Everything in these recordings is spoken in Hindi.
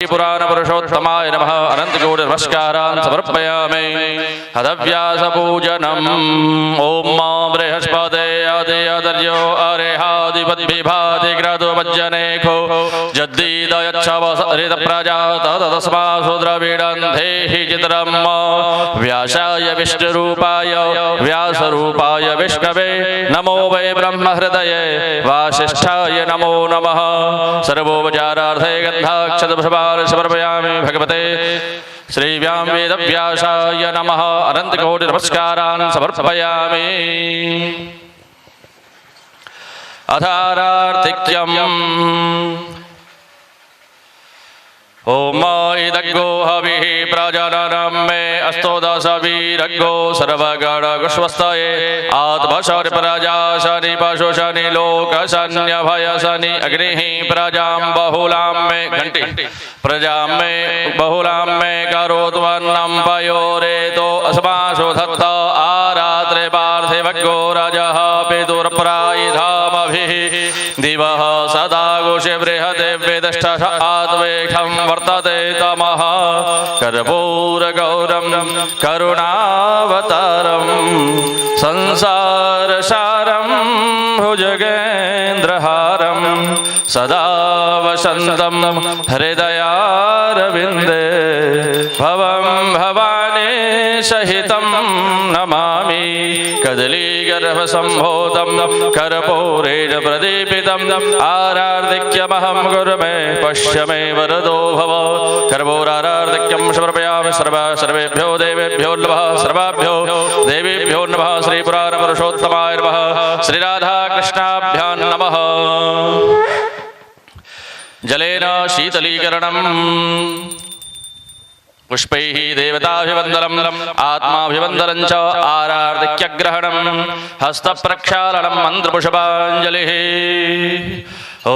श्रीपुराणपुरुषोत्तमाय नमः अनन्तकोटिनमस्कारान् समर्पयामि। हदव्यासपूजनम् ॐ मा बृहस्पते आदिर्यो अरेहादिपद्भिभातिग्रदुमज्जनेखो जद्दीदयच्छवसरितप्रजा तदस्मासुद्रविडन्धेहि चित्रम् व्यासाय विष्णुरूपाय व्यासरूपाय विष्णवे नमो वै ब्रह्महृदये वासिष्ठाय नमो नमः। सर्वोपचारार्थे गन्धाक्षतपुष्पाणि समर्पयामि भगवते श्रीव्यां वेदव्यासाय नमः अनन्तकोटिनमस्कारान् समर्पयामि। अथारार्तिक्यम् ओम इदग्गो हविः प्रजननं मे अस्तोदशवीरग्गो सर्वगणगुष्वस्तये आत्मशनि प्रजाशनि पशुशनि लोकशन्यभयशनि अग्निः प्रजां बहुलां मे घण्टि प्रजां मे बहुलां मे करोत्वन्नं पयोरेतो अस्मासु धत्त आरात्रे पार्थिवग्गो रजः पितुर्प्रायिधामभिः दिवः सदा घोषे बृहते वेदष्टः आत्वेक्षं वर्तते तमः कर्पूरगौरं करुणावतारं संसारसारं भुजगेन्द्रहारं सदा वसन्तं हृदयारविन्दे भवं भवानी सहितं नमामि। कदलीगर्भसम्भूतं कर्पूरेण प्रदीपितं आरार्धिक्यमहं कुर्मे पश्य मे वरदो भव। कर्पूरारार्धिक्यं समर्पयामि सर्वेभ्यो देवेभ्यो नमः सर्वाभ्यो देवीभ्यो नमः। श्रीपुराणपुरुषोत्तमाय नमः श्रीराधाकृष्णाभ्यां नमः। जलेन शीतलीकरणम् पुष्पैः देवताभिवन्दनम् आत्माभिवन्दनं च आरार्धिक्यग्रहणं हस्तप्रक्षालनं मन्त्रपुष्पाञ्जलिः। ॐ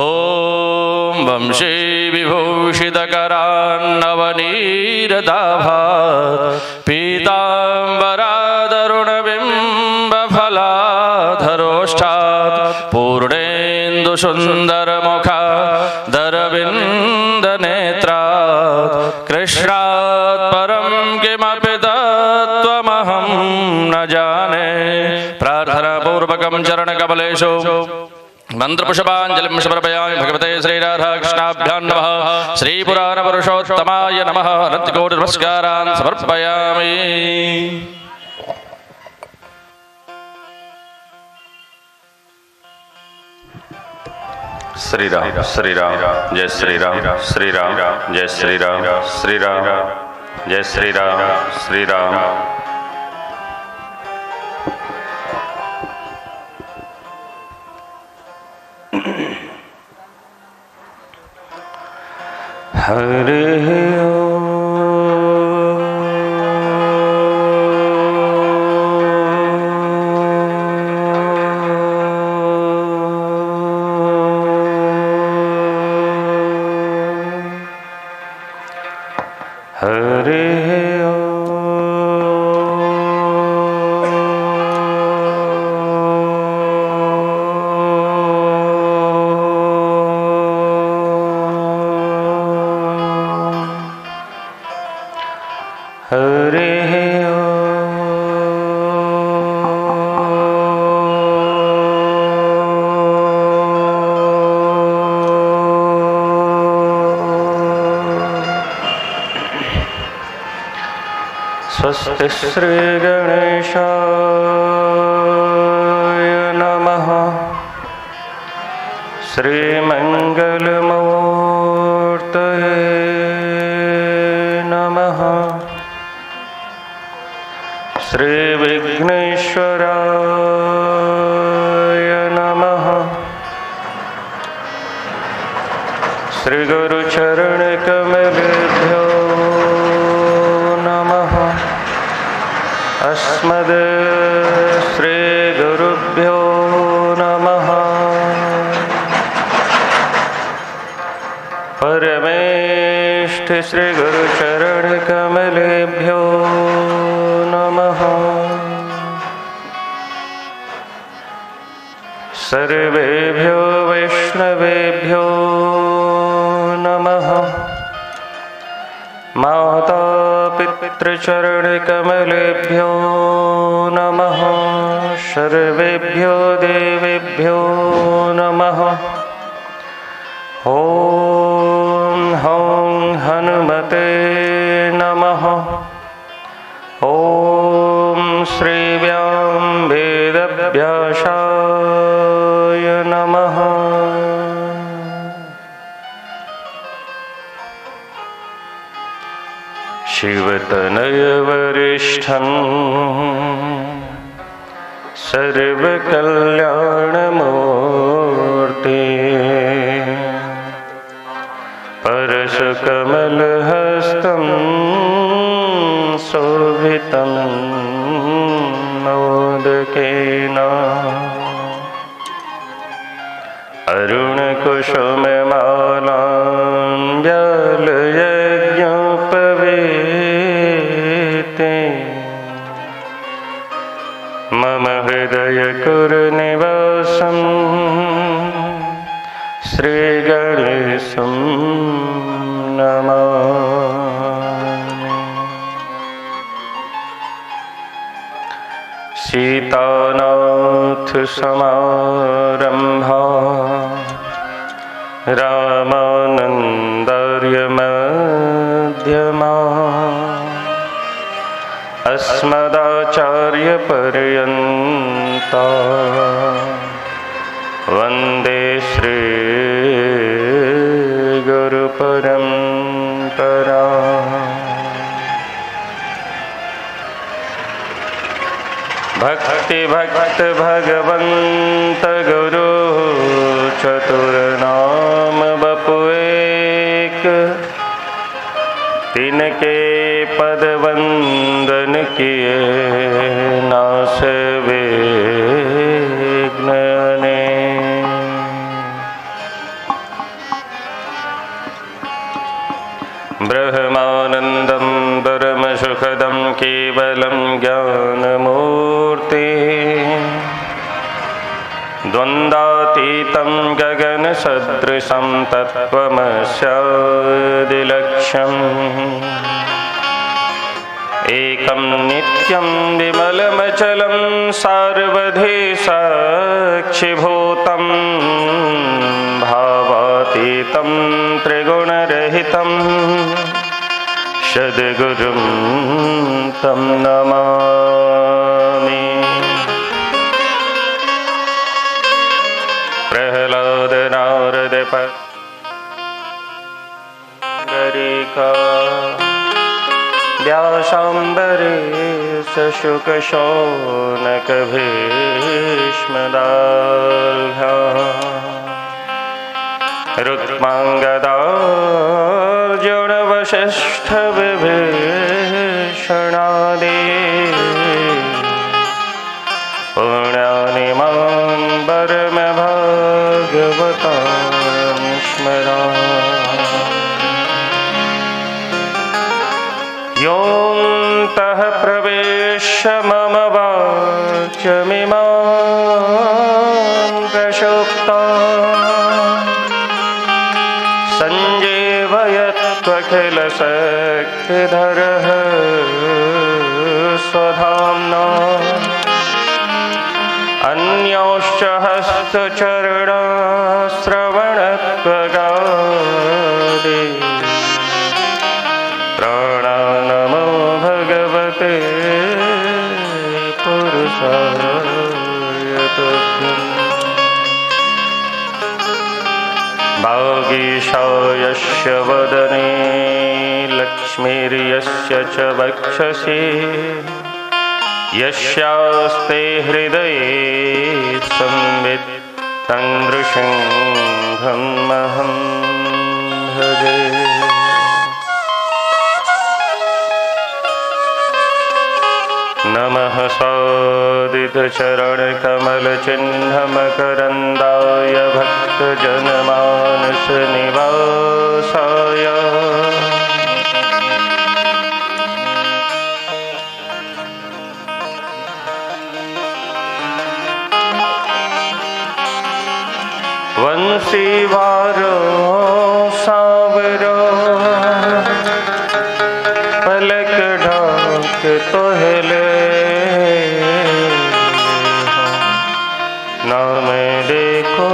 वंशी विभूषितकरान्नवनीरदाभात् पीताम्बरादरुणबिम्बफलाधरोष्ठात् पूर्णेन्दुसुन्दरमुखा दरविन्दनेत्रात् कृष्णात् परं किमपि तत्त्वमहं न जाने। प्रार्थनापूर्वकं चरणकमलेषु मन्त्रपुष्पाञ्जलिं समर्पयामि भगवते श्रीराधाकृष्णाभ्यां नमः। श्रीपुराणपुरुषोत्तमाय नमः अनन्तकोटिनमस्कारान् समर्पयामि। श्री राम जय श्री राम श्री राम जय श्री राम श्री राम जय श्री राम श्री राम। हरे स्वस्ति श्री गणेशाय नमः। श्रीमङ्गलमूर्तये नमः। श्रीविघ्नेश्वराय नमः। श्रीगुरुचरणकमलेभ्यो नमः। अस्मद् श्रीगुरुभ्यो नमः। परमेष्ठ श्रीगुरुचरणकमलेभ्यो नमः। सर्वेभ्यो वैष्णवेभ्यो नमः। माता पितृचरणकमलेभ्यो नमः। सर्वेभ्यो देवेभ्यो नमः। ॐ हं हनुमते नमः। ॐ श्रीव्यां वेदव्यासाय नमः। शिवतनयवरिष्ठं सर्वकल्याणमूर्ते परशुकमलहस्तं शोभितं मोदकेन अरुणकुसुममालाञ्जलयज्ञोपवीते मम हृदयकुरनिवासं श्रीगणेशं नमामि। सीतानाथसमारम्भा रामानन्दार्यमध्यमा अस्मदाचार्यपर्यन्ता वन्दे श्रीगुरुपरम्परा। भक्तिभक्त भगवन्त गुरु चतुर्नाम बपु एक, तिनके पद वंदन किए नास विघ्न अनेक। ब्रह्मानंदं परम सुखदं केवलं ज्ञानमूर्ति, द्वन्द्वातीतं गगनसदृशं तत्त्वमस्यादिलक्ष्यम्। एकं नित्यं विमलमचलं सार्वधि साक्षिभूतं, भावातीतं त्रिगुणरहितं सद्गुरुं तं नमामि। प्रह्लाद नारद परिका व्यासाम्बरीश शुक शौनक भीष्मदाल्भ्या रुक्माङ्गदा अर्जुन वसिष्ठ विभीषणादि पुण्यानि मां परमभागवतां स्मरामि। योऽन्तः प्रवेश्य मम वाचमिमां प्रसुप्तां सञ्जीवयत्वखिलशक्तिधरः स्वधाम्ना। अन्योश्च हस्तचरणश्रवणत्वगादि प्राणानमो भगवते पुरुषाय तुभ्यम्। वागीशायस्य वदने लक्ष्मीर्यस्य च वक्षसि, यस्यास्ते हृदये संवित् तं नृसिंहमहं भजे। नमः स्वादितचरणकमलचिह्नमकरन्दाय भक्तजनमानसनिवासाय। वंशीवारो सावरो के तोहले ना मैं देखो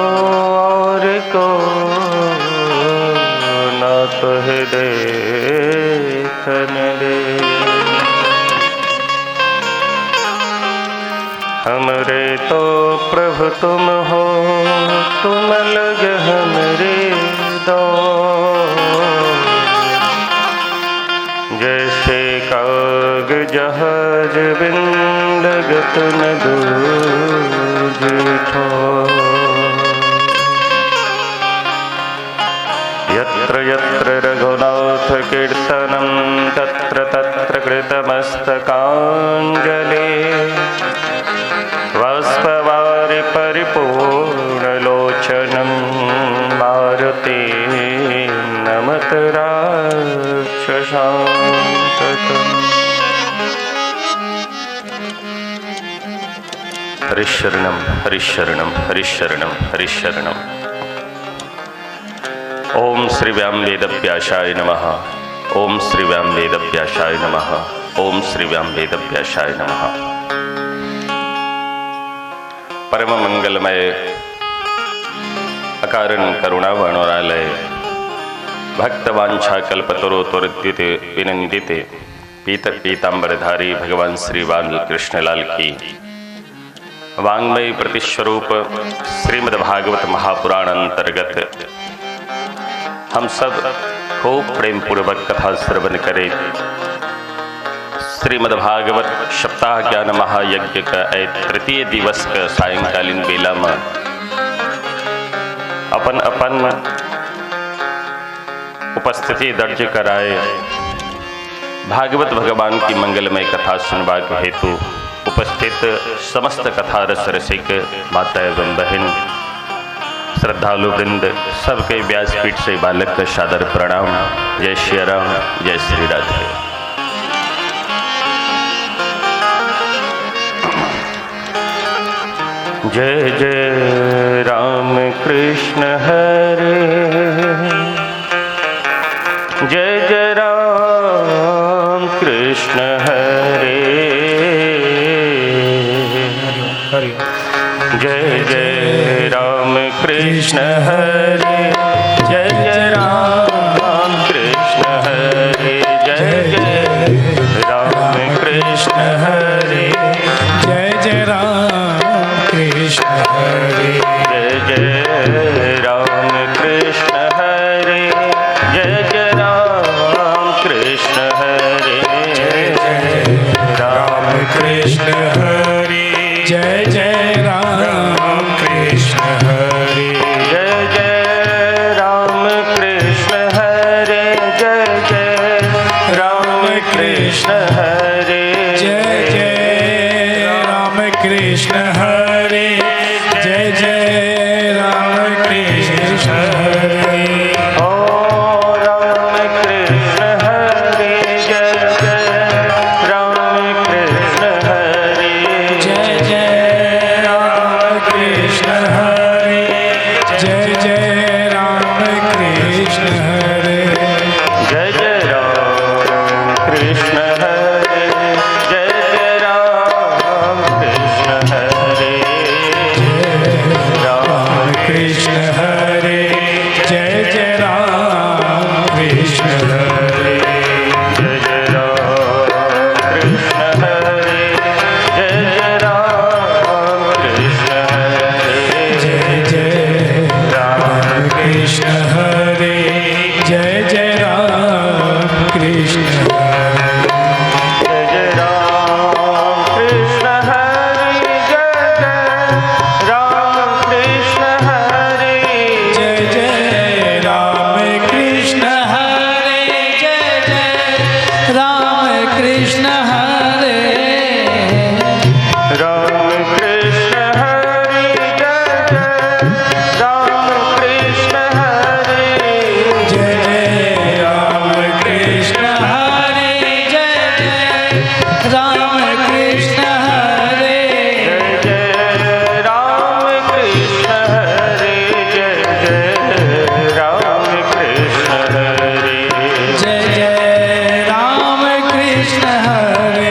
और को ना तुह देखन दे। हमरे तो प्रभु तुम हो, तुम लग हमरे दो। जैसे काग जहाज बिन लगत न दूज ठोर। यत्र यत्र रघुनाथ कीर्तनं तत्र तत्र कृतमस्तकाञ्जलि। बाष्पवारि परिपूर्णलोचनं मारुति नमत राक्षसान्तकम्। हरिशरणं हरिशरणं हरिशरणं हरिशरणम्। ओम श्री व्याम वेदव्यासाय नमः। ओम श्री व्याम वेदव्यासाय नमः। ओम श्री व्याम वेदव्यासाय नमः। परम मंगलमय अकारण करुणा वर्णनालय भक्तवांछा कल्पतरो त्वरिद्युते विनंदिते पीतर पीतांबरधारी भगवान श्री बालकृष्णलाल की वांग्मय प्रतिस्वरूप श्रीमद्भागवत महापुराण अंतर्गत हम सब खूब प्रेम पूर्वक कथा श्रवण करें। श्रीमद्भागवत सप्ताह ज्ञान महायज्ञ का तृतीय दिवस का सायंकालीन बेला में अपन अपन उपस्थिति दर्ज कराए भागवत भगवान की मंगलमय कथा सुनवा के हेतु उपस्थित समस्त कथा रस रसिक माता एवं बहन श्रद्धालु वृंद सबके व्यासपीठ से बालक का सादर प्रणाम। जय श्री राम, जय श्री राधे। जय जय राम कृष्ण हरे, जय जय राम कृष्ण हरे, जय जय राम कृष्ण हरे, जय जय राम कृष्ण हरे, जय जय राम कृष्ण हरे, जय जय राम कृष्ण हरे, जय जय राम कृष्ण हरे, जय जय राम कृष्ण हरे, जय जय राम कृष्ण हरे, जय जय राम कृष्ण हरे, जय जय राम कृष्ण हरे, जय जय राम कृष्ण हरे, जय जय राम कृष्ण हरे, जय जय राम कृष्ण हरे। ओ राम कृष्ण हरे, जय जय राम कृष्ण हरे, जय जय राम कृष्ण हरे, जय जय राम कृष्ण हरे, जय जय राम कृष्ण हरे, जय जय राम कृष्ण हरे, राम कृष्ण हरे, जय जय राम कृष्ण हरे, जय जय राम कृष्ण हरे, जय जय राम कृष्ण हरे, जय जय राम कृष्ण हरे, जय जय राम कृष्ण हरे, जय जय राम कृष्ण हरे, जय जय राम कृष्ण हरे, जय जय राम कृष्ण हरे, जय जय राम कृष्ण हरे, राम कृष्ण हरे, जय जय राम कृष्ण हरे, जय जय राम कृष्ण हरे, जय जय राम कृष्ण हरे, जय जय राम कृष्ण हरे, जय जय राम कृष्ण हरे, जय जय राम कृष्ण हरे,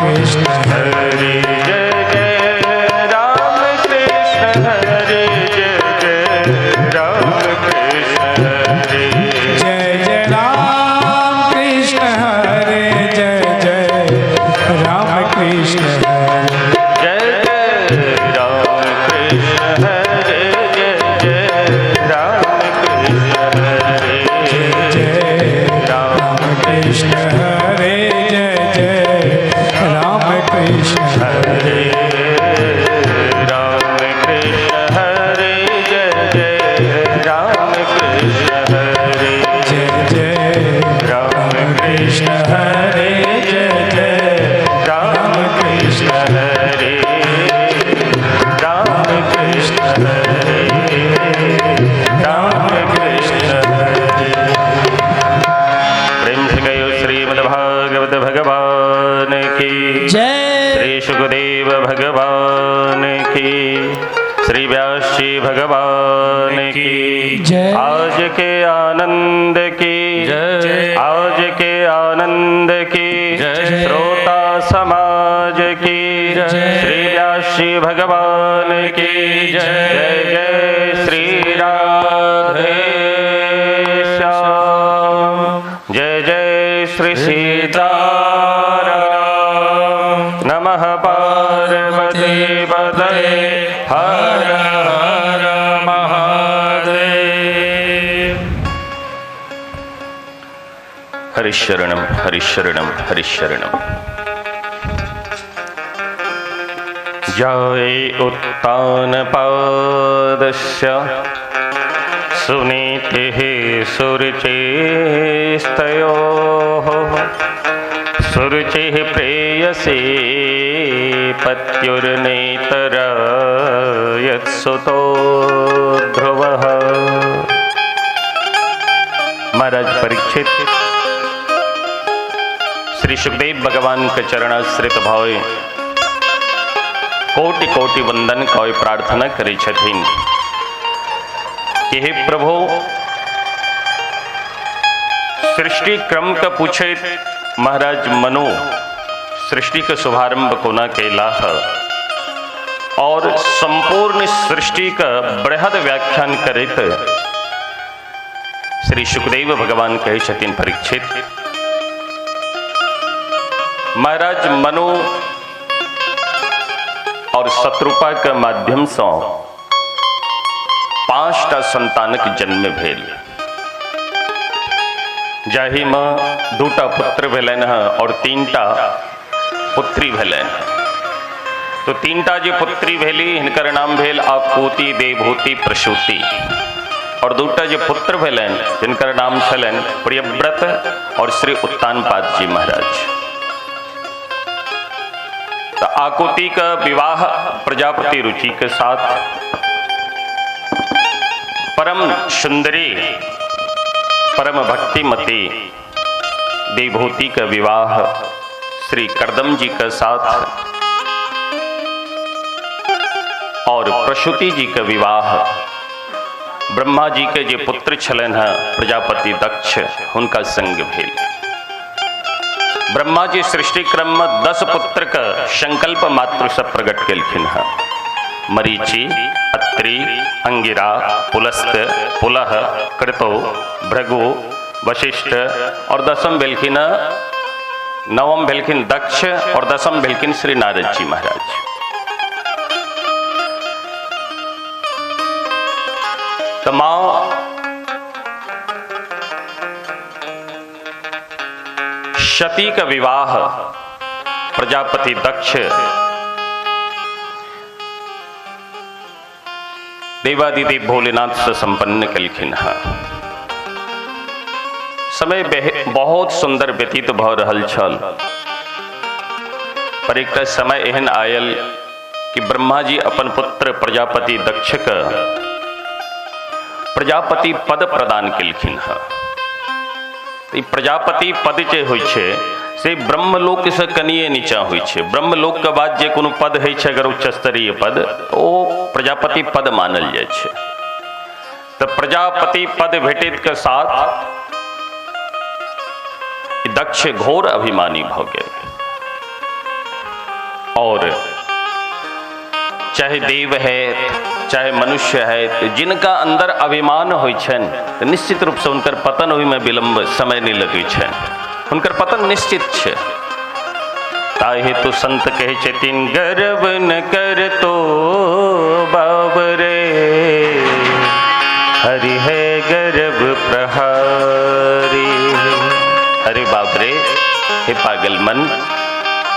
कृष्ण हरे जय जय राम कृष्ण हरे जय जय राम कृष्ण हरे जय जय राम कृष्ण हरे जय जय राम कृष्ण हरे जय जय राम कृष्ण हरे जय जय राम कृष्ण हरे जय राम कृष्ण हरे जय जय राम कृष्ण हरे राम कृष्ण हरे जय जय राम कृष्ण हरे जय जय राम कृष्ण हरे जय जय राम कृष्ण हरे राम कृष्ण हरे राम कृष्ण हरे। प्रेम से गयो श्रीमद्भागवत भगवान की जय श्री सुखदेव भगवान की श्री व्यास जी भगवान की जय। आज के आनंद की जय। आज के आनंद की जय। श्रोता समाज की जय। श्री व्यास जी भगवान की जय। जय जय श्री राधे श्याम जय जय श्री सीताराम नमः पार्वती पतये हर हर महादेव। हरिशरणम हरिशरणम हरिशरणम। जय उत्तान पादस्य सुनीतिः सुरुचिस्तयोः सुरुचिः प्रेयसी पत्युर्नेतर यत्सुतो ध्रुवः। महाराज परीक्षित श्री सुखदेव भगवान के चरणाश्रित भाव कोटि कोटि वंदन कय प्रार्थना करी छथिन कि हे प्रभु सृष्टि क्रम का पूछे महाराज मनु सृष्टि का शुभारंभ कोना केला है और संपूर्ण सृष्टि का बृहद व्याख्यान करे तो श्री सुखदेव भगवान कहे छथिन परीक्षित महाराज मनु और शत्रुपा के माध्यम से 5टा संतानक जन्म भेल जाहि में 2टा पुत्र भेलन और 3टा पुत्री भेलन। तो 3टा जो पुत्री भेली हिनकर नाम भेल आकुति देवभूति प्रसूति और 2टा जो पुत्र भेलन जिनकर नाम छलन प्रियव्रत और श्री उत्तानपाद जी महाराज। तो आकुति का विवाह प्रजापति रुचि के साथ परम सुंदरी परम भक्तिमती देवभूति का विवाह श्री करदम जी के साथ और प्रसूति जी का विवाह ब्रह्मा जी के जो पुत्र छलन है प्रजापति दक्ष उनका संग भेल। ब्रह्मा जी सृष्टि क्रम में 10 पुत्र का संकल्प मात्र से प्रकट केलखिन है। मरीचि अत्रि अंगिरा पुलस्त पुलह कृतो भृगु वशिष्ठ और 10म भेलखिन 9म भेलखिन दक्ष और 10म भेलखिन श्री नारद जी महाराज। तमाम शती का विवाह प्रजापति दक्ष देवादिदेव भोलेनाथ से संपन्न कलखिन है। समय बहुत सुंदर व्यतीत भ रहल छल पर एक समय एहन आयल कि ब्रह्मा जी अपन पुत्र प्रजापति दक्ष का प्रजापति पद प्रदान केलखिन है। प्रजापति पद जे होइ छे से ब्रह्मलोक से कनिए नीचा होइ छे। ब्रह्मलोक के बाद जे कोनो पद होइ छे अगर उच्च स्तरीय पद ओ प्रजापति पद मानल जाय छे। तो प्रजापति पद भेटैत के साथ दक्ष घोर अभिमानी भ गेल। और चाहे देव है चाहे मनुष्य है, जिनका अंदर अभिमान होइ छन तो निश्चित रूप से उनकर पतन होई में विलंब समय नहीं लगे छन, उनकर पतन निश्चित छे। ताहे तो संत कहे छथिन गर्व न कर तो बाबरे, हरि है गर्भ प्रहारी। अरे बाप रे, हे पागल मन,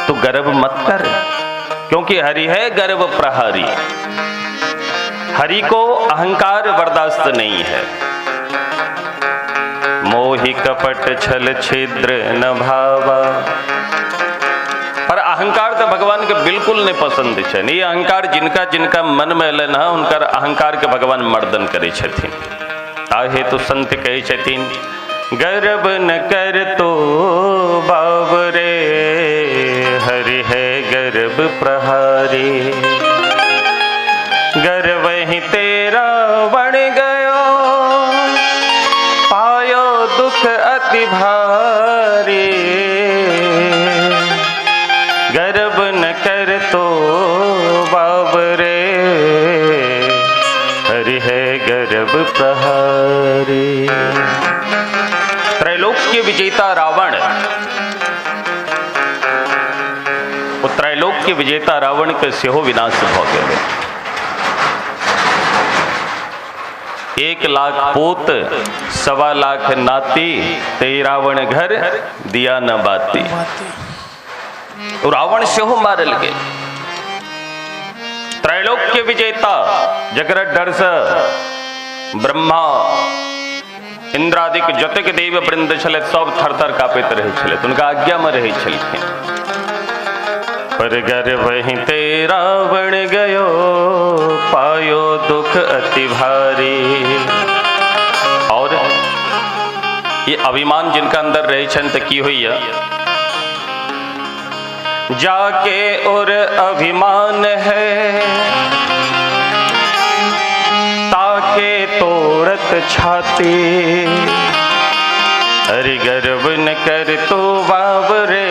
तू गर्व मत कर, क्योंकि हरि है गर्भ प्रहारी। हरि को अहंकार बर्दाश्त नहीं है। मोहि कपट छल छिद्र न भावा, पर अहंकार तो भगवान के बिल्कुल नहीं पसंद है। ये अहंकार जिनका जिनका मन में लेना है, उनका अहंकार के भगवान मर्दन करे छथिन। ताहे तो संत कहे छथिन गर्व न कर तो बाबरे, हरि है गर्भ प्रहारी। गर्व ही तेरा बन गयो, पायो दुख अति भारी। गर्व न कर तो बाबरे, हरि है गर्भ प्रहारी। त्रैलोक्य विजेता रावण, वो त्रैलोक्य विजेता रावण के सेहो विनाश भ गेलै। 1 लाख पूत 1.25 लाख नाती, ते रावण घर दिया न बाती। रावण सेहो मारल गए। त्रैलोक्य विजेता जकर डर से ब्रह्मा इंद्रादिक जतक देव वृंद छले सब थर थर कापैत रहे छले, उनका आज्ञा में रहे छलखिन। पर गर्व ही तेरा बन गयो, पायो दुख अति भारी। और ये अभिमान जिनका अंदर रहे छन त की होइया, जाके और अभिमान है, ताके तोड़त छाती। हरि गर्व न कर तो बाबरे,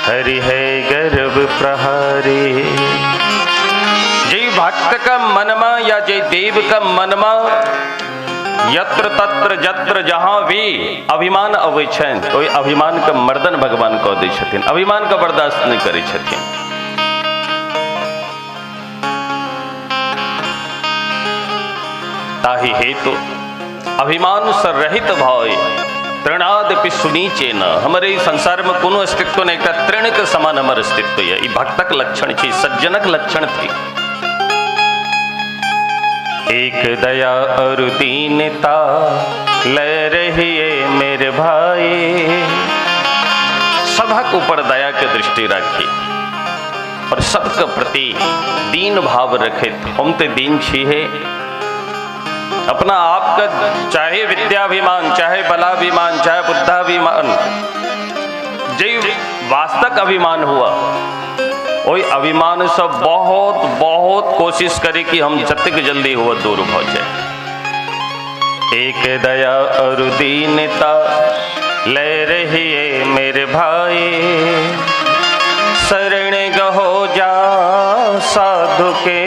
हरि है गर्भ प्रहारी। जय भक्त का मनमा या जय देव का मनमा, यत्र तत्र जत्र जहां भी अभिमान अबै छन, ओइ अभिमान का मर्दन भगवान कह दै छथिन, अभिमान का बर्दाश्त नहीं करै छथिन। ताहि हेतु अभिमान से रहित भय, तृणादपि सुनीचे न। हमारे संसार में कोनो अस्तित्व नहीं, एक तृण के समान हमार अस्तित्व है। ई भक्तक लक्षण थी, सज्जनक लक्षण थी। एक दया और दीनता ले रही है मेरे भाई। सबक ऊपर दया की दृष्टि रखी और सबके प्रति दीन भाव रखे। हम तो दीन छी है, अपना आप का चाहे विद्याभिमान, चाहे बलाभिमान, चाहे बुद्धाभिमान, जय वास्तविक अभिमान हुआ, वही अभिमान से बहुत बहुत कोशिश करे कि हम जतक जल्दी हुआ दूर हो जाए। एक दया और दीनता ले रही है मेरे भाई, शरण गहो जा साधु के,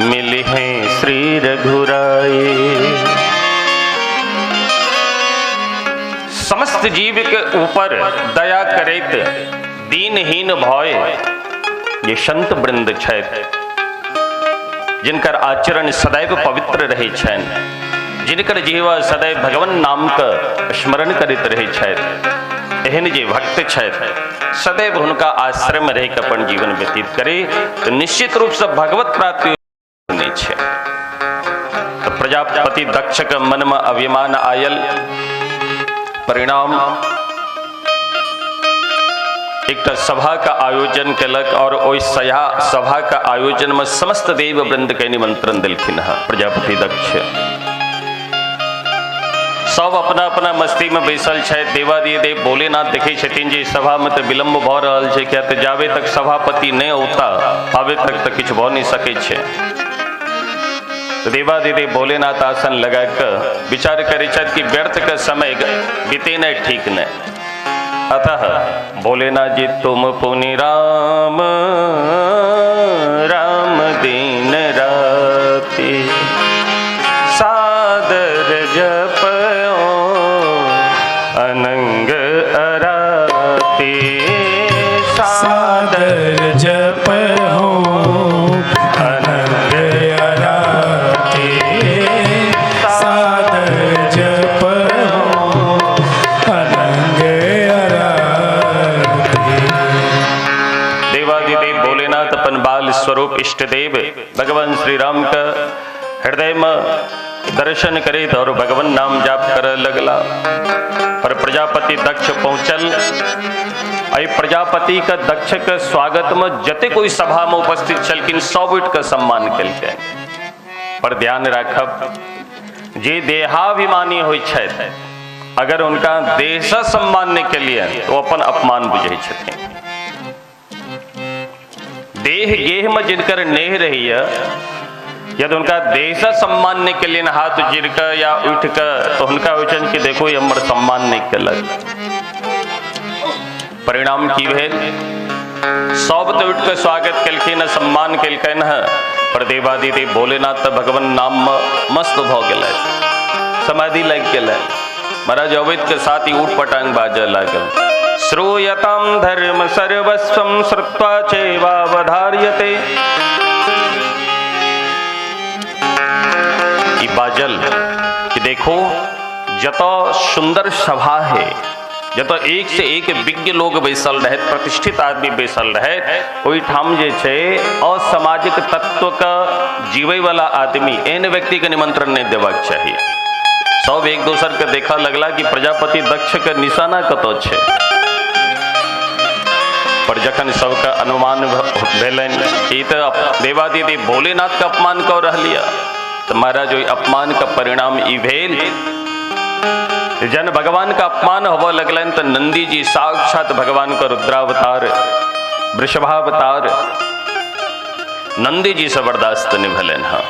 मिली है श्री रघुराई। समस्त जीव के ऊपर दया करेत दीनहीन भय ये संत वृंद छथि, जिनकर आचरण सदैव पवित्र रहे छन, जिनकर जीवा सदैव भगवान नाम का स्मरण करते रहे छथि। एहन जे भक्त छथि, सदैव उनका आश्रय में रह के अपन जीवन व्यतीत करे तो निश्चित रूप से भगवत प्राप्ति नहीं छे। तो प्रजापति दक्ष के मन में अभिमान आयल, परिणाम एक सभा का आयोजन कलक और ओइ सभा का आयोजन में समस्त देव वृंद के निमंत्रण दिलखिन है। प्रजापति दक्ष सब अपना अपना मस्ती में बैसल छथि। देवादिदेव भोलेनाथ देखे छथिन जे सभा में तो विलंब भ रहल छै, किया तो जाबे तक सभापति नहीं औता आबे तक तो किछु भ नहीं सकै छै। देवादिदेव भोलेनाथ आसन लगा कर विचार करे छथि कि व्यर्थ का समय बीते नहीं ठीक नहीं। अतः भोलेनाथ जी तुम पुनि राम राम दिन राति सादर जपओ अनंग अराती सादर जप हो अनंग अराती सादर जप हो अनंग अराती। देवादिदेव भोलेनाथ अपन बाल स्वरूप इष्ट देव भगवान श्री राम का हृदय में दर्शन करे और भगवान नाम जाप कर लगला। पर प्रजापति दक्ष पहुंचल। आई प्रजापति का दक्ष के स्वागत में जते कोई सभा में उपस्थित छलकिन सब उठ का सम्मान कलके। पर ध्यान राखब जे देहाभिमानी होइ छथि अगर उनका देह से सम्मान नहीं के लिए तो अपन अपमान बुझे छथिन। देह गेह में जिनकर नेह रही है यदि उनका देह से सम्मान नहीं के लिए हाथ जिर कर या उठ कर तो उनका वचन कि देखो ये हमर सम्मान नहीं कलक। परिणाम की भेल सब तो उठ कर स्वागत कलखिन सम्मान कलकन है। पर देवादिदेव भोलेनाथ भगवान नाम में मस्त भ गए समाधि लग गए। महाराज अवैध के साथ ही उठ पटांग बाजे लागल। श्रूयताम धर्म सर्वस्वम श्रुत्वा चैवावधार्यते। बाजल कि देखो जतो सुंदर सभा है जतो एक से एक विज्ञ लोग बैसल रहे प्रतिष्ठित आदमी बैसल रहे ओई ठाम जे छे असामाजिक तत्व का जीवे वाला आदमी एन व्यक्ति के निमंत्रण नहीं देवाक चाहिए। सब एक दूसर के देखा लगला कि प्रजापति दक्ष के निशाना कतो छे। पर जखन सबका अनुमान भेलन कि तो देवादिदेव भोलेनाथ का अपमान कर रहलिया तो महाराज अपमान का परिणाम ई भेल। जन भगवान का अपमान होवा लगलन तो नंदी जी साक्षात भगवान का रुद्रावतार वृषभावतार नंदी जी से बर्दाश्त नहीं भलन। हाँ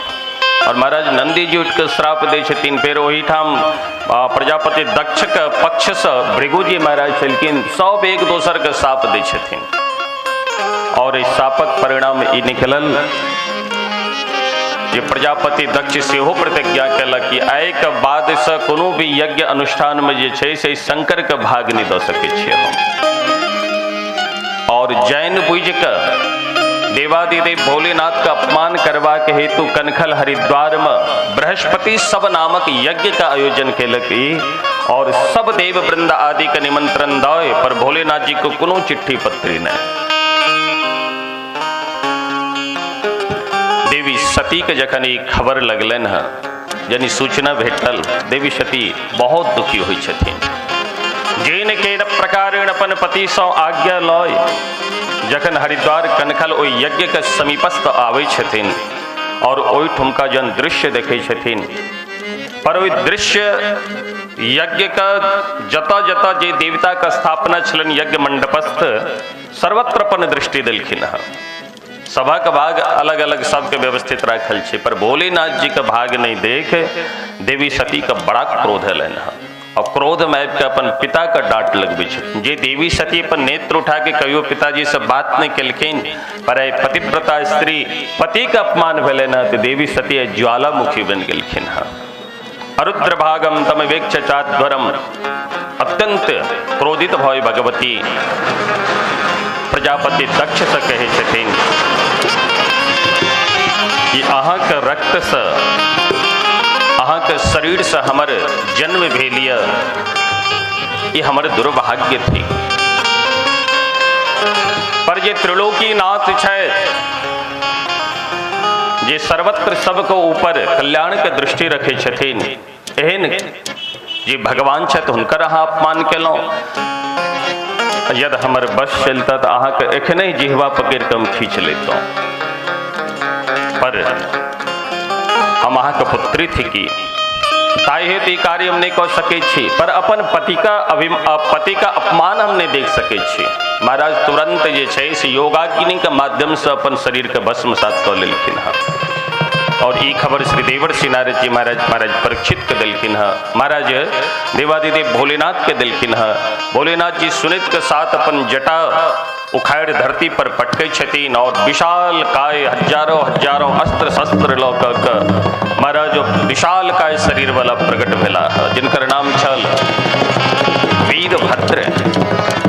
और महाराज नंदी जी उठकर श्राप दे छथिन। फिर वही ठाम प्रजापति दक्ष का पक्ष से भृगु जी महाराज चलकिन सब एक दोसर के साप दे छथिन। और इस सापक परिणाम ई निकलल ये प्रजापति दक्ष से हो प्रतिज्ञा कल कि आय के बाद से कोनो भी यज्ञ अनुष्ठान में जे छे से शंकर के भाग नहीं दे सके छे हम। और जैन बुझ के देवादिदेव भोलेनाथ का अपमान करवा के हेतु कनखल हरिद्वार में बृहस्पति सब नामक यज्ञ का आयोजन केलक और सब देव वृंद आदि का निमंत्रण दे पर भोलेनाथ जी को कोनो चिट्ठी पत्री नहीं। देवी सती के जखन ई खबर लगलन है यानी सूचना भेटल देवी सती बहुत दुखी हुई छथिन। जैन के प्रकारेण अपन पति सौ आज्ञा लय जखन हरिद्वार कनखल ओ यज्ञ के समीपस्थ आवे छथिन और ओई ठुमका जन दृश्य देखे छथिन। पर ओई दृश्य यज्ञ का जता जता जे देवता का स्थापना छलन यज्ञ मंडपस्थ सर्वत्र अपन दृष्टि दिलखिन है। सभा का भाग अलग अलग सबके व्यवस्थित रखल छे पर भोलेनाथ जी का भाग नहीं देख देवी सती का बड़ा क्रोध है। और क्रोध में के अपन पिता का डांट लगबे छे। जे देवी सती अपन नेत्र उठा के कहियो पिताजी से बात नहीं कलखिन पर पतिव्रता स्त्री पति का अपमान भेले न तो देवी सती ज्वालामुखी बन गलखिन। अरुद्र भागम तम वेक्ष चाध्वरम अत्यंत क्रोधित भय भगवती प्रजापति दक्ष से कहे छथिन कि अहाँ के रक्त से अहाँ के शरीर से हमर जन्म भेलिया ये हमर दुर्भाग्य थी। पर जे त्रिलोकी नाथ छे जे सर्वत्र सबको ऊपर कल्याण के दृष्टि रखे छथिन एहन जे भगवान छथि हुनकर अहाँ अपमान केलौं। यदि हमर बस चलता तो अहाँ के एखने जिहवा पकड़ के हम खींच लेतौं। पर हम अहाँ के पुत्री थी कि ताई हेतु ई कार्य हम नहीं कर सके छी पर अपन पति का अपमान हम नहीं देख सके छी। महाराज तुरंत जे छै से योगाग्नि के माध्यम से अपन शरीर के भस्मसात कर लेलखिन। और ई खबर श्री देवर्षि नारद जी महाराज परीक्षित के दिलखिन है। महाराज देवादिदेव भोलेनाथ के दिलखिन है। भोलेनाथ जी सुनित के साथ अपन जटा उखाड़ धरती पर पटके छतीन और विशाल काय हजारों हजारों अस्त्र शस्त्र लौक महाराज विशाल काय शरीर वाला प्रकट भेला जिनकर नाम छल वीरभद्र।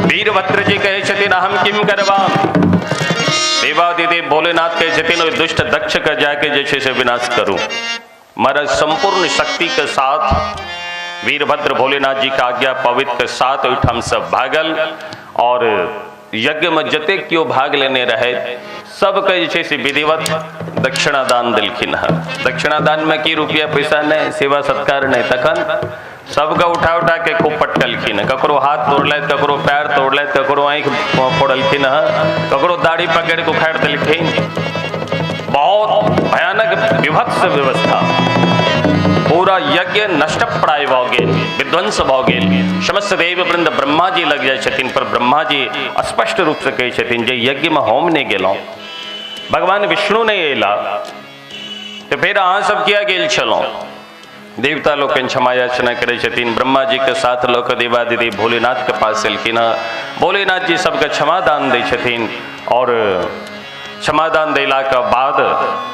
वीरभद्र जी कहे छथिन हम किम करवा। देवादिदेव भोलेनाथ कहे छथिन दुष्ट दक्ष का जाके जैसे से विनाश करूं। महाराज संपूर्ण शक्ति के साथ वीरभद्र भोलेनाथ जी का आज्ञा पवित्र के साथ ओहिठाम सब भागल और यज्ञ में जते क्यों भाग लेने रहे सबके जे छै से विधिवत दक्षिणा दान दिलखिन है। दक्षिणा दान में की रुपया पैसा नहीं, सेवा सत्कार नहीं, तखन सबका उठा उठा के खूब पटकलखिन। ककरो हाथ तोड़ल, ककरो पैर तोड़ल, ककरो आँख फोड़लखिन है, ककरो दाढ़ी पकड़ के उखाड़ देलखिन। बहुत भयानक विभत्स व्यवस्था। पूरा यज्ञ नष्ट प्राय भ गेल, विध्वंस भ गेल। समस्त देव वृंद ब्रह्मा जी लग जाए छथिन, पर ब्रह्मा जी स्पष्ट रूप से कहे छथिन जे यज्ञ में हम नहीं गेलौं, भगवान विष्णु नहीं अयला तो फिर अहाँ सब किया गेल छलौं। देवता लोग क्षमा याचना करे छथिन। ब्रह्मा जी के साथ लोक देवादिदेव भोलेनाथ के पास एलखिन। भोलेनाथ जी सबके क्षमा दान दै छथिन और क्षमादान देला के बाद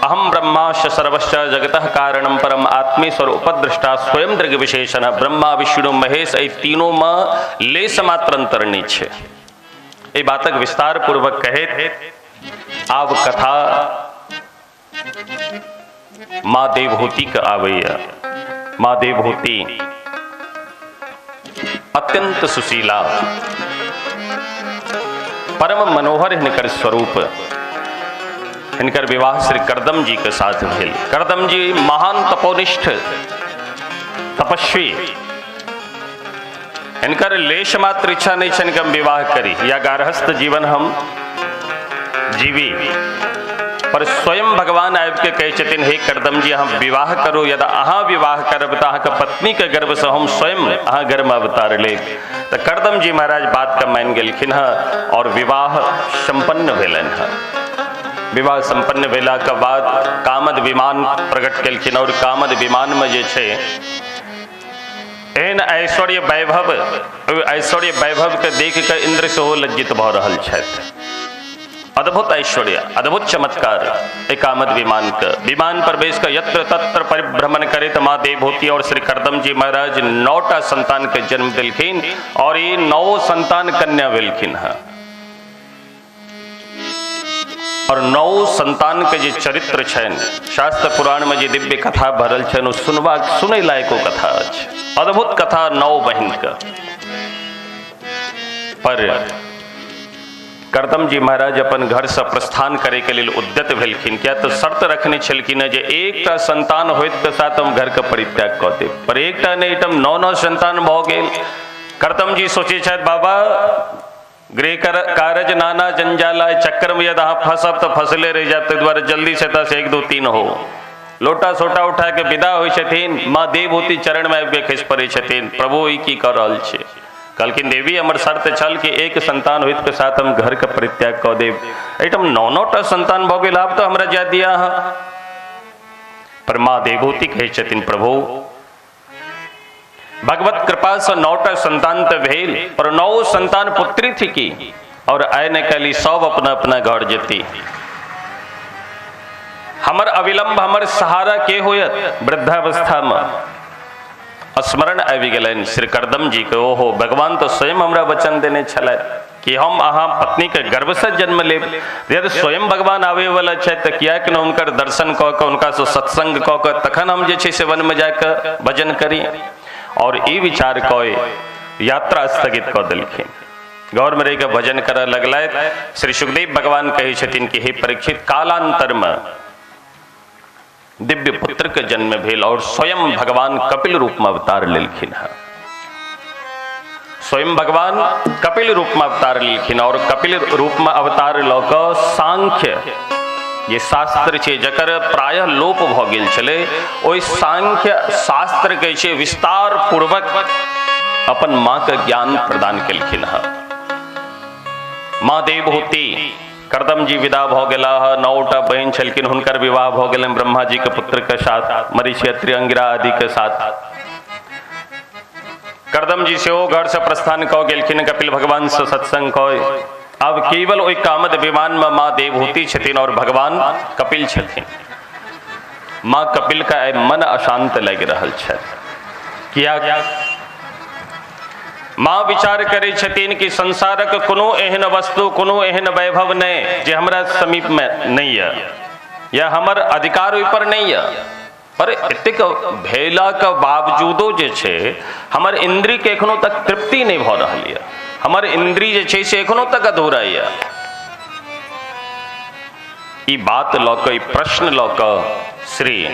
अहम ब्रह्माश्च सर्वश्च जगतः कारणम परम आत्मेश्वर उपद्रष्टा स्वयं दृग विशेषण ब्रह्मा विष्णु महेश ए तीनों में लेस मात्र अंतर नहीं छे। ए बातक विस्तार पूर्वक कहे आब कथा माँ देवहूति के आबैया। माँ देवहूति अत्यंत सुशीला, परम मनोहर हिनकर स्वरूप। इनकर विवाह श्री करदम जी के साथ भेल। करदम जी महान तपोनिष्ठ तपस्वी। इनकर लेश मात्र इच्छा नहीं छन कि हम विवाह करी या गारहस्थ जीवन हम जीवी, पर स्वयं भगवान आबि के कहे छथिन हे करदम जी हम विवाह करो, यदि अहाँ विवाह करब तो अहाँके पत्नी के गर्भ से हम स्वयं अहाँ गर्भ में अवतार लेब। तो करदम जी महाराज बात का मान गेलखिन है और विवाह संपन्न भेलन है। विवाह संपन्न भेला के बाद कामद विमान प्रकट केलखिन और कामद विमान में जे छे एहन ऐश्वर्य वैभव के देख के इंद्र सेहो लज्जित भ रहल छथि। अद्भुत ऐश्वर्य, अद्भुत चमत्कार एक कामद विमान के। विमान पर बैस कर यत्र तत्र परिभ्रमण करे तो माँ देवहूति और श्री करदम जी महाराज 9टा संतान के जन्म दिलखिन और ये 9 संतान कन्या भेलखिन है। और 9 संतान के जे चरित्र छन शास्त्र पुराण में जे दिव्य कथा भरल छन ओ सुनै लायको कथा अछि। अद्भुत कथा 9 बहिन के। पर करदम जी महाराज अपन घर से प्रस्थान करे के लिए उद्यत भेलखिन। क्या तो शर्त रखने छलखिन जे एकटा संतान होइत के साथ हम घर के परित्याग क देब, पर एकटा नहीं एकदम 9 संतान भ गेल। करदम जी सोचे छथि बाबा गृह कारज नाना जंजाला चक्कर में यदि अहाँ फंसब तो फंसले रह जाए, द्वारा जल्दी से 1 2 3 हो। लोटा सोटा उठा के विदा होइ छथिन। माँ देवहूति चरण में आबि के खसि पड़े छथिन, प्रभु ई की कर रहल छै। कहलखिन देवी हमर शर्त छल कि एक संतान होइत के साथ हम घर के परित्याग क देब। एकदम 9टा संतान भ गेल, आब तो हमरा जा दिया। पर माँ देवहूति कहे छथिन प्रभु भगवत कृपा से 9टा संतान तो भेल, पर 9 संतान पुत्री थी की और आय न कली सब अपना अपना घर जेती। हमर अविलंब हमर सहारा के होयत वृद्धावस्था में। स्मरण आबि गेलनि श्री करदम जी के, ओहो भगवान तो स्वयं हमरा वचन देने छलै कि हम अहाँ पत्नी के गर्भ से जन्म लेब। यदि स्वयं भगवान आवे वाला छै तो किया कि उनकर दर्शन क के उनका से सत्संग क के तखन हम जे छै से वन में जाके भजन करी। और ई विचार कए यात्रा स्थगित क देलखिन। गौर में रह के भजन करऽ लगलैथ। श्री सुखदेव भगवान कहे छथिन कि हे परीक्षित कालांतर में दिव्य पुत्र के जन्म भेल और स्वयं भगवान कपिल रूप में अवतार लेलखिन है। स्वयं भगवान कपिल रूप में अवतार लेलखिन और कपिल रूप में अवतार लऽ कऽ सांख्य ये शास्त्र छे जकर प्रायः लोप भ गेल छले, ओहि सांख्य शास्त्र के छे विस्तार पूर्वक अपन माँ के ज्ञान प्रदान केलखिन है। माँ देवहूति करदम जी विदा भ गेला, 9टा बहन छलकिन, हुनकर विवाह भ गेलनि ब्रह्मा जी के पुत्र के साथ, मरीचि, अत्रि, अंगिरा आदि के साथ। करदम जी सेहो घर से प्रस्थान कऽ गेलखिन, कपिल भगवान से सत्संग कऽ। अब केवल ओहि कामद विमान में माँ देवहूति छथिन और भगवान कपिल छथिन। माँ कपिल का मन अशांत लग रहल छै। किया? माँ विचार करे छथिन कि संसारक कोनो एहन वस्तु, कोनो एहन वैभव नहीं जे हमरा समीप में नहीं है, या हमर अधिकार ओहि पर नहीं है। पर एतेक भेला के बावजूदो जे छै हमर इंद्री के एखनो तक तृप्ति नहीं भ रहल है। हमर इंद्री जे छै से एखनो तक अधूरा है। ई बात लऽ कऽ, ई प्रश्न लऽ कऽ श्री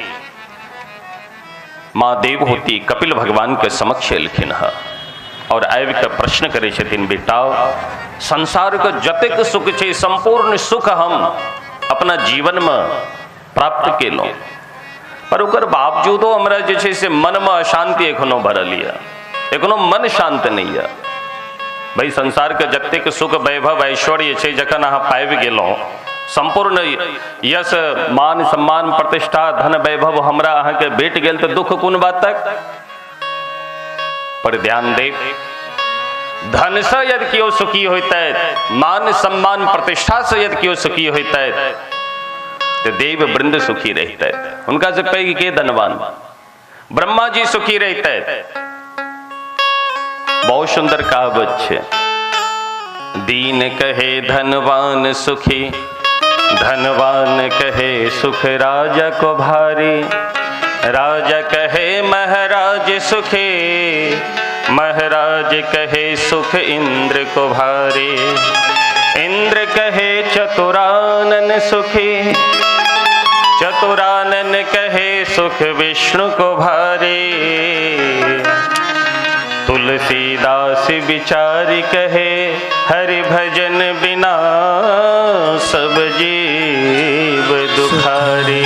माँ देवहूति कपिल भगवान के समक्ष एलखिन है और आबि के प्रश्न करे छथिन, बेटा संसार के जतेक सुख छै संपूर्ण सुख हम अपना जीवन में प्राप्त केलहुँ, पर ओकर बावजूदो हमरा जे छै से मन में अशांति एखनो भरल है, एखनो मन शांत नहीं है। भाई संसार के जतेक सुख वैभव ऐश्वर्य छै जखन अहाँ पाबि गेलहुँ, संपूर्ण यश मान सम्मान प्रतिष्ठा धन वैभव हमरा अहाँ के भेट गेल तो दुख कोन बातक? पर ध्यान दे, धन से यदि केओ सुखी होइतैथ, मान सम्मान प्रतिष्ठा से यदि केओ सुखी होइतैथ, तो देव वृंद सुखी रहितैथ। उनका से पैघ के धनवान? ब्रह्मा जी सुखी रहितैथ। बहुत सुंदर कहावत छे, दीन कहे धनवान सुखी, धनवान कहे सुख राजा को भारी, राजा कहे महाराज सुखी, महाराज कहे सुख इंद्र को भारी, इंद्र कहे चतुरानन सुखी, चतुरानन कहे सुख विष्णु को भारी, तुलसीदास विचारी कहे हरि भजन बिना सब जीव दुखारी।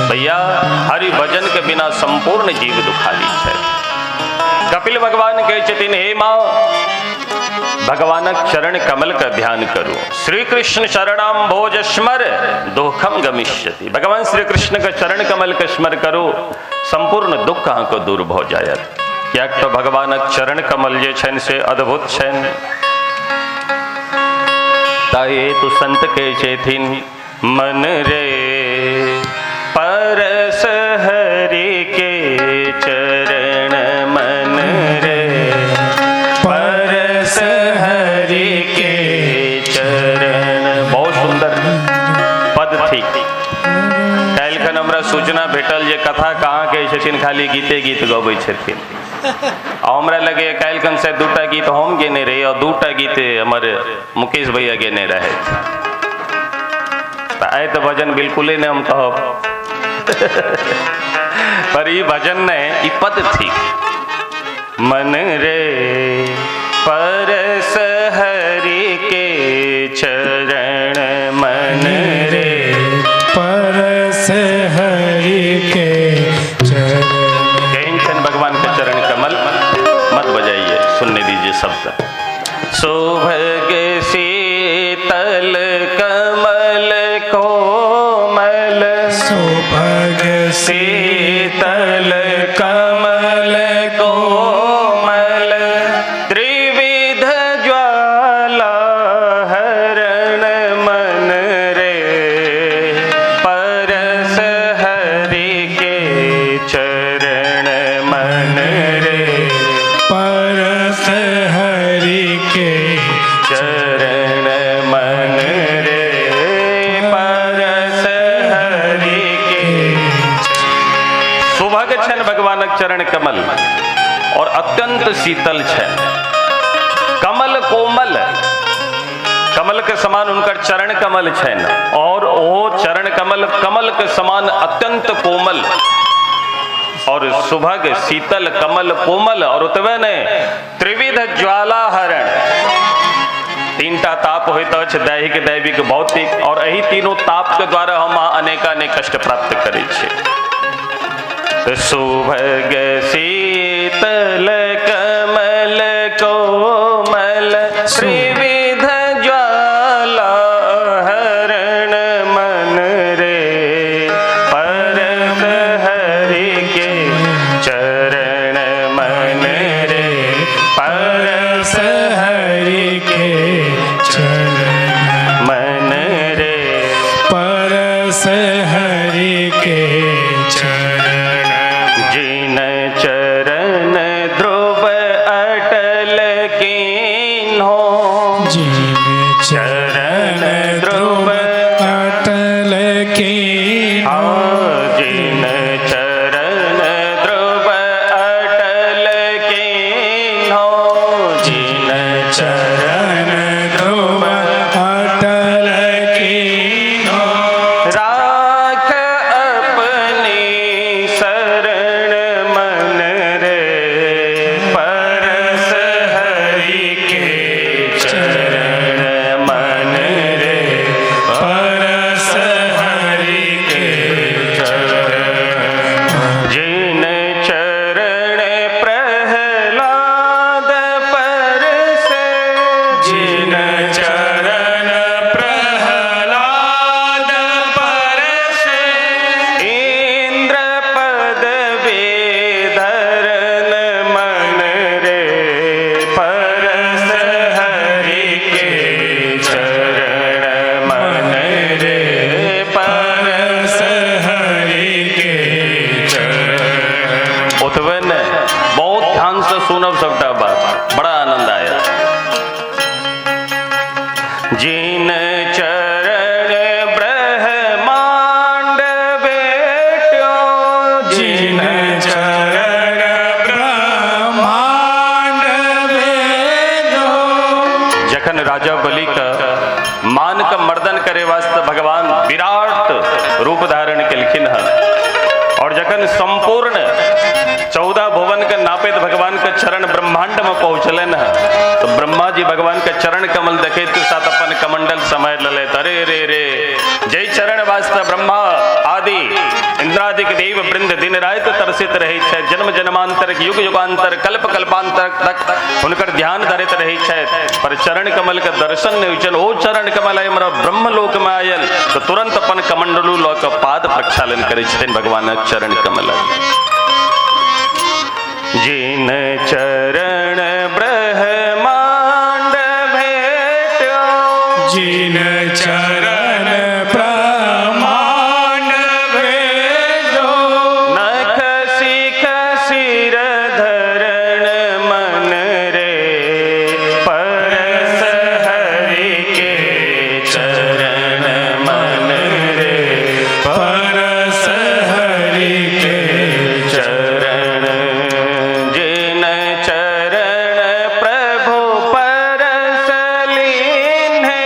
भैया हरि भजन के बिना संपूर्ण जीव दुखारी है। कपिल भगवान कहे छथिन, हे माँ भगवानक चरण कमल का ध्यान करो, श्री कृष्ण शरणाम भोज स्मर दुखम गमिष्यति। भगवान श्री कृष्ण का चरण कमल का स्मर करो, संपूर्ण दुख अहाँ को दूर भ जायत। कियाक तो भगवानक चरण कमल जे छन से अद्भुत छन। ताये तो संत के छथिन, मन रे परस हरि के चरण, मन रे परस हरि के चरण। बहुत सुंदर पद थी। काल्हिखन हमरा सूचना भेटल जे कथा कहाँ के छथिन, खाली गीते गीत गबै छथिन। हमरा लगे काल्हिखन से 2टा गीत हम गेने रही और 2टा गीत हमारे मुकेश भैया गेने रहे। आए तो भजन बिल्कुल ही नहीं हम कहब पर ये भजन ने ये पद थी, मन रे परस हरि के चरण, मन रे परस हरि के चरण। भगवान के चरण कमल मत बजाइए, सुनने दीजिए शब्द। सौभाग शीतल कमल कोमल, सौभाग शीतल कमल कोमल, त्रिविध ज्वाला हरण, मन रे परस हरि के चरण, मन रे परस हरि के चरण, मन रे परस हरि के। सुभग छन भगवानक चरण कमल और अत्यंत शीतल छन। कमल कोमल, कमल के समान उनकर चरण कमल छन और वो चरण कमल कमल के समान अत्यंत कोमल और सुभग शीतल कमल कोमल। और उतवे ने त्रिविध ज्वाला हरण, 3टा ताप होइत अछि, दैहिक दैविक भौतिक, और एही तीनों ताप के द्वारा हम अनेकानेक कष्ट प्राप्त करै छी। सुभग शीतल कमल कोमल, त्रिविध ज्वाला जिन चरण प्रहलाद परसे इंद्र पदवी धरन मन रे परस हरि के चरण मन रे परस हरि के चरण। उतवे ने बहुत ध्यान से सुनब सबटा बात, बड़ा आनंद आया। जिन चरण ब्रह्मांड बेट्यो जिन चरण ब्रह्मांड वेदो जखन राजा बलि का मान का मर्दन करे वास्ते भगवान विराट रूप धारण कलखिन है, और जखन संपूर्ण 14 भुवन के नापित भगवान के चरण ब्रह्मांड में पहुंचलन है, तो ब्रह्मा जी भगवान के चरण कमल देखे तो साथ अपन कमंडल समय लले अरे रे रे जय चरण वास्ते ब्रह्मा आदि इंद्रादिक देव वृंद दिन रात तरसित रहे छे, जन्म जन्मांतर युग युगांतर कल्प कल्पांतर तक हुनकर ध्यान धरित रहे छे, पर चरण कमल के दर्शन नहीं हुचन। ओ चरण कमल है हमरा ब्रह्मलोक में आयल, तो तुरंत अपन कमंडलू लोक पाद प्रक्षालन करे छथिन भगवान चरण कमल। जिन चरण ब्रह्मांड भेट्यो जिन चरण प्रमाण वेदो नख शिख सिर धरण मन रे परस हरि के चरण मन रे परस हरि के चरण। जिन चरण प्रभु परस लीन्हे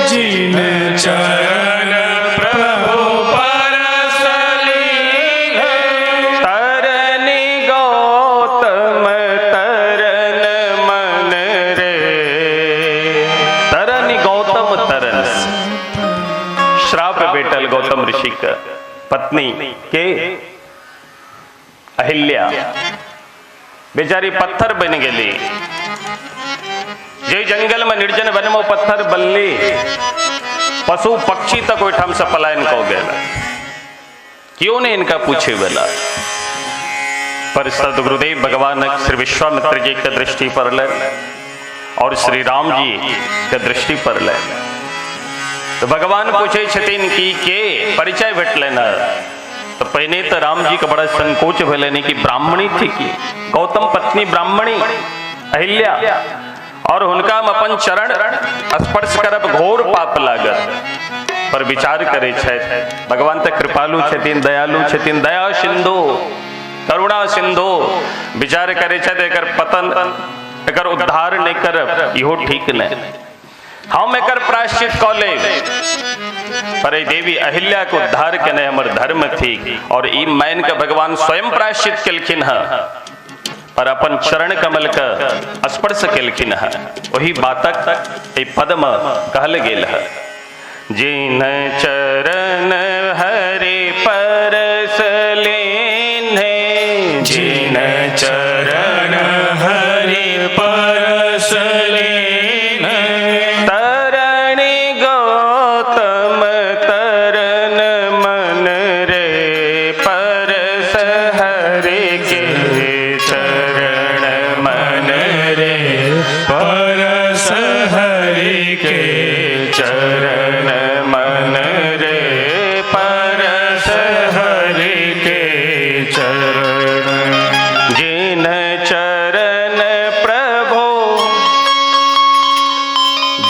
जिन चरण प्रभु परस लीन्हे तरनि गौतम तरन मन रे तरनि गौतम तरन। श्राप बेटल गौतम ऋषि का पत्नी के अहिल्या बेचारी पत्थर बन गेली, जे जंगल में निर्जन वन में पत्थर बनली, पशु पक्षी तक ओठाम से पलायन कौ गेला, क्यों ने इनका पूछे वाला। पर सदगुरुदेव भगवान श्री विश्वामित्र जी के दृष्टि पर ले और श्री राम जी के दृष्टि पर ले, तो भगवान पूछे छथिन की के परिचय भेट लेना। तो पहले तो राम जी का बड़ा संकोच भेले नहीं कि ब्राह्मणी थी की गौतम पत्नी ब्राह्मणी अहिल्या, और उनका हम अपन चरण स्पर्श करब घोर पाप लागत। पर विचार करे छे भगवान तो कृपालु छथिन, दयालु छथिन, दया सिंधु करुणा सिंधु। विचार करे छे एकर पतन एकर उद्धार नहीं करब इहो ठीक नहीं, हम एकर प्रायश्चित कऽ लेब। पर देवी अहिल्या को उद्धार केने हमर धर्म थी, और ई मान के भगवान स्वयं प्रायश्चित केलखिन है, पर अपन चरण कमल का स्पर्श केलखिन है। वही बातक ए पद में कहल गेल है। जिन चरण हरि परस लीन्हे जिन चरण हरि परस लीन्हे तरनि गौतम तरन मन रे परस हरि के चरण मन रे परस हरि के चरण मन रे परस हरि के चरण। जिन चरण प्रभु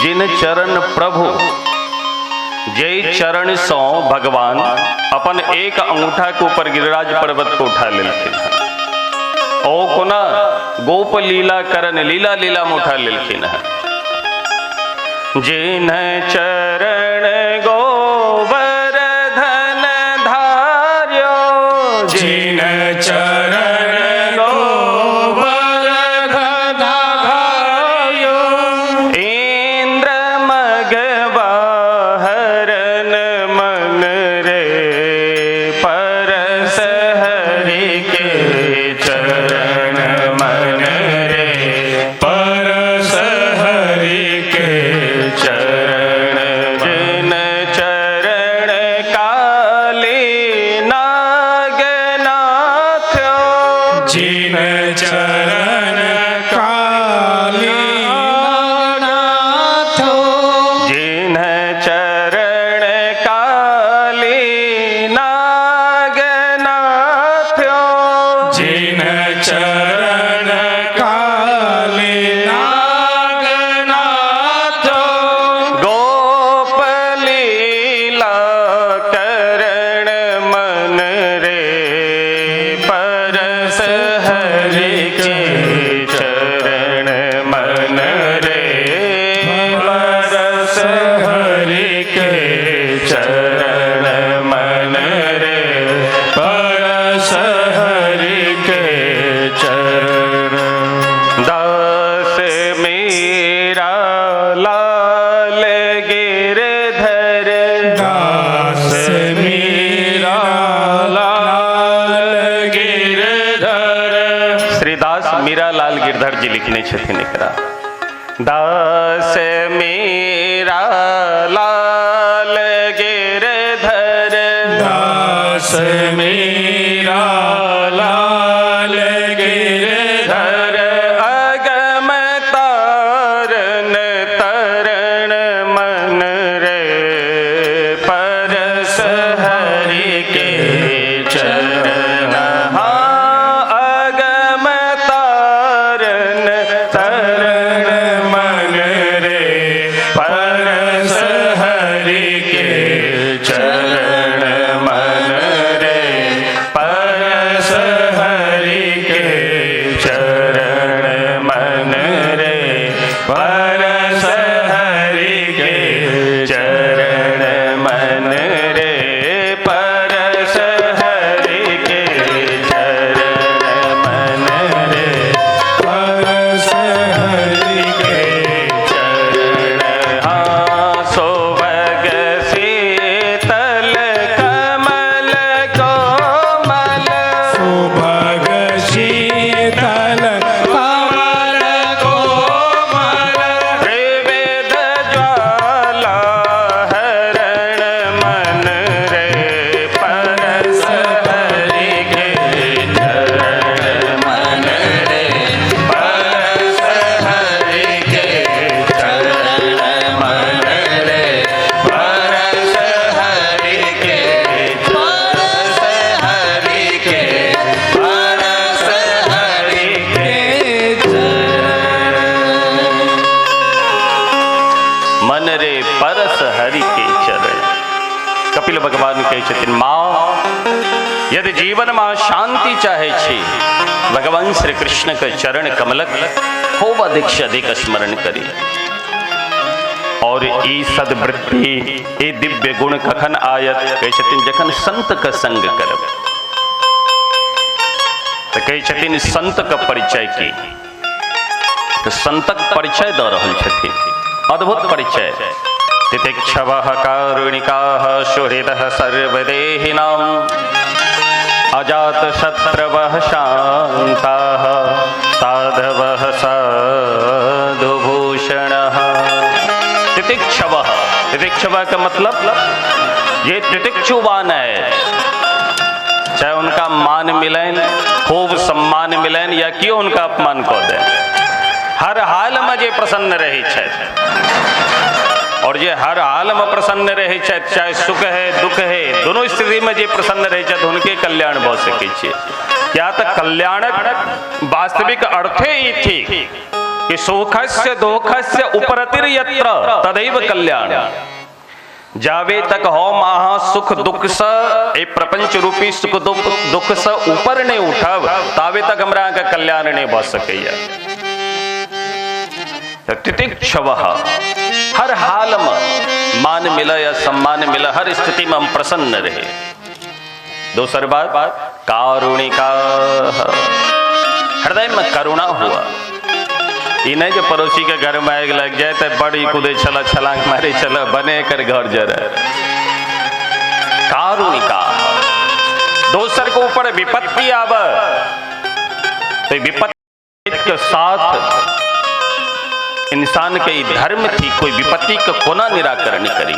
जिन चरण प्रभु जय चरण सौ भगवान अपन एक अंगूठा के ऊपर गिरिराज पर्वत को उठा लेलखिन। ओ कोना गोप लीला करन लीला लीला में उठा लेलखिन है। जिन चरण गोवर्धन धार्यो जिन चरण गोवर्धन धार्यो इंद्र मगवाहरन मन रे परस हरि के चरण मन रे परस हरि के गिरधर जी लिखने छथिन एकरा। दास मेरा लाल गिरधर, दास मेरा लाल गिरधर, अगम तारन तरण मन रे, परस हरि के चरण। हाँ अगम तारन तरण मन रे, परस हरि के चरण मन रे, परस हरि के चरण मन रे, परस हरि के चरण मन रे, परस हरि के चरण मन रे, परस हरि के चरण। हाँ सोभग शीतल कमल कोमल, सुभग शीतल कमल कोमल, त्रिवेद ज्वाला हरण मन रे, परस हरि के चरण मन रे, परस हरि के चरण मन रे, परस हरि के, परस हरि के, परस हरि के मन रे परस हरि के चरण। कपिल भगवान कहै छथिन, माँ यदि जीवन में शांति चाहे छी, भगवान श्री कृष्ण के चरण कमलक खूब अधिक से अधिक स्मरण करी। और ई सदवृत्ति ए दिव्य गुण कखन आयत, कहै छथिन जखन संत का संग करब। तो कहै छथिन संत का परिचय की, तो संतक परिचय दऽ रहल छथिन, अद्भुत परिचय। तितिक्षवः कारुणिकाः सुहृदः सर्वदेहिनां, अजातशत्रवः शान्ताः साधवः साधुभूषणः। तितिक्षवः, तितिक्षव का मतलब ये तितिक्षुवान है, चाहे उनका मान मिलें, खूब सम्मान मिलें, या क्यों उनका अपमान कऽ दें, हर हाल में जे प्रसन्न रहे छथि। और जे हर हाल में प्रसन्न रहे छथि, चाहे सुख है दुख है, दोनों स्थिति में जे प्रसन्न रहे छथि उनके कल्याण भऽ सकै छै। क्या तो कल्याणक वास्तविक अर्थे ई थी कि सुखस्य दुखस्य उपरतिर यत्र तदैव कल्याण। जावे तक हम अहाँ सुख दुख से ए प्रपंच रूपी सुख दुख से ऊपर नहीं उठब, तावे तक हमरा के कल्याण नहीं भऽ सकैया। तितिक्षवः, हर हाल में मान मिले या सम्मान मिले, हर स्थिति में हम प्रसन्न रहे। दूसरी बात कारुणिका, हृदय में करुणा हुआ। ई नहीं जो पड़ोसी के घर में आग लग जाए तो बड़ी कूदे चला, छलांग मारे चला, बने कर घर जरा। कारुणिका, दोसर के ऊपर विपत्ति आवे तो विपत्ति के साथ इंसान के धर्म थी कोई विपत्ति का कोना निराकरण करी।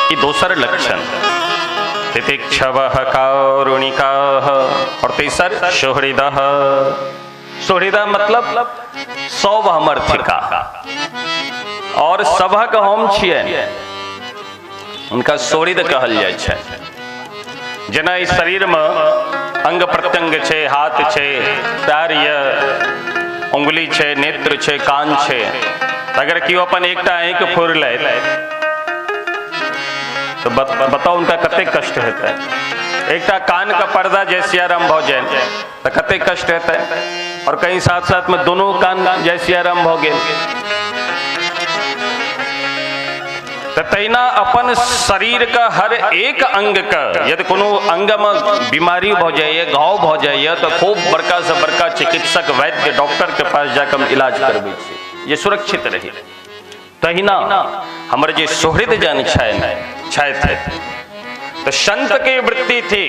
ये दूसर लक्षण तितिक्षवः कारुणिकाः। और तीसर सुहृदः, सुहृद मतलब सौभ हमर थिका और सभक हम छियै, उनका सुहृद कहल जाय छै। जेना इस शरीर में अंग प्रत्यंग छै, हाथ छै, पैर ये, उंगली छै, नेत्र छै, कान छै, अगर केओ अपन एकटा आँखि फोड़ ले तो बताओ उनका कते कष्ट हेतै। एकटा कान का पर्दा जैसे आरंभ हो जाए तो कते कष्ट हेतै, और कहीं साथ साथ में दोनों कान जैसे आरंभ हो गए तो तैना अपन शरीर का हर एक अंग का यदि कोनो अंग में बीमारी हो जाए, घाव हो जाए, तो खूब बड़का से बड़का चिकित्सक वैद्य डॉक्टर के पास जाकर हम इलाज करबे छी, ये सुरक्षित रही। तहिना हमर जे सुहृद जन छथि तो संत के वृत्ति थी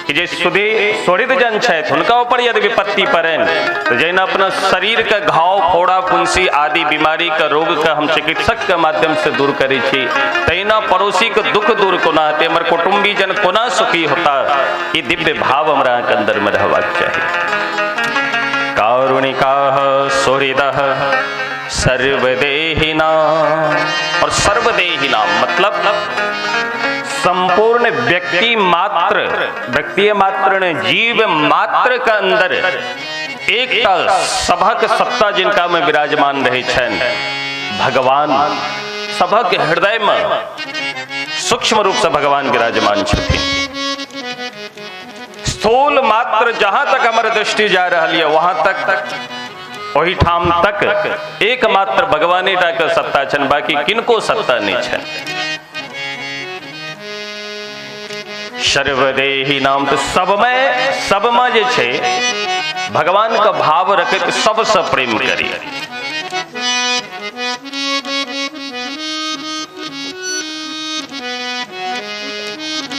कि जे सुहृद जन छथि हुनका ऊपर यदि विपत्ति पड़े तो जैन अपना शरीर का घाव फोड़ा फुंसी आदि बीमारी का रोग का हम चिकित्सक के माध्यम से दूर करी छी, तैना पड़ोसी के दुख दूर कोना हते हमर कुटुंबी जन कोना सुखी होता, ये दिव्य भाव हमरा के अंदर में रहबाक चाहिए। कारुणिका सुहृदः सर्वदेहिना, और सर्वदेहिना मतलब संपूर्ण व्यक्ति मात्र ने जीव मात्र का अंदर एक सभक सत्ता जिनका में विराजमान रहे छन, भगवान सभक हृदय में सूक्ष्म रूप से भगवान विराजमान छथिन। स्थूल मात्र जहां तक हमारे दृष्टि जा रही है वहां तक वही ठाम तक एकमात्र भगवाने टा के सत्ता छन, बाकी किनको सत्ता नहीं छन। सर्वदेही नाम तो सब में जे छे भगवान का भाव रखे सबसे प्रेम करी।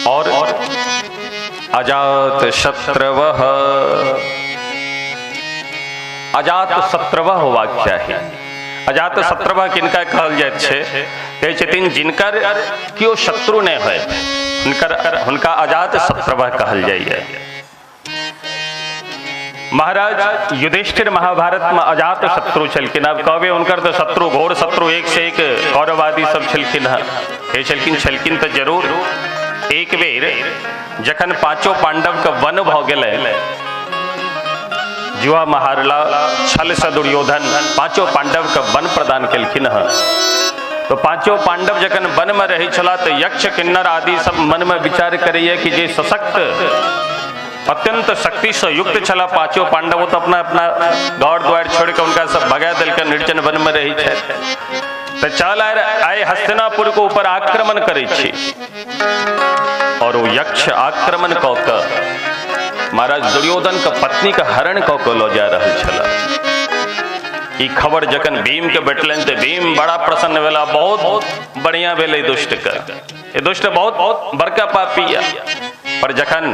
और अजात शत्रवः, अजात शत्रवः होबाक चाहिए। अजात शत्रवः किनका कहल जाइत छै, कहै छथिन जिनकर कियो शत्रु नहीं होय हुनका अजात शत्रवः कहल जाइए। महाराज युधिष्ठिर महाभारत में अजात शत्रु छलखिन। अब कहबे उनकर तो शत्रु घोर शत्रु एक से एक कौरवादी सब छलखिन हे छलखिन तो जरूर। एक बेर जखन पांचों पांडव के वन भ गेलै, जुआ महारला छल से दुर्योधन पांचों पांडव के वन प्रदान केलखिन ह। तो पांचों पांडव जखन वन में रही छला तो यक्ष किन्नर आदि सब मन में विचार करिए कि जे सशक्त अत्यंत शक्ति से युक्त छला पांचों पांडव तो अपना अपना गौर द्वार छोड़ के उनका सब भगा दिल के निर्जन वन में रही है। तो चल आए हस्तिनापुर को ऊपर आक्रमण करे छी, और वो यक्ष आक्रमण कऽ कऽ महाराज दुर्योधन का पत्नी का हरण कऽ कऽ लऽ जा रहल छला। ई खबर जखन भीम के भेटलनि तो भीम बड़ा प्रसन्न भेला, बहुत बढ़िया भेलै दुष्ट का, ये दुष्ट बहुत बड़का पापी है। पर जखन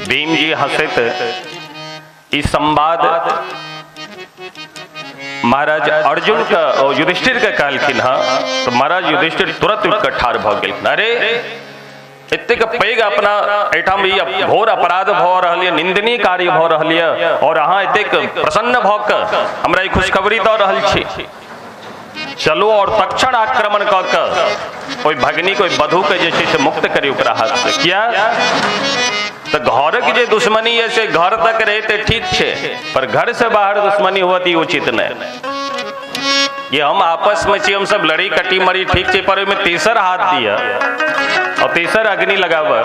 भीम जी हंसैत ई संवाद महाराज अर्जुन का और युधिष्ठिर का कहलखिन हाँ, तो महाराज युधिष्ठिर तुरंत उठ कर ठाड़ भ गेलखिन। अरे एतेक पैघ अपना एठाम घोर अपराध भ रहल है, निंदनीय कार्य भ रहल है, और अहाँ एतेक प्रसन्न भ कऽ हमरा ई खुशखबरी दऽ रहल छी। चलो और तक्षण आक्रमण कऽ कऽ कोई भगनी कोई बधू के जे छै से मुक्त करी ओकरा हाथ से। किया तो घर की जे दुश्मनी है से घर तक रहते ठीक है, पर घर से बाहर दुश्मनी होती उचित नहीं। ये हम आपस में हम सब लड़ी कटी मरी ठीक है, पर में तीसर हाथ दिया और तीसर अग्नि लगावा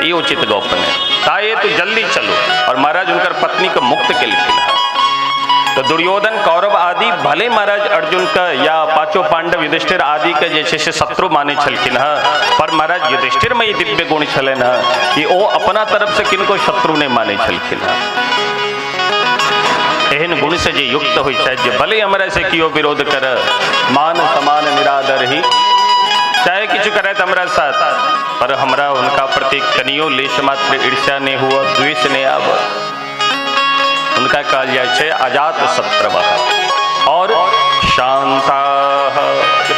ये उचित गौप नहीं। ताए तो जल्दी चलो, और महाराज उनकर पत्नी को मुक्त के लिखिन। तो दुर्योधन कौरव आदि भले महाराज अर्जुन का या पांचों पांडव युधिष्ठिर आदि के जैसे शत्रु माने छलखिन है, पर महाराज युधिष्ठिर में ये दिव्य गुण छलन है कि वो अपना तरफ से किनको शत्रु ने माने छलखिन है। एहन गुण से जे युक्त होई छै, जे भले हमरा से कियो विरोध कर मान समान निरादर ही, चाहे किछु करे हमरा साथ, पर हमरा उनका प्रति कनियो लेश मात्र ईर्ष्या नहीं हुआ, द्वेष नहीं आवा। उनका कहल जाय छै अजात शत्रवः। और शांता,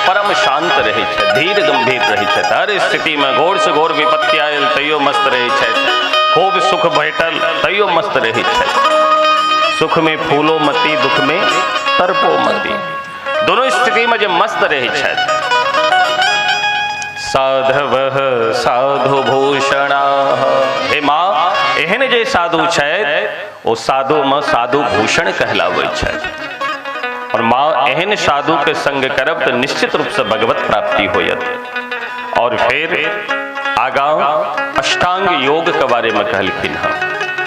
परम शांत रहे छै, धीर गंभीर रहे छै, हर स्थिति में घोर से घोर विपत्ति आयल तैयो मस्त रहे छै, खूब सुख भेटल तैयो मस्त रहे छै। सुख में फूलो मती, दुख में तरपो मती, दोनों स्थिति में जो मस्त रहे छै। साधवः साधु भूषणा, हे माँ एहन जे साधु छै वो साधु में साधु भूषण कहलावे छै। और माँ एहन साधु के संग करब तो निश्चित रूप से भगवत प्राप्ति होयत। और फिर आगा अष्टांग योग के बारे में कहलखिन है,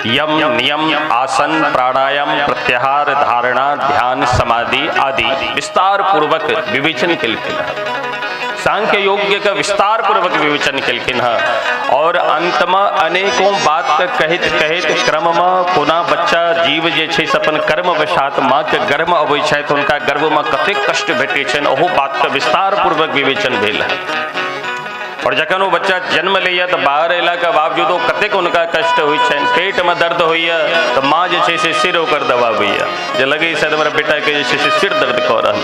यम नियम आसन प्राणायाम प्रत्याहार धारणा ध्यान समाधि आदि विस्तार पूर्वक विवेचन केलखिन है। सांख्य योग्य का विस्तार पूर्वक विवेचन केलखिन है। और अंत में अनेकों बात कहत कहत क्रम में कोना बच्चा जीव जे छै से अपन कर्म वशात माँ के गर्भ में अबै छै, तो उनका गर्भ में कतेक कष्ट भेटै छै, ओहो बात का विस्तार पूर्वक विवेचन भेल है। और जखन वो बच्चा जन्म लिया तो बाहर अला के बावजूद कतेक उनका कष्ट हुई है, पेट में दर्द हुई है तो माँ जो है सिर होकर दबाबैया जे लगे शायद हमारा बेटा के सिर दर्द कह रहा है।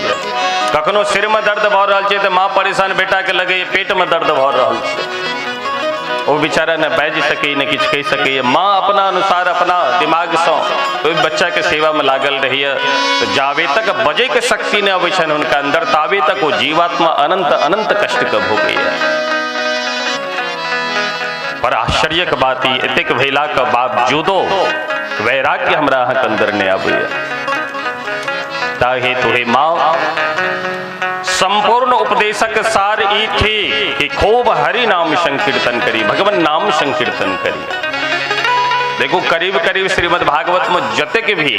कखनो सिर में दर्द भ रहा है तो माँ परेशान बेटा के लगे पेट में दर्द भ रहा है। वो बेचारा न बाज सके न किछ कह सके। माँ अपना अनुसार अपना दिमाग से तो बच्चा के सेवा में लागल रही है। तो जावे तक बजे के शक्ति न अवे उनका अंदर तावे तक वो जीवात्मा अनंत अनंत कष्ट का भोगे है। पर आश्चर्य की बात ही एतेक भेला के बावजूदो वैराग्य हमरा अहाँ के अंदर नहीं आवे। ताहे तुहे माँ संपूर्ण उपदेशक सार ई थी कि खूब हरि नाम संकीर्तन करी, भगवान नाम संकीर्तन करी। देखो करीब करीब श्रीमद् भागवत में जतेक भी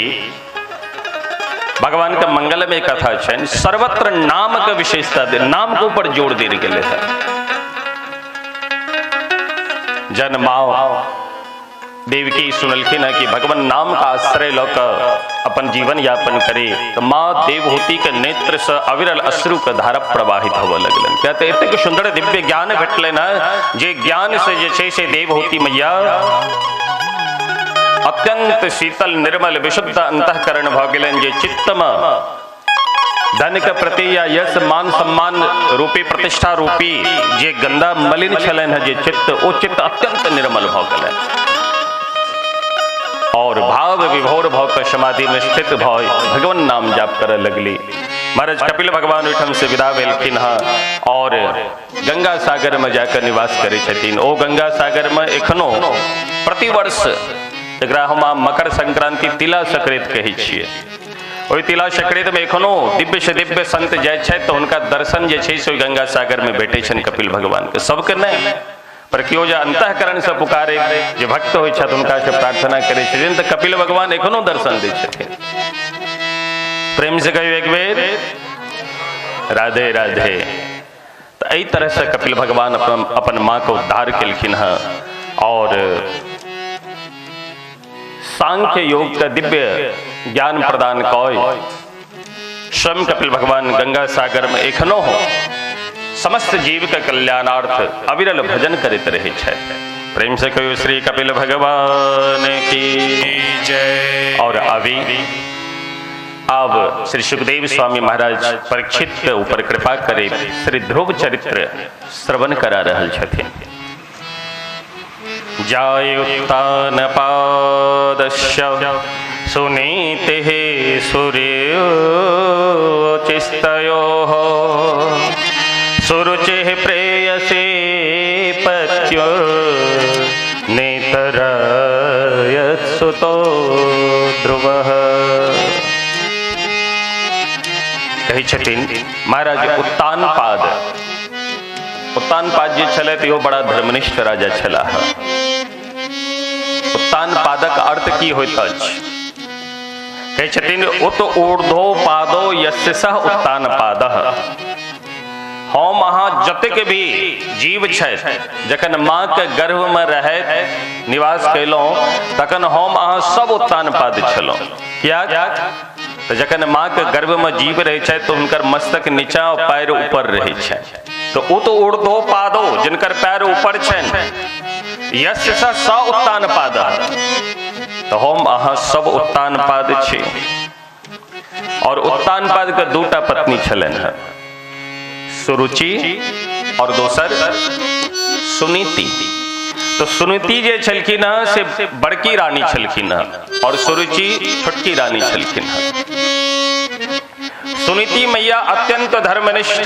भगवान का मंगल में कथा है सर्वत्र नाम का विशेषता दे, नाम के ऊपर जोर दे गए है। जन माँ देवकी सुनलखिन है कि भगवान नाम का आश्रय लौकर अपन जीवन यापन करे तो माँ देवहूति के नेत्र से अविरल अश्रु का धारा प्रवाहित होवे लगलन। कहते इतने सुंदर दिव्य ज्ञान भेटले ना जे ज्ञान से जे छै से देवहूति मैया अत्यंत शीतल निर्मल विशुद्ध अंतःकरण भ गेलन। जे चित्त में धन के प्रति या यश मान सम्मान रूपी प्रतिष्ठा रूपी जे गंदा मलिन छलन है जे चित्त ओ चित्त अत्यंत निर्मल भ गेलन और भाव विभोर भाव का समाधि में स्थित भय भगवान नाम जाप कर लगली। महाराज कपिल भगवान ओहिठाम से विदा भेलखिन और गंगा सागर में जाकर निवास करे छथिन। ओ गंगा सागर में एखनो प्रतिवर्ष एकरा हम मकर संक्रांति तिला संक्रांति कहै छियै। ओहि तिला संक्रांति में एखनो दिव्य से दिव्य संत जाय छै तो उनका दर्शन जे छै से गंगा सागर में भेटै छनि कपिल भगवान के। सबके नहीं पर क्यों जो अंतःकरण से पुकारे जो भक्त हो उनका से प्रार्थना करे तो कपिल भगवान एखनो दर्शन दे छथिन। प्रेम से कहियो एक बेर राधे राधे। तो एहि तरह से कपिल भगवान अपन माँ को उद्धार केलखिन है और सांख्य योग का दिव्य ज्ञान प्रदान कय स्वयं कपिल भगवान गंगा सागर में एखनो हो समस्त जीव के कल्याणार्थ अविरल भजन करते रहे छे। प्रेम से कहो श्री कपिल भगवान की जय। और अभी अब श्री सुखदेव स्वामी महाराज परीक्षित के ऊपर कृपा करे श्री ध्रुव चरित्र श्रवण करा रहल छथिन। जायुत्तान पादस्य सुनीते सूर्य चिस्तयोः सुरुचि प्रेयसे पत्यो नेतरयत्सुतो ध्रुवः। कही छथिन महाराज उत्तानपाद जे छले तो बड़ा धर्मनिष्ठ राजा छला। उत्तानपादक अर्थ की होइत अछि? कही छथिन उत ऊर्ध्वो पादो यस्य सः उत्तानपादः। हम अहाँ जतेक भी जीव छै जखन माँ के गर्भ में रह निवास कैलौं तखन हम अहाँ सब उत्तानपाद छलौं। क्या तो जखन माँ के गर्भ में जीव रहे छै तो उनकर मस्तक नीचा और पैर ऊपर रहे छै। तो उत ऊर्ध्वो पादो जिनकर पैर ऊपर छन यस्य स उत्तानपाद। तो हम अहाँ सब उत्तानपाद छी। और उत्तानपाद के दूटा पत्नी छलन है, सुरुचि और दोसर सुनीति। तो सुनीति जे छलखिन से बड़की रानी छलखिन और सुरुचि छोटकी रानी छलखिन। सुनीति मैया अत्यंत धर्मनिष्ठ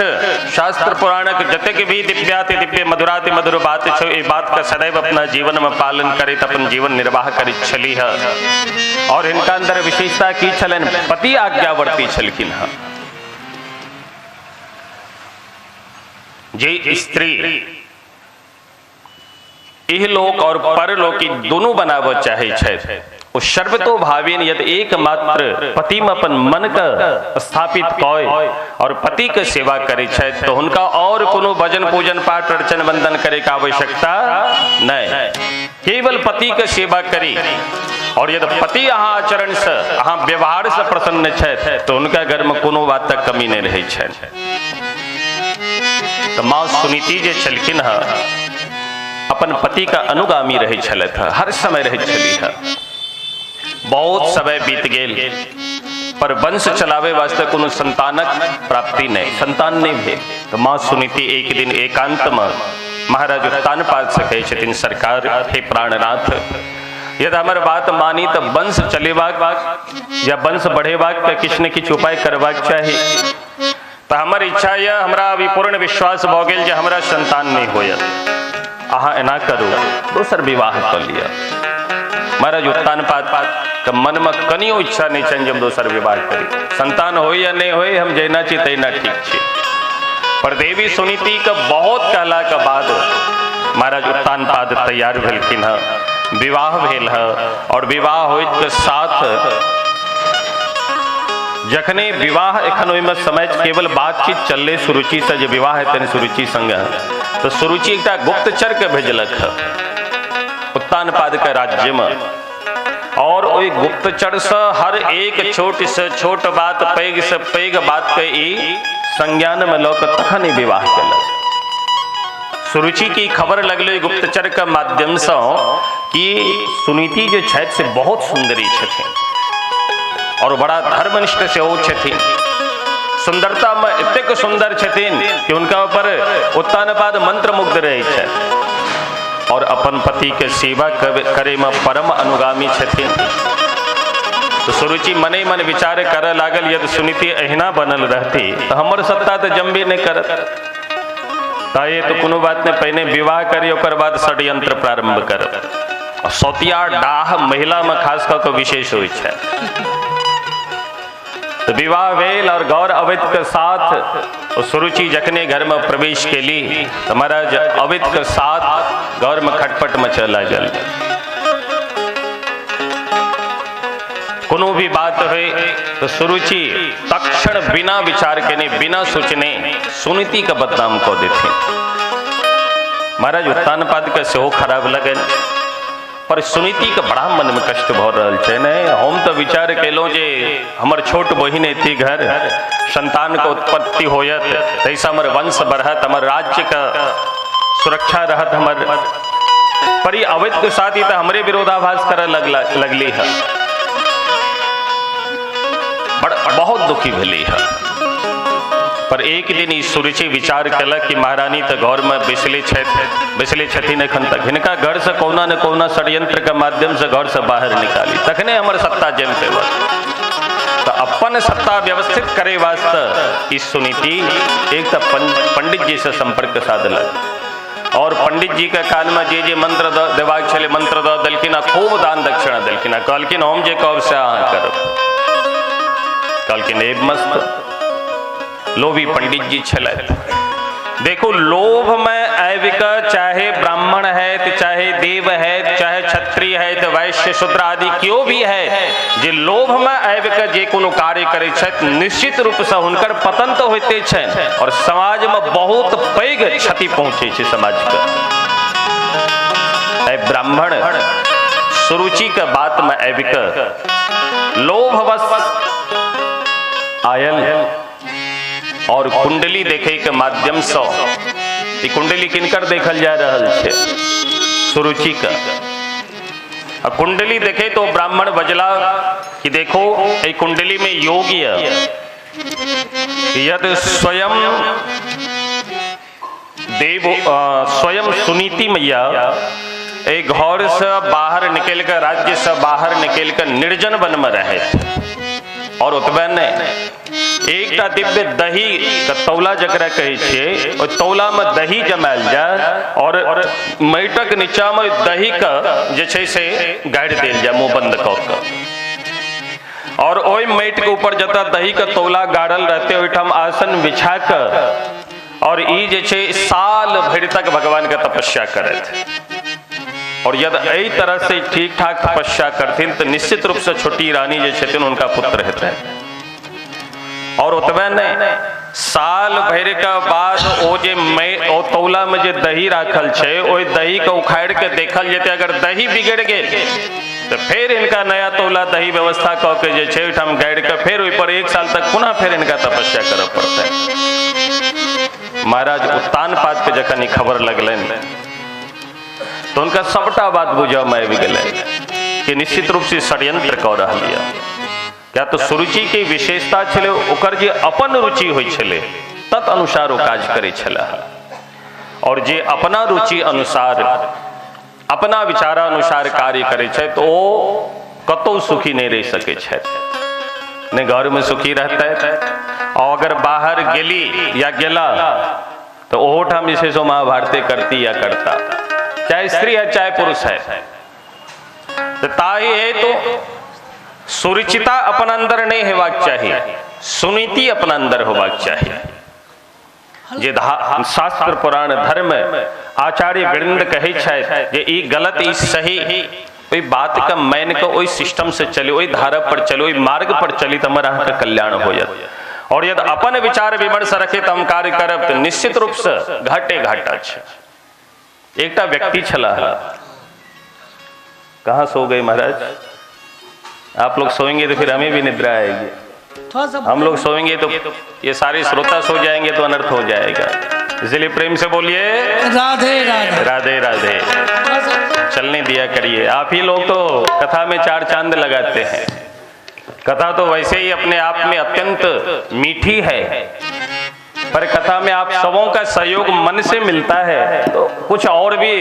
शास्त्र पुराणक जतेक भी दिव्याति दिव्य मधुराति मधुर बात छो ए बात का सदैव अपना जीवन में पालन करे अपन जीवन निर्वाह करी छली है। और इनका अंदर विशेषता की छलन पति आज्ञावर्ती छलखिन है। जे स्त्री इहलोक और परलोकी दोनों बनाव चाहे छे उस सर्वतो भावेन यदि एकमात्र पति में अपन मन का स्थापित कय और पति के सेवा करे छे तो उनका और कोनो भजन पूजन पाठ अर्चन वंदन करे का आवश्यकता नहीं। केवल पति के सेवा करी। और यदि पति अहाँ आचरण से अहाँ व्यवहार से प्रसन्न छे तो उनका घर में कोनो बात तक कमी नहीं रहे छे। तो माँ सुनीति जे छलखिन है अपन पति का अनुगामी रहे छलथ, हर समय रहे छली है। बहुत समय बीत गेल पर वंश चलावे वास्ते कोनो संतानक प्राप्ति नहीं, संतान नहीं भेल। तो माँ सुनीति एक दिन एकांत में महाराज उत्तानपाद से कहे छथिन, सरकार हे प्राणनाथ, यदि हमार बात मानी तो वंश चलेबाक या वंश बढ़ेबाक के किछ न किछ उपाय करबाक चाहिए। तो हमार इच्छा यह, हमरा अभी पूर्ण विश्वास भ गेल जे हमरा संतान नहीं होयत, अहाँ एना करू दोसर विवाह कर लिया। महाराज उत्तानपाद के मन में कनियो इच्छा नहीं छन जे हम दोसर विवाह करी, संतान हो या नहीं हो हम जैना छी तैना ठीक छी। पर देवी सुनीति के बहुत कहला के बाद महाराज उत्तानपाद तैयार भेलखिन है, विवाह भेल है। और विवाह होइत के साथ जखने विवाह एखन ओहिमे समय केवल बातचीत चलले सुरुचि से, जे विवाह हेतनि सुरुचि संग, तो सुरुचि एकटा गुप्तचर के भेजलक है उत्तानपाद के राज्य में। और ओहि गुप्तचर से हर एक छोट से छोट बात, पैघ से पैघ बात के ई संज्ञान में लऽ कऽ तखन ई विवाह केलक। सुरुचि की खबर लगले गुप्तचर के माध्यम से कि सुनीति जो छथि से बहुत सुंदरी छथिन और बड़ा धर्मनिष्ठ सेहो छथिन। सुंदरता में एतेक सुंदर छथिन कि उनका ऊपर उत्तानपाद मंत्रमुग्ध रहे छथि और अपन पति के सेवा करे में परम अनुगामी छथिन। तो सुरुचि मने मन विचार करे लागल, यदि सुनीति अहिना बनल रहती तो हमर सत्ता तो जमबे नहीं करत। ये तो कोनो बात नहीं, पहले विवाह करी ओकर बाद षड्यंत्र प्रारंभ कर। सौतिया डाह महिला में खास कऽ के विशेष होइ छै। तो विवाह भेल और गौर अवैध के साथ सुरुचि जखने घर में प्रवेश केली तो महाराज अवैध के साथ गौर में खटपट मचऽ लागल। कोनो भी बात हुई तो सुरुचि तक्षण बिना विचार के, बिना सोचने सुनीति का बदनाम कऽ देथिन। महाराज उत्तानपाद के सेहो खराब लगे, पर सुनीति के बड़ा मन में कष्ट भ रहल छै ने। हम तो विचार केलहुँ जे हमर छोट बहिन एती घर, संतान के उत्पत्ति होयत, तैसा हमर वंश बढ़त, हमर राज्य का सुरक्षा रहत हमर। पर ई अवैध के साथ ही तो हमरे विरोधाभास करे लगली है। बहुत दुखी भेली है। पर एक दिन ई सुरुचि विचार कलक कि महारानी तो घर में बैसले छथिन एखन तक, हिनका घर से कौना न कौना षड्यंत्र के माध्यम से घर से बाहर निकाली, तखने हमर सत्ता जम पेबक। तो अपन सत्ता व्यवस्थित करे वास्ते इस सुनीति एक तो पंडित जी से संपर्क साधलक और पंडित जी के कान में जे मंत्र देबाक छले मंत्र दऽ देलखिन आ खूब दान दक्षिणा देलखिन। कहलखिन हम जे कहब से अहाँ करब। कहलखिन एक मस्त लोभी पंडित जी छलथि। देखो लोभ में ऐविक चाहे ब्राह्मण है, चाहे देव है, चाहे क्षत्रिय है, वैश्य शूद्र आदि क्यों भी है, जे लोभ में ऐविक जे कोनो कार्य करे छथि निश्चित रूप से हुनकर पतन तो होते छनि और समाज में बहुत पैघ क्षति पहुंचे छै समाज के। ब्राह्मण सुरुचि के बात में ऐविक लोभवश आयल और कुंडली देखे के माध्यम से कुंडली किनकर देखल जा रहल छे, सुरुचि का। कुंडली देखे तो ब्राह्मण बजला कि देखो ए कुंडली में योग यद स्वयं देव स्वयं सुनीति मैया ए घर से बाहर निकल कर, राज्य से बाहर निकल कर निर्जन वन में रहे और उतबे ने एक दिव्य दही का तौला जकरा कहे छे, और तौला में दही जमायल जाए और मैटक नीचा में दही का जे छे से गाड़ि देल जाए मुंह बंद कऽ के। और ओहि मैट के ऊपर जता दही का तौला गाड़ल रहते ओहिठाम आसन बिछा कर और ई जे छे साल भर तक भगवान के तपस्या करत। और यदि एहि तरह से ठीक ठाक तपस्या करथिन तो निश्चित रूप से छोटी रानी जे छथिन उनका पुत्र हेतै। और उतबे ने साल भर के बाद ओ जे ओ तौला में जे दही राखल छे ओहि दही के उखाड़ के देखल जेते, अगर दही बिगड़ गेल तो फिर इनका नया तौला दही व्यवस्था कऽ के जे छे ओहिठाम गाड़ि के फिर ओहि पर 1 साल तक पुनः फिर इनका तपस्या करऽ पड़तै। महाराज कान पात के जखन ई खबर लगलन तो उनका सबटा बात बुझा में आबि गेलै कि निश्चित रूप से षड्यंत्र कऽ रहल यऽ। क्या तो सुरुचि के विशेषता छलै ओकर जे अपन रुचि होइ छलै तत अनुसार ओ काज करै छलै, और जे अपना रुचि अनुसार अपना विचारानुसार कार्य करै छै तो ओ कतौ सुखी नहीं रह सकै छथि, ने घर में सुखी रहते, और अगर बाहर गेली या गेला तो ओहो ठाम जे छै सो महाभारते करती या करता, चाहे स्त्री है चाहे पुरुष है। तो ताई है तो सुरुचिता अपन अंदर नहीं हेबाक चाहिए, सुनीति अपन अंदर होबाक चाहिए। जे शास्त्र पुराण धर्म आचार्य वृंद कहै छथि जे ई गलत ई सही, ओई बात का मान के ओई सिस्टम से चली, ओई धारा पर चली, ओई मार्ग पर चली तो हमारा अहाँके कल्याण हो जाए। और यदि अपन विचार विमर्श रखे तो हम कार्य करब तो निश्चित रूप से घाटे घाटा छै। एकटा व्यक्ति छला, कहाँ सो गए महाराज? आप लोग सोएंगे तो फिर हमें भी निद्रा आएगी, हम लोग सोएंगे तो ये सारे श्रोता सो जाएंगे तो अनर्थ हो जाएगा। इसलिए प्रेम से बोलिए राधे राधे राधे राधे। चलने दिया करिए। आप ही लोग तो कथा में चार चांद लगाते हैं। कथा तो वैसे ही अपने आप में अत्यंत मीठी है, पर कथा में आप सबों का सहयोग मन से मिलता है तो कुछ और भी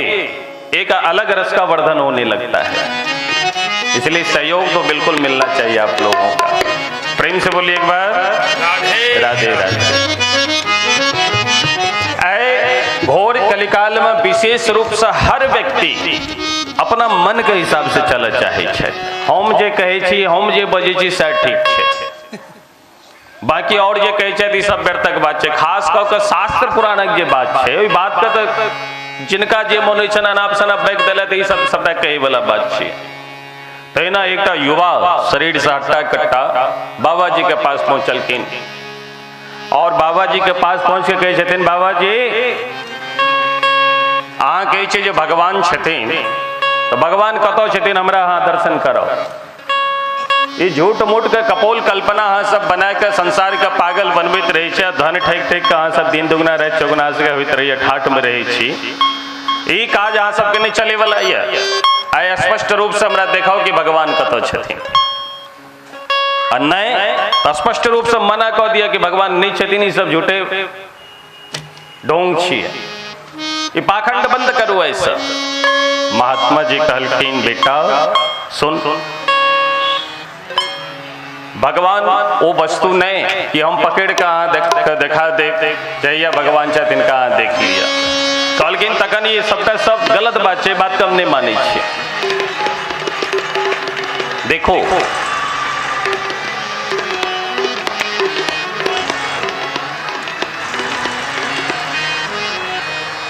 एक अलग रस का वर्धन होने लगता है। इसलिए सहयोग तो बिल्कुल मिलना चाहिए आप लोगों का। प्रेम से बोलिए एक बार राधे राधे राधे। घोर कलिकाल में विशेष रूप से हर व्यक्ति अपना मन के हिसाब से चल चाहे छै। हम जे कहे छी, हम जे बजे छी से ठीक छै, बाकी और जे कहे छै सब व्यर्थक बात छै। खास कऽ के शास्त्र पुराणक जे बात छै ओई बात के तो जिनका जे मन होइ छन अनाप शनाप बैग देले त ई सब सबटा कहे वाला बात छै। तहिना एकटा युवा शरीर से हट्टा कट्टा बाबा जी के पास पहुंचलखिन, और बाबा जी के पास पहुंच के कहे छथिन, बाबा जी अहाँ कहे छै जे भगवान छथिन तो भगवान कतौ छथिन, हमरा अहाँ दर्शन करो। ये झूठ मूठ के कपोल कल्पना अहाँ सब बना के संसार के पागल बनबैत रहे छै, धन ठैक ठैक के अहाँ सब दिन दुगना रात चौगुना से होइत रहिए, ठाठ में रहे छी। ई काज अहाँ सबके नहीं चले वाला ये। आइ स्पष्ट रूप से हमरा देखाओ कि भगवान कतौ छथिन, और नहीं तो स्पष्ट रूप से मना कह दिया कि भगवान नहीं छथिन, ई सब झूठे ढोंग छिए, ये पाखंड बंद करो। ऐसा महात्मा जी कहलखिन, बेटा सुन, भगवान वो वस्तु नहीं कि हम पकड़ के देखा दे जहिया भगवान चाहे तिनका देख लिया। कहलखिन तखन ये सबटा सब गलत बात छै, बात के हम नहीं मानै छियै। देखो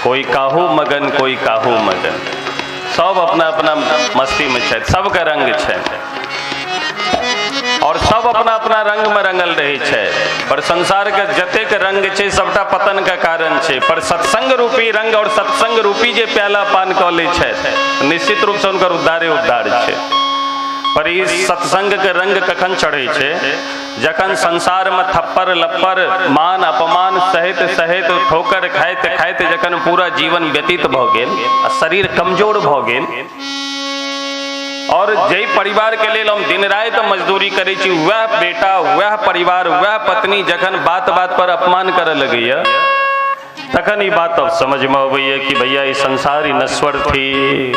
कोई काहू मगन कोई काहू मगन, सब अपना अपना मस्ती में छै, सबका रंग छै और सब अपना अपना रंग में रंगल रहे छै। पर संसार के जतेक रंग छै सबटा पतन का कारण छै, पर सत्संग रूपी रंग और सत्संग रूपी जे प्याला पान कऽ लै छै निश्चित रूप से उनकर उद्धारे उद्धार छै। पर इस सत्संग के रंग कखन चढ़े छै, जखन संसार में थप्पर लप्पर मान अपमान सहित सहित ठोकर खाइत खाइत जखन पूरा जीवन व्यतीत भ गेल, शरीर कमजोर भ गेल, और जय परिवार के लिए हम दिन रात मजदूरी करे छी, वह बेटा वह परिवार वह पत्नी जखन बात बात पर अपमान करे लगैया, तखन ई बात अब समझ में अबैया कि भैया ई संसार ही नश्वर थी,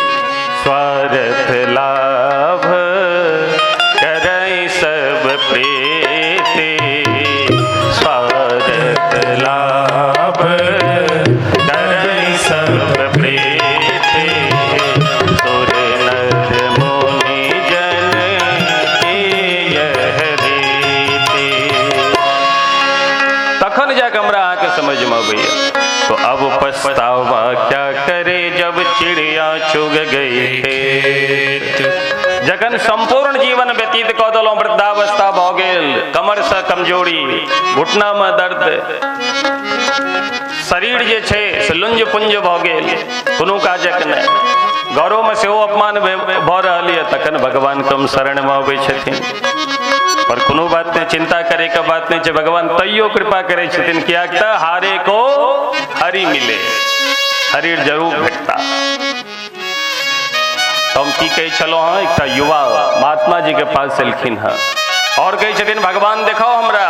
स्वार्थ लाभ करई सब प्रीति, स्वार्थ लाभ करई सब प्रीति, सुर नर मुनि जन की यह रीति। तखन जाके हमरा आके समझ में अबैया। तो अब पछतावा क्या करे जब चिड़िया चुग गई खेत, जखन संपूर्ण जीवन व्यतीत कऽ देलहुँ, वृद्धावस्था भऽ गेल, कमर से कमजोरी, घुटना में दर्द, शरीर जे छै से लुंज पुंज भऽ गेल, कोनो काजक नहि, घरों में सेहो अपमान भऽ रहल यऽ, तखन भगवान कम शरण में अबै छथिन। पर कोनो बात नहीं, चिंता करे के बात नहीं छै, भगवान तैयो कृपा करे छथिन, कियाक तऽ हारे को हरि मिले, हरि जरूर भेटता। तो हम की कही चलो हाँ, एक युवा महात्मा जी के पास चलखिन है और कही छथिन भगवान देखाओ हमरा।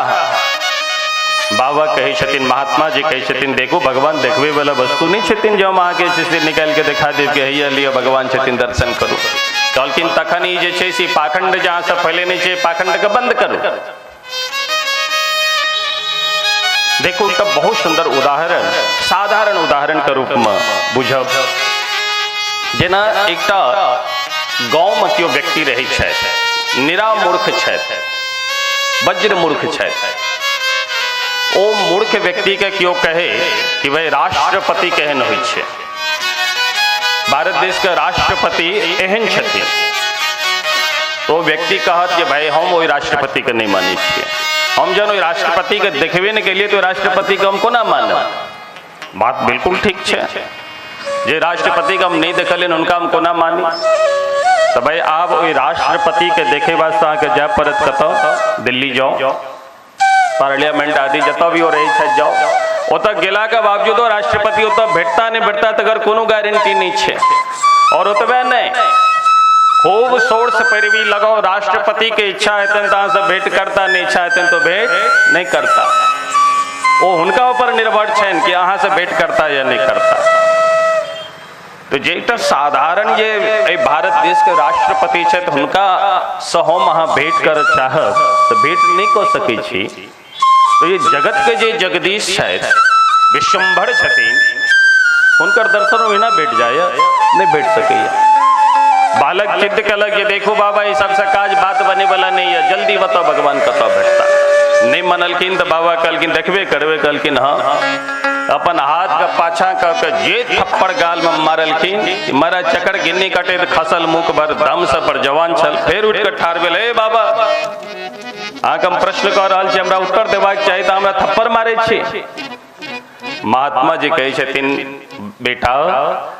बाबा कही छथिन, महात्मा जी कही छथिन, देखो भगवान देखबे वाला वस्तु नहीं छथिन जो हम आगे से निकाल के दिखा देव के हैया लिया भगवान छथिन, दर्शन करू। कहलखिन तखन ई जे छै से पाखंड जहाँ से फैले नहीं छै, पाखंड के बंद करू। देखो एक बहुत सुंदर उदाहरण, साधारण उदाहरण के रूप में बुझब। जेना एकटा गाँव में केओ व्यक्ति रहै छथि, निरा मूर्ख छथि, वज्र मूर्ख छथि। ओ मूर्ख व्यक्ति के केओ कहे कि भाई राष्ट्रपति केहन होइ छै, भारत देश के राष्ट्रपति एहन छथिन, तो व्यक्ति कहत कि भाई हम ओहि राष्ट्रपति के नहीं मानै छियै, हम जन ओहि राष्ट्रपति के देखबे नहीं केलिए तो राष्ट्रपति के हम कोना मानब। बात बिल्कुल ठीक छै, जे राष्ट्रपति के हम नहीं देखलियन हुनका हम कोना मानी। तो भाई आब ओहि राष्ट्रपति के देखे वास्ते अहाँके जाय पड़त कतऽ, दिल्ली जाओ, पार्लियामेंट आदि जतऽ भी हो रही छथि जाओ, ओतऽ गेला के बावजूद राष्ट्रपति ओतऽ भेटता नहीं भेटता तकर कोनो गारंटी नहीं छै। और ओतबे नहीं, खूब शोर से पैरवी लगाओ, राष्ट्रपति के इच्छा हेतन तो अहाँ भेंट करता, नहीं इच्छा हेतन तो भेंट नहीं करता। वो हुनका ऊपर निर्भर छनि कि अहाँ से भेंट करता या नहीं करता। तो जे साधारण जे भारत देश के राष्ट्रपति छथि हुनका से हम अहाँ भेंट कर चाहब तो भेंट नहीं कऽ सकै छी। तो ये जगत के जे जगदीश छथि, विश्वम्भर छथिन, हुनकर दर्शन बिना भेट जाय नहीं भेट सकैया। बालक चित्त कलक ये देखो बाबा ये सबसे काज बात बने वाला नहीं है, जल्दी बताओ भगवान कतऽ भेटता। नहीं मनलखिन तो बाबा कहलखिन देखबे करबे, कहलखिन हाँ। अपन हाथ का पाछा के जे थप्पड़ गाल में मारलखिन, मारा चक्कर गिन्नी कटे तो खसल मुख भर दम से पर जवान छल। फिर उठ कर ठाड़ भेल, हे बाबा अहाँके हम प्रश्न कऽ रहल छी, हमरा उत्तर देबाक चाही तो हमरा थप्पड़ मारे छी। महात्मा जी कहे छथिन बेटा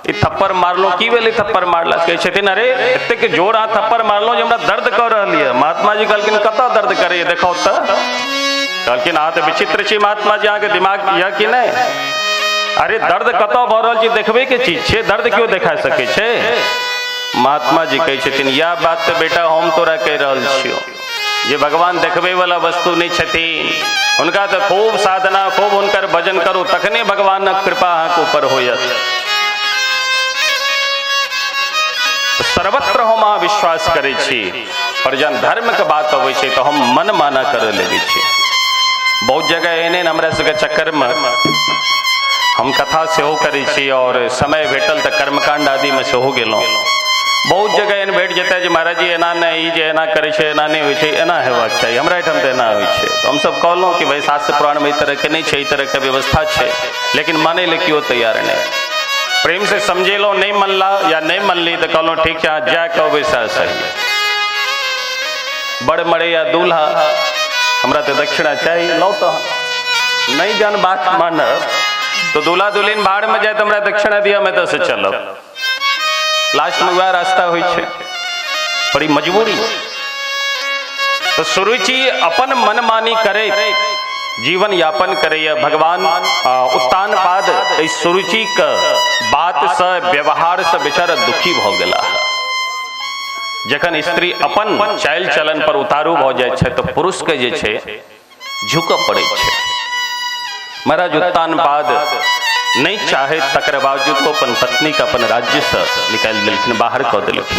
ई थप्पड़ मारलो की भेलै, थप्पड़ मारला कहे छथिन अरे एतेक जोर अहाँ थप्पड़ मारलो जे हमरा दर्द कऽ रहल यऽ। महात्मा जी कहलखिन कतऽ दर्द करैए देखाउ तऽ। कहलखिन अहाँ तऽ विचित्र छी महात्मा जी, अहाँके दिमाग यऽ कि नहीं। अरे दर्द कतऽ भऽ रहल छै देखबे के चीज छै, दर्द क्यों देखा सकै छै। महात्मा जी कहे छथिन यह बात तो बेटा हम तोरा कह रहल छियौ, जे भगवान देखबे वाला वस्तु नहीं छथिन, हुनका तो खूब साधना खूब हुनकर भजन करू तखने भगवानक कृपा अहाँके ऊपर होयत। सर्वत्र हम अहाँ विश्वास करै छी, पर जन धर्म के बात अबै छै तो हम मन माना करे लगे छी। बहुत जगह एहन हमरा सबके चक्कर में हम कथा सेहो करै छी और समय भेटल तो कर्मकांड आदि में सेहो गेलहुँ। बहुत जगह एहन भेट जेतै जे महाराज जी एना नहीं, जे एना करे छै एना नहीं होइ छै, एना हेबाक चाही, हमरा एहिठाम तऽ एना होइ छै। तो हमसब कहलहुँ कि भाई शास्त्र पुराण में ई तरह के नहीं छै, ई तरह के व्यवस्था छै, लेकिन माने ले क्यों तैयार नहीं। प्रेम से समझेलहुँ, नहीं मनला या नहीं मनली तो कहलहुँ ठीक छै अहाँ जा कहबै सएह सही। बड़ मरे या दूल्हा हमरा तो दक्षिणा चाहिए, लो तो नहीं जान बात मानब तो दूल्हा दुल्हन बाहर में जाए तो हमरा दक्षिणा दिया मैं तो से चलब। लास्ट में वह रास्ता हो, बड़ी मजबूरी। तो सुरुचि अपन मनमानी करे जीवन यापन करे, भगवान उत्तान पाद इस सुरुचि के बात से व्यवहार से बेचारा दुखी भ गेला। जखन स्त्री अपन चाल चलन पर उतारू भ जाय छै तो पुरुष के जे छै झुक पड़े छै। महाराज उत्तान पाद नहीं चाहे तकर बावजूद वो अपन पत्नी का अपन राज्य से निकाल दिलखिन, बाहर कऽ दिलखिन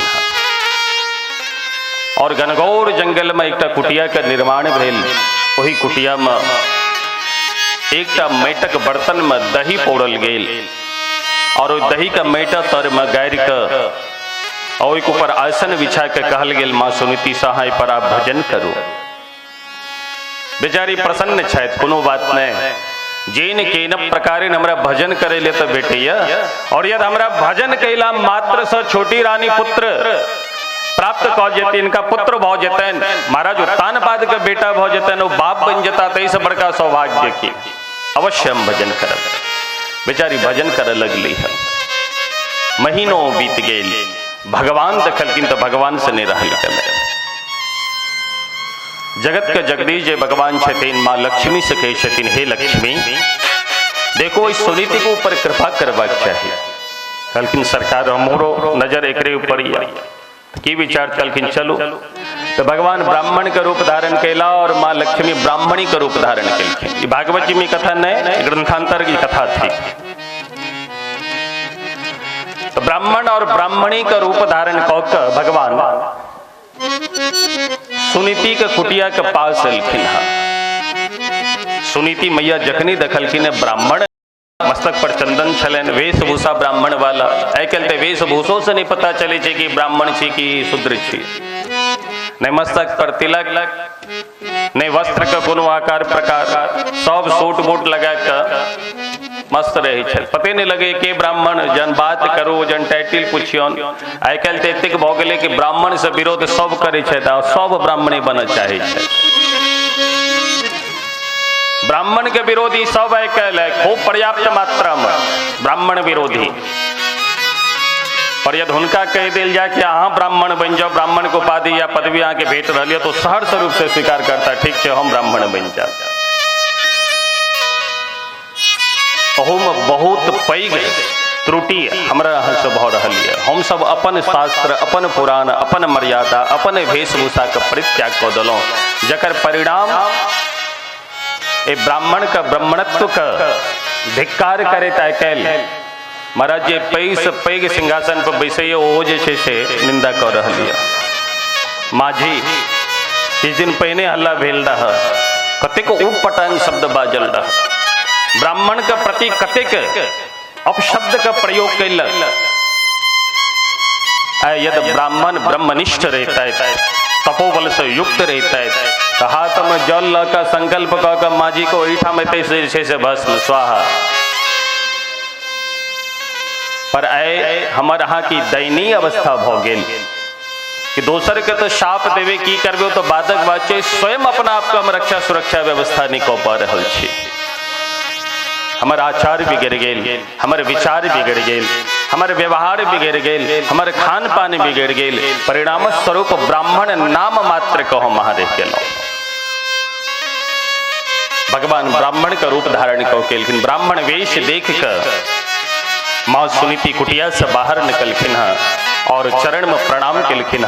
और घनघोर जंगल में एकटा कुटिया के निर्माण भेल। वही कुटिया में एकटा माटिक बर्तन में दही पौड़ल गेल और दही का माटा तर में गारि के और एक ऊपर आसन बिछा के कहल गेल माँ सुनीति सहाय पर आप भजन करू। बेचारी प्रसन्न छथि, कोनो बात नहीं, जेन केन प्रकार हमरा भजन करे ले तो बेटैया और यदि हमरा भजन कैला मात्र से छोटी रानी पुत्र प्राप्त कऽ जेतै, इनका पुत्र भऽ जेतैन, महाराज उत्तान पाद के बेटा भऽ जेतैन, वो बाप बन जेता, तै से बड़का सौभाग्य की अवश्य हम भजन करब। बेचारी भजन करे लगली है। महीनों बीत गेल, भगवान देखलखिन तो भगवान से नहीं रहल के। जगत के जगदीश जे भगवान छथिन माँ लक्ष्मी से कहे छथिन हे लक्ष्मी देखो देखो इस सुनीति के ऊपर कृपा करबाक चाहिए। कहलखिन सरकार हमरो नजर एकरे ऊपर ही है की विचार। कहलखिन चलो तो भगवान ब्राह्मण का रूप धारण कैला और माँ लक्ष्मी ब्राह्मणी का रूप धारण कैलखिन। ये भागवत जी में कथा नहीं, ग्रंथांतर की कथा थी। तो ब्राह्मण और ब्राह्मणी का रूप धारण कर भगवान सुनीति के कुटिया के पास अलखिन। सुनीति मैया जखनी दखलखिन ब्राह्मण मस्तक पर चंदन छलन, वेशभूषा ब्राह्मण वाला। आई कहते वेशभूषो से नहीं पता चले छे कि ब्राह्मण छी कि शूद्र छी। नहीं मस्तक पर तिलक, नहीं वस्त्र का कोनो आकार प्रकार, सब सूट बूट लगा कर मस्त रहे छे। पते नहीं लगे के ब्राह्मण जन बात करो जन टाइटिल पूछियन। आई कहते एतेक भ गेले कि ब्राह्मण से विरोध सब करे छे, सब ब्राह्मणे बन चाहे छे। ब्राह्मण के विरोधी सब आई कहले खूब पर्याप्त मात्रा में ब्राह्मण विरोधी। पर यदि हुनका कह दिल जाए कि अहाँ ब्राह्मण बन जाओ, ब्राह्मण को उपाधि या पदवी अहाँ के भेट रही तो सहर्ष रूप से स्वीकार करता, ठीक है हम ब्राह्मण बन जाओ। बहुत पैघ त्रुटि हमरा यहाँ से भ रही है। हम सब अपन शास्त्र, अपन पुराण, अपन मर्यादा, अपन वेशभूषा के परित्याग कर दिलों, जकर परिणाम ए ब्राह्मण का ब्राह्मणत्व का धिक्कार करे कैल। महाराज जे पैघ से पैघ सिंहासन पर बैसे ओ जे छे से निंदा कर रही है। माझी किछ दिन पहले हल्ला भेल रहा, कतेक ऊट पटांग शब्द बाजल रहा, ब्राह्मण के प्रति कतेक अपशब्द का प्रयोग कैल। यदि ब्राह्मण ब्रह्मनिष्ठ रहता है, तपोबल से युक्त रहता है, तो हाथ में जल लका संकल्प कर माझी को ईठा में तैसे से भस्म स्वाहा। पर आए हमारे यहाँ की दयनीय अवस्था भ गेल कि दोसर के तो शाप देवे की करबे तो बाधक बाचे, स्वयं अपना आपका हम रक्षा सुरक्षा व्यवस्था नहीं कर पा रहे छी। हमार आचार बिगड़ गेल, हमारे विचार बिगड़ गेल, हमारे व्यवहार बिगड़ गेल, हमारे खान पान बिगड़ गेल। परिणाम स्वरूप ब्राह्मण नाम मात्र को हम वहां रह गेल। भगवान ब्राह्मण का रूप धारण केलखिन, ब्राह्मण वेश देख कर माँ सुनीति कुटिया से बाहर निकलखिन और चरण में प्रणाम केलखिन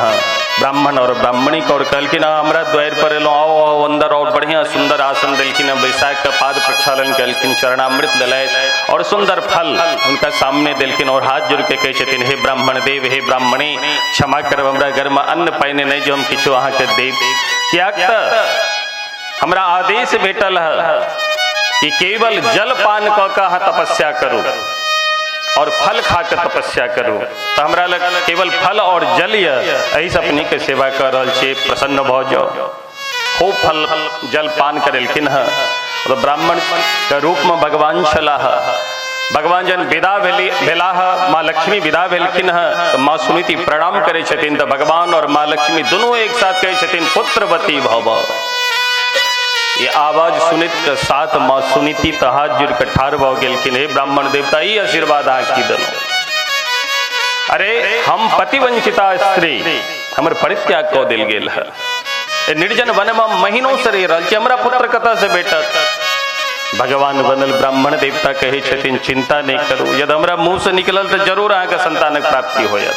ब्राह्मण और ब्राह्मणी को, और कहलखिन हमरा द्वार पर एलो, आओ आओ अंदर, और बढ़िया सुंदर आसन दिलखिन, बैसाख का पाद प्रक्षालन केलखिन, चरणामृत दिलाय और सुंदर फल उनका सामने दिलखिन और हाथ जोड़ के कहते हे ब्राह्मण देव, हे ब्राह्मणी क्षमा करब, हमरा घर में अन्न पाइने नहीं जो हम किछु अहाँ के देव। क्या हमरा आदेश भेटल है कि केवल जल पान क तपस्या करूं और फल खा कर तपस्या करूं, तो हमरा लग केवल फल और जल यही से अपनी के सेवा कर रहा छे। प्रसन्न भ जाओ, खूब फल जल पान करेलखिन तो ब्राह्मण के रूप में भगवान चला। भगवान जन विदा भेला माँ लक्ष्मी विदा भेलखिन तो माँ सुनीति प्रणाम करे छथिन, तो भगवान और माँ लक्ष्मी दोनों एक साथ कहे छथिन पुत्रवती भव। ये आवाज सुनित के साथ माँ सुनीति तो हाथ जुड़ कर ठाड़ भ गेलखिन, हे ब्राह्मण देवता ही आशीर्वाद आखी दलो। अरे हम पतिवंचिता स्त्री हमर परित्याग को दिल गेल है, निर्जन वन में महीनों से रह रहा, हमरा पुत्र कथा से बेटा। भगवान बनल ब्राह्मण देवता कहे छथिन चिंता नहीं करो, यदि हमरा मुंह से निकलल तो जरूर अहाँ के संतानक प्राप्ति होयत।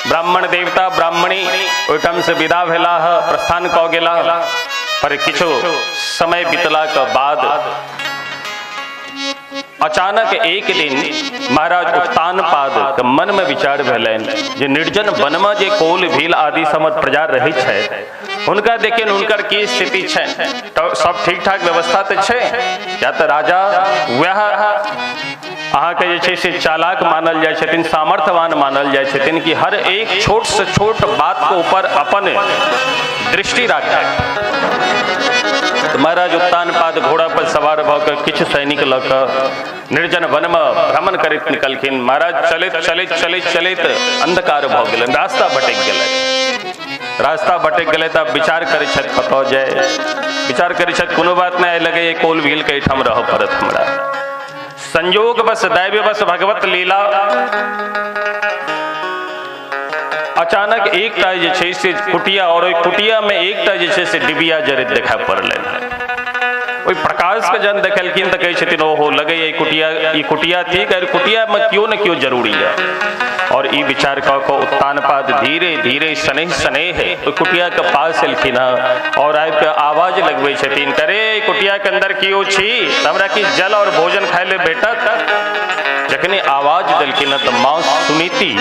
ब्राह्मण देवता ब्राह्मणी ओहिठाम से विदा भेला प्रस्थान क गेला। पर किछु समय बीतला के बाद अचानक एक दिन महाराज उत्तानपाद के मन में विचार भेलन जे निर्जन वन में जे कोल भील आदि समत प्रजा रही है, उनका देखें उनकर की स्थिति है, तो सब ठीक ठाक व्यवस्था तो है। या तो राजा वह अहाँ के जे से चालाक मानल जाय छथिन, सामर्थ्यवान मानल जाय छथिन कि हर एक छोट से छोट बात को ऊपर अपन दृष्टि रखे। तो महाराज उत्तानपाद घोड़ा पर सवार भकर किछु सैनिक लक निर्जन वन में भ्रमण करैत निकलखिन। महाराज चलैत चलैत चलैत चलैत अंधकार भ गेलनि, रास्ता भटक गेलै। रास्ता भटक गेलै तऽ विचार करै छथि कतऽ जाय, विचार करै छथि कोनो बात नहीं लगे ये कोल भील के एहिठाम रह पड़त हमरा। संयोग बस दैव बस भगवत लीला अचानक एकटा जे छै से कुटिया और कुटिया में एकटा जे छै से डिबिया जरैत देखा पड़लै। ओहि प्रकाश के जन देखलखिन तऽ कहै छथिन ओहो लगे ई कुटिया थी, कुटिया में क्यों न क्यों जरूरी है। और ई विचार कऽ कऽ उत्तानपाद धीरे धीरे स्नेह स्नेह कुटिया के पास एलखिन और आबि के आवाज लगबै छथिन, करे कुटिया के अंदर कियो छी, हमरा की जल और भोजन खाय ले भेटत। जखने आवाज देलखिन तऽ माँ सुनीति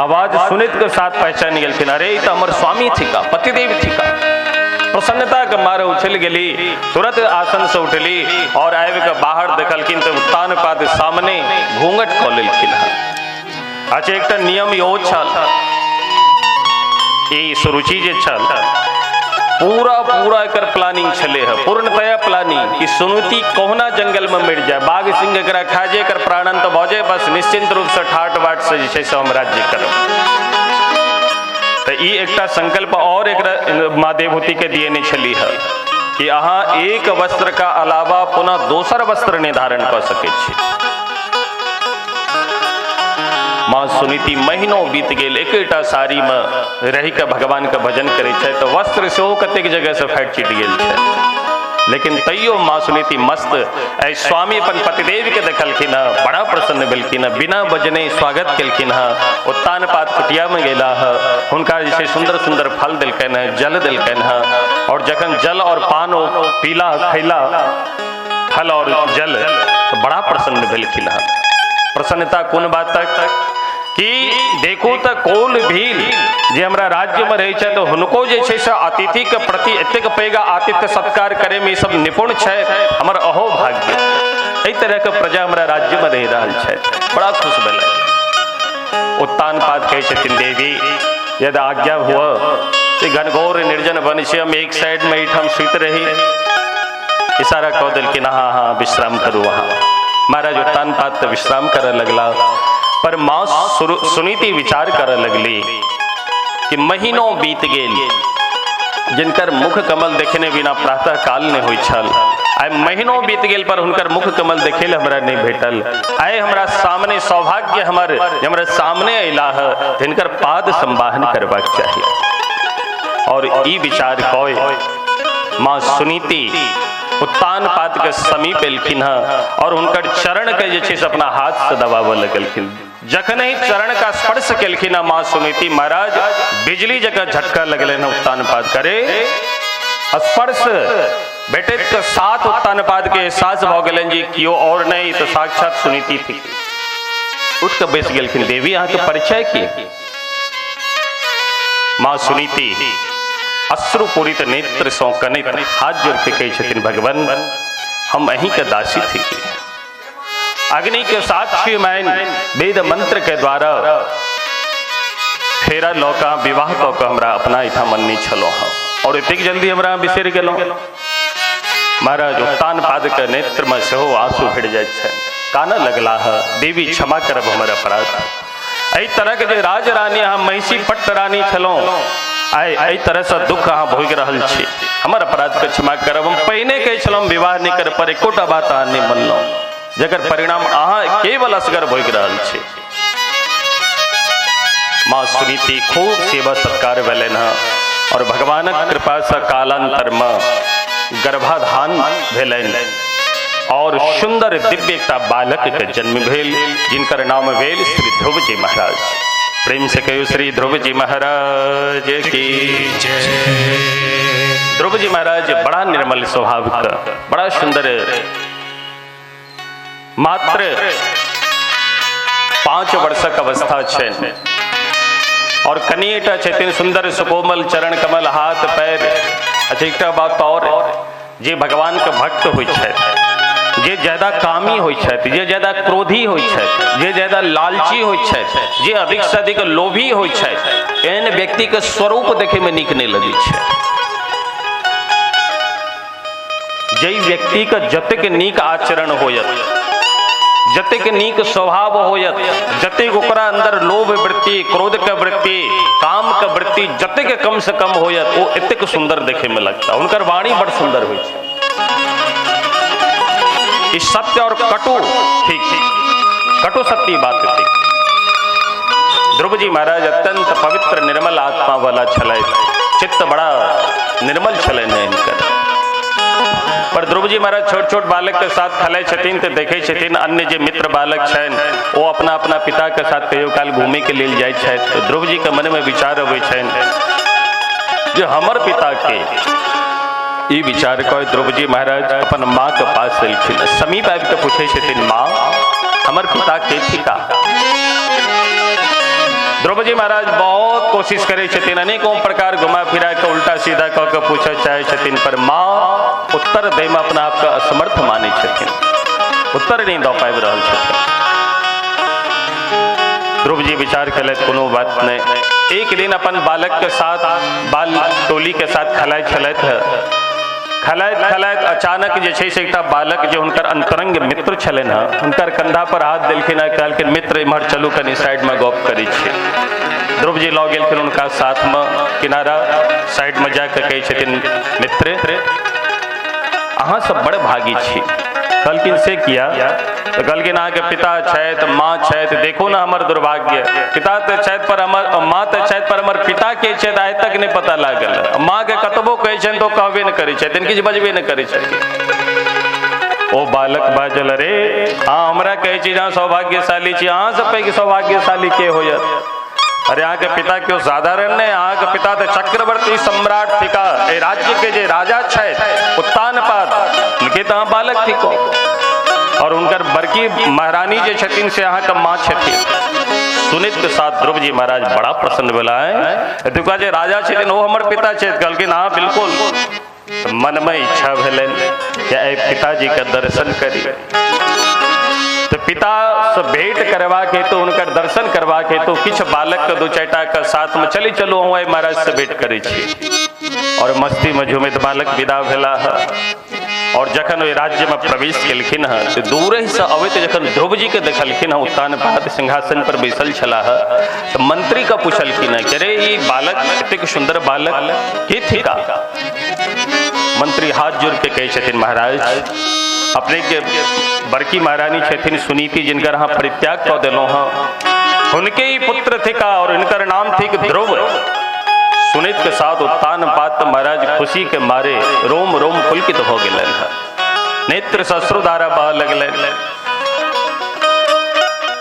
आवाज सुनित के साथ पहचान गेलखिन, अरे ई तऽ हमर स्वामी थिका, पतिदेव थिका। प्रसन्नता के मारे उछल गेली, तुरंत आसन से उठली और आबि के बाहर देखलखिन तऽ उत्तानपाद सामने घूंघट कऽ लेलखिन। अच्छा एकटा नियम इहो छल, ई सुरुचि जे छल पूरा एकर प्लानिंग छले है, पूर्णतया प्लानिंग कि सुनीति कहुना जंगल में मर जाए, बाघ सिंह एकरा खा जाए, एकर प्राणांत भऽ जाए, बस निश्चिंत रूप से ठाट बाट से जे छै से हम राज्य करब। तऽ ई एकटा संकल्प और एकरा माँ देवहूति के दिए नहीं छली है कि अहाँ एक वस्त्र का अलावा पुनः दोसर वस्त्र नहीं धारण कर सके छी। माँ सुनीति महीनों बीत गेल एकेटा साड़ी में रही के भगवान के भजन करे छै, तो वस्त्र सेहो कतेक जगह से फाटि चिट गेल छै, लेकिन तैयो माँ सुनीति मस्त स्वामी अपन पतिदेव के देखलखिन, बड़ा प्रसन्न भेलखिन, बिना बजने स्वागत केलखिन। उत्तानपाद कुटिया में गेला, हुनका जे छै सुंदर सुंदर फल देलकन, जल देलकन, और जखन जल और पान पीला खैला फल और जल तो बड़ा प्रसन्न भेलखिन। प्रसन्नता कोन बात तक कि देखो तो कोल भील जे हमरा राज्य में रहे छै, तो हुनको जे छै से अतिथि के प्रति एतेक पैघ आतिथ्य सत्कार करे में सब निपुण छै, हमर अहो भाग्य। एहि तरह के प्रजा हमरा राज्य में रह रहल छै, बड़ा खुश भेल। उत्तानपाद कहै छथिन, देवी यदि आज्ञा हुआ तो घनघोर निर्जन वन से हम एक साइड में ठाम सुत रही। इशारा कह दिलखिन, हाँ हाँ विश्राम करू वहाँ। महाराज उत्तानपाद तो विश्राम करे लगला, पर माँ सुनीति विचार करे लगली कि महीनों बीत गेल, जिनकर मुख कमल देखने बिना प्रातः काल ने होई छल, आइ महीनों बीत गेल पर हुनकर मुख कमल देखे ले हमरा नहीं भेटल। आइ हमरा सामने सौभाग्य हमरा सामने अला है, जिनकर पाद संवाहन करबाक चाहिए। और ई विचार कय माँ सुनीति उत्तानपाद के समीप एलखिन और हुनकर चरण के जे छै से अपना हाथ से दबावे लगलखिन। जखन ही चरण का स्पर्श केलखिन माँ सुनीति, महाराज बिजली जगह झटका लगले न उत्तानपाद करे स्पर्श बेटे तो साथ उत्तानपाद के एहसास भ गेलन जी कियो और नहीं तो साक्षात सुनीति थी। उठ के बैस गेलखिन, देवी अहाँ के परिचय की? माँ सुनीति अश्रु पूरित नेत्र सौ कनित हाथ जोड़ के कही छथिन, भगवान हम अहीं के दासी थी। अग्नि के साक्षी मैन वेद मंत्र के द्वारा फेरा लौका विवाह कऽ के हमरा अपना इठा मननी छलो और एतेक जल्दी हमरा बिसरि गेलहुँ। महाराज उत्तानपाद के नेत्र में सेहो आंसू भरि जाइत छै, कानऽ लगला है, देवी क्षमा करब हमर अपराध। एहि तरह के जे राज रानी हम महिषी पट्ट रानी छलहुँ, आइ एहि तरह से दुख अहाँ भोगि रहल छी, हमर अपराध के क्षमा करब। हम पहिने कहै छलहुँ विवाह नहि कर पर एकोटा बात अहाँ नहि मनलहुँ, जकर परिणाम अहाँ केवल असगर भोगि रहल छी। माँ सुनीति खूब सेवा सत्कार भेलनि हैं और भगवानक कृपा से कालांतर में गर्भाधान भेलनि और सुंदर दिव्य एकटा बालक के जन्म भेल, जिनकर नाम भेल श्री ध्रुव जी महाराज। प्रेम से कहो श्री ध्रुव जी महाराज की जय। ध्रुव जी महाराज बड़ा निर्मल स्वभाव का, बड़ा सुंदर, मात्र 5 वर्षक अवस्था छनि और कनिएटा छथिन, सुंदर सुकोमल चरण कमल हाथ पैर। अच्छा एकटा बात और, जे भगवान के भक्त होइ छथि, जे ज्यादा कामी होइ छथि, जे ज्यादा क्रोधी होइ छथि, जे ज्यादा लालची होइ छथि, जे अधिक से अधिक लोभी होइ छथि, एहन व्यक्ति के स्वरूप देखे में नीक नहीं लगे छै। जे व्यक्ति के जतेक नीक आचरण होयत, जतेक नीक स्वभाव होयत, जतेक ओकरा अंदर लोभ वृत्ति, क्रोध के वृत्ति, काम के वृत्ति जतेक कम से कम होयत, वो एतेक सुंदर देखे में लगता। उनकर वाणी बड़ सुंदर होइ छै। इस सत्य और कटु ठीक कटु सत्य बात थी। ध्रुव जी महाराज अत्यंत पवित्र निर्मल आत्मा वाला छलैथ, चित्त बड़ा निर्मल छलनि इनकर। पर ध्रुव जी महाराज छोट छोट बालक के साथ खेलै छथिन तो देखे छथिन अन्य जे मित्र बालक छन वो अपना अपना पिता के साथ कहियो काल घूमे के लेल जाइ छथि। तो ध्रुव जी के मन में विचार अबै छन जे हमर पिता के ई विचार कह ध्रुव जी महाराज अपन माँ के पास एलखिन, समीप आबि के पूछे छथिन माँ हमर पिता के थिका। ध्रुव जी महाराज बहुत कोशिश करे छथिन, अनेकों प्रकार घुमा फिरा के उल्टा सीधा कह के पूछे चाहे छथिन, पर माँ उत्तर दे में अपना आप का असमर्थ माने छथिन, उत्तर नहीं दे पाबि रहल छथिन। ध्रुव जी विचार कले कोनो बात नहीं। एक दिन अपन बालक के साथ बाल टोली के साथ खेलाइत छलथि, खेलाइत खेलाइत अचानक जे छै से एकटा बालक जे हुनकर अंतरंग मित्र छलनि हँ हुनकर कंधा पर हाथ देलखिन आ कहलखिन मित्र इम्हर चलू कनी साइड में गप करै छी। ध्रुव जी लऽ गेलखिन हुनका साथ में किनारा साइड में जाके कहै छथिन मित्र अहाँ सब बड़ भागी छी। कहलखिन से किया? तो कहलखिन अहाँ के पिता छथि माँ छथि, देखो ना हमर दुर्भाग्य, पिता तो छथि पर हमर माँ तो छथि पर हमर पिता के छथि आइ तक नहीं पता लागल। माँ के कतबो कहै छनि तो कहबे नहीं करै छथिन, किछु बजबे नहीं करै छथिन। ओ बालक बाजल रे हाँ हमरा कहै छी अहाँ सौभाग्यशाली छी, अहाँ से पैघ सौभाग्यशाली के होयत? अरे अहाँ के पिता क्यों साधारण नहीं, अहाँ के पिता तो चक्रवर्ती सम्राट थिका, ए राज्य के जे राजा छथि उत्तानपाद उनके तो अहाँ बालक थिको, और उनकर बड़की महारानी जे छथिन से अहाँ के माँ छथिन। सुनित के साथ ध्रुव जी महाराज बड़ा प्रसन्न भेला है, एतुका जे राजा छथिन वो हमर पिता छथि। कहलखिन हाँ बिल्कुल। मन में इच्छा भेलनि कि आइ पिताजी के दर्शन करी, तो पिता से भेंट करवाक हेतु उनकर दर्शन करवाक हेतु किछु बालक के दू चारिटा के साथ में चली चलू हम आइ महाराज से भेंट करै छी। और मस्ती में झूमित बालक विदा भेला है। और जखन वे राज्य में प्रवेश केलखिन है तो दूर से अबैत जखन ध्रुव जी के देखलखिन है उत्तानपाद सिंहासन पर बैसल छला है तो मंत्री का पूछलखिन है कि अरे ये बालक एतेक सुंदर बालक के थिका? मंत्री हाथ जोड़ के कहे छथिन महाराज अपने के बड़की महारानी छथिन सुनीति जिनकर अहाँ परित्याग कऽ देलहुँ हँ उनके ही पुत्र थिका और इनकर नाम थिक ध्रुव। सुनित के साथ उत्तानपाद महाराज खुशी के मारे रोम रोम पुलकित हो गए, नेत्र सश्रुधारा बह लगल।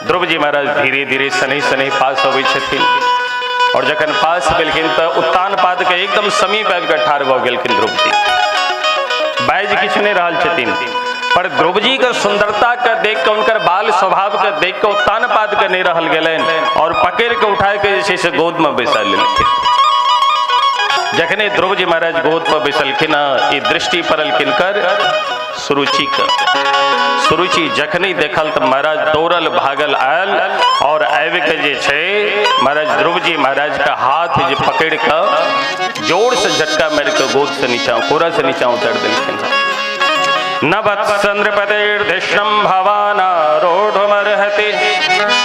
ध्रुव जी महाराज धीरे धीरे शनि शनि पास अबै छथिन और जखन पास भेलखिन तो उत्तानपाद के एकदम समीप आबि के ठाढ़ भऽ गेलखिन ध्रुव जी। बाजि किछु नहीं रहल छथिन पर ध्रुव जी के सुंदरता के देख के उनकर बाल स्वभाव के देख के उत्तानपाद के नहीं रहल गेलनि और पकड़ के उठा के जे छै से गोद में बैसा लेलखिन। जखने ध्रुव जी महाराज गोद पर बैसलखिन ई दृष्टि पड़ल किनकर सुरुचि का। सुरुचि जखने देखल तो महाराज दौड़ल भागल आयल और आबि के जे छै महाराज ध्रुव जी महाराज का हाथ जे पकड़ के जोर से झटका मार के गोद से नीचा कोरा से नीचा उतार दिलखिन। न वत्स नृपतिर्धिष्णं भवानारोढुमर्हति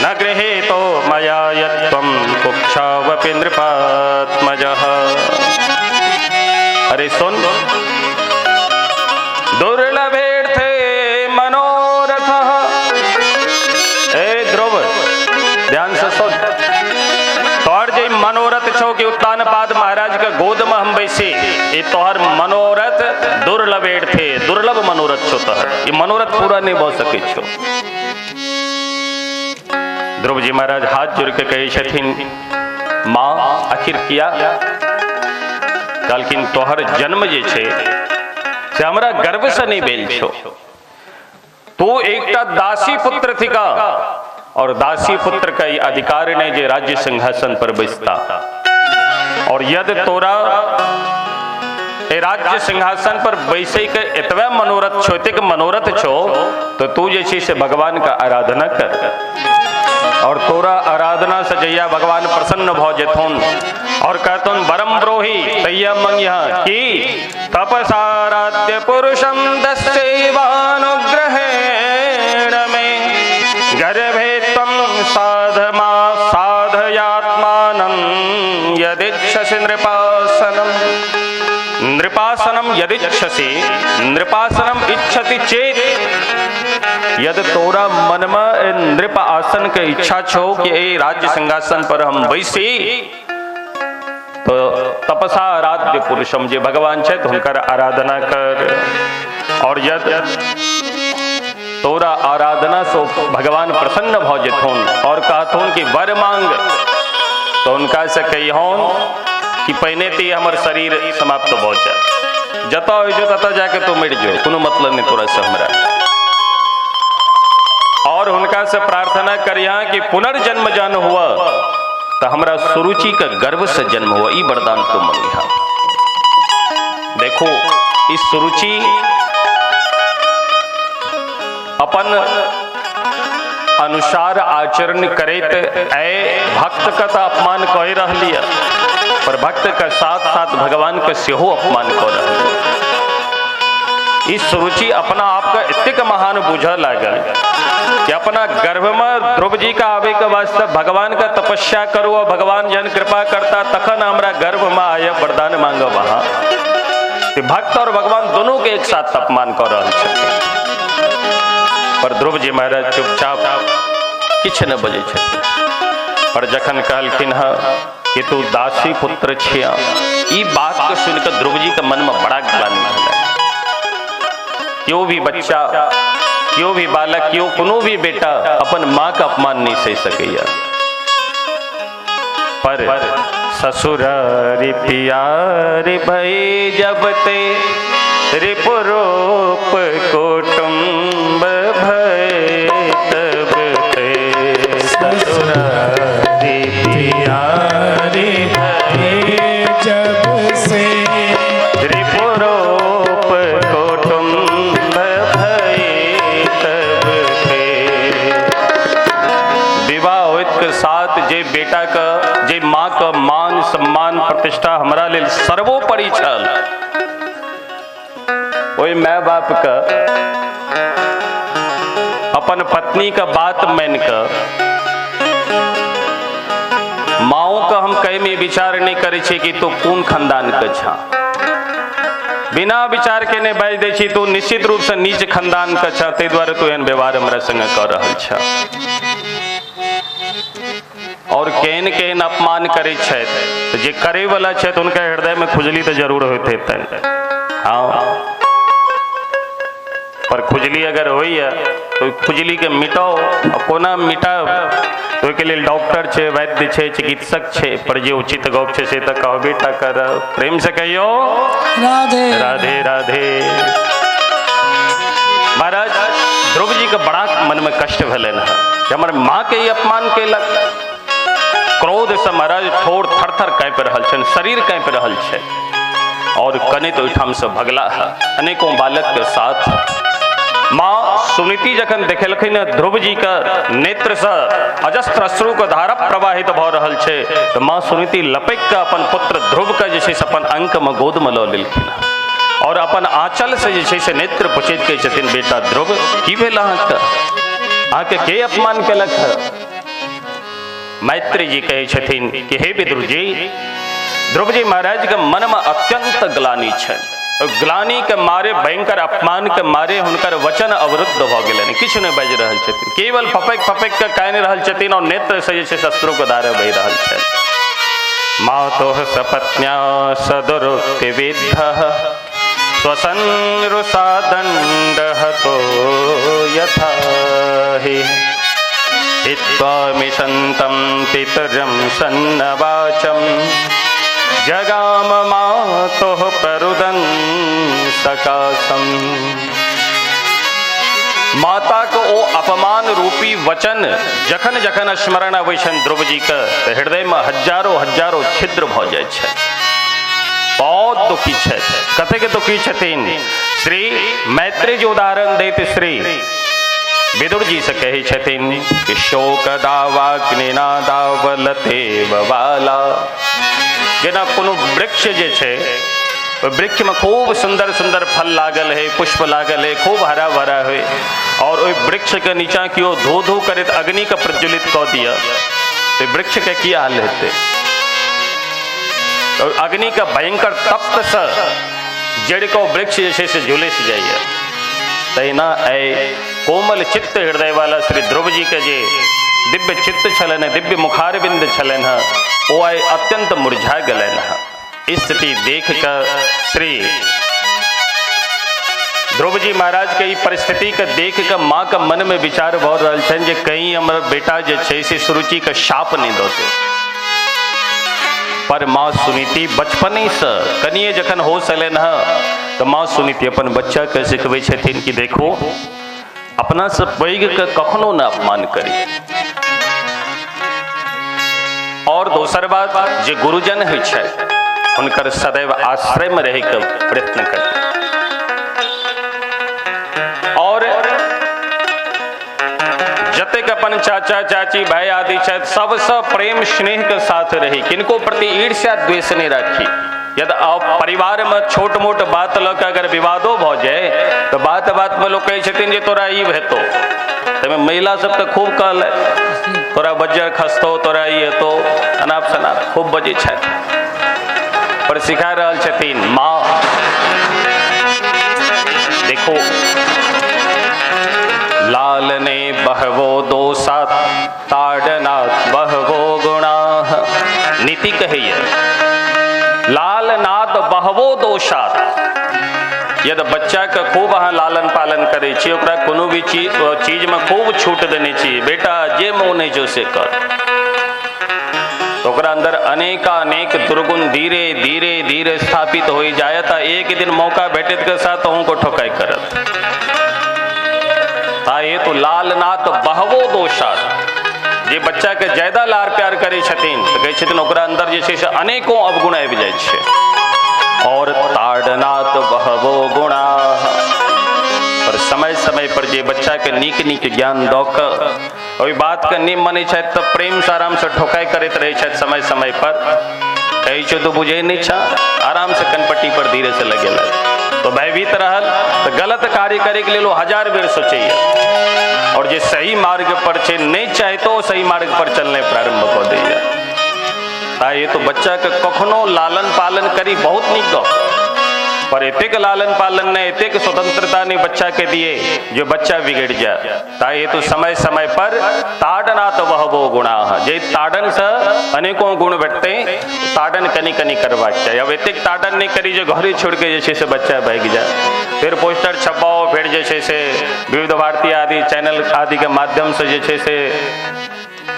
न गृहीतो मया यत्त्वं कुक्षावपि नृपात्मजः। अरे सुन दुर्लभेर्थे मनोरथः। ए ध्रुव ध्यान से सुन, तोहर जे मनोरथ छो कि उत्तानपाद महाराज के गोद में हम बैसे, ये तोहर मनोरथ दुर्लभेर थे, दुर्लभ मनोरथ छो तोहर, ये मनोरथ पूरा नहीं हो सके छो। ध्रुव जी महाराज हाथ जोड़ के कहे छथिन माँ आखिर किया? कहलखिन तोहर जन्म जे छे से हमरा गर्व से नहीं भेल छो। तू एकटा दासी पुत्र थिका और दासी पुत्र का अधिकार ने जे राज्य सिंहासन पर बैसता, और यदि तोरा ए राज्य सिंहासन पर बैसे के एतबे मनोरथ छो, एतेक मनोरथ छो, तो तू जे छै से भगवान का आराधना कर और तोरा आराधना से जैया भगवान प्रसन्न भ जेथुन और कहतुन वरम ब्रोहि तैया मंगिया कि तपसाराध्य पुरुषम दस्यैवानुग्रहेण में गर्भे त्वं साधमा साधयात्मानं यदिच्छसि नृपासनं। नृपासनम यदिच्छसि, नृपासनम इच्छति चेत, यदि तोरा मन में नृप आसन के इच्छा छो कि ए राज्य सिंहासन पर हम बैसी, तो तपसा आराध्य पुरुषम जे भगवान छे हुनकर आराधना कर। और यद तोरा आराधना सो भगवान प्रसन्न भौ जेथुन और कहथुन कि वर मांग, तो उनका से कही होन कि पहने ती हमर शरीर समाप्त हो जाए, जता हो जो तता जाके तो मिट जो, कोनो मतलब नहीं तोरा से हमरा। और उनका से प्रार्थना करिया कि पुनर्जन्म जन हुआ तो हमरा सुरुचि का गर्भ से जन्म हुआ, ई वरदान तो मंगिहा। देखो इस सुरुचि अपन अनुसार आचरण करे ऐ भक्त का तो अपमान कह रह लिया, पर भक्त का साथ साथ भगवान का सेहो अपमान कर रहा। इस सुरुचि अपना आप का इतक महान बुझा लागल कि अपना गर्भ में ध्रुव जी का आवे के वास्ते भगवान का तपस्या करो और भगवान जन कृपा करता तखन हमरा गर्भ में आया वरदान मांगो। वहां भक्त और भगवान दोनों के एक साथ अपमान कर रहे छथिन, पर ध्रुव जी महाराज चुपचाप किछ न बजे छथिन। पर जखन कहलखिन है कि तू दासी पुत्र छिया, ई बात को सुनकर ध्रुव जी के मन में बड़ा ग्लानि भेलै। क्यों भी बच्चा, क्यों भी बालक, क्यों कोनो भी बेटा अपन माँ का अपमान नहीं सह सकैया। पर ससुरारी प्यार भई जब ते रिपुरूप कुटुंब भय तब ते ससुरारी प्यार भई जब से रिपुरूप कुटुंब भय तब ते। विवाह होइत के साथ जे बेटा का, जे माँ का मान सम्मान प्रतिष्ठा हमरा लेल सर्वोपरि छल, ओई माय बाप का अपन पत्नी का बात मान कर माओ का हम कहीं में विचार नहीं करे छे कि तू कौन खानदान के छा। बिना विचार के ने बाज दे छी तू निश्चित रूप से नीच खानदान के छा, ते द्वारा तू एहन व्यवहार हमरा संग कर रहल छा। और केहन केहन अपमान करे छे, तो जे करे वाला छे तो उनका हृदय में खुजली तो जरूर होते है। हाँ, पर खुजली अगर होई है तो खुजली के मिटाओ, और कोना मिटाओ तो के लिए डॉक्टर छे, वैद्य छे, चिकित्सक छे, पर जे उचित गप छे से तो कहो बेटा कर प्रेम से कहियो राधे राधे राधे। महाराज ध्रुव जी के बड़ा मन में कष्ट भेलन है कि हमारे माँ के ही अपमान केलक। क्रोध से महाराज ठोर थर थर काँपि रहल छन, शरीर काँपि रहल छे। और कने तो ओहिठाम से भगला है अनेकों बालक के साथ। माँ सुनीति जखन देखेलखिन ध्रुव जी का नेत्र से अजस्त्र अश्रु का धारा प्रवाहित भ रहल छे, तो माँ सुनीति लपक के अपन पुत्र ध्रुव का जे अपन अंक में गोद में लऽ लेलखिन और अपन आंचल से से नेत्र पुछैत कहै छथिन, बेटा ध्रुव की भेल अहाँके के अपमान केलक है। मैत्री जी कहै छथिन कि हे विदुर जी, ध्रुव जी महाराज के मन में अत्यंत ग्लानि छनि, ग्लानि के मारे भयंकर अपमान के मारे हुनकर वचन अवरुद्ध भ गेलनि, किछु नहि बाजि रहल छथिन, केवल फपैक फपैक के कानि रहल छथिन और नेत्र से शस्त्रों के धारा बहि रहल छनि। मातोः सपत्न्या सदुरुक्ति विद्धः स्वसंरुषा दण्डहतो यथा हि हित्वा मिषन्तं पितरं सन्नवाचं जगाम मातोः प्ररुदन् सकाशम्। माता को ओ अपमान रूपी वचन जखन जखन स्मरण अबै छनि ध्रुव जी के, तो हृदय में हजारों हजारों छिद्र भ जाइ छै, बहुत दुखी छै। कते के दुखी छथिन? श्री मैत्री जो उदाहरण दैत श्री विदुर जी से कहे छथिन कि शोक दावाग्निना दावलते बवाला। जेना कोनो वृक्ष जे छै, वृक्ष में खूब सुंदर सुंदर फल लागल है, पुष्प लागल है, खूब हरा भरा है, और ओहि वृक्ष के नीचा कियो धो धो करैत अग्नि के प्रज्वलित कऽ दिया तो वृक्ष के की हाल हेतै? तो अग्नि का भयंकर तप्त से जड़ को वृक्ष जैसे से झुलस जाइए। तहिना ऐ कोमल चित्त हृदय वाला श्री ध्रुव जी के जे दिव्य चित्त छलन है, दिव्य मुखारबिंद छलन है, वो आए अत्यंत मुरझा गलन है। स्थिति देख कर श्री ध्रुव जी महाराज के ई परिस्थिति के देख के माँ के मन में विचार भ रहल छन जे कहीं हमर बेटा जे छै से सुरुचि के शाप नहीं दते। पर माँ सुनीति बचपने से कनिए जखन हो सलन है तो माँ सुनीति अपन बच्चा के सिखबै छथिन कि देखो अपना से पैघ के कखनो न अपमान करी। और दोसर बात जे गुरुजन होइ छै हुनकर सदैव आश्रय में रह के प्रयत्न करी। और जतेक अपन चाचा चाची भाई आदि छथि सबसे प्रेम स्नेह के साथ रही, किनको प्रति ईर्ष्या द्वेष नहीं राखी। यदि परिवार में छोट मोट बात लऽ के अगर विवादो भ जाए तो बात बात में लोग कहै छथिन जे तोरा ई हेतौ, तमे महिला सब तो खूब कहल तोरा बज्जर खसतो, तोरा ई हेतौ, अनाप शनाप खूब बजे छथि। पर सिखा रहल छथिन माँ देखो लाल ने बहवो दोषा ताड़नाथ बहवो गुणा। नीति कहिए लाल नाथ बहवो दोषात। यदि बच्चा के खूब अहाँ लालन पालन करे छी, ओकरा कोनो भी चीज में खूब छूट देने छी, बेटा जे मोन है जो से कर, तो ओकरा अंदर अनेक दुर्गुण धीरे धीरे धीरे स्थापित हो जाए। एक दिन मौका भेटत के साथ अहूँ को ठोकाई करत। ये तो लालनाथ बहवो दोषात। जे बच्चा के ज्यादा लार प्यार करे छथिन तो कहै छथिन ओकरा अंदर जे छै से अनेकों अवगुण आबि जाइ छै। और ताड़नाथ बहवो गुणा। पर समय समय पर जे बच्चा के नीक ज्ञान दऽ कऽ ओहि बात के नहीं मानै छथि तऽ प्रेम से आराम से ठोकाई करैत रहै छथि समय समय पर। कहै छै तो बुझे नहीं छा, आराम से कनपट्टी पर धीरे से लगेला तो भयभीत रहल तो गलत कार्य करे के लिए 1000 बेर सोचैया। और जे सही मार्ग पर छे नहीं चाहे तो सही मार्ग पर चलने प्रारंभ कर दैया। ये तो बच्चा के कखनो लालन पालन करी बहुत नीक गप, पर एतेक लालन पालन ने एतेक स्वतंत्रता ने बच्चा के दिए जो बच्चा बिगड़ जाए। ये तो समय समय पर ताड़नाथ बहवो गुणा। जे ताड़न से अनेकों गुण भेटते, ताड़न कनी कनी करवाक चाहिए। अब एतेक ताड़न नहीं करी जो घरे छोड़ के जे से बच्चा भाग जाए। फिर पोस्टर छपाओ, फिर जे से विविध भारती आदि चैनल आदि के माध्यम से जे से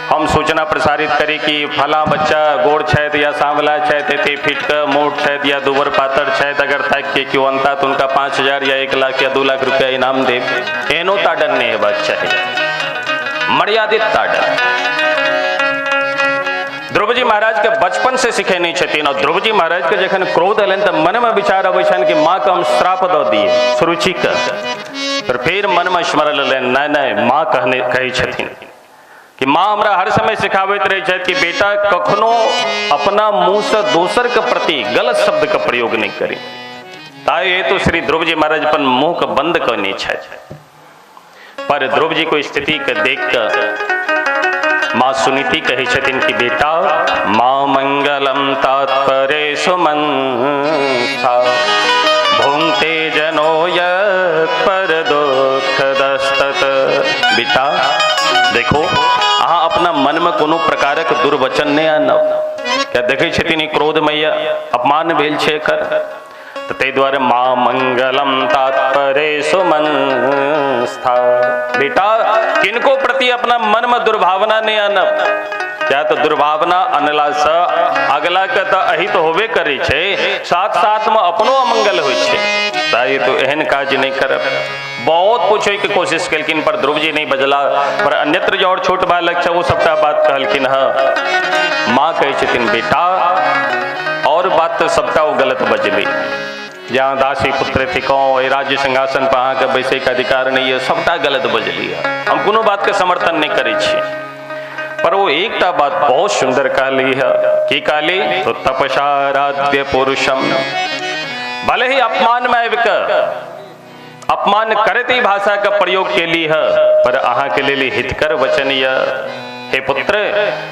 हम सूचना प्रसारित करी कि फला बच्चा गोड़ छथि या सांवला छथि, एते फिट के मोट छथि या दुबर पातर छथि, अगर तक के क्यों अंता तो उनका 5000 या 1 लाख या 2 लाख रुपया इनाम दे। एनो ताड़न नहीं हेबाक चाहिए, मर्यादित ताड़न। ध्रुव जी महाराज के बचपन से सिखे नहीं छथिन। और ध्रुव जी महाराज के जखन क्रोध एलन तो मन में विचार अबै छन कि माँ के हम श्राप दऽ दिए सुरुचि के। फिर मन में स्मरण लेन नहीं माँ कहै छथिन कि माँ हमरा हर समय सिखावैत रहे छथि कि बेटा कखनो अपना मुंह से दोसर के प्रति गलत शब्द का प्रयोग नहीं करी। ताए तो श्री ध्रुव जी महाराज अपन मुंह के बंद करने छथि। पर ध्रुव जी को स्थिति के देख कर माँ सुनीति कही छथिन कि बेटा माँ मंगलम तात्परे सुमंथा भूंगते जनो यत् पर दुख दस्तत। बेटा देखो अहाँ अपना मन में कोनो प्रकारक दुर्वचन नहीं आनब। क्या देखे छथिन क्रोधमय अपमान भेल छै एकर, तो ताहि द्वारे माँ मंगलम तात्परे सुमंस्था। बेटा किनको प्रति अपना मन में दुर्भावना नहीं आनब। क्या तो दुर्भावना अनला से अगला के तो अहित होबे करे छे, साथ साथ में अपनो अमंगल होइ छे। ताई तो एहन काज नहीं करब। बहुत पूछे की कोशिश कलकिन पर ध्रुव जी नहीं बजला। पर अन्यत्र जो और छोट बालक छे वो सबटा बात कहलकिन। हाँ माँ कहे छथिन बेटा और बात तो सबटा वो गलत बजली। जहाँ दासी पुत्र थी कहो राज्य सिंहासन पर अहाँ के बैसे के अधिकार नहीं है, सबटा गलत बजली है। हम कोनो बात के समर्थन नहीं करे छी। पर वो एकटा बात बहुत सुंदर कहली है कि कहली तो तपसाराध्य पुरुषम। भले ही अपमान में अपमान करते ही भाषा का प्रयोग के लिए है, पर अहाँ के लिए हितकर वचन यह हे पुत्र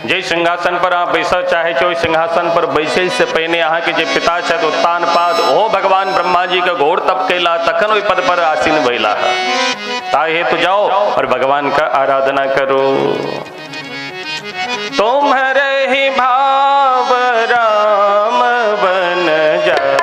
जे सिंहासन पर अहाँ बैस चाहे छो सिंहासन पर बैसे से पहले अहाँ के जे पिता छथि उत्तान पाद ओ भगवान ब्रह्मा जी के घोर तप कैला तखन ओहि पद पर आसीन भइला। ताहे तो जाओ और भगवान का आराधना करो। तुम्हारे ही भाव राम बन जाहे,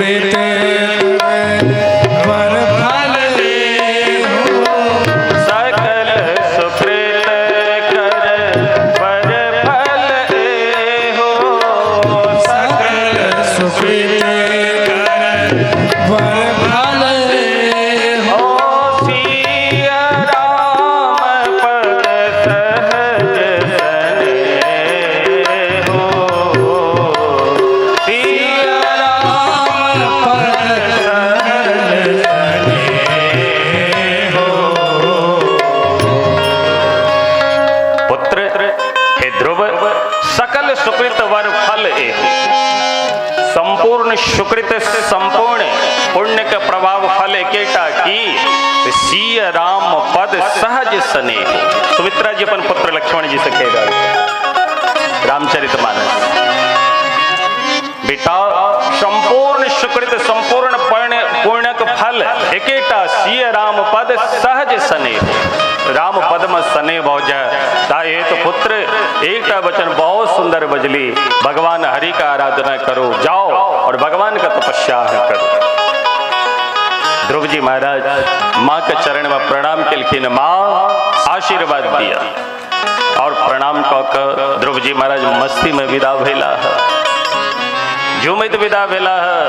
सुकृत वर फल देहु सकल सुकृत कर वर फल देहु सकल सुकृत कर वर फल देहु सिया राम पद सहज सनेहु सिया राम पद सहज सनेहु। पुत्र हे ध्रुव सकल सुकृत वर फल एहु संपूर्ण सुकृत संपूर्ण पुण्य का प्रभाव फल एकेटा की सीय राम पद सहज स्नेह। सुमित्रा जी अपन पुत्र लक्ष्मण जी से कहेगा रामचरितमानस बेटा संपूर्ण सुकृत संपूर्ण पुण्य का फल एकेटा सीय राम पद सहज स्नेह। राम पद में स्नेह भौ जाए ताए तो पुत्र एकटा वचन बहुत सुंदर बजली भगवान हरि का आराधना करो जाओ और भगवान का तपस्या करो। ध्रुव जी महाराज माँ के चरण में प्रणाम किलखिन माँ आशीर्वाद दिया और प्रणाम कऽ ध्रुव जी महाराज मस्ती में विदा भेला है झूमित विदा भेला है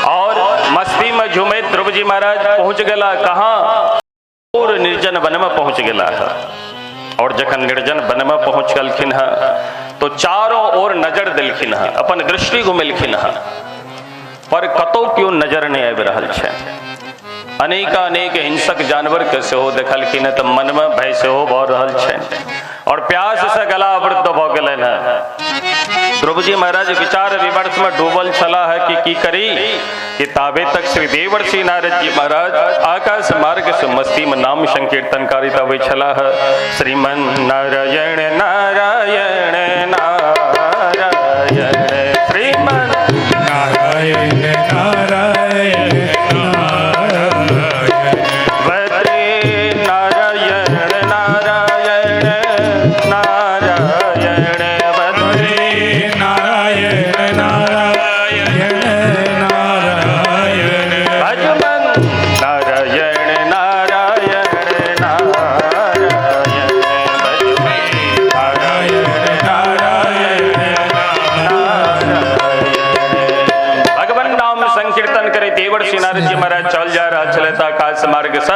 और मस्ती में झूमित ध्रुव जी महाराज पहुंच गला कहाँ और निर्जन वन में पहुंच गला है। और जखन निर्जन वन में पहुंच गलखिन है तो चारों ओर नजर दिलखिन है अपन दृष्टि घुमेलखिन है पर कतौ क्यों नजर नहीं आबि रहल छै। अनेक हिंसक जानवर के सेहो देखलखिन है तो मन में भय सेहो भऽ रहल छै और प्यास से गला अवरुद्ध भऽ गेलनि है। ध्रुव जी महाराज विचार विमर्श में डूबल छला है कि की करी कि ताबे तक श्री देवर्षि नारद जी महाराज आकाश मार्ग से मस्ती में नाम संकीर्तन करित अबै छला है। श्रीमन नारायण नारायण नारायण श्रीमन नारायण नारायण नारायण बद्री नारायण नारायण नारायण बद्री नारायण नारायण नारायण भजमन नारायण नारायण नारायण भजमन नारायण नारायण भगवान नाम संकीर्तन करे देवर्षि नारद जी महाराज चल जा रहा चले था आकाश मार्ग से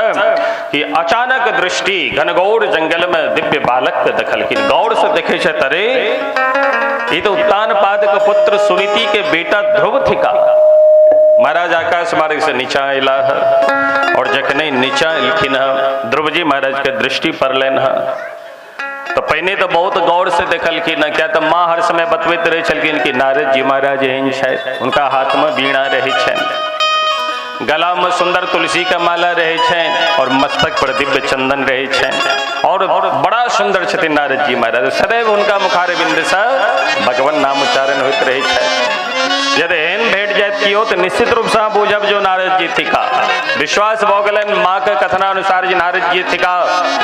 कि अचानक दृष्टि घनघोर जंगल में दिव्य बालक के दखल की गौर से देखे छे तरे ये तो उत्तान पाद के पुत्र सुनीति के बेटा ध्रुव थी का। महाराज आकाश मार्ग से नीचा अला है और जखने नीचा एलखिन है ध्रुव जी महाराज के दृष्टि पर लेन है तो पहले तो बहुत गौर से देखलखिन है क्या तो माँ हर समय बतबैत रहे छलखिन कि नारद जी महाराज एहन छै उनका हाथ में वीणा रहे छनि गला में सुंदर तुलसी का माला रहे छनि और मस्तक पर दिव्य चंदन रहे छनि और बड़ा सुंदर छथिन नारद जी महाराज सदैव उनका मुखार बिंद से भगवान नाम उच्चारण होइत रहे छै। यदि एहन भेट जात कियो तो निश्चित रूप से बुझब जो नारद जी थिका विश्वास भऽ गेलनि माँ के कथनानुसार जी नारद जी थिका।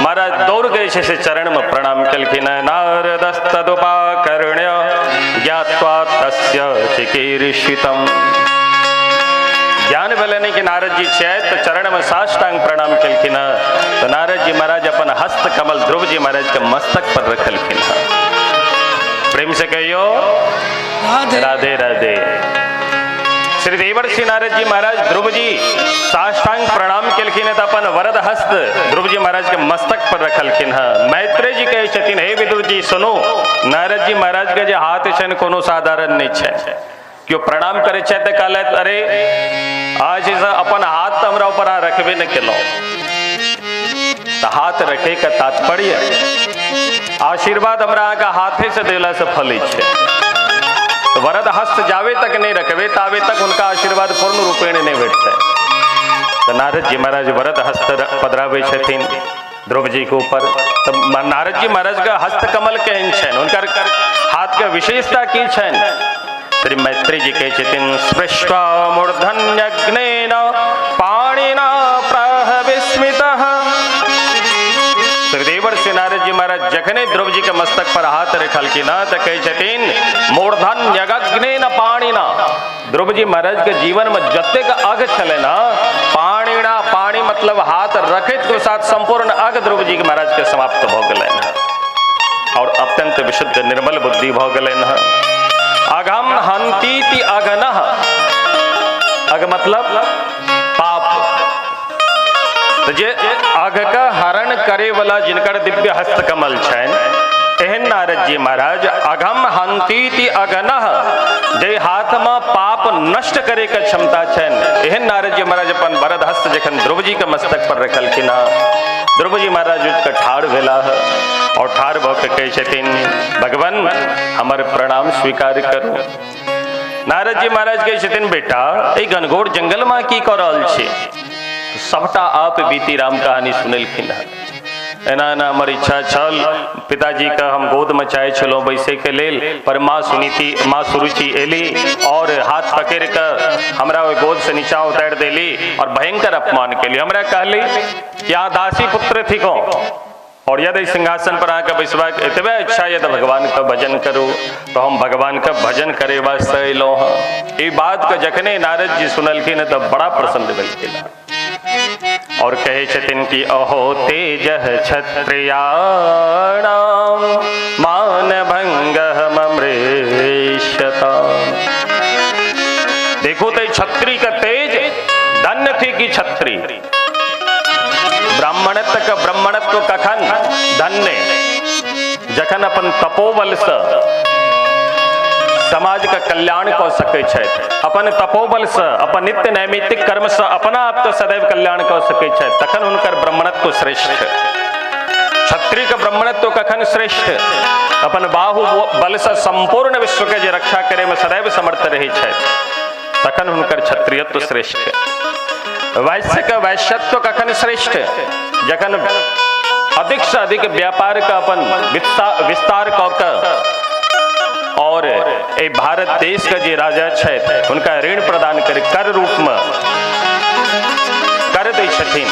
महाराज दौड़ गए छे से चरण में प्रणाम केलखिन नारदस्तदुपाकर्ण्य ज्ञात्वा तस्य चिकीर्षितम्। ज्ञान भेलनि कि नारद जी छे तो चरण में साष्टांग प्रणाम केलखिन तो नारद जी महाराज अपन हस्त कमल ध्रुव जी महाराज के मस्तक पर रखलखिन। प्रेम से कहियो राधे राधे। श्री देवर्षि नारद जी महाराज ध्रुव जी साष्टांग प्रणाम केलखिन तो अपन वरद हस्त ध्रुव जी महाराज के मस्तक पर रखलखिन है। मैत्रेय जी कहे छथिन हे विदुर जी सुनो नारद जी महाराज के जे हाथ छनि कोनो साधारण नहीं छै क्यों प्रणाम करे छे तो कहलत अरे आज अपन हाथ तो हमरा ऊपर रखबे न केलो तो हाथ रखे का तात्पर्य आशीर्वाद हमरा का हाथे से देला से फले छे। तो वरद हस्त जावे तक नहीं रखबे तावे तक उनका आशीर्वाद पूर्ण रूपेण नहीं भेटते। तो नारद जी महाराज वरद हस्त पधरावे छथिन ध्रुव जी के ऊपर। तो नारद जी महाराज का हस्त कमल केहन छनि उनकर हाथ के विशेषता की छनि। श्री मैत्री जी कहे छथिन स्पृष्ट्वा मूर्धन्यग्नेन पाणिना प्राह विस्मितः। श्री देवर्षि नारद जी महाराज जखने ध्रुव जी के मस्तक पर हाथ रखल की ना तो कहे छथिन मूर्धन यज्ञ न पाणिना। ध्रुव जी महाराज के जीवन में जते का अघ चले ना पाणिना, पाणी मतलब हाथ रखित के साथ संपूर्ण अघ ध्रुव जी के महाराज के समाप्त भ गए और अत्यंत विशुद्ध निर्मल बुद्धि भ गए। अघम हंतीति अघनः, अघ मतलब पाप। तो जे अघ का हरण करे वाला जिनकर दिव्य हस्त कमल छैन एहन नारद जी महाराज अघम हंतीति अघनः, जे हाथ में पाप नष्ट करे के क्षमता छैन एहन नारद जी महाराज अपन वरद हस्त जखन ध्रुव जी के मस्तक पर रखल कि ना ध्रुव जी महाराज उसका ठाड़ भेला और ठाड़ भ के कहे छथिन भगवान हमर प्रणाम स्वीकार करू। नारद जी महाराज कहे छथिन बेटा ए घनघोर जंगल में की कर रहल छी? सबटा आप बीती राम कहानी सुनलखिन है। एना एना हमर इच्छा छल पिताजी का हम गोद में चाहे छलो बैसे के लेल, पर माँ सुनीति माँ सुरुचि एली और हाथ पकड़ कर हमरा ओहि गोद से नीचा उतार देली और भयंकर अपमान के लिए हमरा कहली कि आ दासी पुत्र थी को और यदि सिंहासन पर आकर बैसवा एतबे इच्छा यदि भगवान का भजन करो तो हम भगवान का भजन करे वास्ते अलो हाँ। ये बात का जखने नारद जी सुनलखिन तो बड़ा प्रसन्न भेलखिन और कहे छथिन कि अहो तेज क्षत्रियाणाम मान भंग ममृष्यता। देखो तो छत्री का तेज धन्य थी कि छत्री ब्राह्मणत्व कखन धन्य जखन अपन तपोबल से समाज का कल्याण कर सके छे, अपन तपोबल से अपन नित्य नैमित्तिक कर्म से अपना आप तो सदैव कल्याण कर सके छे, तखन उनकर ब्राह्मणत्व श्रेष्ठ। क्षत्रिय का ब्राह्मणत्व कखन श्रेष्ठ? अपन बाहु बल से संपूर्ण विश्व के जे रक्षा करे में सदैव समर्थ रहे छे, तखन उनकर क्षत्रियत्व श्रेष्ठ। वैश्य का वैश्यत्व कखन श्रेष्ठ? जखन अधिक से अधिक व्यापार का अपन विस्तार कर और ए भारत देश का जे राजा छे उनका ऋण प्रदान करे कर रूप में कर दै छथिन,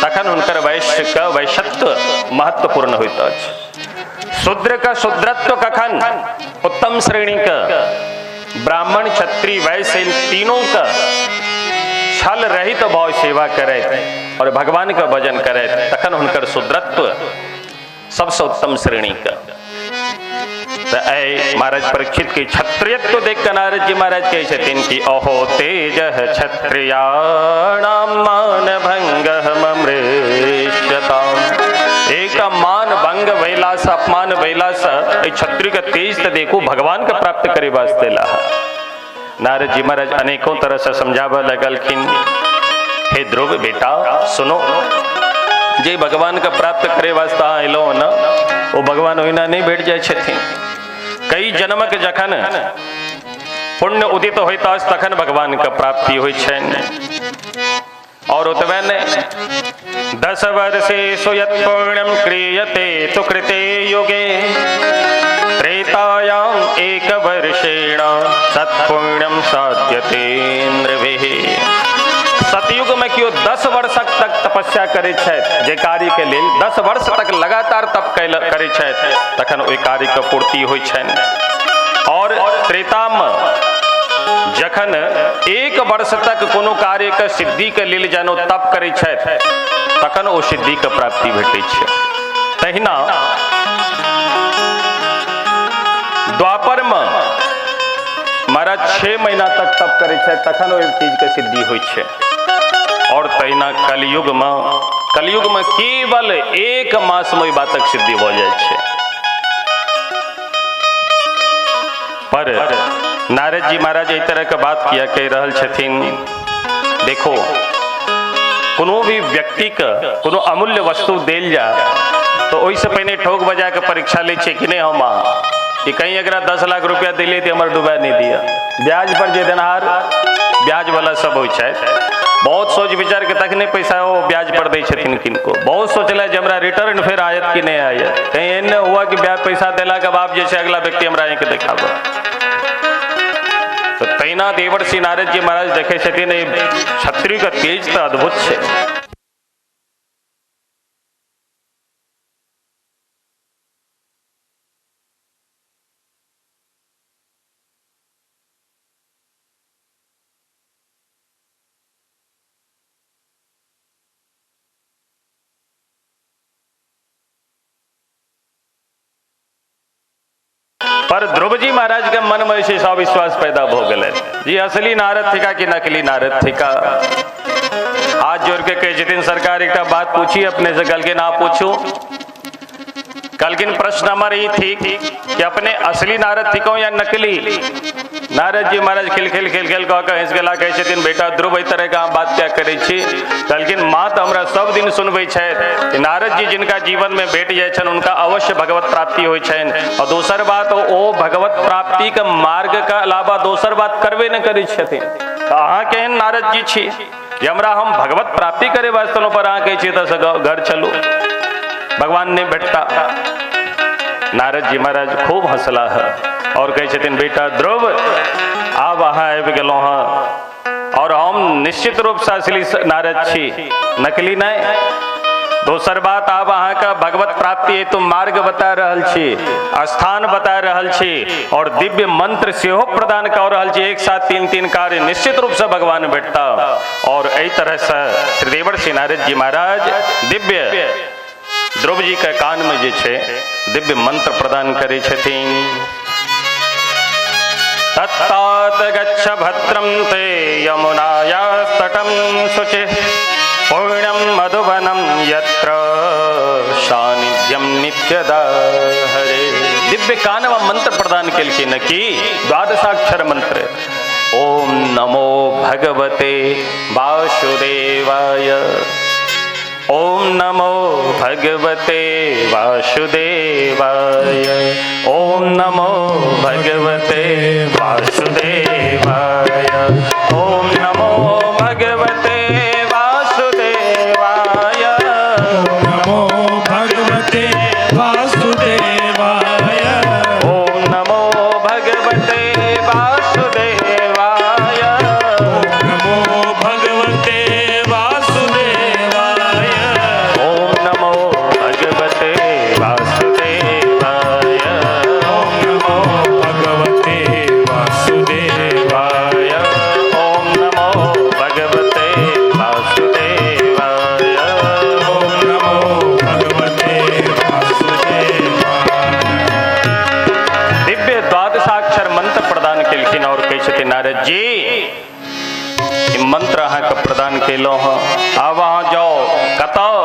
तखन उनकर वैश्य का वैश्यत्व महत्वपूर्ण होता है। शूद्र का शूद्रत्व कखन? उत्तम श्रेणी का ब्राह्मण क्षत्रिय वैश्य इन तीनों का छल रहित भाव सेवा करे और भगवान का भजन करे, तखन उनकर शूद्रत्व सबसे उत्तम श्रेणी का। तो ऐ महाराज परीक्षित की क्षत्रियत्व देख कर नारद जी महाराज कहे छथिन कि अहो तेज क्षत्रियाणाम मान भंग ममृष्यता। एक मान भंग वैलास अपमान वैलास क्षत्रिय का तेज तो देखो भगवान का प्राप्त करे वास्ते ला। नारद जी महाराज अनेकों तरह से समझावा लगलखिन, हे ध्रुव बेटा सुनो, जे भगवान का प्राप्त करे वास्ते आलो ना वो भगवान ओहिना नहीं भेट जाए छथिन। कई जन्म के जखन पुण्य उदित होता तखन भगवान का प्राप्ति होय छैन और उतबे ने 10 वर्षेषु यत् पुण्यं क्रियते तु कृते युगे त्रेतायाम 1 वर्षेण सत्पुण्यम साध्यते नृभिः। सतयुग में क्यों 10 वर्ष तक तपस्या करे छे जे कार्य के लेल 10 वर्ष तक लगातार तप करे छे, तखन ओई कार्य के पूर्ति होय छैन। और त्रेता में जखन 1 वर्ष तक कोनो कार्य के सिद्धि के लेल जानो तप करे छे, तखन ओ सिद्धि के प्राप्ति भेटै छै। तहिना द्वापर में महाराज 6 महीना तक तप करे छे, तखन ओई चीज के सिद्धि होय छै। और तहिना कलयुग में केवल 1 मास में बातक सिद्धि हो जाए छे। पर नारद जी महाराज इस तरह के बात किया कह रहल छथिन, देखो कोनो भी व्यक्ति का कोनो अमूल्य वस्तु देल जा तो ओइसे पहले ठोक बजा के परीक्षा ले छे कि नहीं हम कि कहीं अगर 10 लाख रुपया दिले तो हमारे डूबा नहीं दिया। ब्याज पर जे देनहार ब्याज वाला सब हो छै, बहुत सोच विचार के तक नहीं पैसा वो ब्याज पर दे छथिन किनको। बहुत सोचला जे हमरा रिटर्न फिर आयत कि नहीं आयत, कहीं एने हुआ कि ब्याज पैसा देला के बाद जे अगला व्यक्ति हमरा के देखाबो। तो तैना देवर्षि नारद जी महाराज देखे छथिन क्षत्रिय का तेज तो अद्भुत है। पर ध्रुव जी महाराज के मन में ऐसे विश्वास पैदा हो गए जी असली नारद थिका कि नकली नारद थिका। हाथ जोड़ के कहे जितिन सरकार एक बात पूछी अपने से, कल के ना पूछू। कल किन प्रश्न हमारे ये थी कि अपने असली नारद थिको या नकली। नारद जी महाराज खिल खिल कह गला कैसे दिन बेटा ध्रुव ई तरह का बात क्या करे छी। कलकिन माँ तो हमरा सब दिन सुनबे छै नारद जी जिनका जीवन में भेट जाए छन उनका अवश्य भगवत प्राप्ति होय छन। और दोसर बात ओ भगवत प्राप्ति के मार्ग का अलावा दोसर बात करबे न करै छथिन। अहाँ केहन नारद जी छी जे हमरा हम भगवत प्राप्ति करे वास्ते पर अहाँ कहै छी त घर चलू भगवान ने भेटता। नारद जी महाराज खूब हंसला है और कहे छथिन बेटा ध्रुव आब अहाँ आबि गेलहुँ हैं और हम निश्चित रूप से असली नारद छी नकली नहीं। दोसर बात आब अहाँ का भगवत प्राप्ति हेतु मार्ग बता रहल छी, स्थान बता रहल छी और दिव्य मंत्र सेहो प्रदान कर रहल छी। एक साथ तीन तीन कार्य निश्चित रूप से भगवान भेटता। और एहि तरह से श्री देवर्षि नारद जी महाराज दिव्य ध्रुव जी के कान में जे छे दिव्य मंत्र प्रदान करे छथिन। तत्तात गच्छ भद्रम ते यमुनायास्तटं शुचिः पूर्णं मधुवनं यत्र सानिध्यं नित्यदा हरे। दिव्य कान में मंत्र प्रदान केलखिन कि द्वादशाक्षर मंत्र ओम नमो भगवते वासुदेवाय, ओम नमो भगवते वासुदेवाय, ओम नमो भगवते वासुदेवाय, ओम नमो भगवते वासुदेवाय, ओम नमो भगवते वासुदेवाय, ओम नमो भगवते वासुदेवाय, ओम नमो भगवते वासुदेवाय, ओम नमो भगवते वासुदेवाय, ओम नमो भगवते वासुदेवाय, ओम नमो भगवते वासुदेवाय, ओम नमो भगवते वासुदेवाय। दिव्य द्वादशाक्षर मंत्र प्रदान केलखिन और कहे छथिन नारद जी ई मंत्र अहाँ के प्रदान केलहुँ हँ। आब अहाँ जाओ कतऽ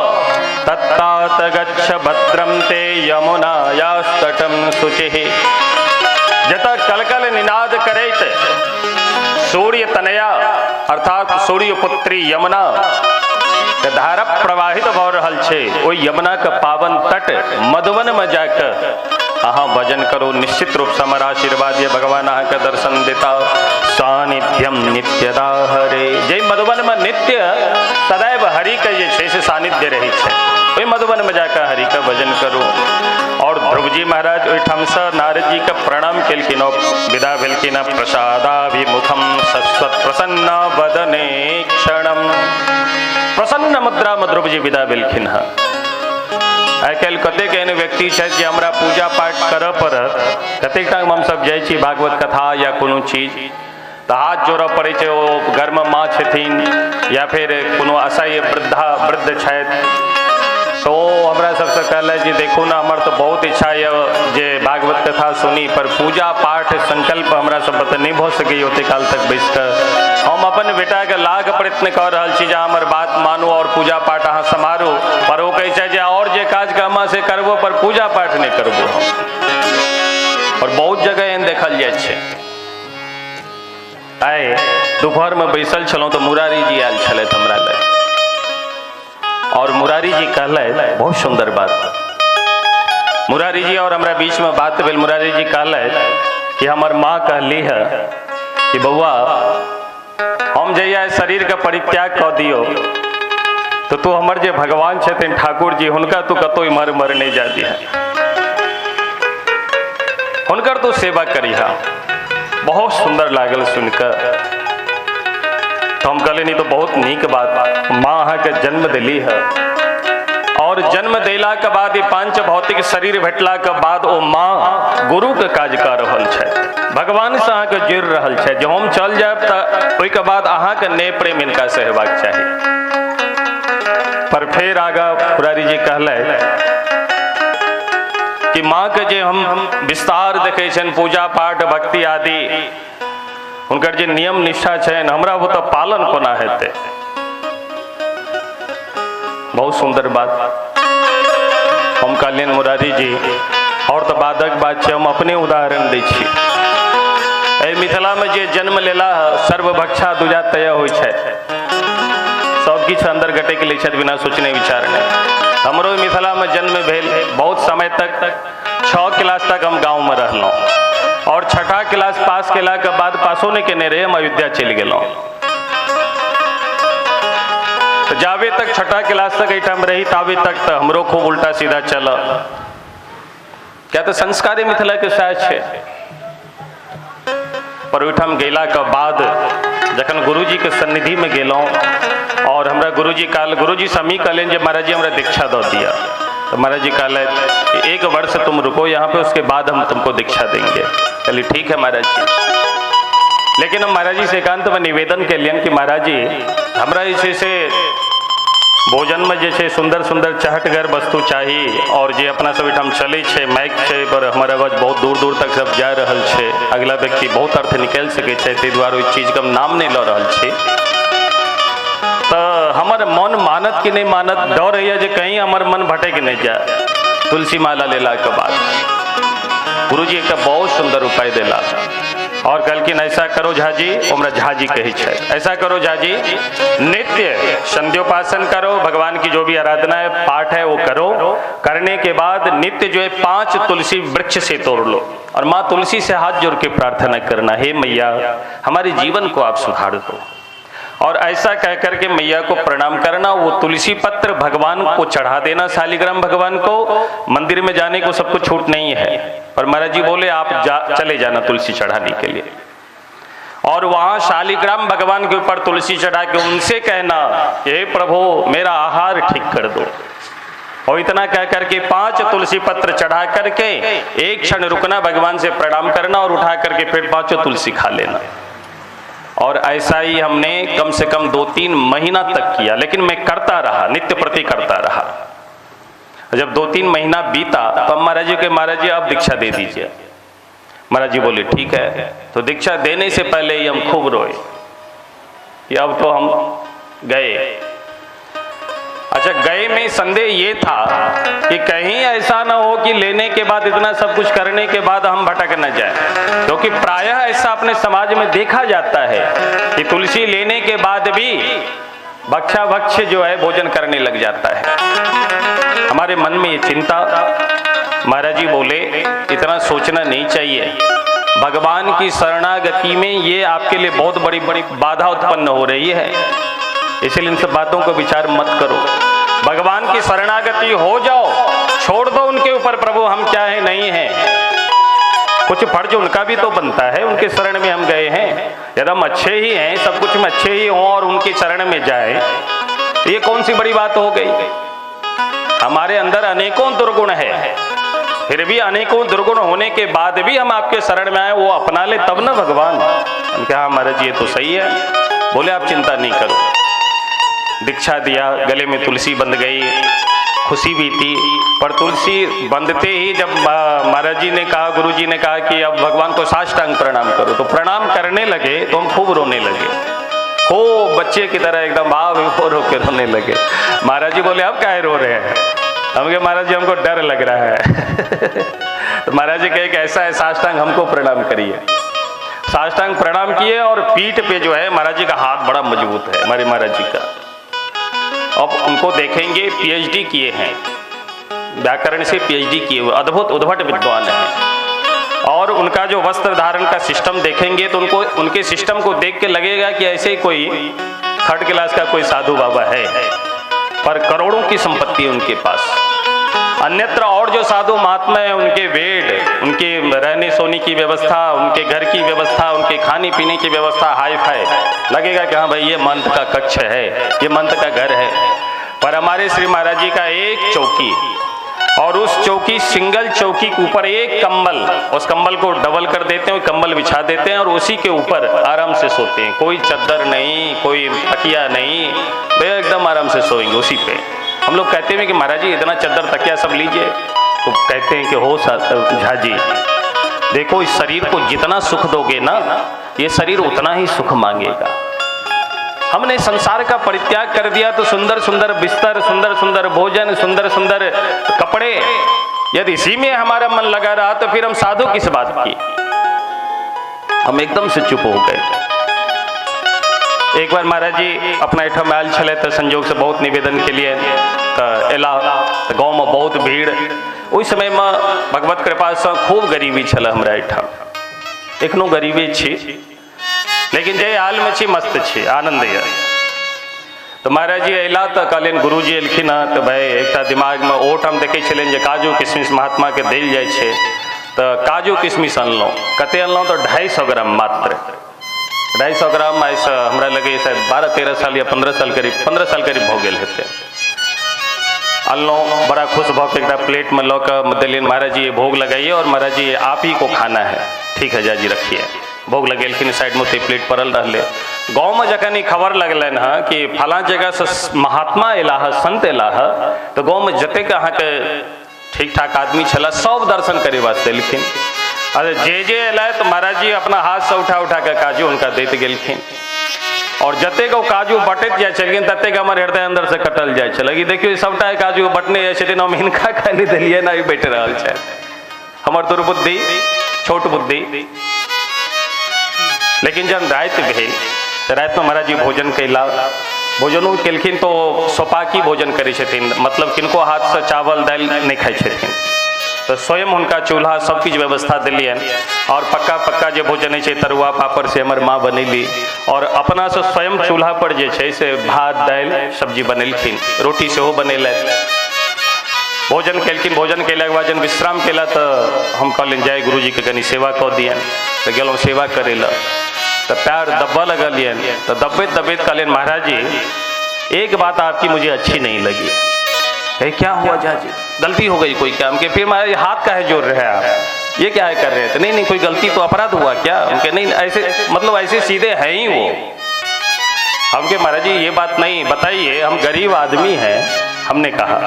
तत्तात गच्छ भद्रम ते यमुनायास्तटं शुचिः। जतऽ कलकल निनाद करैत सूर्य तनया अर्थात सूर्य पुत्री यमुना के धारा प्रवाहित भ रहल छै ओहि यमुना के पावन तट मधुवन में जाकर अहाँ भजन करो। निश्चित रूप से हमारा आशीर्वाद ये भगवान अहाँ के दर्शन देता। सानिध्यम नित्यदा हरे। जय मधुबन में नित्य सदैव हरि के जे छै से सानिध्य रही है ओहि मधुबन में जाकर हरि का भजन करो। और ध्रुव जी महाराज ओहिठाम से नारद जी के प्रणाम केलखिन और विदा भेलखिन। प्रसादाभिमुखम सस्वत प्रसन्न वदने क्षणम। प्रसन्न मुद्रा में ध्रुव जी विदा भेलखिन है। आइ काल्हि कतेक एहन व्यक्ति छथि जे हमरा पूजा पाठ करऽ पड़त। कतेक टाइम हम सब जाइ छी भागवत कथा या कोनो चीज तऽ हाथ जोड़ऽ पड़ै छै। ओ घरमे माँ छथिन या फिर कोनो असहाय वृद्ध छथि तो हमरा सबसे कहले जी देखू ना हमर तो बहुत इच्छा है जे भागवत कथा सुनी पर पूजा पाठ संकल्प हमरा सब पर नहीं भ सके ओते काल तक बैस कर। हम अपन बेटा के लाख प्रयत्न कर रहल छी जे हमर बात मानू और पूजा पाठ अहाँ समारू पर वो कहै छै जे और जे काज कामा से करबो पर पूजा पाठ नहीं करबो हम। और बहुत जगह एहन देखल जाय छै। आइ दोपहर में बैसल छलौं तो मुरारी जी आयल छलथि हमरा लग और मुरारी जी कहले बहुत सुंदर बात। मुरारी जी और हमरा बीच में बात भेल। मुरारी जी कहले कि हमर माँ कहली है कि बउआ हम जहिया शरीर का परित्याग कऽ दियो तो तू हमर जे भगवान छथिन ठाकुर जी हुनका तू कतौ इमहर मर नहीं जा दिहा, हुनकर तू सेवा करिहा। बहुत सुंदर लागल सुनकर। तो हम कहले नहीं तो बहुत नीक बात। माँ अहाँ के जन्म दिली है और जन्म देला के बाद ये पांच भौतिक शरीर भेटला के बाद ओ माँ गुरु के काज कर रहल छै, भगवान से अहाँ के जुड़ रहल छै। जब हम चल जाब तो ओहि के बाद अहाँ के ने प्रेम इनका से हेबाक चाही। पर फिर आगा मुरारी जी कहले कि माँ के जे हम विस्तार देखे छन, पूजा पाठ भक्ति आदि उनकर जे नियम निष्ठा छन, हमरा वो तो पालन कोना हेते। बहुत सुंदर बात हम कहलियन मुरारी जी। और तो बादक बात छै, हम अपने उदाहरण दै छी। एहि मिथिला में जे जन्म लेला सर्वभक्षा दूजा तय होइ छै, सब किछु अंदर गटे के लै छथि बिना सोचने विचारने। हमरो मिथिला में जन्म भेल, बहुत समय तक 6 क्लास तक हम गाँव में रहलहुँ, और 6ठा क्लास पास केला के बाद पासो नहीं केने रहे, हम अयोध्या चलि गेलहुँ। तो जावे तक 6ठा क्लास तक एहिठाम रही, तावे तक तो हमरो खूब उल्टा सीधा चल। क्या तो संस्कारे मिथिला के साथ है। पर ओहिठाम गेला के बाद जखन गुरुजी के सन्निधि में गेलहुँ, और हमरा गुरुजी से हमी कहलें जे महाराज जी हमरा दीक्षा दो दिया। तो महाराज जी कहले 1 वर्ष तुम रुको यहाँ पे, उसके बाद हम तुमको दीक्षा देंगे। चलिए ठीक है महाराज जी। लेकिन हम महाराज जी से एकांत में निवेदन के लिए कि महाराज जी हमरा से भोजन में जे सुंदर सुंदर चहटगर वस्तु चाहिए, और जे अपना सब एठाम चले छे माइक छे, पर हमारा आवाज बहुत दूर दूर तक सब जा रहल छे, अगला व्यक्ति बहुत अर्थ निकल सके छे, ताहि दुआरे ओहि चीज के हम नाम नहीं लऽ रहल छी। तो हमर मन मानत कि नहीं मानत, डर है जे कहीं हमर मन भटक नहीं जाए। तुलसी माला लेला के बाद गुरुजी एक बहुत सुंदर उपाय देला, और कहलखिन ऐसा करो झाजी, हमरा झाजी कहे छे, ऐसा करो झाजी, नित्य संध्योपासन करो, भगवान की जो भी आराधना है पाठ है वो करो, करने के बाद नित्य जो है 5 तुलसी वृक्ष से तोड़ लो, और माँ तुलसी से हाथ जोड़ के प्रार्थना करना, हे मैया हमारे जीवन को आप सुधार दो। और ऐसा कह करके मैया को प्रणाम करना, वो तुलसी पत्र भगवान को चढ़ा देना, शालिग्राम भगवान को। मंदिर में जाने को सबको छूट नहीं है, पर महाराज जी बोले आप चले जाना तुलसी चढ़ाने के लिए, और वहां शालिग्राम भगवान के ऊपर तुलसी चढ़ा के उनसे कहना हे प्रभु मेरा आहार ठीक कर दो। और इतना कह करके 5 तुलसी पत्र चढ़ा करके 1 क्षण रुकना, भगवान से प्रणाम करना, और उठा करके फिर 5 तुलसी खा लेना। और ऐसा ही हमने कम से कम 2-3 महीना तक किया, लेकिन मैं करता रहा, नित्य प्रति करता रहा। जब 2-3 महीना बीता तो महाराज जी अब दीक्षा दे दीजिए। महाराज जी बोले ठीक है। तो दीक्षा देने से पहले ही हम खूब रोए कि अब तो हम गए। अच्छा, गए में संदेह ये था कि कहीं ऐसा ना हो कि लेने के बाद, इतना सब कुछ करने के बाद हम भटक न जाए, क्योंकि प्रायः ऐसा अपने समाज में देखा जाता है कि तुलसी लेने के बाद भी भक्षाभक्ष जो है भोजन करने लग जाता है। हमारे मन में ये चिंता, महाराज जी बोले इतना सोचना नहीं चाहिए, भगवान की शरणागति में ये आपके लिए बहुत बड़ी बड़ी बाधा उत्पन्न हो रही है, इसलिए इन सब बातों को विचार मत करो। भगवान की शरणागति हो जाओ, छोड़ दो उनके ऊपर, प्रभु हम क्या है नहीं है, कुछ फर्ज उनका भी तो बनता है, उनके शरण में हम गए हैं। यदि हम अच्छे ही हैं, सब कुछ में अच्छे ही हों और उनकी शरण में जाए, ये कौन सी बड़ी बात हो गई। हमारे अंदर अनेकों दुर्गुण है, फिर भी अनेकों दुर्गुण होने के बाद भी हम आपके शरण में आए, वो अपना ले तब ना भगवान। हम क्या महाराज ये तो सही है। बोले आप चिंता नहीं करो। दीक्षा दिया, गले में तुलसी बंध गई, खुशी भी थी, पर तुलसी बंधते ही जब महाराज जी ने कहा, गुरु जी ने कहा कि अब भगवान को साष्टांग प्रणाम करो, तो प्रणाम करने लगे तो हम खूब रोने लगे, खूब बच्चे की तरह एकदम भाव रो के रोने लगे। महाराज जी बोले अब काहे रो रहे हैं। हम कहे महाराज जी हमको डर लग रहा है। तो महाराज जी कहे कि ऐसा है, साष्टांग हमको प्रणाम करिए। साष्टांग प्रणाम किए, और पीठ पे जो है महाराज जी का हाथ बड़ा मजबूत है, हमारे महाराज जी का। अब उनको देखेंगे, पीएचडी किए हैं, व्याकरण से पीएचडी किए हुए अद्भुत उद्भट विद्वान हैं, और उनका जो वस्त्र धारण का सिस्टम देखेंगे तो उनको, उनके सिस्टम को देख के लगेगा कि ऐसे ही कोई 3rd क्लास का कोई साधु बाबा है, पर करोड़ों की संपत्ति है उनके पास। अन्यत्र और जो साधु महात्मा है, उनके वेद, उनके रहने सोने की व्यवस्था, उनके घर की व्यवस्था, उनके खाने पीने की व्यवस्था हाई फाई, लगेगा कि हाँ भाई ये मंत्र का कक्ष है, ये मंत्र का घर है। पर हमारे श्री महाराज जी का एक चौकी, और उस चौकी, सिंगल चौकी के ऊपर एक कंबल, उस कंबल को डबल कर देते हैं, कंबल बिछा देते हैं, और उसी के ऊपर आराम से सोते हैं। कोई चद्दर नहीं, कोई तकिया नहीं, वे एकदम आराम से सोएंगे उसी पे। हम लोग कहते हैं कि महाराज जी इतना चद्दर तकिया सब लीजिए, तो कहते हैं कि हो झा जी, देखो इस शरीर को जितना सुख दोगे ना, ये शरीर उतना ही सुख मांगेगा। हमने संसार का परित्याग कर दिया तो सुंदर सुंदर बिस्तर, सुंदर सुंदर भोजन, सुंदर सुंदर कपड़े, यदि इसी में हमारा मन लगा रहा तो फिर हम साधु किस बात की। हम एकदम से चुप हो गए। एक बार महाराज जी अपना एठा मैल छले तो संजोग से बहुत निवेदन के लिए एला गाँव में बहुत भीड़। उस समय में भगवत कृपा से खूब गरीबी छल हमरा एठा, एखनो गरीबी छी, लेकिन जे हाल में छी मस्त छी, आनंद है। तो महाराज जी अला तो कहलिन, गुरु जी एलखिन हाँ तो भाई एक दिमाग में ओट हम देखे छलिन जे काजू किशमिश महात्मा के देल जाए छे, तो काजू किशमिश अनलौं। कते अनलौं तो 250 ग्राम मात्र, 250 ग्राम ऐसा हमरा लगे शायद 12-13 साल या 15 साल करीब हो गए हेते। अनलौं, बड़ा खुश भऽ के एक प्लेट में लऽ के देलिन, महाराज जी ये भोग लगाइए और महाराज जी आप ही को खाना है। ठीक है जाजी रखिए। भोग लगेलखिन, साइड में ते प्लेट पड़ल रहले। गाँव में जखन ई खबर लगलन हाँ कि फला जगह से महात्मा एला है, संत एला है, तो गाँव में जतेक अहाँके ठीक ठाक आदमी छला सब दर्शन करे वास्ते एलखिन। अरे जे एला तो महाराज जी अपना हाथ से उठा के काजू उनका दैत गेलखिन, और जतेक काजू बटैत जाए छलखिन ततेक हमर हृदय अंदर से कटल जाए छल कि देखियो सबटा काजू बटने जाए छथिन, हम हिनका खाय नहीं देलिए ना, बैठ रहल छै। हमर दुर्बुद्धि, छोट बुद्धि। लेकिन जब रात भेल तो रात में महाराज जी भोजन कैला, भोजनो केलखिन तो सोपाकी भोजन करे छथिन, मतलब किनको हाथ से चावल दाल नहीं खाए छथिन, तो स्वयं उनका चूल्हा सब चीज व्यवस्था दिलियन, और पक्का जो भोजन है तरुआ पापड़ से हमर माँ बनेली, और अपना से स्वयं चूल्हा पर जे छै से भात दाल सब्जी बनेलखिन, रोटी सेहो बनेलथि। भोजन केलखिन, भोजन कैला के बाद जब विश्राम कैला तो हम कहलिन जाय गुरु जी के कनी सेवा कऽ दियन, तो गेलौं सेवा करे ला, तो पैर दब्बा लगलियन, तो दब्बैत कहलिन महाराज जी एक बात आपकी मुझे अच्छी नहीं लगी। कहे क्या हुआ झा जी, गलती हो गई कोई क्या? उनके फिर महाराज हाथ काहे जोड़ रहे हैं आप, ये क्या है कर रहे थे? नहीं कोई गलती तो अपराध हुआ क्या? उनके नहीं ऐसे, मतलब ऐसे सीधे है ही वो। हमके महाराज जी ये बात नहीं बताइए, हम गरीब आदमी हैं। हमने कहा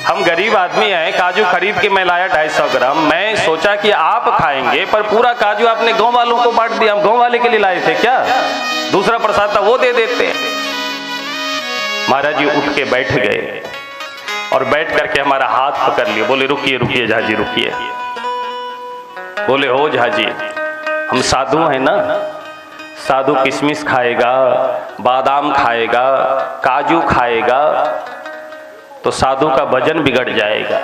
हम गरीब आदमी हैं, काजू खरीद के मैं लाया 250 ग्राम, मैं सोचा कि आप खाएंगे, पर पूरा काजू आपने गांव वालों को बांट दिया। हम गांव वाले के लिए लाए थे क्या? दूसरा प्रसाद था वो दे देते। महाराज जी उठ के बैठ गए और बैठ करके हमारा हाथ पकड़ लिए, बोले रुकिए झा जी रुकिए। बोले हो झा जी, हम साधु हैं ना, साधु किशमिश खाएगा, बादाम खाएगा, काजू खाएगा तो साधु का वजन बिगड़ जाएगा।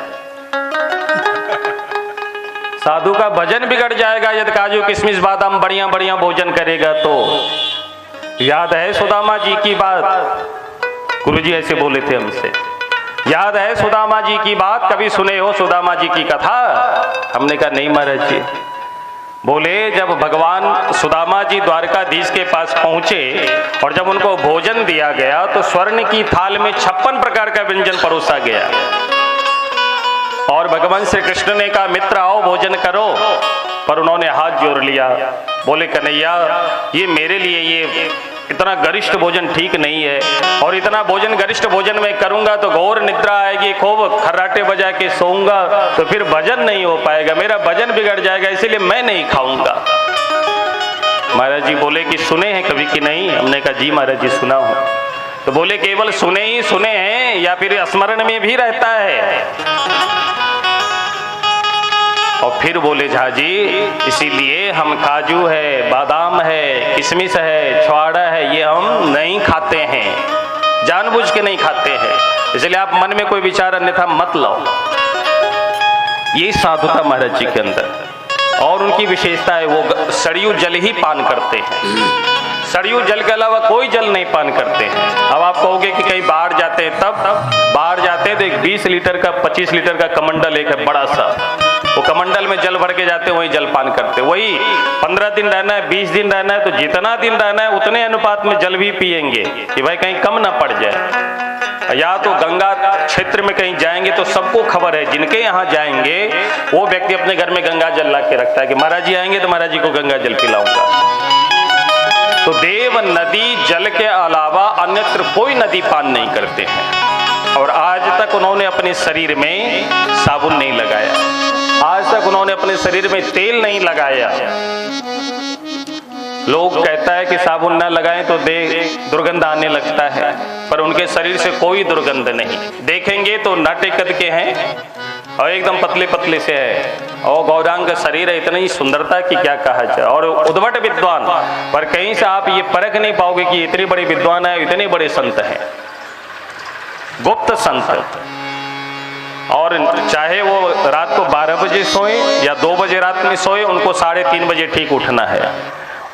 साधु का वजन बिगड़ जाएगा यदि काजू किशमिश बादाम बढ़िया बढ़िया भोजन करेगा तो। याद है सुदामा जी की बात, गुरुजी ऐसे बोले थे हमसे, याद है सुदामा जी की बात, कभी सुने हो सुदामा जी की कथा? हमने कहा नहीं महाराज जी। बोले जब भगवान सुदामा जी द्वारकाधीश के पास पहुंचे और जब उनको भोजन दिया गया तो स्वर्ण की थाल में 56 प्रकार का व्यंजन परोसा गया, और भगवान श्री कृष्ण ने कहा मित्र आओ भोजन करो, पर उन्होंने हाथ जोड़ लिया। बोले कन्हैया ये मेरे लिए ये इतना गरिष्ठ भोजन ठीक नहीं है, और इतना भोजन गरिष्ठ भोजन में करूंगा तो घोर निद्रा आएगी, खूब खर्राटे बजा के सोऊंगा तो फिर भजन नहीं हो पाएगा, मेरा भजन बिगड़ जाएगा, इसीलिए मैं नहीं खाऊंगा। महाराज जी बोले कि सुने हैं कभी कि नहीं? हमने कहा जी महाराज जी सुना हो। तो बोले केवल सुने ही सुने हैं या फिर स्मरण में भी रहता है? और फिर बोले झा जी इसीलिए हम काजू है, बादाम है, किशमिश है, छुआड़ा है, ये हम नहीं खाते हैं, जानबूझ के नहीं खाते हैं, इसलिए आप मन में कोई विचार अन्यथा मत लाओ। ये साधुता महाराज जी के अंदर, और उनकी विशेषता है वो सरयू जल ही पान करते हैं, सरयू जल के अलावा कोई जल नहीं पान करते हैं। अब आप कहोगे कि कहीं बाहर जाते हैं, तब बाहर जाते हैं तो एक 20 लीटर का 25 लीटर का कमंडल एक है बड़ा सा, वो कमंडल में जल भर के जाते हैं, वही जल पान करते। वही 15 दिन रहना है, 20 दिन रहना है, तो जितना दिन रहना है उतने अनुपात में जल भी पिएंगे कि भाई कहीं कम ना पड़ जाए। या तो गंगा क्षेत्र में कहीं जाएंगे तो सबको खबर है, जिनके यहाँ जाएंगे वो व्यक्ति अपने घर में गंगा जल ला के रखता है कि महाराज जी आएंगे तो महाराज जी को गंगा जल पिलाऊंगा। तो देव नदी जल के अलावा अन्यत्र कोई नदी पान नहीं करते हैं। और आज तक उन्होंने अपने शरीर में साबुन नहीं लगाया, आज तक उन्होंने अपने शरीर में तेल नहीं लगाया। लोग कहता है कि साबुन ना लगाएं तो दुर्गंध आने लगता है, पर उनके शरीर से कोई दुर्गंध नहीं। देखेंगे तो नाटे कद के हैं और एकदम पतले पतले से है और गौरांग का शरीर है, इतनी सुंदरता की क्या कहा जाए। और उद्भट विद्वान, पर कहीं से आप ये परख नहीं पाओगे कि इतने बड़े विद्वान है, इतने बड़े संत हैं, गुप्त संत। और चाहे वो रात को 12 बजे सोए या 2 बजे रात में सोए, उनको 3:30 बजे ठीक उठना है।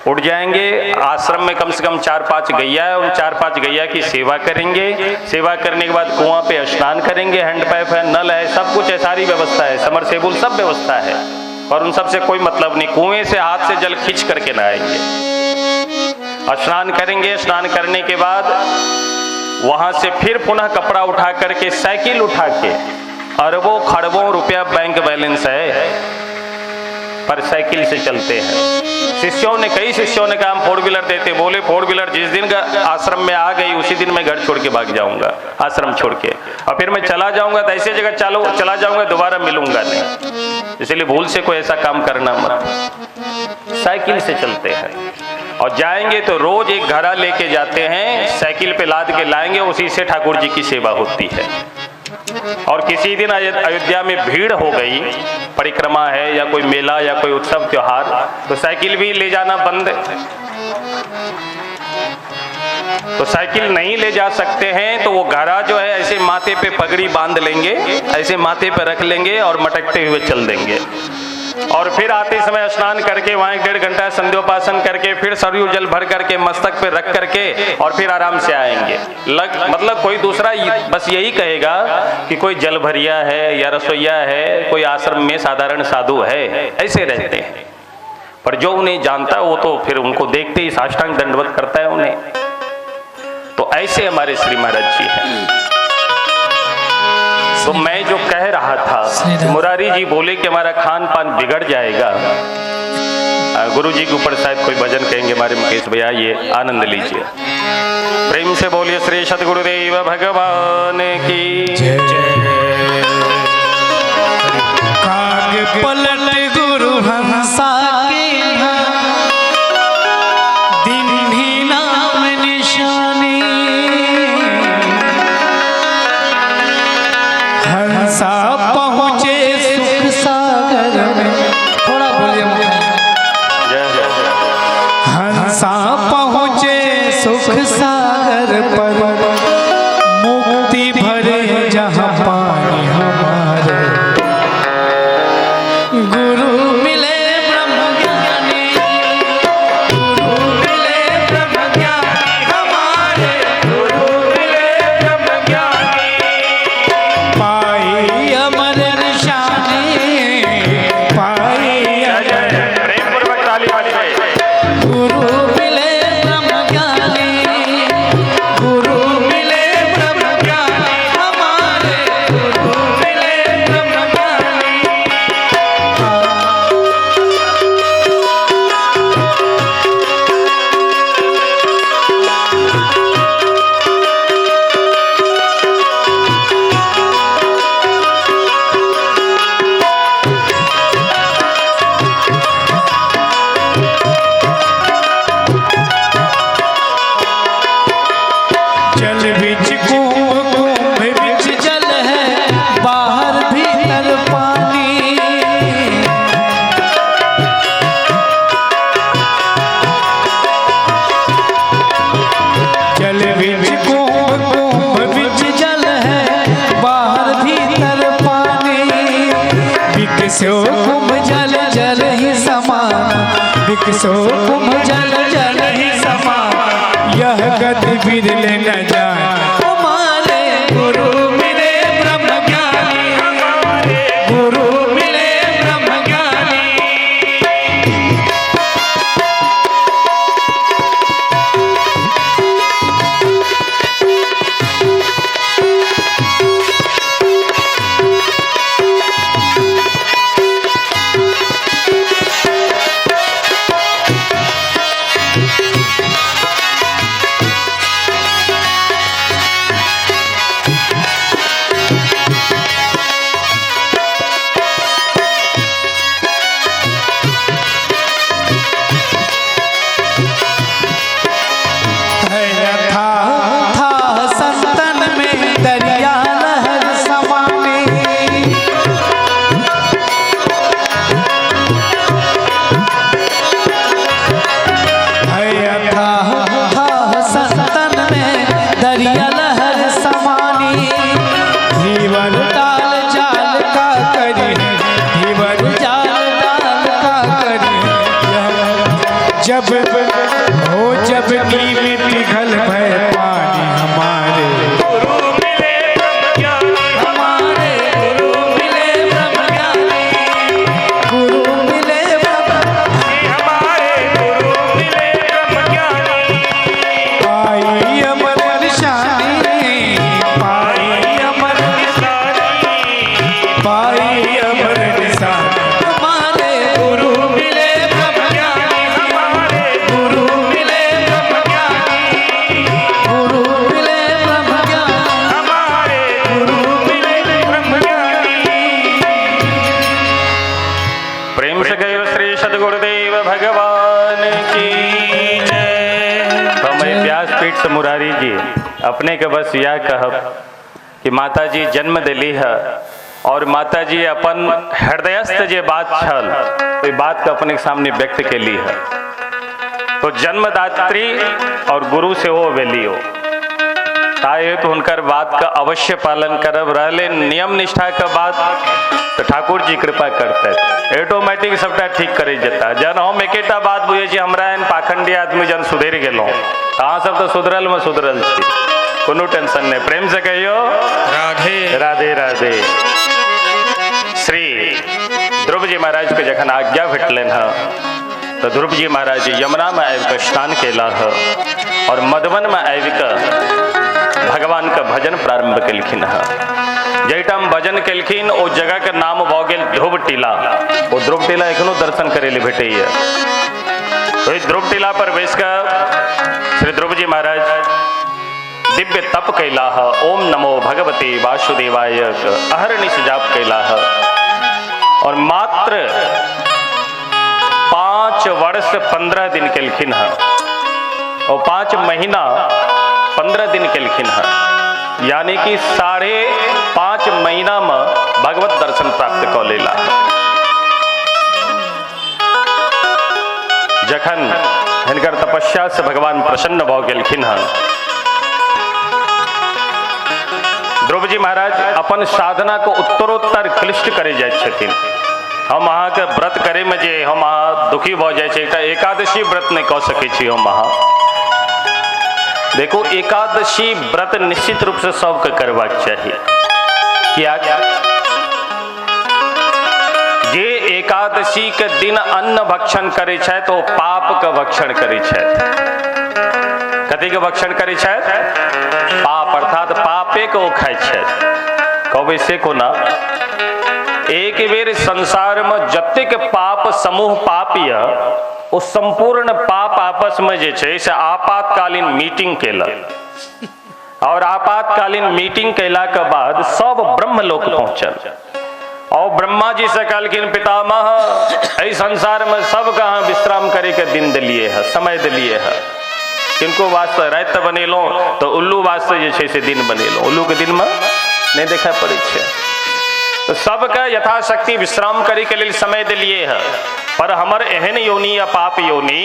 उठ जाएंगे, आश्रम में कम से कम 4-5 गैया है, उन 4-5 गैया की सेवा करेंगे। सेवा करने के बाद कुआं पे स्नान करेंगे, हैंड पाइप है, नल है, सब कुछ है, सारी व्यवस्था है, समरसेबुल सब व्यवस्था है, और उन सब से कोई मतलब नहीं। कुएं से हाथ से जल खींच करके नहाएंगे, स्नान करेंगे। स्नान करने के बाद वहां से फिर पुनः कपड़ा उठा करके, साइकिल उठा के, अरबों खरबों रुपया बैंक बैलेंस है, पर साइकिल से चलते हैं। शिष्यों ने, कई शिष्यों ने कहा हम 4 व्हीलर देते, बोले 4 व्हीलर जिस दिन का आश्रम में आ गई उसी दिन मैं घर छोड़ के भाग जाऊंगा, आश्रम छोड़ के, और फिर मैं चला जाऊंगा तो ऐसी जगह चला जाऊंगा दोबारा मिलूंगा नहीं, इसलिए भूल से कोई ऐसा काम करना मत। साइकिल से चलते हैं और जाएंगे तो रोज एक घड़ा लेके जाते हैं, साइकिल पे लाद के लाएंगे, उसी से ठाकुर जी की सेवा होती है। और किसी दिन अयोध्या में भीड़ हो गई, परिक्रमा है या कोई मेला या कोई उत्सव त्योहार, तो साइकिल भी ले जाना बंद, तो साइकिल नहीं ले जा सकते हैं, तो वो घड़ा जो है ऐसे माथे पे पगड़ी बांध लेंगे, ऐसे माथे पे रख लेंगे और मटकते हुए चल देंगे। और फिर आते समय स्नान करके वहां 1.5 घंटा संध्योपासन करके फिर सरयू जल भर करके मस्तक पे रख करके और फिर आराम से आएंगे। मतलब कोई दूसरा बस यही कहेगा कि कोई जल भरिया है या रसोईया है, कोई आश्रम में साधारण साधु है, ऐसे रहते हैं। पर जो उन्हें जानता है वो तो फिर उनको देखते ही साष्टांग दंडवत करता है उन्हें। तो ऐसे हमारे श्री महाराज जी हैं। तो मैं जो कह रहा था, मुरारी जी बोले कि हमारा खान पान बिगड़ जाएगा। गुरु जी के ऊपर शायद कोई भजन कहेंगे हमारे मुकेश भैया, ये आनंद लीजिए। प्रेम से बोलिए श्री सद्गुरुदेव भगवान की जय। काग पलट गुरु हंसा पहुँचे सुख सागर में, थोड़ा बोलिए, हंसा पहुँचे सुख सागर पर, मुक्ति भरे जहाँ पानी हमारे, गुरु मिले ब्रह्म ज्ञानी, गुरु मिले ब्रह्म ज्ञानी हमारे, गुरु मिले ब्रह्म ज्ञानी, पाई अमर निशानी, पाई प्रेमपूर्वक ताली बजाइए। गुरु मिले ब्रह्म ज्ञानी, गुरु मिले ब्रह्म ज्ञानी हमारे, गुरु मिले ब्रह्म ज्ञानी। जल बिच कुंभ, कुंभ बिच जल है, बाहर भीतर पानी, जल बिच कुंभ, कुंभ बिच जल है, बाहर भीतर पानी, विकसो कुंभ जल जल ही समान, विकसो कुंभ जल जल ही समान, यह गति बिरले न जाए हमारे, गुरु मिले ब्रह्म ज्ञानी, गुरु मिले ब्रह्म ज्ञानी। धीवर डाल जाल का करी, धीवर जाल डाल का करी। जब हो जब नीम पिघल भय पानी हमारे गुरु मिले ब्रह्म ज्ञानी, हमारे गुरु मिले ब्रह्म ज्ञानी, गुरु मिले हमारे गुरु मिले ब्रह्म ज्ञानी। पाई अमर निशानी, पाई अमर पाई अमर निशानी। हमारे गुरु मिले ब्रह्म ज्ञानी, हमारे गुरु मिले ब्रह्म ज्ञानी, गुरु मिले ब्रह्म ज्ञानी, हमारे गुरु मिले ब्रह्म ज्ञानी। प्रेम से गयो श्री सदगुरुदेव भगवान की जय। तो मैं व्यासपीठ से मुरारी जी अपने के बस यह कहब कि माता जी जन्म दिली है और माता जी अपन हृदयस्थ जे बात छल तो बात का अपने सामने व्यक्त के ली है। तो जन्मदात्री और गुरु से हो वेलियो ताए तो उनकर बात का अवश्य पालन करब रहले नियम निष्ठा का बात तो ठाकुर जी कृपा करते ऑटोमेटिक सबटा ठीक करे जता। जन हम एकेटा बात बुझे छी हमरा एहन पाखंडी आदमी जन सुधर गेलो अहाँ सब तो सुधरल में सुधरल छी, कोनो टेंशन नहीं। प्रेम से कहियो राधे राधे राधे। श्री ध्रुव जी महाराज के जखन आज्ञा भेटलन है तो ध्रुव जी महाराज यमुना में आबि कऽ स्नान केला है और मधुबन में आबि कऽ भगवान का भजन प्रारंभ केलखिन है। जहिठाम भजन केलखिन ओ जगह के नाम भऽ गेल ध्रुव टीला। ओ ध्रुव टीला एखनो दर्शन करे ले भेटैया। तो ध्रुव टीला पर बैस कऽ श्री ध्रुव जी महाराज दिव्य तप कैला है। ओम नमो भगवते वासुदेवाय अहरनिश जाप कैला है और मात्र 5 वर्ष 15 दिन केलखिन है और 5 महीना 15 दिन केलखिन है, यानी कि 5.5 महीना में भगवत दर्शन प्राप्त कऽ लेला। जखन हिनकर तपस्या से भगवान प्रसन्न भऽ गेलखिन है, ध्रुव जी महाराज अपन साधना को उत्तरोत्तर क्लिष्ट करे जाइत छथिन। हम अहाँ के व्रत करे में जे हम अहाँ दुखी भऽ जाइ छै, एकटा एकादशी व्रत नहीं कऽ सकै छी हम अहाँ। देखो एकादशी व्रत निश्चित रूप से सबके करबाक चाहिए। किया जे एकादशी के दिन अन्न भक्षण करे छै तो पाप के भक्षण करे छै। कथी के भक्षण करे छै? पाप, अर्थात पापे को खाय छै। कहबै से कोना? एक बेर संसार में जतेक पाप समूह पाप य ओ संपूर्ण पाप आपस में जे छै से आपातकालीन मीटिंग केलक और आपातकालीन मीटिंग कैला के बाद सब ब्रह्मलोक पहुंचल और ब्रह्मा जी से कहलखिन पितामह एहि संसार में सब कहाँ विश्राम करे के दिन दिलिए है, समय दिलिए है। किनको वास्ते रात बनेलो तो उल्लू वास्ते जे छै से दिन बनेलो। उल्लू के दिन में नहीं देखा पड़े छै। तो सबका यथाशक्ति विश्राम करे के लिए समय दिलिए है। पर हमर एहन योनि या पाप योनि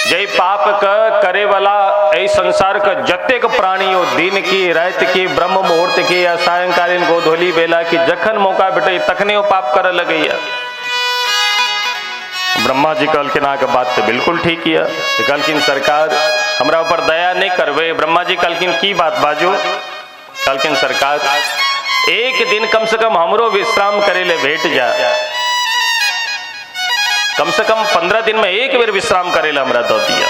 जय पाप का करे वाला एहि संसार का जतेक प्राणी हो दिन की रात की ब्रह्म मुहूर्त की या सायंकालीन गोधूली बेला की जखन मौका भेटे तखने वो पाप करे लगैया। ब्रह्मा जी कहलखिन अहाँके बात तो बिल्कुल ठीक है। कहलखिन सरकार हमरा ऊपर दया नहीं करबे। ब्रह्मा जी कहलखिन की बात बाजू? कहलखिन सरकार एक दिन कम से कम हमरो विश्राम करे ले भेट जा। कम से कम 15 दिन में एक बेर विश्राम करे ले हमरा दो दिया।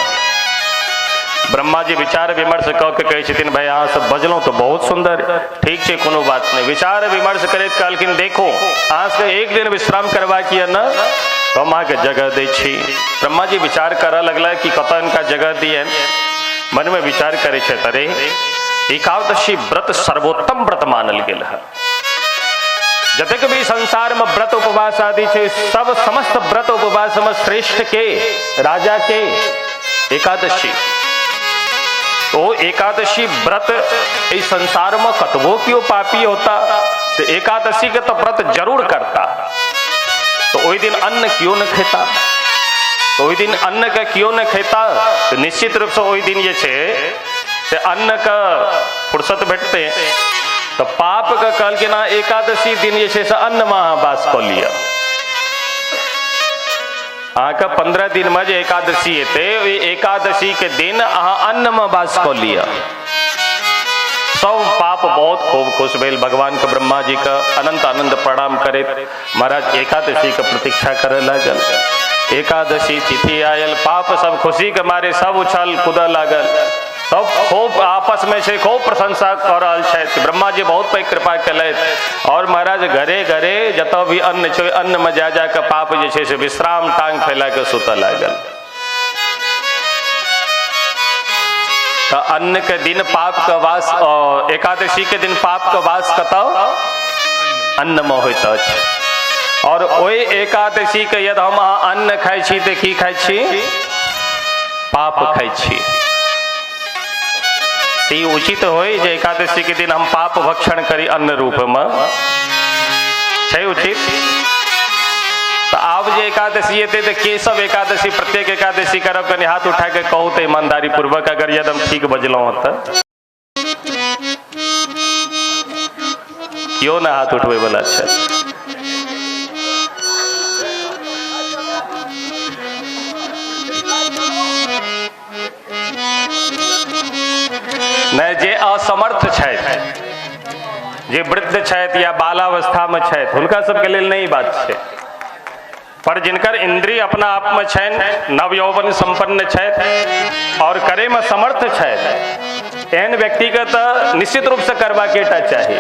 ब्रह्मा जी विचार विमर्श कऽ के कहै छथिन भाई अहाँ सब बजलहुँ तो बहुत सुंदर, ठीक छै कोनो बात नहीं। विचार विमर्श करैत कहलखिन देखो अहाँ से एक दिन विश्राम करबाक यऽ न तो हम अहाँके जगह दै छी। ब्रह्मा जी विचार करऽ लगला कि कतऽ इनका जगह दियन। मन में विचार करे छै अरे एकादशी व्रत सर्वोत्तम व्रत मानल गेल है। जतेक भी संसार में व्रत उपवास आदि छै सब समस्त व्रत उपवास में श्रेष्ठ के राजा के एकादशी। तो एकादशी व्रत इस संसार में कतबो क्यों पापी होता तो एकादशी के तो व्रत जरूर करता। तो वही दिन अन्न क्यों न खेता? तो वही दिन अन्न का क्यों न खेता? तो निश्चित रूप से वही दिन ये छे से अन्न का फुर्सत भेटते तो पाप का कल के ना एकादशी दिन ये से अन्न महावास को लिया का 15 दिन में जो एकादशी थे एकादशी के दिन अन्न में वास को लिया सब पाप बहुत खूब खुश भेल भगवान के ब्रह्मा जी का अनंत आनंद प्रणाम करे महाराज एकादशी का प्रतीक्षा करे लागल एकादशी तिथि आयल पाप सब खुशी के मारे सब उछल कूदे लागल सब खूब आपस में से खूब प्रशंसा कर रहा है ब्रह्मा जी बहुत पैघ कृपा कलैत और महाराज घरे घरे जतऽ भी अन्न छो अन्न में जा जा के पाप जे छै से विश्राम टांग फैला के सुतऽ लागल तो अन्न के दिन पाप का वास एकादशी के दिन पाप का वास कतऽ अन्न में होइत अछि और ओहि एकादशी के यदि हम अन्न खाइ छी तऽ की खाइ छी पाप खाइ छी ई उचित होय जे एकादशी के दिन हम पाप भक्षण करी अन्न रूप में छै उचित तो आब जे एकादशी हेतै तऽ के सब एकादशी प्रत्येक एकादशी करब कनि हाथ उठा के कहू तऽ ईमानदारी पूर्वक अगर यदि हम ठीक बजलहुँ तऽ क्यों ना हाथ उठबै वाला छै नहीं जे असमर्थ छथि जे वृद्ध छथि या बालावस्था में छथि हुनका सबके लेल नहीं बात छै पर जिनकर इंद्रिय अपना आप में छनि नवयौवन संपन्न छथि और करे में समर्थ छथि एहन व्यक्ति के तो निश्चित रूप से करबाके टा चाही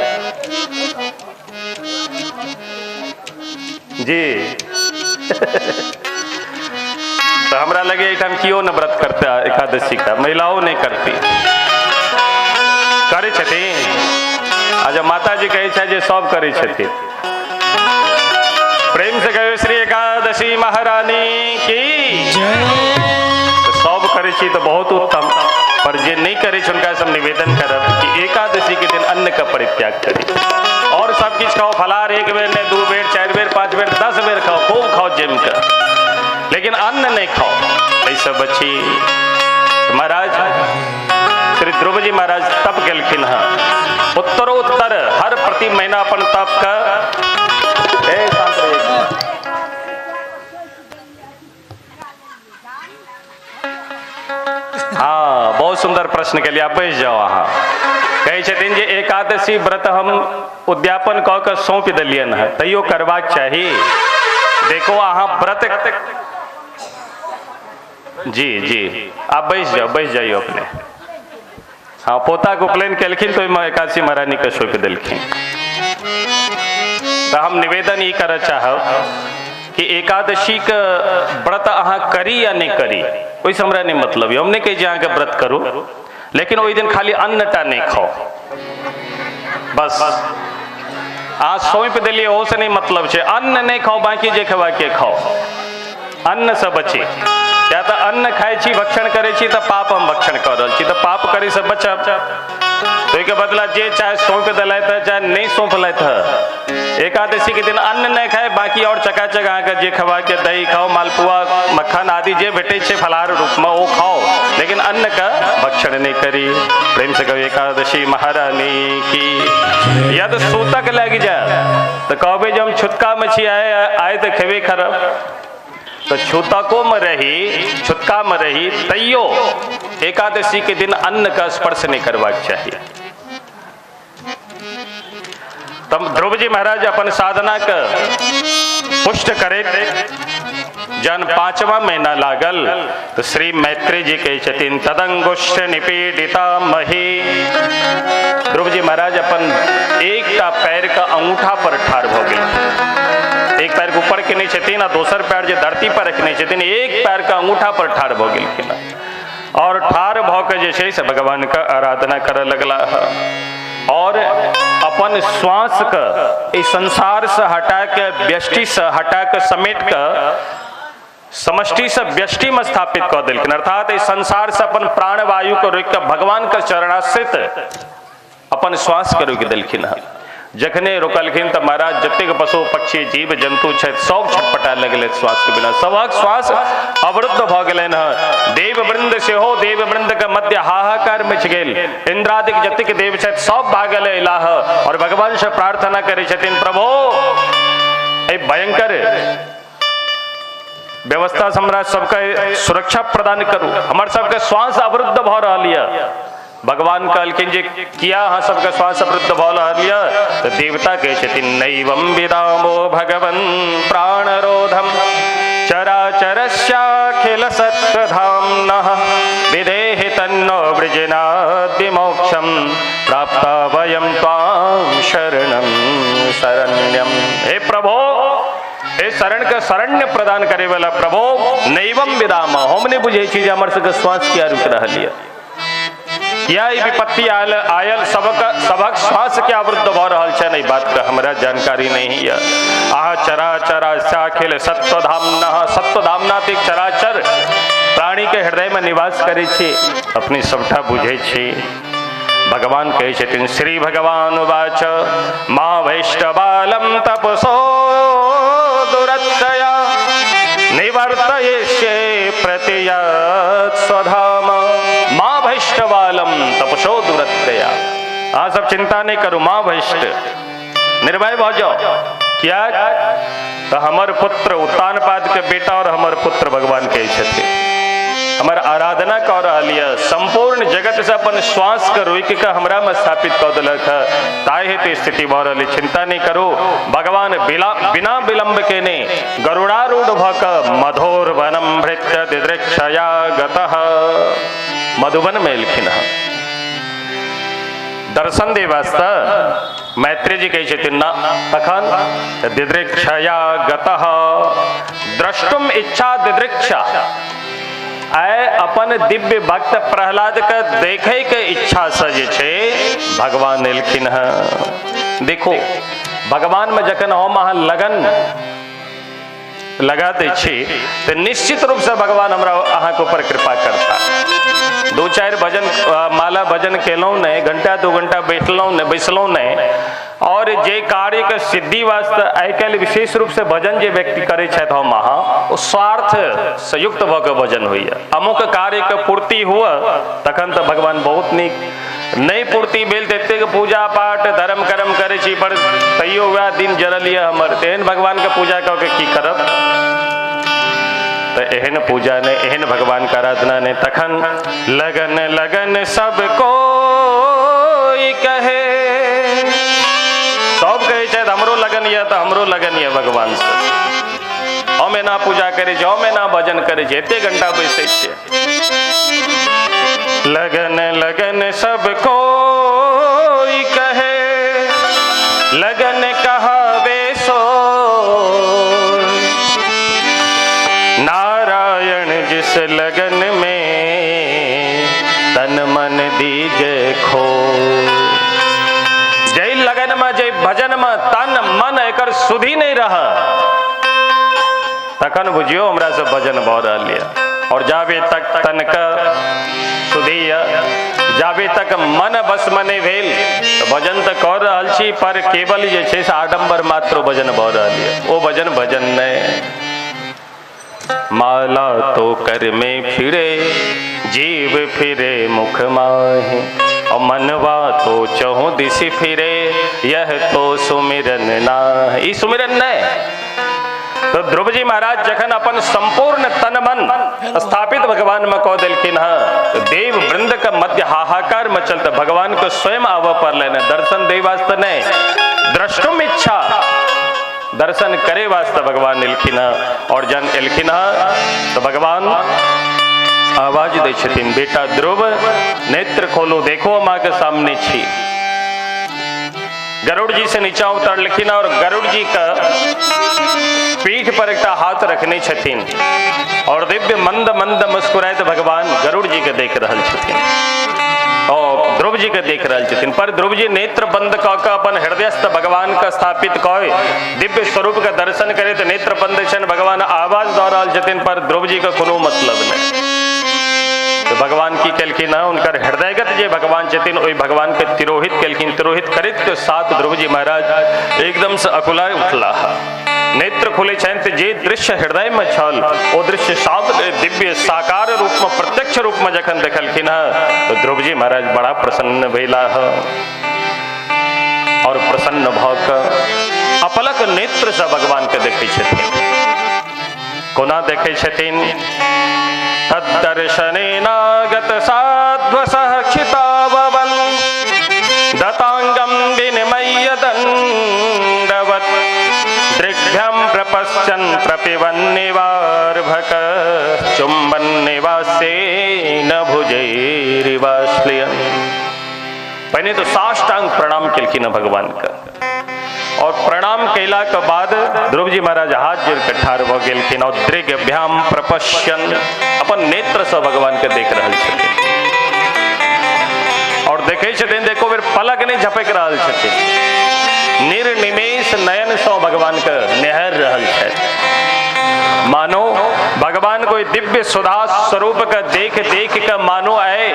जी तो हमरा लगे एठाम क्यों न व्रत करते एकादशी का महिलाओं नहीं करती करे छथिन आज माता जी कहे छै जे सब करे छथिन प्रेम से कहो श्री एकादशी महारानी की तो सब करे छी तो बहुत उत्तम पर जे नहीं करे छै उनका सब निवेदन करब कि एकादशी के दिन अन्न का परित्याग करी और सब किछ खाओ फलाहार एक बेर ने 2 बेर 4 बेर 5 बेर 10 बेर खाओ खूब खाओ जम कर लेकिन अन्न नहीं खाओ ऐसा बची महाराज श्री ध्रुव जी महाराज तप गेलखिन हैं उत्तरोत्तर हर प्रति महीना अपन तप का हाँ बहुत सुंदर प्रश्न के लिए आप बैठ जाओ अहाँ कहे छथिन जे एकादशी व्रत हम उद्यापन कऽ के सौंप दिलियन है तैयो करबाक चाही देखो अहाँ व्रत जी जी आप बैठ जाइए अपने हाँ पोता को उपनयन केलखिन तो एकादशी महारानी के सौंप दिलखिन तो हम निवेदन ये कर चाहब कि एकादशी के व्रत अहाँ करी या नहीं करी ओहिसँ हमरा नहीं मतलब हम नहीं कही अहाँ के व्रत करू लेकिन ओहि दिन खाली अन्न टा नहीं खाओ बस अहाँ सौंप दिलिए ओहो से नहीं मतलब है अन्न नहीं खाओ बाकी जे खेबा के खाओ अन्न से बची या तो अन्न खाई छी भक्षण करे छी तो पाप हम भक्षण कर रहा छी तो पाप करे से बचब तो एक बदला जे चाहे सौंप दिलत है चाहे नहीं सौंप लैत है एकादशी के दिन अन्न नहीं खाए बाकी और चकाचक अहाँके जे खवा के दही खाओ मालपुआ मक्खन आदि जे भेटे छे फलाहार रूप में वो खाओ लेकिन अन्न का भक्षण नहीं करी प्रेम से कहो एकादशी महारानी की या तो सूतक लग जाए तो कहबे जब हम छुटका मछी आए तो खेबे खराब तो छूतकों में रही छुटका में रही तैयो एकादशी के दिन अन्न का स्पर्श नहीं करवाक चाहिए तब ध्रुव जी महाराज अपन साधना का पुष्ट करे जन 5वां महीना लागल तो श्री मैत्री जी कहे छथिन तदंगुष्ठ निपीडिता मही ध्रुव जी महाराज अपन एकटा पैर का अंगूठा पर ठाड़ भ गेल एक पैर के ऊपर के नहीं छथिन आ दोसर पैर जो धरती पर रखने छथिन एक पैर का अंगूठा पर ठाड़ भ गेलखिन और ठाड़ भ के जे छै से भगवान का आराधना करे लगला और अपन श्वास का इस संसार से हटा के व्यष्टि से हटा के समेट के समष्टि से व्यष्टि में स्थापित कर दिलखिन अर्थात इस संसार से अपन प्राण वायु को रोक के भगवान के चरणाश्रित अपन श्वास के रोक दिलखिन जखने रुकलखिन त महाराज जतेक पशु पक्षी जीव जंतु छथि सब छटपटा लगल श्वास के बिना, सबक श्वास अवरुद्ध भ गेलनि हँ। देव वृंद सेहो देव वृंद के मध्य हाहाकार मच गेल, इंद्रादिक जतेक देव छथि सब भागल इलाह और भगवान से प्रार्थना करे छथिन, प्रभु ए भयंकर व्यवस्था से हमरा सबके सुरक्षा प्रदान करू, हमर सबके श्वास अवरुद्ध भ रहल यऽ। भगवान कहलखिन जे किया अहाँ सबके श्वास अवरुद्ध भ रहल यऽ, तऽ देवता कहै छथिन नैवं विदामो भगवन् प्राणरोधम चराचरस्याखिल सत्त्वधाम्नः विधेहि तन्नो वृजनाद् विमोक्षं प्राप्ता वयं त्वां शरणं शरण्यम। हे प्रभु, ए शरण के शरण्य प्रदान करे वाला प्रभु, नैवम विदाम, हम नहीं बुझे छी जे हमर सबके श्वास किया रुक रहल यऽ, किया ई विपत्ति आयल सबक श्वास के अवरुद्ध भ रहल छै, नहीं बात का हमरा जानकारी नहीं यऽ। आह चराचराख्यल सत्वधामना, सत्वधामना ते चराचर प्राणी के हृदय में निवास करे छी, अपनी सबटा बुझे छी। भगवान कहे छथिन श्री भगवान वाच मा वैष्णवालम तपसो दुरत्यया निवर्तयिष्ये प्रतियत् स्वधाम। माँ वैष्णवालम तपसो दुरत्यया, हाँ सब चिंता नहीं करो, माँ वैष्णव निर्भय हो जाओ। क्या तो हमर पुत्र उत्तानपाद के बेटा और हमर पुत्र भगवान कहे छथिन हमर आराधना कर रहा, संपूर्ण जगत से अपन श्वास के रोक के हमरा में स्थापित कर दिलक है, ताहि ते स्थिति भ रही, चिंता नहीं करो। भगवान बिना विलंब के ने गरुड़ारूढ़ भक मधुर वनम भृत्य दिदृक्षया गतः, मधुबन में एलखिन दर्शन दे वास्ते। मैत्री जी कहे छथिन ना तखन दिदृक्षया गतः, द्रष्टुम इच्छा दिदृक्षा, आय अपन दिव्य भक्त प्रहलाद के देखे के इच्छा से जे छे भगवान एलखिन है। देखो भगवान में जखन हम अहाँ लगन लगा दै छी तो निश्चित रूप से भगवान हमरा अहाँ के ऊपर कृपा करता। दो चार भजन माला भजन केलौं ने, घंटा दो घंटा बैसलौं ने, और जे कार्य के सिद्धि वास्ते आइ काल्हि विशेष रूप से भजन जे व्यक्ति करे छथि हम अहाँ, ओ स्वार्थ संयुक्त भ के भजन होइए। अमुक कार्य के पूर्ति हुआ तखन तो भगवान बहुत नीक, नहीं पूर्ति भेल तेते पूजा पाठ धर्म कर्म करे छी पर तैयो वह दिन जरल यऽ हमर, तेहन भगवान के पूजा कऽ के की करब। तो एहन पूजा ने, एहन भगवान का आराधना ने, तखन लगन लगन सबको कहे, सब कहे छथि हमरो लगन यऽ तो हमरो लगन यऽ भगवान से, हम एना पूजा करे छी, हम एना भजन करे छी, एते घंटा बैसे छियै। लगन लगन सबको कहे, लगन कहावे सो नारायण जिस लगन में तन मन दीजे खो। जय लगन में जय भजन में तन मन एकर सुधी नहीं रहा, तखन बुझियो हमरा से भजन भ रहल यऽ। और जाबे तक तन का सुधी, जाबे तक मन बस में नहीं भेल तो भजन तो कर रहल छी, पर केवल जे छै से आडंबर मात्र भजन भ रहल यऽ, ओ भजन नहीं। माला तो कर में फिरे जीव फिरे मुख माहे, और मनवा तो चहु दिशि फिरे यह तो सुमिरन ना, ई सुमिरन नहीं। तो ध्रुव जी महाराज जखन अपन संपूर्ण तन मन स्थापित भगवान में कह दिलखिन है, देव वृंद का मध्य हाहाकार मचल, तो भगवान को स्वयं आव पर लेना, दर्शन दे वास्ते नहीं, द्रष्टुम इच्छा, दर्शन करे वास्ते भगवान एलखिन। और जन एलखिन तो भगवान आवाज दे छथिन, बेटा ध्रुव नेत्र खोलो, देखो माँ के सामने छी। गरुड़ जी से नीचा उतर लिखिन और गरुड़ जी का पीठ पर एक हाथ रखने छथिन और दिव्य मंद मंद मुस्कुराए तो भगवान गरुड़ जी के देख रहल छथिन और ध्रुव जी के देख रहल छथिन। पर ध्रुव जी नेत्र बंद क के अपन हृदयस्थ भगवान का स्थापित कए दिव्य स्वरूप का दर्शन करे तो नेत्र बंद छन, भगवान आवाज दऽ रहल छथिन, पर ध्रुव जी का कोनो मतलब नहीं। तो भगवान की कलखिन उनकर हृदयगत जे भगवान छथिन वही भगवान के तिरोहित कलखिन। तिरोहित करित के साथ ध्रुव जी महाराज एकदम से अकुला उठला, नेत्र खुले छन तो जे दृश्य हृदय में छल वो दृश्य सामने दिव्य साकार रूप में प्रत्यक्ष रूप में जखन देखलखिन तो ध्रुव जी महाराज बड़ा प्रसन्न भेला और प्रसन्न भऽ कऽ अपलक नेत्र से भगवान के देखे छथिन। कोना देखे छथिन? तद्दर्शनेनागत साध्वसः क्षिताववन् दतांगं विनिमय्य दण्डवत् दृग्भ्यां प्रपश्यन् प्रपिबन्निवार्भक चुम्बन्निवास्येन भुजैरिवाश्लियन्। पहले तो साष्टांग प्रणाम किलखिन भगवान का, और प्रणाम कैला के बाद ध्रुव जी महाराज हाथ जोड़ के ठाढ़ भ गेलखिन और दृग्भ्याम प्रपश्यन् अपन नेत्र से भगवान के देख रहल छथिन। और देखे छथिन, देखो फिर पलक नहीं झपक रहल छथिन, निर्निमेष नयन से भगवान के निहार रहल छथि। मानो भगवान कोई दिव्य सुधा स्वरूप का देख देख के मानो आए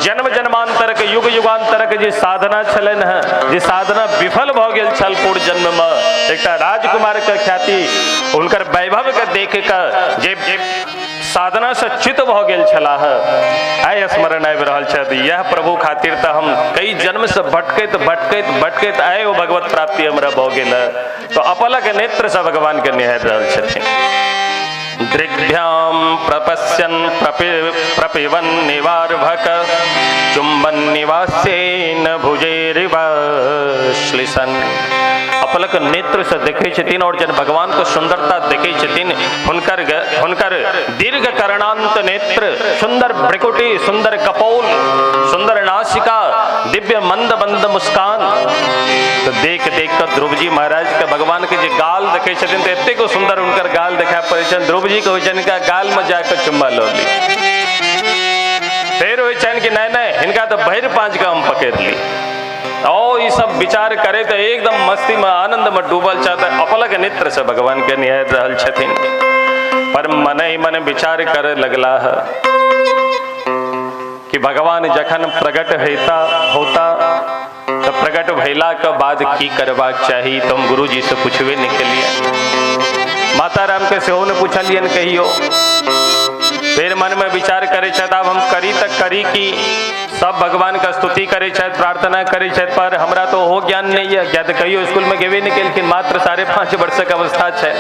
जन्म जन्मांतर के युग युगांतर के जे साधना छलन है, जे साधना विफल भ गेल छल पूर्व जन्म में, एक राजकुमार के ख्याति उनकर वैभव के देख के जे साधना से च्युत भ गेल छला है, आय स्मरण आबि रहल छथि। यह प्रभु खातिर तो हम कई जन्म से भटकैत भटकैत भटकैत आए वो भगवत प्राप्ति हमरा भ गेल। तो अपलक नेत्र से भगवान के निहार रहल छथिन। दृग्भ्याम प्रपश्यन् प्रपिबन्निवार्भक चुम्बन्निवास्येन भुजैरिवाश्लिषन्। अपलक नेत्र से देखे छथिन और जन भगवान को सुंदरता देखे छथिन, हुनकर दीर्घ कर्णांत नेत्र, सुंदर भ्रिकुटी, सुंदर कपोल, सुंदर नासिका, दिव्य मंद मंद मुस्कान। तो देख देख कर ध्रुव जी महाराज के भगवान के जे गाल देखे छथिन तो एते को सुंदर उनकर गाल देखा पड़े छन। ध्रुव जी को इनका गाल में जाकर चुम्मा लो ली, फिर हो कि नहीं इनका तो भैर पांच का हम पकड़ ली। और ये सब विचार करे तो एकदम मस्ती में आनंद में डूबल चाहता है। अपलक नेत्र से भगवान के निहार रहल छथिन, पर मन ही मन विचार करे लगला है कि भगवान जखन प्रकट होता तो प्रकट भैला के बाद की करवाक चाहिए। तुम गुरु जी से पूछवे निकलिए, माता राम के सेहो ने पूछलियन कहियो। फिर मन में विचार करे छत, अब हम करी तक करी कि सब भगवान का स्तुति करे छत, प्रार्थना करे छत, पर हमरा तो हो ज्ञान नहीं है। क्या तो कहियो स्कूल में गेवे निकल मात्र 5.5 वर्ष का अवस्था है,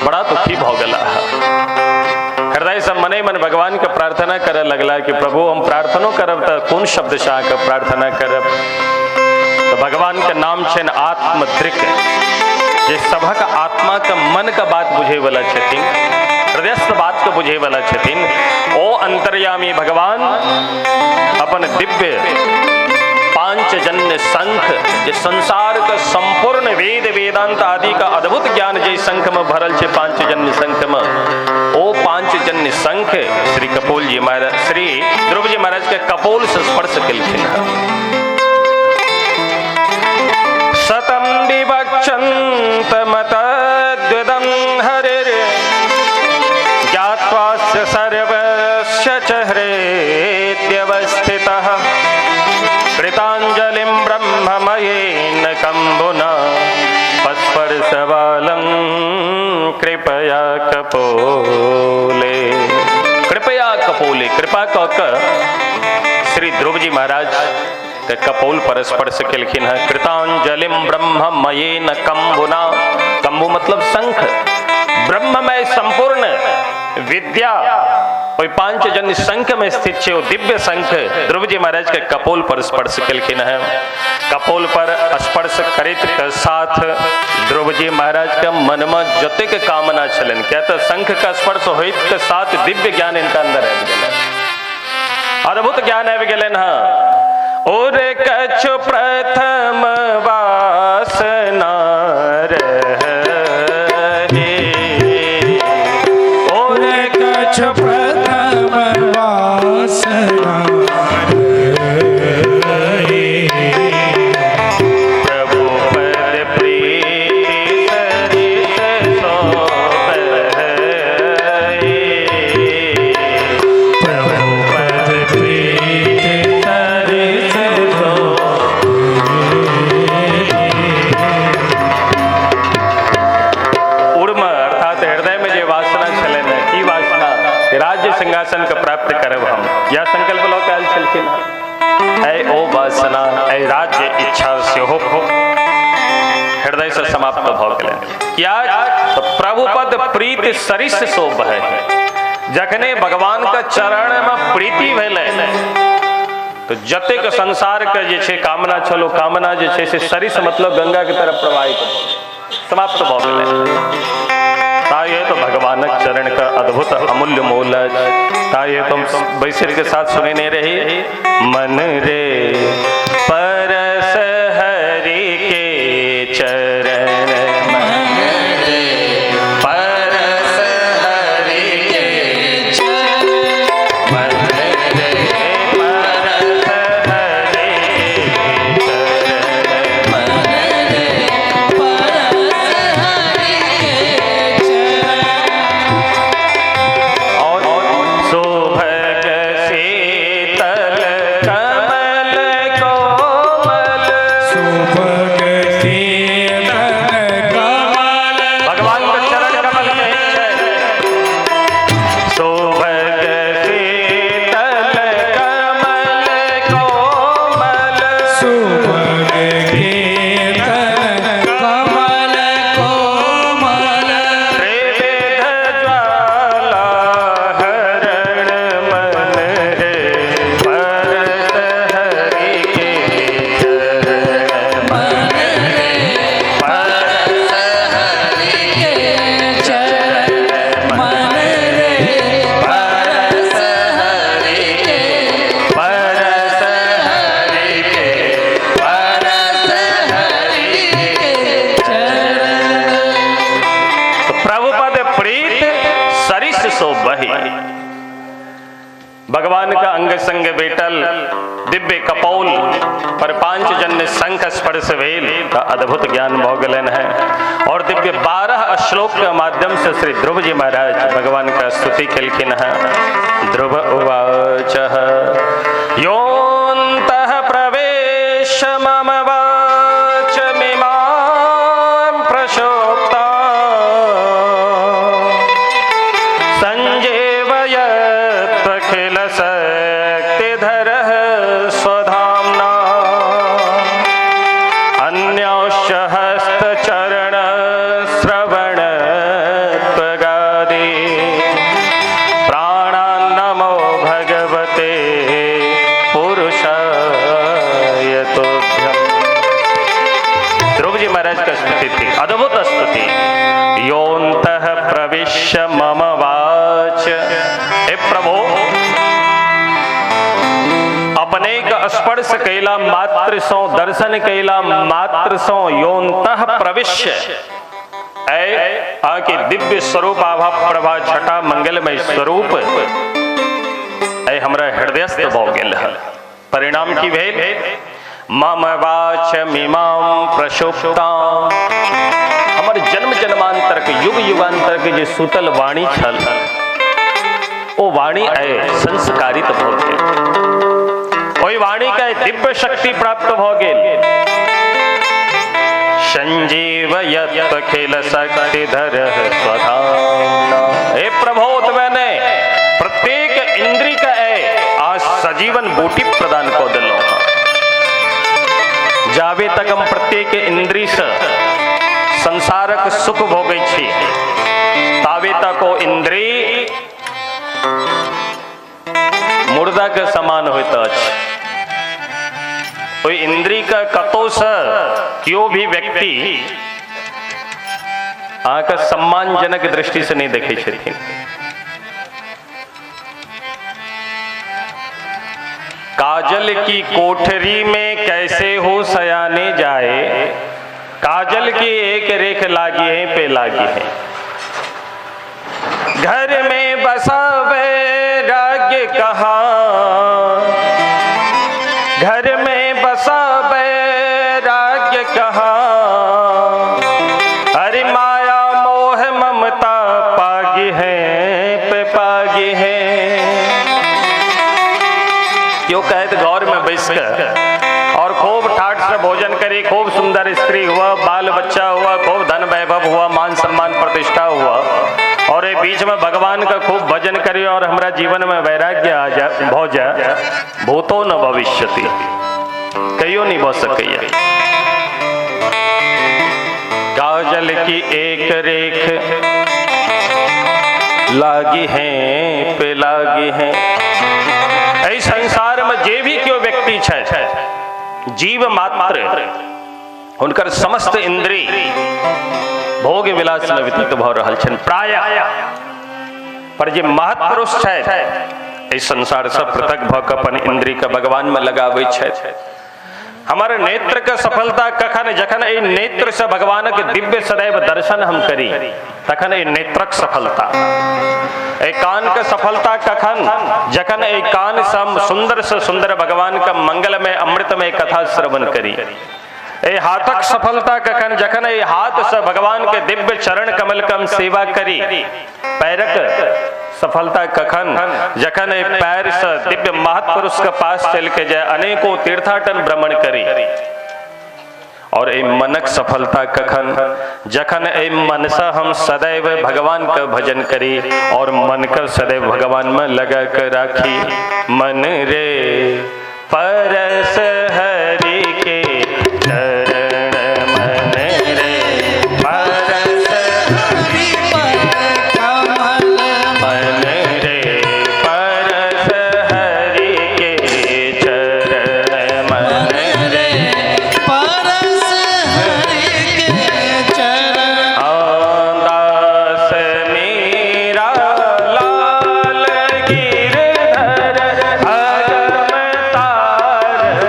बड़ा दुखी भ गला। हृदय से मने मन भगवान के प्रार्थना करे लगला कि प्रभु हम प्रार्थनो करब तो कौन शब्द से आके प्रार्थना करब। तो भगवान के नाम छन आत्मदृक, जे सभक आत्मा का मन का बात बुझे वाला छथिन, हृदयस्थ बात को बुझे वाला छथिन। ओ अंतर्यामी भगवान अपन दिव्य पांचजन्य शंख, जे संसार का संपूर्ण वेद वेदांत आदि का अद्भुत ज्ञान जे शंख में भरल छे, पांचजन्य शंख में, ओ पांचजन्य शंख श्री कपोल जी महाराज, श्री ध्रुव जी महाराज के कपोल से स्पर्श कलखिन। शतम विवक्षन्त मतद्विदं हरिर् ज्ञात्वास्य सर्वस्य च हृद्यवस्थितः कृतांजलिं ब्रह्ममयेन कंबुना पस्पर्शवालं कृपया कपोले। कृपया कपोले, कृपा कऽ श्री ध्रुव जी महाराज के कपोल पर स्पर्श कलखिन है। कृतांजलिम ब्रह्ममयेन कंबुना, कंबु मतलब शंख, ब्रह्ममय संपूर्ण विद्या कोई पांचजन्य शंख में स्थित है। वो दिव्य शंख ध्रुव जी महाराज के कपोल पर स्पर्श कलखिन है। कपोल पर स्पर्श करित के साथ ध्रुव जी महाराज के मन में जतेक कामना छलन, क्या तो शंख का स्पर्श होइत के साथ दिव्य ज्ञान इनका अंदर आबि गेलन, अद्भुत ज्ञान आबि गेलन है। और कछु प्रथम वासना रहे, और कछु प्रथम वासना रहे, प्रभु पद प्रीति सरित सोपहि, छलखिन ऐ ओ वासना ऐ राज्य इच्छा से हो हृदय से समाप्त भ गेलै। क्या तो प्रभुपद प्रीति सरिस शोभ है। जखने भगवान के चरण में प्रीति भेलै तो जतेक संसार के जे छे कामना छलो कामना जे छे से सरिस मतलब गंगा की तरफ प्रवाहित समाप्त भ गेलै। ताये तो भगवान चरण का अद्भुत अमूल्य मोल ताये तुम बैसिर के साथ सुने नहीं रही। मन रे परस हरि के चरण मन रे परस हरि के चरण मन रे परस हरि के चरण मन रे परस हरि के शोभग शीतल कमल कोमल शोभग शीतल कमल भगवान का चरण कमल में है। शोभग शीतल कमल कोमल शोभग कीर्तन कमल कोमल त्रिविध ज्वाला हरण मन रे परस हरि के चरण मन रे परस हरि के चरण मन रे परस हरि के परस हरि के परस हरि के तो प्रभुपद प्रीत सरिस शोभहि। भगवान का अंग संग बेटल दिव्य कपौल पर पांचजन्य शंख स्पर्श भेल का अद्भुत ज्ञान भोगलन है। और दिव्य 12 श्लोक के माध्यम से श्री ध्रुव जी महाराज भगवान का स्तुति खेलखिन है। ध्रुव उवाच योऽन्तः प्रवेश मम वाचमिमां प्रशोक्ता संजीवयत्वखिल शक्तिधरः स्वधाम्ना अन्योश्च हस्तचरण श्रवण त्वगादि प्राणान्नमो भगवते पुरुषाय तुभ्यम्। ध्रुव जी महाराज का स्तुति थी, अद्भुत स्तुति। योऽन्तः प्रविश्य मम वाच, हे प्रभु अपने का स्पर्श कैला मात्र सो दर्शन कैला मात्र सो योऽन्तः प्रविश्य आके दिव्य स्वरूप आभा प्रभा छटा मंगलमय स्वरूप ऐ हमरा हृदयस्थ भऽ गेल है। परिणाम की भेल मम वाचमिमां प्रशुप्ता हमर जन्म जन्मांतर के युग युगांतर के जे सुतल वाणी छल ओ वाणी आए संस्कारित भऽ गेल। ओहि वाणी का दिव्य शक्ति प्राप्त भऽ गेल। संजीवयत्वखिल शक्तिधरः स्वधाम्ना। हे प्रभु मैंने प्रत्येक इंद्री का आज सजीवन बूटी प्रदान कर दिलो। जावे तक हम प्रत्येक इंद्री से संसारक सुख भोगै छी तावे तक ओ इंद्री मुर्दा के समान होइत अछि। ओहि इंद्री का कतौ से क्यों भी व्यक्ति आके सम्मानजनक दृष्टि से नहीं देखे छथिन। काजल की कोठरी में कैसे हो सयाने जाए, काजल की एक रेख लागी है पे लागी है। घर में बसा वैराग्य कहाँ, घर में बसा वैराग्य कहाँ। अरे माया मोह ममता पागी है पे पागी है। क्यों कहते गौर में बैसकर और खूब ठाठ से भोजन करे, खूब सुंदर स्त्री हुआ, बाल बच्चा हुआ, खूब धन वैभव हुआ, मान सम्मान प्रतिष्ठा हुआ, और ये बीच में भगवान का खूब भजन करिए और हमारा जीवन में वैराग्य आ जाए भौ जाए, भूतो न भविष्यति, कहियो नहीं बो सके। काजल की एक रेख लागी है पे लागी है। ऐ संसार में जे भी क्यों व्यक्ति छे जीव मात्र, उनकर समस्त इंद्री भोग विलास में व्यतीत भ रहल छन प्राय, पर जे महत्पुरुष छे इस संसार से पृथक भ के अपन इंद्री के भगवान में लगावे छे। हमारे नेत्र के सफलता कखन जखन ए नेत्र से भगवान के दिव्य सदैव दर्शन हम करी, तखन ए नेत्रक सफलता। ए कान के सफलता कखन जखन ए कान से हम सुंदर से सुंदर भगवान का मंगल में अमृत में कथा श्रवण करी। ए हाथक सफलता कखन जखन ए हाथ से भगवान के दिव्य चरण कमल कम सेवा करी। पैरक सफलता कखन जखन ए पैर से दिव्य महत्पुरुष के पास चल के जाए, अनेकों तीर्थाटन भ्रमण करी। और ए मनक सफलता कखन जखन ए मन से हम सदैव भगवान का भजन करी और मन का सदैव भगवान में लगा कर राखी। मन रे परस हरि के चरण, मन रे परस हरि पर कमल, मन रे परस हरि के चरण, मन रे परस हरि के चरण। दास मेरा लाल गिरधर अगम तारन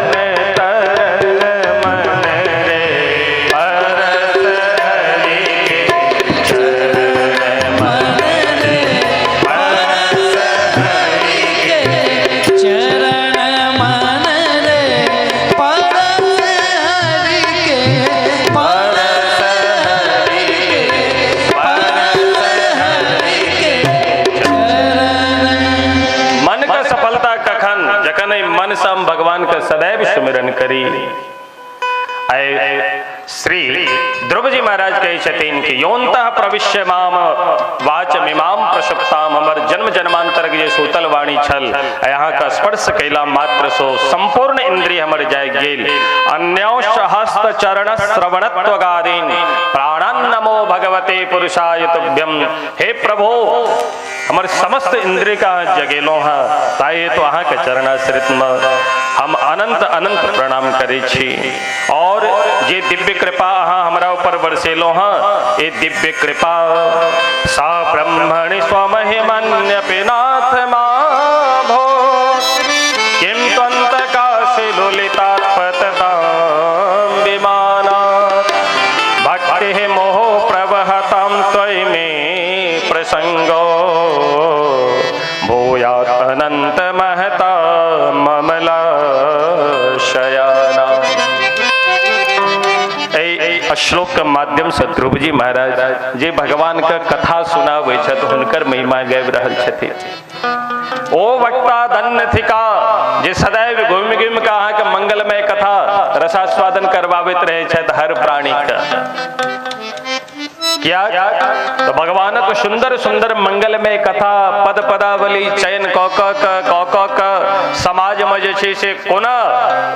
तरन, मन रे परस हरि के चरण, मन रे परस हरि के चरण, मन रे परस हरि के, परस हरि के, परस हरि के चरण। मन का सफलता कखन जखन ए मन से हम भगवान का सदैव सुमिरन करी। श्री ध्रुव जी महाराज कहे छथिन कि योन्तः प्रविश्य माम वाच मिमाम प्रसुप्ताम, हमर जन्म जन्मांतर के जे सूतल वाणी छल यहाँ का स्पर्श कैला मात्र सो संपूर्ण इंद्रिय हमर जाय गेल। अन्योश हस्त चरण श्रवणत्व गादीन प्राणन नमो भगवते पुरुषाय तुभ्यम। हे प्रभु हमर समस्त इंद्रिय का जगेलो है, ताए तो अहाँ के चरणाश्रित में हम अनंत अनंत प्रणाम करे छी। और ये दिव्य कृपा अहाँ हमरा ऊपर बरसेलो हाँ, ये दिव्य कृपा सा ब्रह्मणि स्वमहिमन्यपि नाथ माभो, किं त्वन्त काशि लुलितात्पततां विमाना, भक्तिः मोह प्रवहतां त्वयि मे प्रसंगो, भूयात् अनंत महता ममला शयाना। श्लोक के माध्यम से ध्रुव जी महाराज जे भगवान का कथा सुनावे छथि हुनकर महिमा गाबि रहल छथिन। ओ वक्ता धन्य थिका जे सदैव घूमि घूमि के अहाँ के मंगलमय कथा रसास्वादन करवावित रहे छथि हर प्राणी का। क्या तो भगवान को सुंदर सुंदर मंगलमय कथा पद पदावली चयन कौक समाज में जे छे से कोना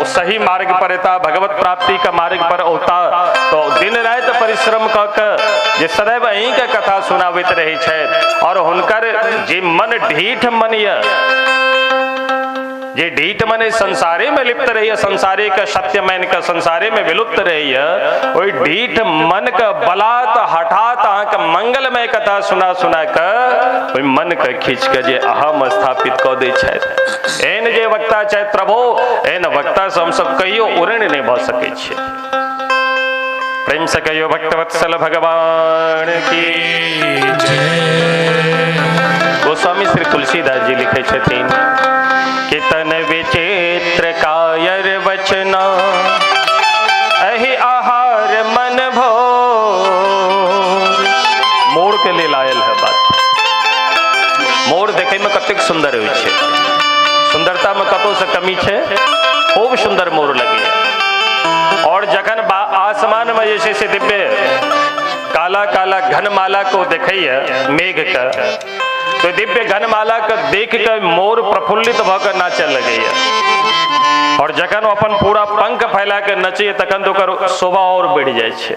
सही मार्ग पर एता भगवत प्राप्ति का मार्ग पर होता, तो दिन रात परिश्रम कऽ जे सदैव अहीं के कथा सुनावित रहे छथि। और हुनकर जे मन ढीठ मन ये, जे ढीठ मने संसारे में लिप्त रही है, संसारे का सत्य मन का संसारे में विलुप्त रही है, वही ढीठ मन का बलात् हठात अहाँ के मंगलमय कथा सुना सुना कर वही मन के खींच के जे अहम स्थापित कऽ दै छथि। एहन जे वक्ता छथि प्रभु, एहन वक्ता से हम सब कहियो उड़न नहीं भऽ सकै छियै। प्रेम से कहियो भक्तवत्सल भगवान की जय। गोस्वामी श्री तुलसीदास जी लिखे छथिन, कितन विचित्र कायर वचना अहि आहार मन भो। मोर के लिए लायल है बात। मोर देखे में कतेक सुंदर होइ छै, सुंदरता में कतौ से कमी छै, खूब सुंदर मोर लगे। और जखन आसमान में जैसे से दिव्य काला काला घनमाला को देखिए मेघ का, तो दिव्य घनमाला का देख कर मोर प्रफुल्लित भकर नाचे लगे। और जखन अपन पूरा पंख फैला के नचे तखन तो कर शोभा और बढ़ जाए।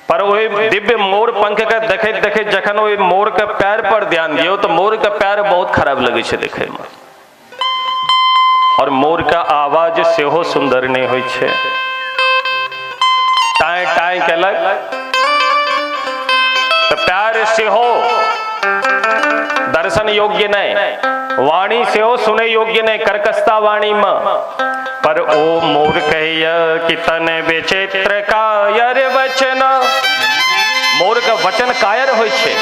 पर वही दिव्य मोर पंख का देखते देखते जखन वही मोर के पैर पर ध्यान दियो तो मोर का पैर बहुत खराब लगे छे देखे में। और मोर का आवाज सेहो सुंदर नहीं होय छे, टाई टाई केलक तो पैर सेहो दर्शन योग्य नहीं, वाणी सेहो सुने योग्य नहीं, कर्कशता वाणी में। पर ओ मोर कहिया कि तन विचित्र कायर वचन, मोर का वचन कायर होय छे।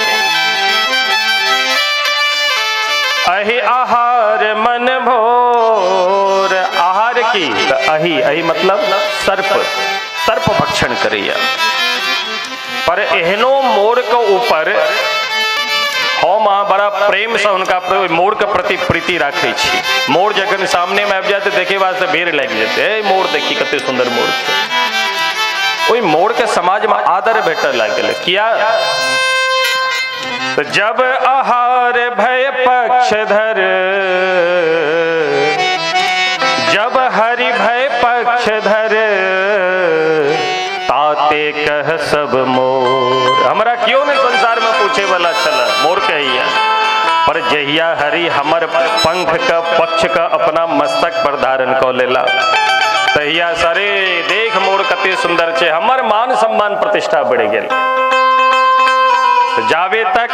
अहि आहार मन भोर, आहार की अहि अहि मतलब सर्प, सर्प भक्षण करिया। पर एहनो मोर के ऊपर हम बड़ा प्रेम से उनका मोर के प्रति प्रीति राखे छी। मोर जखन सामने में आबि जाते देखे वास्ते भीड़ लग जाते, मोर देखी कते सुंदर मोर छे। ओई मोर के समाज में आदर भेटे लागल। किया तो जब आहार भय पक्षधर, जब हरि भय पक्षधर, ताते कह सब मोर। हमरा क्यों नहीं संसार में पूछे वाला चला, मोर कहिया। पर जहिया हरि हमर पंख का पक्ष का अपना मस्तक पर धारण कर लेला, तहिया सरे देख मोर कते सुंदर छे, हमर मान सम्मान प्रतिष्ठा बढ़ गेल। जावे तक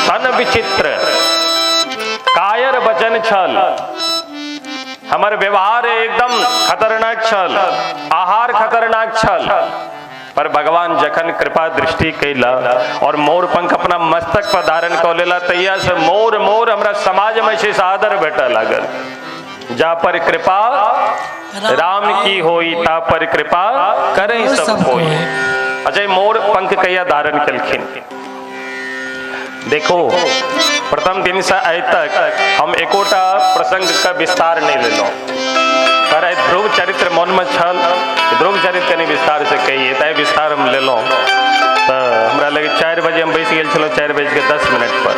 तन विचित्र कायर वचन छल, हमर व्यवहार एकदम खतरनाक छल, आहार खतरनाक छल। पर भगवान जखन कृपा दृष्टि कैला और मोर पंख अपना मस्तक पर धारण कर लेला, तैया से मोर मोर हमरा समाज में से आदर भेटा लागल। जा पर कृपा राम की होई, ता पर कृपा करे सब कोई। अजय मोर पंख कैया धारण कलखिन। देखो प्रथम दिन से आइ तक हम एकोटा प्रसंग का विस्तार नहीं ले लो, पर ध्रुव चरित्र मन में छल, ध्रुव चरित्र कनी विस्तार से कहिए, तय विस्तार हम ले लो। तो हमरा लगे 4 बजे हम बैस गेल छलो, 4:10 पर,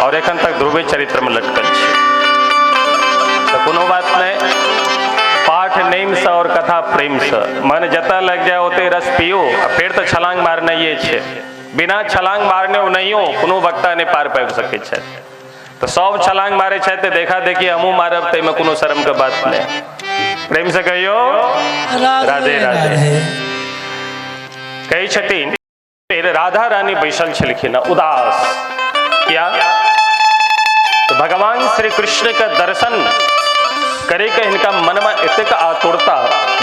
और एखन तक ध्रुवे चरित्र में लटकल छे। तो कोनो बात नहीं, पाठ नेम से और कथा प्रेम से, मन जता लग जाए ओते रस पियो, फिर तो छलांग मारना ये छे। बिना छलांग मारने नहीं हो कोनो वक्ता ने पार पाबि सके छे। तो सब छलांग मारे छे तो देखा देखी हमू मारब, तै में कोनो शर्म के बात नहीं। प्रेम से कहियो राधे राधे। कही छथिन फिर राधा रानी बैसल छलखिन उदास। क्या तो भगवान श्री कृष्ण का दर्शन करे के इनका मन में एतेक आतुरता,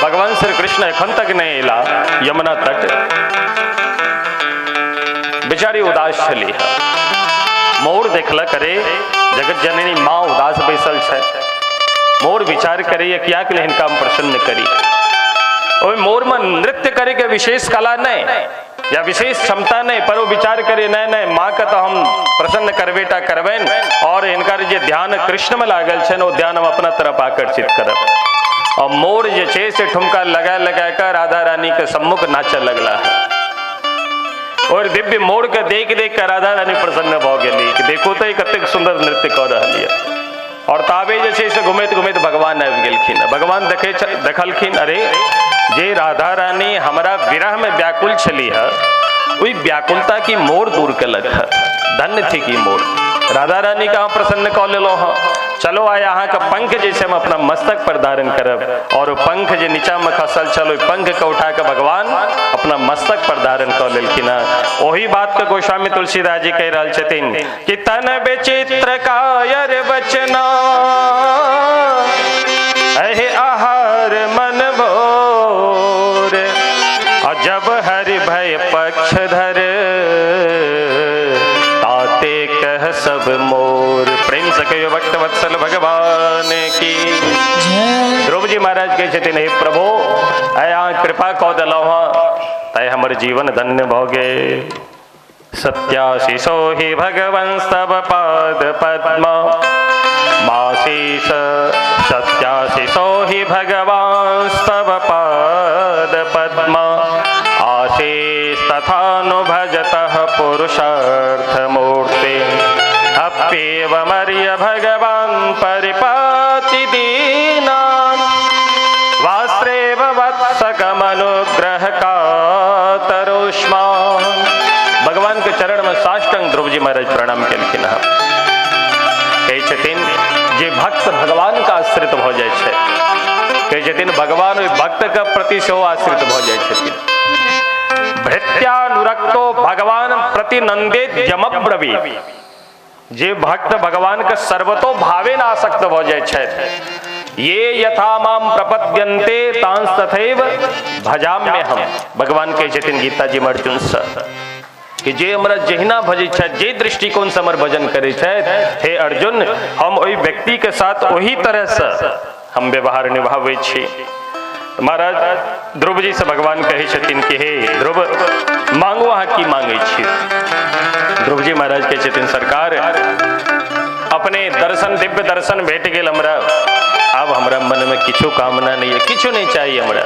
भगवान श्री कृष्ण एखन तक नहीं एला यमुना तट, बेचारी उदास छली है। मोर देखला करे जगत जननी माँ उदास बैसल है, मोर विचार करे क्या के इनका हम प्रसन्न करी। और मोर में नृत्य करे के विशेष कला नहीं या विशेष क्षमता नहीं, पर वो विचार करे नहीं नहीं माँ का तो हम प्रसन्न करबेटा करबेन, और इनका जो ध्यान कृष्ण में लागल है वो ध्यान हम अपना तरफ आकर्षित करब। और मोर जे छे से ठुमका लगा लगा कर राधा रानी के सम्मुख नाचे लगला है। और दिव्य मोर के देख देख कर राधा रानी प्रसन्न भ गेली कि देखो तो कतेक सुंदर नृत्य कर रही है। और ताबे जे छे से घुमैत घुमैत भगवान आबि गेलखिन। भगवान देखलखिन अरे जे राधा रानी हमरा विरह में व्याकुल छली है, वही व्याकुलता की मोर दूर केलक है। धन्य थी की मोर, राधा रानी का प्रसन्न कऽ लेलो हाँ। चलो आय अहाँ के पंख जैसे हम अपना मस्तक पर धारण करब, और पंख जे नीचा में खसल चलो पंख के उठा के भगवान अपना मस्तक पर धारण कर लेलखिन। वही बात के गोस्वामी तुलसीदास जी कह रहल छथिन कि तन विचित्र कायर बचना, अहि आहार मन भोर, जब हरि भय पक्षधर, ताते कह सब मोर। प्रेम से कहियो भक्त वत्सल भगवान की। ध्रुव जी महाराज कहे छथिन हे प्रभु आया कृपा कऽ देलहुँ हाँ, तै हमर जीवन धन्य भऽ गेल। सत्याशीषो हि भगवन् स्तव पाद पद्म, माशीष सत्याशीषो हि भगवान् स्तव पाद पद्म, आशीष तथानु भजतः पुरुषार्थमूर्ते अप्येवमर्य भगवान् परिपाति दीनान् वास्त्रेव वत्सकमनुग्रह कातरोष्मान्। भगवान के चरण में साष्टांग ध्रुव जी महाराज प्रणाम केलखिन। कहै छथिन जे भक्त भगवान का आश्रित भ जाय छै, कहै छथिन भगवान ओहि भक्त के प्रति सेहो आश्रित भ जाय छथिन। भृत्यानुरक्तो भगवान प्रतिनंदित जमब्रवीत, जे भक्त भगवान के सर्वतो भावे न आसक्त भ जाय छथि, ये यथा माम प्रपद्यन्ते तांस तथैव भजाम्यहम्। भगवान कहै छथिन गीता जी में अर्जुन से कि जे हमरा जहिना भजै छथि, जे दृष्टिकोण से हमर भजन करै छथि, हे अर्जुन हम ओहि व्यक्ति के साथ ओही तरह से हम व्यवहार निभाबै छी। महाराज ध्रुव जी से भगवान कहै छथिन कि हे ध्रुव मांगू अहाँ की मांगै छी। ध्रुव जी महाराज कहै छथिन सरकार अपने दर्शन दिव्य दर्शन भेट गेल हमरा, अब हमरा मन में किछु कामना नहीं है, किछु नहीं चाहिए हमरा।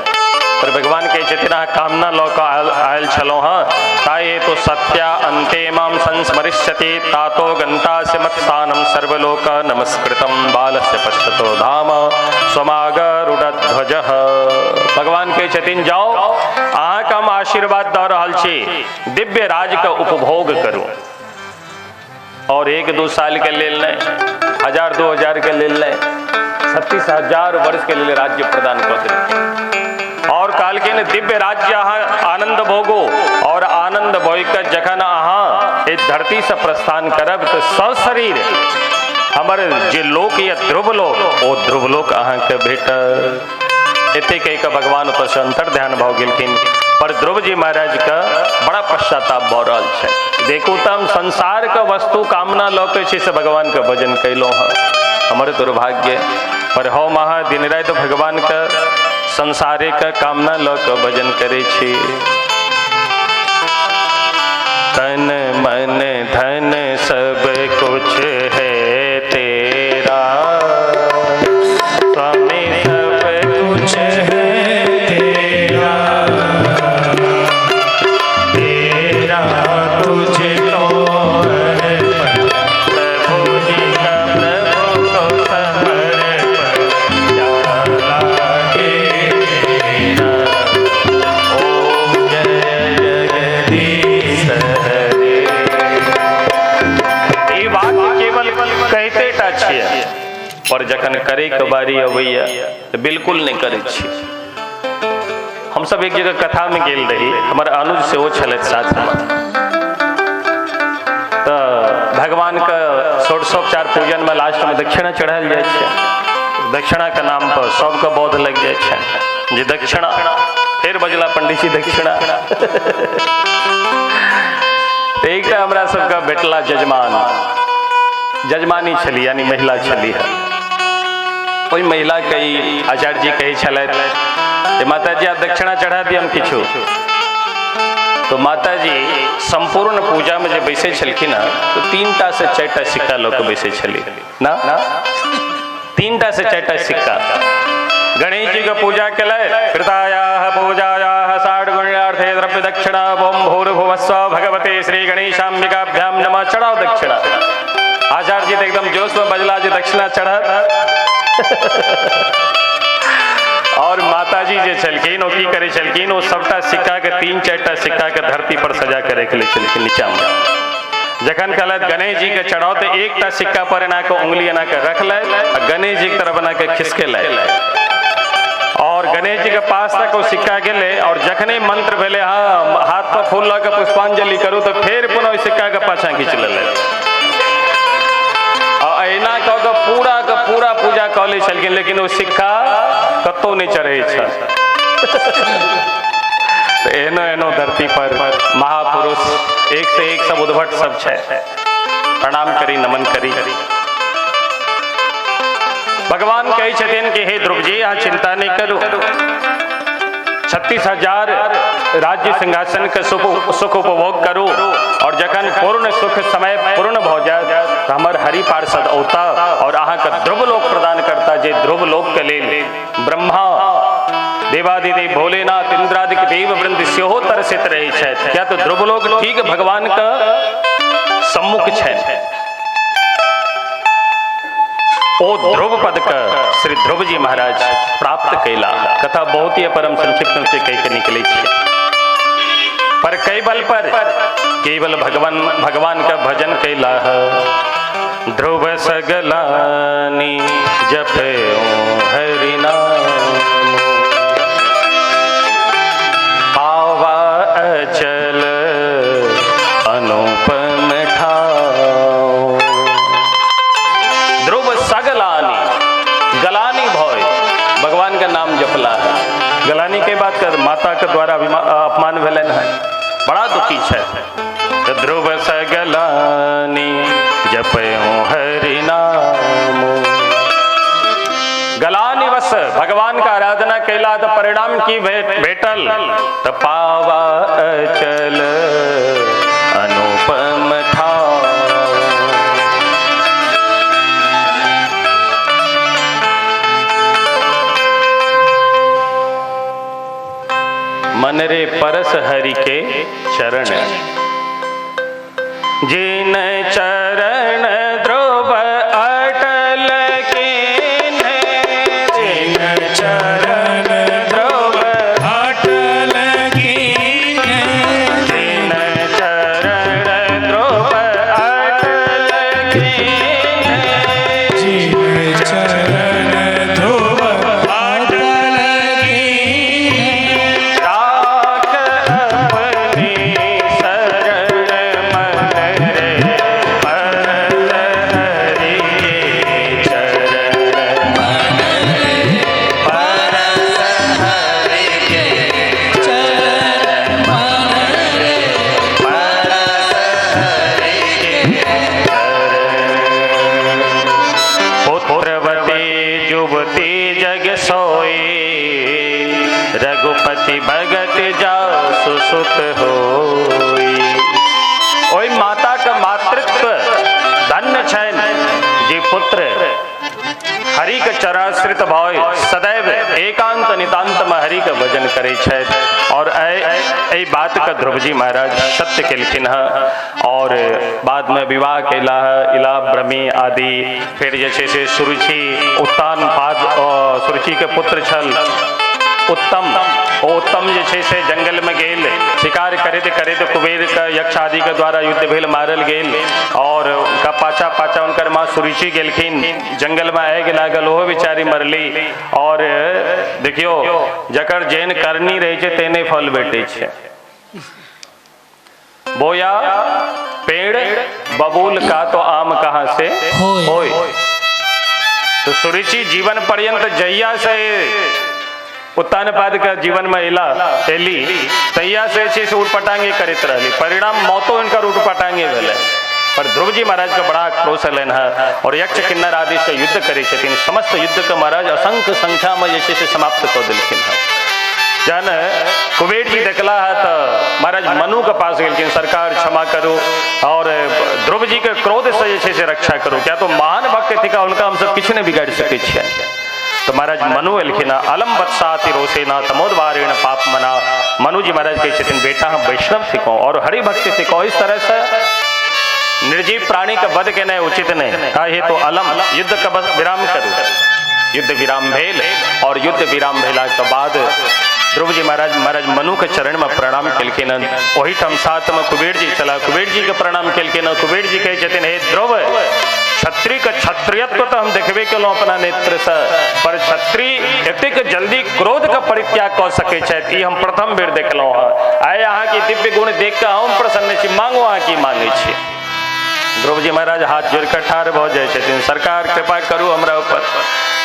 पर भगवान कहै छथिन अहाँ कामना लऽ कऽ आयल छलहुँ हँ, ताये तो सत्या अन्ते माम संस्मरिष्यति तातो गन्तास्य मत्स्थानं सर्वलोक नमस्कृतं बालस्य पश्यतो धाम स्वमागरुडध्वजः। भगवान कहै छथिन जाओ अहाँके हम आशीर्वाद दऽ रहल छी, दिव्य राज के उपभोग करू। और 1-2 साल के लेल नहीं, 1000-2000 के लेल नहीं, 36,000 वर्ष के लिए राज्य प्रदान कर देते। और काल के दिव्य राज्य अहाँ आनंद भोगो, और आनंद भोग जखन अहाँ इस धरती से प्रस्थान करब तो सशरीर हमर जे लोक या ध्रुवलोक ओ ध्रुवलोक अहाँ के भेटत। एते कह के भगवान पर से अंतर ध्यान भऽ गेलखिन। पर ध्रुव जी महाराज का बड़ा पश्चाताप भऽ रहल छै। देखू तो हम संसार के वस्तु कामना लऽ के से भगवान के भजन कैलहुँ हँ, हमर दुर्भाग्य। पर हम अहाँ दिन राति भगवान के संसारे का कामना लऽ के भजन करे छी। तन मन धन सब कुछ है तेरा, स्वामी सब कुछ है तेरा, तेरा तुझको प्रभु जी का प्रभु को समर्पण जाला के तेरा। ओम जय जगदीश हरे। ई बात केवल कहते टा छियै, पर जखन करे के बारी अबैया तो बिल्कुल नहीं करे छी। हम सब एक जगह कथा में गेल रही, हमारे अनुज से वो छलैथ साथ में, तो भगवान का षोडशोपचार पूजन में लास्ट में दक्षिणा चढ़ायल जाय छै। दक्षिणा के नाम पर सबके बोध लग जाय छै जे दक्षिणा, फिर बजला पंडित जी दक्षिणा। एक हमरा सबका भेटला जजमान, जजमानी छली यानी महिला छली है। ओहि महिला के आचार्य जी कहै छलैथ जे माता जी आप दक्षिणा चढ़ा दिए हम किछु। तो माता जी संपूर्ण पूजा में जो बैसे छलखिन तो 3टा से 4टा सिक्का लऽ के बैसे छली ना, 3टा से 4टा सिक्का। गणेश जी का पूजा केलै, कृतायाः पूजायाः षाड्गुण्यार्थे द्रव्य दक्षिणा ओम भूर्भुवस्सुः भगवते श्री गणेशाम्बिकाभ्यां नमः। चढ़ाओ दक्षिणा। आचार्य जी तो एकदम जोश में बजला जे दक्षिणा चढ़ा। और माता जी जे छलखिन ओ की करे छलखिन, ओ सबटा सिक्का के 3-4टा सिक्का के धरती पर सजा के रख ले छलखिन नीचा में। जखन कहलत गणेश जी के चढ़ाओ तो 1टा सिक्का पर एना के उंगली एना के रख ले, गणेश जी की तरफ बना के खिसके ले, और गणेश जी के पास तक वो सिक्का गेले। और जखने मंत्र भेले हाँ हाथ पर फूल लऽ के पुष्पांजलि करू तो फिर पुनः सिक्का के पाछा खींच ले। एना कह के पूरा पूजा कऽ लै छलखिन, लेकिन वो सिक्का कतौ नहीं चढ़े छै। एहनो एहनो धरती पर महापुरुष एक से एक सब उद्भट सब छै। प्रणाम करी, नमन करी। भगवान कहै छथिन कि हे ध्रुव जी अहाँ चिंता नहीं करू, 36,000 राज्य सिंहासन के सुख उपभोग करू, और जखन पूर्ण सुख समय पूर्ण भ जाए तो हमर हरि पार्षद औता और अहाँ के ध्रुव लोक प्रदान करता, जे ध्रुव लोक के लेल ब्रह्मा देवादिदेव भोलेनाथ इंद्रादिक देव वृंद सेहो तरसित रहे छथि। क्या तो ध्रुव लोग ठीक भगवान का सम्मुख छै। ओ ध्रुव पद का श्री ध्रुव जी महाराज प्राप्त कैला। कथा बहुत ही परम संक्षिप्त से कह के निकले छे, पर कई बल पर केवल भगवान का भजन कैला। ध्रुव सगलानी जपयो हरि नाम, पावा अचल अनुपम ठाव। ध्रुव सगलानी, गलानी भय भगवान का नाम जपला है। गलानी के बात कर माता के द्वारा अपमान भेलन है, बड़ा दुखी है। ध्रुव सगलानी जपयो हरि नाम, गलानी बस भगवान का आराधना कैला तो परिणाम की भेटल तो पावा अचल अनुपम ठाव। मन रे परस हरि के चरण, जिन चरण ध्रुव अटल कीन्हे, जिन चरण ध्रुव अटल कीन्हे, जिन चरण ध्रुव अटल कीन्हे, जिन चरण ध्रुव अटल कीन्हे, राख अपनी शरण मन रे परस हरि के चरण, मन रे परस हरि के चरण, मन रे परस हरि के पुत्रवती जुवती जग सोई, रघुपति भगत जासु सुत होई। ओई माता का मातृत्व धन्य छैन जी पुत्र हरि के चराश्रित भय सदैव एकांत नितांत में हरि का भजन करे छथि। और ऐ बात का ध्रुव जी महाराज सत्य केलखिन है। और बाद में विवाह कैला है, इला ब्रह्मी आदि, फिर जैसे से सुरुचि उत्तान पाद सुरुचि के पुत्र छल उत्तम। ओ उत्तम जे से जंगल में गेल शिकार करते करते कुबेर का यक्ष आदि के द्वारा युद्ध भेल मारल गेल। और का पाछा पाछा उनकर माँ सुरुचि गेलखिन, जंगल में आग लागल, ओहो बेचारी मरली। और देखियो जकर जेन करनी रहे छे तेने फल भेटे छे। बोया पेड़ बबूल का तो आम कहाँ से होय। तो सुरुचि जीवन पर्यंत जहिया से उत्तानपाद का जीवन में एली तैया से उठपटांगे करित रही, परिणाम मौतो इनका उठपटांगे भेले। पर ध्रुव जी महाराज का बड़ा क्रोश लेन है और यक्ष किन्नर आदि से युद्ध करे छथिन। समस्त युद्ध का महाराज असंख्य संख्या में जैसे से समाप्त कर दिलखिन है। जन कुबेर जी देखला है तो महाराज मनु के पास गेलखिन, सरकार क्षमा करो और ध्रुव जी के क्रोध से जैसे से रक्षा करो। क्या तो महान भक्त थी का उनका हम सब किसी ने बिगाड़ सके छे। तो महाराज मनु एलखिना, अलम वत्साति रोसेना तमोद्वारेण पाप मना। मनु जी महाराज कहे छथिन बेटा हम वैष्णव सिखो और हरि भक्ति सिखो। इस तरह से निर्जीव प्राणी का वध के नहीं उचित नहीं काहे तो अलम युद्ध का विराम करो। युद्ध विराम भेल और युद्ध विराम भेला के बाद ध्रुव जी महाराज मनु के चरण में प्रणाम केलखिन। वही ठम साथ में कुबेर जी चला, कुबेर जी के प्रणाम केलखिन। कुबेर जी कहे छथिन हे ध्रुव, क्षत्रिय का क्षत्रियत्व तो हम देखबे केलो अपना नेत्र से, पर क्षत्रिय एतेक जल्दी क्रोध का परित्याग कर सके छथि हम प्रथम बेर देखलो है। आए अहाँ के दिव्य गुण देख के हम प्रसन्न छी, मांगो अहाँ की मांगे छी। ध्रुव जी महाराज हाथ जोड़ कर ठाढ़ भ जाय छथिन, सरकार कृपा करू हमरा ऊपर।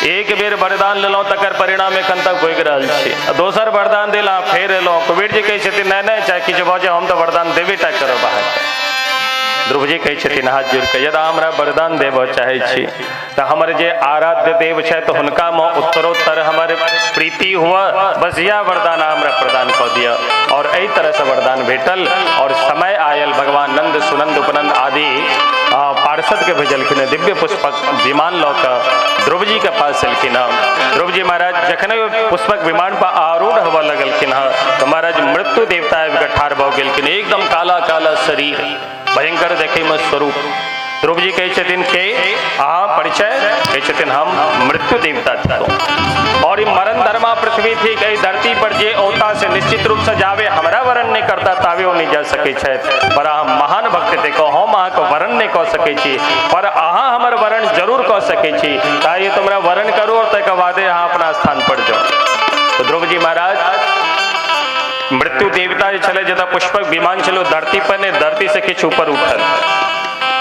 एक बेर वरदान लेलहुँ तकर परिणाम एखन तक भोगि रहल छी। दोसर वरदान देला फेर एलहुँ। कुबेर जी कहै छथिन नहीं नहीं चाहे किछु भऽ जाय हम तो वरदान देबे टा करब अहाँके। ध्रुव जी कहै छथिन हाथ जोड़ के यदा हमरा वरदान देव चाहे छी तो हमर जे आराध्य देव छै तो हुनका में उत्तरोत्तर हमर प्रीति हुआ, बस यह वरदान हमरा प्रदान कऽ दिया। और एहि तरह से वरदान भेटल और समय आयल भगवान नंद सुनंद उपनंद आदि पार्षद के भेजलखिन दिव्य पुष्पक विमान लऽ कऽ ध्रुव जी के पास एलखिन हँ। ध्रुव जी महाराज जखन पुष्पक विमान पर आरूढ़ होबऽ लगलखिन हँ तो महाराज मृत्यु देवता आबि कऽ ठाढ़ भऽ गेलखिन, एकदम काला काला शरीर, भयंकर देखे में स्वरूप। ध्रुव जी कहै छथिन के अहाँ परिचय? कहै छथिन हम मृत्यु देवता छी और मरण धर्मा पृथ्वी थी, कई धरती पर जे औता से निश्चित रूप से जावे हमरा वरण नहीं करता तावे ओ नहीं जा सकै छथि, पर अहाँ महान भक्त देखो हम अहाँ के वरण नहीं कऽ सकै छी, पर अहाँ हमर वरण जरूर कऽ सकै छी, ताहि तुमरा वरण करू और तकर बादे अहाँ अपना स्थान पर जाओ। तो ध्रुव जी महाराज मृत्यु देवता चले जतऽ पुष्पक विमान चलो धरती पर ने, धरती से किछु ऊपर उठल,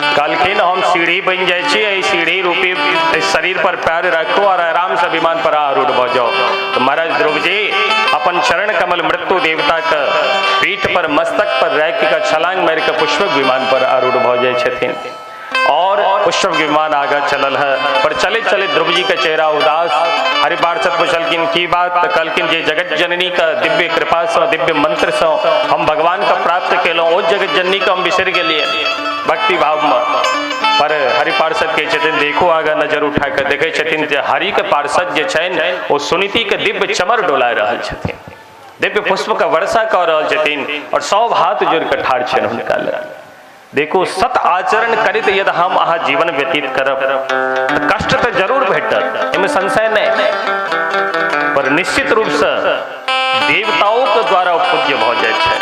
कहलखिन हम सीढ़ी बन जाए छी, सीढ़ी रूपी शरीर पर पैर रखो और आराम से विमान पर आरूढ़ भ जाओ। तो महाराज ध्रुव जी अपन चरण कमल मृत्यु देवता के पीठ पर मस्तक पर रख के छलांग मार के पुष्पक विमान पर आरूढ़ भ जाए छथिन और पुष्पक विमान आगे चलल है। पर चले चले ध्रुव जी का चेहरा उदास, हरि पार्षद पूछलखिन की बात? तो कहलखिन जे जगत जननी का दिव्य कृपा से दिव्य मंत्र से हम भगवान का प्राप्त केलहुँ, ओ जगत जननी का हम बिसर गेलिए भक्ति भाव में। पर हरि पार्षद के छथिन देखो आगे नजर उठा कर देखे छथिन हरि के पार्षद जे छन ओ सुनीति के दिव्य चमर डोला रहल छथिन, दिव्य पुष्प का वर्षा कऽ रहल छथिन और सब हाथ जोड़ के ठाढ़ छन हुनका लग। देखो सत आचरण करित यदि हम अहाँ जीवन व्यतीत करब तो कष्ट तो जरूर भेटत, इनमें संशय नहीं, पर निश्चित रूप से देवताओं के द्वारा पूज्य भ जाय छै।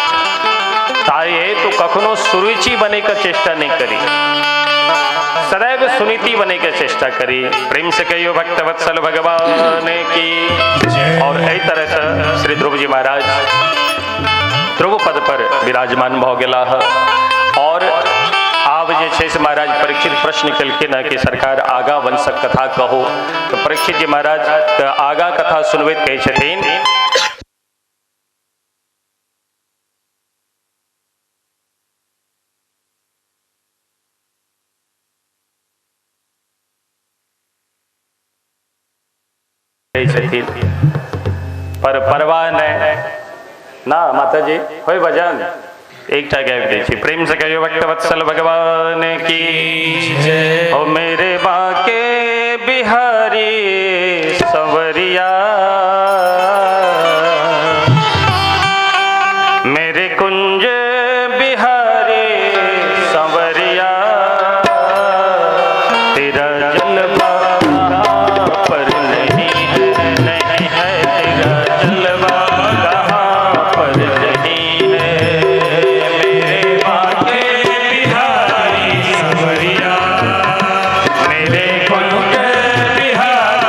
ताये तो कखनो सुरुचि बने का चेष्टा नहीं करी, सदैव सुनीति बने के चेष्टा करी। प्रेम से कहियो भक्त वत्सल भगवान की। और एहि तरह से श्री ध्रुव जी महाराज ध्रुव पद पर विराजमान भ गेला है। और आब जे छै से महाराज परीक्षित प्रश्न केलखिन है कि सरकार आगा वंशक कथा कहो। तो परीक्षित जी महाराज आगा कथा सुनबैत कहै छथिन पर परवाह नहीं ना माता जी होय भजन एक गायब दै छी। प्रेम से कहियो भक्त वत्सल भगवान की। ओ मेरे बाके बिहारी संवरिया, मेरे कुंज बिहारी संवरिया, तेरा जलवा पर नहीं है, नहीं है तेरा जलवा कहाँ पर नहीं है। मेरे बाके बिहारी संवरिया, मेरे कुंज बिहारी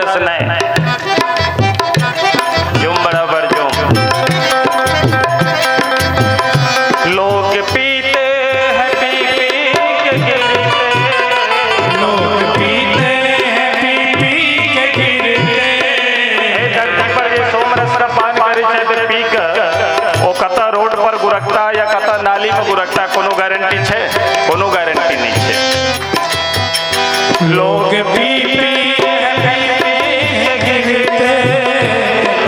रस नहीं, जुम बराबर जुम। लोग पीते हैं पी पी के गिरते, लोग पीते हैं पी पी के गिरते। धरती पर ये सोमरस का पान करे छे तो पी के वो कता रोड पर गुरकता या कता नाली में गुरकता, कोनो गारंटी छे? कोनो गारंटी नहीं छे। लोग पी पी के गिरते,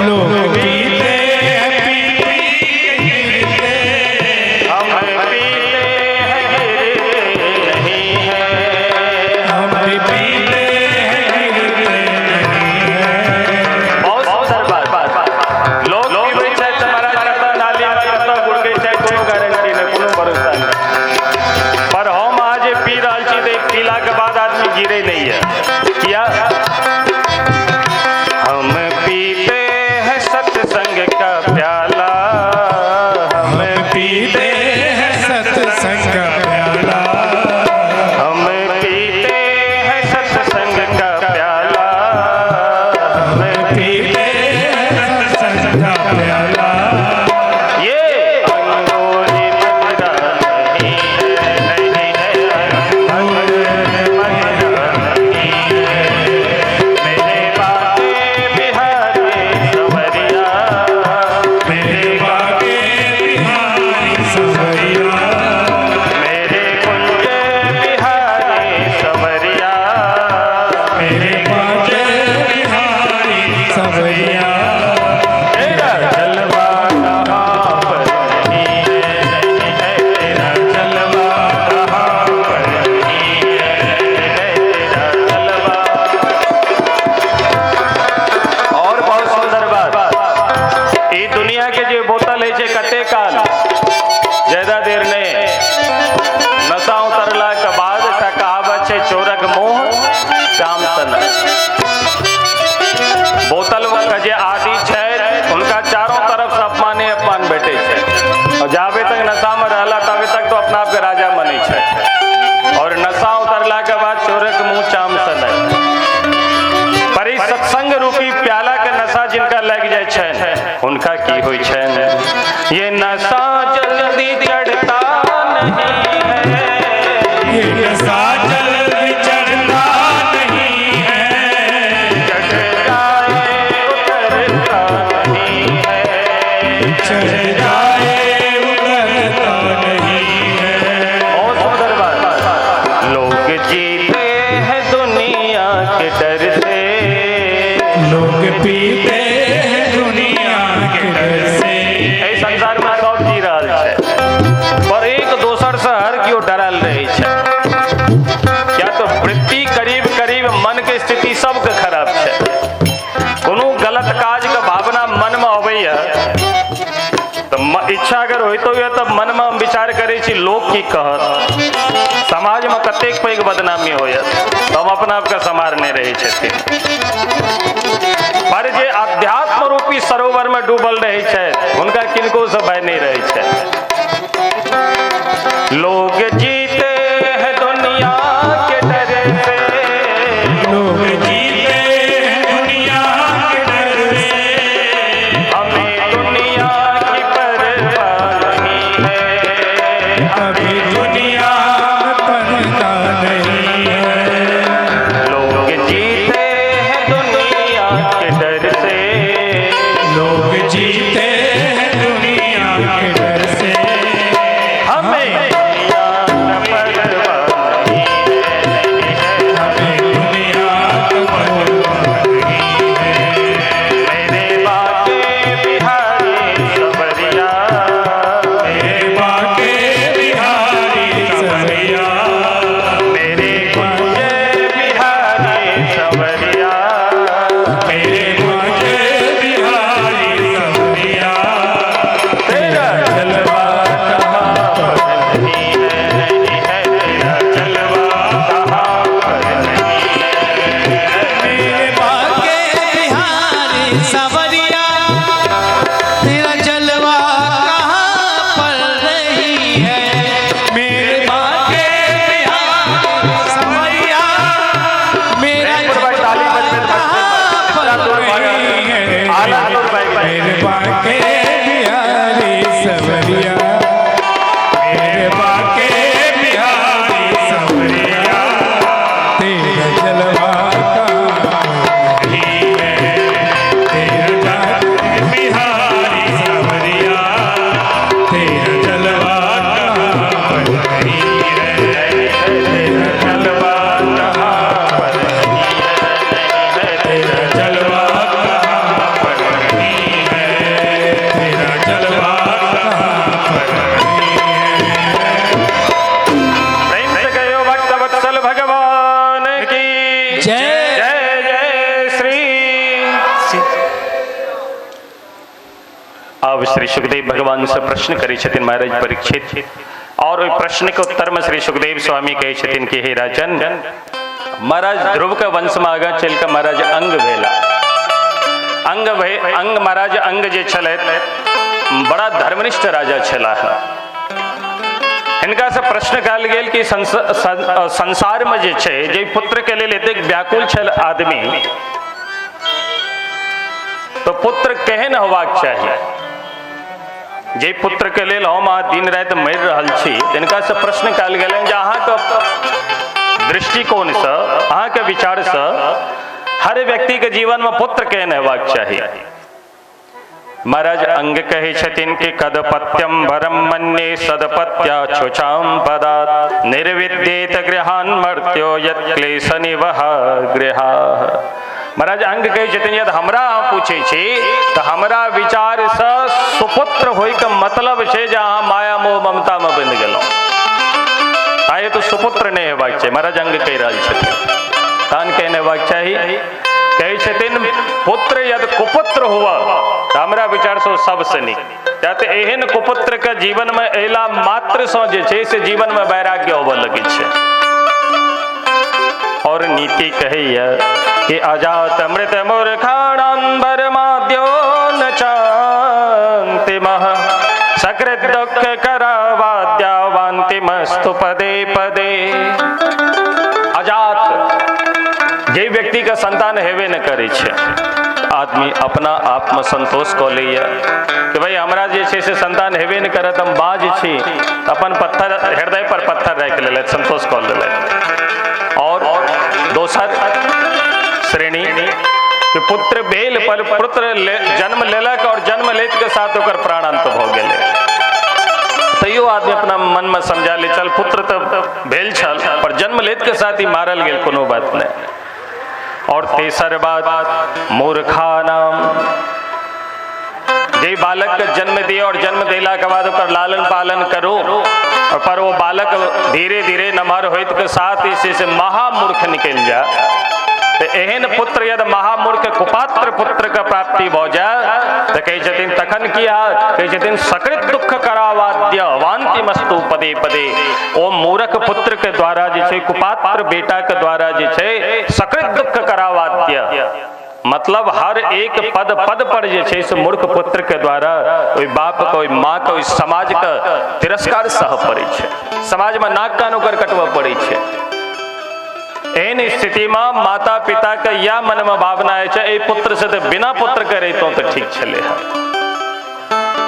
लोग पीते हैं पी पी के गिरते। हम पीते हैं गिरते नहीं है, हम भी पीते हैं गिरते नहीं है। बहुत सुंदर बात। लोग पीवे छे तुम्हारा कता नाली में कता गुड़के छे, कोनो गारंटी नहीं, कोनो भरोसा नहीं। पर हम आज पी रहल छी देख पीला के बाद आदमी गिरे नहीं है। क्या हम पीते हैं सत्संग का प्याला, हम पीते हैं सत्संग का प्याला, हम पीते हैं सत्संग का प्याला, हम पीते हैं सत्संग का प्याला। ये अंगूरी मदिरा नहीं है, नहीं है अंगूरी मदिरा नहीं है। मेरे बागे बिहारी सवरिया, मेरे बागे बिहारी सवरिया, मेरे कुंज बिहारी सवरिया, मेरे बागे बिहारी सवरिया। तेरा जलवा कहाँ पर नहीं है, नहीं है तेरा जलवा कहाँ पर नहीं है, तेरा जलवा। और बहुत सुंदर बात, ये दुनिया के जो बोतल है जे कते काल ज्यादा देर ने नशा उतरला के बाद कहावत छे चोरक मोह काम सन। बोतल के जे आदि छे उनका चारों तरफ से अपमाने अपमान बैठे छे, और जाबे तक नशा में रहला तबे तक तो अपना आप के राजा बने छे, और नशा उतरला के बाद चोरक मुंह चाम सन। पर इस सत्संग रूपी प्याला के नशा जिनका लग जाए छे उनका की होई छे? ये नशा जल्दी चढ़ता नहीं है, ये नशा जल्दी चढ़ता नहीं है, चढ़ जाए उतरता नहीं है। चढ़ जाए उतरता नहीं है। बहुत सुंदर बात। लोग जीते हैं दुनिया के डर से, लोग पीते हैं दुनिया के डर से। एहि संसार में सब जी रहल छे, पर एक दोसर से हर क्यों डरल रहे छे। क्या तो वृत्ति करीब करीब मन के स्थिति सबके खराब छे। कोनो गलत काज के भावना मन में अबैया तो इच्छा अगर होइतो ये तब मन में हम विचार करे छी लोग की कहत, समाज में कतेक पैघ बदनामी होयत, तो हम अपना आप के संभारने रहे छथिन। पर जे अध्यात्म रूपी सरोवर में डूबल रहे छे उनका किनको से भय नहीं रहे छे। लोग जीते हैं दुनिया के डर से, लोग जीते हैं दुनिया के डर से। हमें दुनिया की परवाह नहीं है, अभी दुनिया में पर्दा नहीं है। लोग जीते हैं दुनिया के डर से, लोग जीते हैं दुनिया के डर से। हमें दुनिया न परवाह नहीं है, हमें दुनिया का परवाह नहीं है। मेरे बागे बिहारी सवरिया, मेरे बागे बिहारी सवरिया, मेरे कुंज बिहारी सवरिया, मेरे आला दूर आला दूर मेरे बाके बिहारी सवरिया, मेरे बाके बिहारी सवरिया, तेरा जलवा का ही है, तेरा बिहारी सवरिया, तेरा जलवा का ही है, तेरा जलवा कहाँ पर ही है, तेरा जलवा कहाँ पर ही है, तेरा जलवा कहाँ पर ही है। प्रेम से कहो भक्त वत्सल भगवान की जय। जय जय श्री। अब श्री सुखदेव भगवान से प्रश्न करे छथिन महाराज परीक्षित, और ओई प्रश्न के उत्तर में श्री सुखदेव स्वामी कहे छथिन कि हे राजन, महाराज ध्रुव के वंश में आगा चल के महाराज अंग भेला। अंग महाराज अंग जे छले बड़ा धर्मनिष्ठ राजा छला है। इनका से प्रश्न कल गेल कि संसार में जे छे जे पुत्र के लिए एतेक व्याकुल छल आदमी, तो पुत्र केहन होबाक चाहिए? जे पुत्र के लेल हम दिन रात मरि रहल छी, इनका से प्रश्न कल गेल जे अहाँके दृष्टिकोण से, अहाँके विचार से हर व्यक्ति के जीवन में पुत्र केहन हेबाक चाहिए? महाराज अंग कहे छथिन कि कदपत्यम भरम मन्ये सदपत्या छुचाम पदात् निर्विद्येत गृहान मर्त्यो यत् क्लेश निवह गृहा। महाराज अंग कहे छथिन यदि हमरा अहाँ पूछे छी तो हमरा विचार से सुपुत्र होय के मतलब छे जे अहाँ माया मोह ममता में बंध गेलौं, आये तो सुपुत्र नहीं हेबाक चाहिए। महाराज अंग कहि रहल छथिन तहन केहन हेबाक चाही? कहे छथिन पुत्र यदि कुपुत्र हुआ तो हमरा विचार से सबसे नीक। या तो एहन कुपुत्र के जीवन में अयला मात्र से जे छै से जीवन में वैराग्य होबे लगे छे। और नीति कहिए कि अजात मृत मूर्खाणां बरमाद्यो न चान्तिमः सकृत दुख करावाद्या वान्तिमस्तु पदे पदे। अजात जे व्यक्ति का संतान हेबे न करे छे, आदमी अपना आप में संतोष क लैया कि भाई हमरा जे छे से संतान हेबे न करत, हम बाज छी, अपन पत्थर हृदय पर पत्थर रख लेले, संतोष क लेले। और दोसर श्रेणी कि पुत्र भेल पर पुत्र जन्म लेलक और जन्म लेत के साथ ओकर प्राणांत भ गेलै, तैयो आदमी अपना मन में समझा ले चल पुत्र तो भेल छल पर जन्म लेत के साथ ही मारल गेल, कोनो बात नहीं। और तेसर बात मूर्खा नाम, जे बालक के जन्म दिए और जन्म देला के बाद ओकर लालन पालन करो, और पर वो बालक धीरे धीरे नमहर होइत के साथ इसी से महामूर्ख निकल जा, तो एहन पुत्र यदि महामूर्ख कुपात्र पुत्र का प्राप्ति भ जाए तो कहे छथिन तखन की हाथ? कहे छथिन सकृत दुख करावाद्य वान्तिमस्तु पदे पदे। ओ मूर्ख पुत्र के द्वारा जे छै, कुपात्र बेटा के द्वारा जे छै सकृत दुख करावाद्य, मतलब हर एक पद पद पर जे छै से मूर्ख पुत्र के द्वारा ओइ बाप के, ओइ माँ के, ओइ समाज के तिरस्कार सह पड़े छै, समाज में नाक कान ओकर कटबऽ पड़े छै। एहन स्थिति में माता पिता के या मन में भावना है पुत्र से तो बिना पुत्र के रहितो तो ठीक चले है।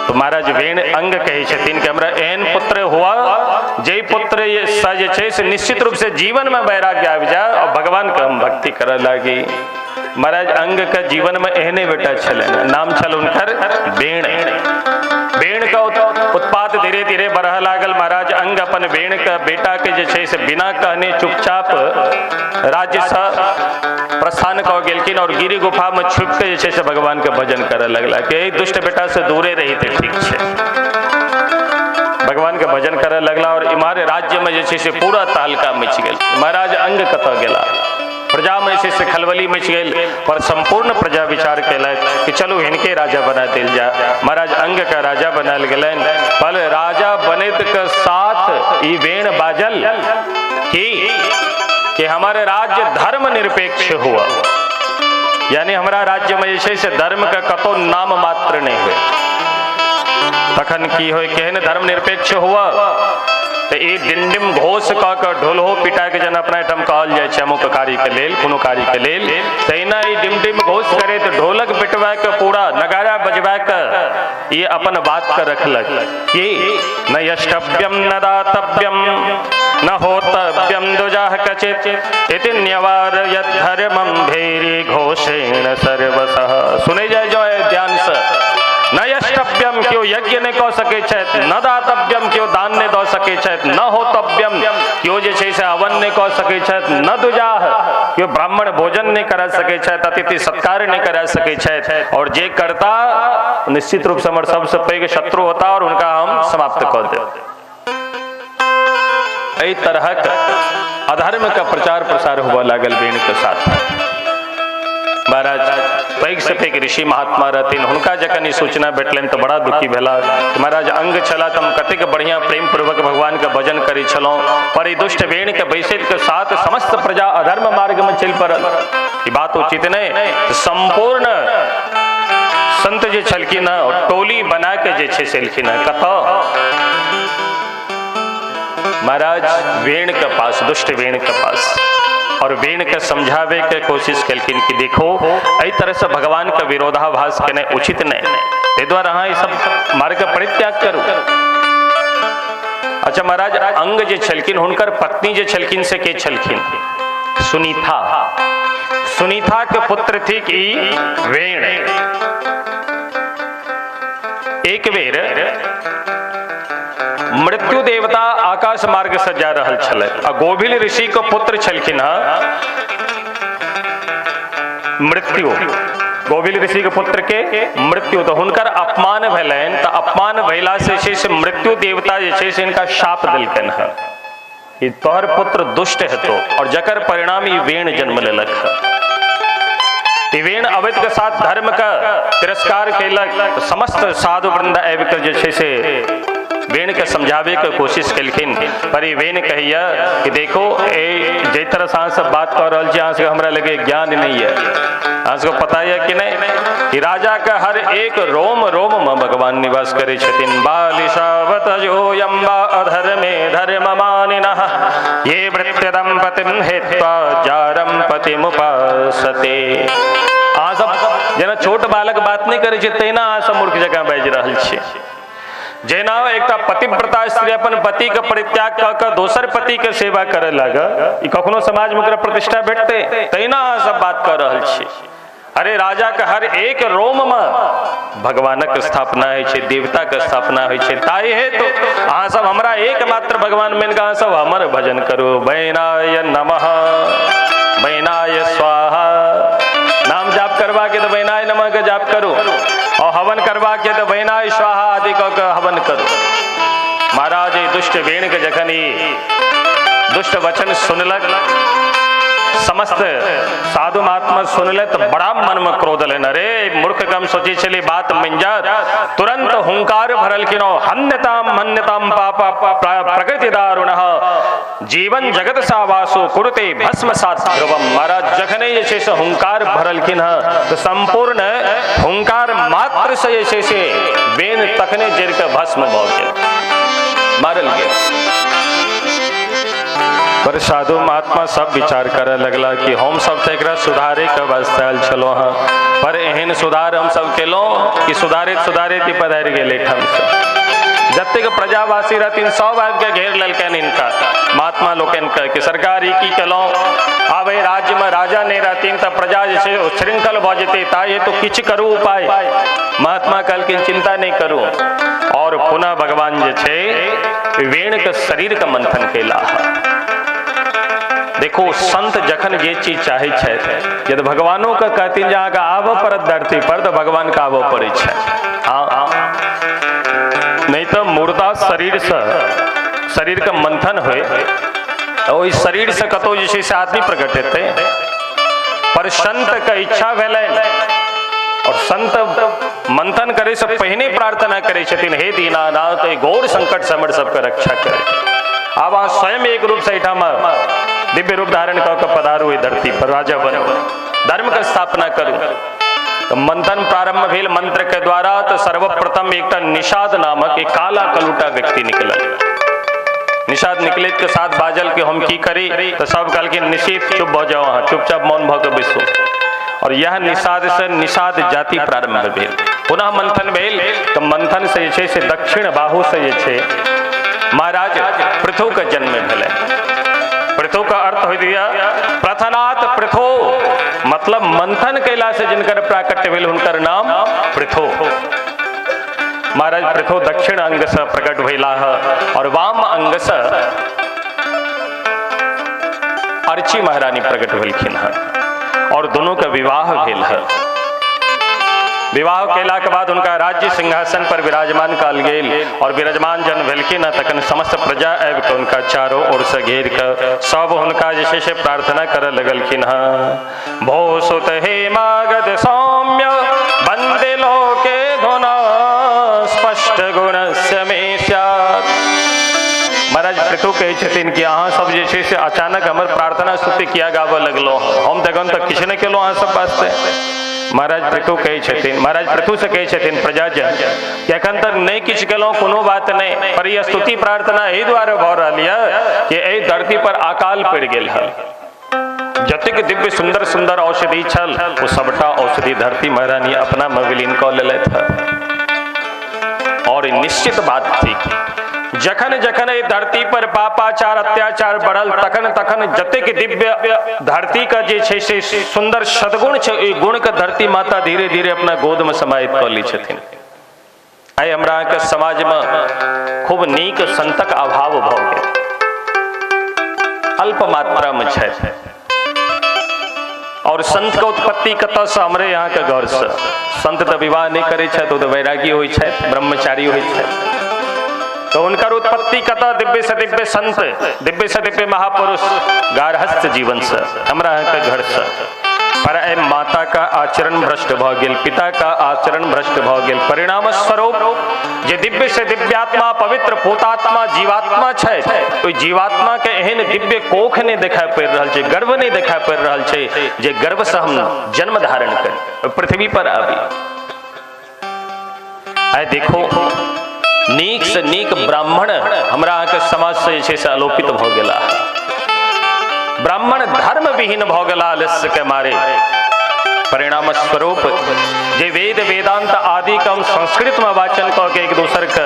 तो महाराज वेण अंग कहे छथिन कि हमरा एहन पुत्र हुआ जे पुत्र जे से निश्चित रूप से जीवन में वैराग्य आ जाए और भगवान का हम भक्ति करे लागी। महाराज अंग का जीवन में एहने बेटा छले, नाम छल उनकर वेण। वेण का उत्पाद धीरे धीरे बढ़ा लागल। महाराज अंग अपन वेण का बेटा के जे छै से बिना कहने चुपचाप राज्य से प्रस्थान कऽ गेलखिन और गिरी गुफा में छुप के जे छै से भगवान के भजन करे लगला कि दुष्ट बेटा से दूरे रही थे, ठीक छै। भगवान के भजन करे लगला और इमारे राज्य में जे छै से पूरा तहलका मच गेल। महाराज अंग कतऽ गेला, प्रजा में से खलबली मच गई, पर संपूर्ण प्रजा विचार कैलक कि चलो इनके राजा बना दिल जा। महाराज अंग का राजा बनाल गलन, पर राजा बनेत के साथ ई वेण बाजल कि हमारे राज्य धर्म निरपेक्ष हुआ, यानी हमारा राज्य में जैसे से धर्म का कतो नाम मात्र नहीं हुए। तखन की हो, केहन धर्म निरपेक्ष हुआ तो ये डिंडिम घोष कह के ढोलहो पिटा के जन अपना ठाम कहल जाए अमुक कार्य के लेल कोनो कार्य के लेल तहिना ई डिमडिम घोष करे तो ढोलक पिटवा के पूरा नगारा बजवा के ये अपन बात के रखलक ये न यष्टव्यम न दातव्यम न होतव्यम दुजाह कचित इति न्यवारयत धर्मम भेरी घोषेण सर्वसः। सुने जाए जो है ध्यान से न यष्टव्यम क्यों यज्ञ ने कह सके छथि न दातव्यम क्यों दान ने दऽ सके छथि न होतव्यम क्यों जे छै से हवन ने कह सके छथि न दुजाह क्यों ब्राह्मण भोजन ने करा सके छथि अतिथि सत्कार ने करा सके छथि और जे करता निश्चित रूप से हमर सबसे पैघ शत्रु होता और उनका हम समाप्त कऽ देब। एहि तरहक अधर्म का प्रचार प्रसार हुआ लागल वेण के साथ। महाराज पैघ से पैघ ऋषि महात्मा रहथिन हुनका जखन ई सूचना भेटलनि तो बड़ा दुखी भेला। महाराज अंग छला त हम कतेक बढ़िया प्रेम पूर्वक भगवान के भजन करै छलहुँ पर ई दुष्ट वेण के बैसैत के साथ समस्त प्रजा अधर्म मार्ग में चलि पड़ल। ई बात उचित नहीं। संपूर्ण संत जे छलखिन टोली बना के जे छै से एलखिन कतऽ महाराज वेण के पास दुष्ट वेण के पास और वेण के समझावे के कोशिश कलखिन कि देखो एहि तरह से भगवान का विरोधाभास करने उचित नहीं ते द्वारा अहाँ ई सब मार्ग के परित्याग करू। अच्छा महाराज अंग जे छलखिन हुनकर पत्नी जे छलखिन से के छलखिन सुनीता। सुनीता के पुत्र थी कि वेण। एक बेर मृत्यु देवता आकाश मार्ग से जा रहल छलै आ गोभिल ऋषि के पुत्र छलखिन मृत्यु। गोभिल ऋषि के पुत्र के मृत्यु तो हुनकर अपमान भेलनि तो अपमान भेला से मृत्यु देवता जे छै से इनका शाप देलकनि है कि तोहर पुत्र दुष्ट हेतौ और जकर परिणाम ई वेण जन्म लेलक है। वेण अवैध के साथ धर्म का तिरस्कार कैलक। समस्त साधु वृंद आबि के जे छै से वेण के समझावे के कोशिश कलखिन पर ई वेण कहिया कि देखो जे तरह से अहाँ सब बात कर रहल छी अहाँ से हमरा लगे ज्ञान नहीं है। अहाँ सबको पता है कि नहीं कि राजा का हर एक रोम रोम में भगवान निवास करे छथिन। बालिशावत जोयम वा अधर्मे धर्म मानिनः ये वृत्य दंपतिम हेत्वा जारम पतिमुपासते। अहाँ सब जेना छोट बालक बात नहीं करे छै तहिना अहाँ सब मूर्ख जकाँ बाजि रहल छी। जेना एक पतिव्रता स्त्री अपन पति के परित्याग कऽ के दोसर पति के सेवा करे लगे ई कखनो समाज में ओकरा प्रतिष्ठा भेटते तहिना अहाँ सब बात कर रहल छी। अरे राजा के हर एक रोम में भगवानक स्थापना है छे देवता के स्थापना है छे ताई है तो अहाँ सब हमरा एकमात्र भगवान में अहाँ सब हमर भजन करो। वैनाय नमः वैनाय स्वाहा नाम जाप करवा के तो वैनाय नमः के जाप करो और हवन करवा के तो वैनाय स्वाहा आदि का हवन करो। महाराज दुष्ट वेण के जखन दुष्ट वचन सुनलक समस्त साधु महात्मा सुनले तो बड़ा मन में क्रोध लेन। अरे मूर्ख कम सोची चली बात मिंजा तुरंत हुंकार भरल किनो हन्यताम मन्यताम पापा प्रकृति दारुणः जीवन जगत सावासो कुरुते भस्म सात ध्रुवम। महाराज जखने ये से हुंकार भरल किन तो संपूर्ण हुंकार मात्र से ये से वेण तकने जर के भस्म भ गेल मारल गेल। पर साधु महात्मा सब विचार करे लगला कि हम सब तो एक सुधारे के वास्ते आयल छलो हाँ पर एहन सुधार हम सब केलहुँ कि सुधारित सुधारित ही पधार गेले ठम से। जतेक प्रजावासी रहथिन सब आबि के घेर लेलकनि इनका महात्मा लोकन के कि सरकार की केलहुँ आब एहि राज्य में राजा नहीं रहथिन तो प्रजा जे छै उच्छृंखल भ जेतै ताहि हेतु किछु करू उपाय। महात्मा कहलखिन चिंता नहीं करू और पुनः भगवान जे छै वेण के शरीर का मंथन केला। देखो संत जखन जे चीज चाहे छथि यदि भगवानों का कहथिन जे अहाँके आबऽ पड़त धरती पर तो भगवान के आबऽ पड़ै छै। नहीं तो मुर्दा शरीर से शरीर का मंथन होए तो इस शरीर से कतौ जे छै से आदमी प्रकट हेतै। पर संत का इच्छा भेलनि और संत मंथन करे से पहिने प्रार्थना करे छथिन हे दीनानाथ घोर संकट से हमर सबके रक्षा करे। आब अहाँ स्वयं एक रूप से एहिठाम दिव्य रूप धारण कऽ के पधारू धरती पर राजा बनो धर्म के स्थापना करू। तो मंथन प्रारंभ भेल मंत्र के द्वारा तो सर्वप्रथम एक निषाद नामक एक काला कलूटा व्यक्ति निकलल। निषाद निकले के साथ बाजल के हम की करी तो सब कल के निषेध चुप हो जाओ, हाँ चुपचाप मौन भऽ के बैसो। और यह निषाद से निषाद जाति प्रारंभ भेल। पुनः मंथन भेल तो मंथन से जे से दक्षिण बाहु से जे महाराज पृथु का जन्म भेल। पृथु का अर्थ हो दिया प्रथनात पृथो, मतलब मंथन कैला से जिनकर प्राकट्य भेल हुनकर नाम पृथु। महाराज पृथु दक्षिण अंग से प्रकट भेला और वाम अंग से अर्ची महारानी प्रकट भेलखिन है और दोनों का विवाह भेल है। विवाह केला के बाद उनका राज्य सिंहासन पर विराजमान काल गेल और विराजमान जन भेलखिन तखन समस्त प्रजा आबि के उनका चारों ओर से घेर कर सब हुनका जे से प्रार्थना करे लगलखिन है। भो सुत हे मागध सौम्य वंदे लोके धुना स्पष्ट गुण में स्यात्। महाराज पृथु कहै छथिन कि अहाँ सब जे छै से अचानक हमर प्रार्थना स्तुति किया गाबऽ लगलो, हम तखन तक किछु नहि केलहुँ अहाँ सब वास्ते। महाराज पृथु कहै छथिन, महाराज पृथु से कहै छथिन प्रजाजन कि एखन तक नहीं किछु केलहुँ कोनो बात नहीं, पर यह स्तुति प्रार्थना एहि दुआरे भऽ रहल यऽ कि एहि धरती पर अकाल पड़ि गेल है। जतेक दिव्य सुंदर सुंदर औषधि छल वो सबटा औषधि धरती महारानी अपना में विलीन कऽ लेलथि है। और निश्चित बात थी जखन जखन ये धरती पर पापाचार अत्याचार बढ़ल तखन तखन जतेक दिव्य धरती का जे छै से सुंदर सदगुण छै ओइ गुण के धरती माता धीरे धीरे अपना गोद में समाहित कऽ लै छथिन। आइ हमरा के समाज में खूब नीक संतक अभाव भऽ गेल, अल्प मात्रा में छै। और संत के उत्पत्ति कतऽ से? हमरे यहाँ के घर से। संत तो विवाह नहीं करे छथि, तो वैरागी होइ छथि, ब्रह्मचारी होइ छथि। तो उनकर उत्पत्ति कतऽ? दिव्य से दिव्य संत, दिव्य से दिव्य महापुरुष गारहस्थ जीवन से, हमरा यहाँ के घर से। पर ए माता का आचरण भ्रष्ट भऽ गेल, पिता का आचरण भ्रष्ट भऽ गेल। परिणाम स्वरूप जे दिव्य से दिव्यात्मा पवित्र पूतात्मा जीवात्मा छै, ओइ जीवात्मा के एहन दिव्य कोख नहीं देखाई पड़ि रहल छै, गर्व नहीं देखाई पड़ि रहल छै जे गर्व से हम जन्म धारण करी पृथ्वी पर आबी। आइ देखो नीक से नीक ब्राह्मण हमरा अहाँके समाज से जे छै से आलोपित भऽ गेला। ब्राह्मण धर्म विहीन भऽ गेला आलस्य के मारे। परिणाम स्वरूप जे वेद वेदांत आदि का हम संस्कृत में वाचन कऽ के एक दोसर के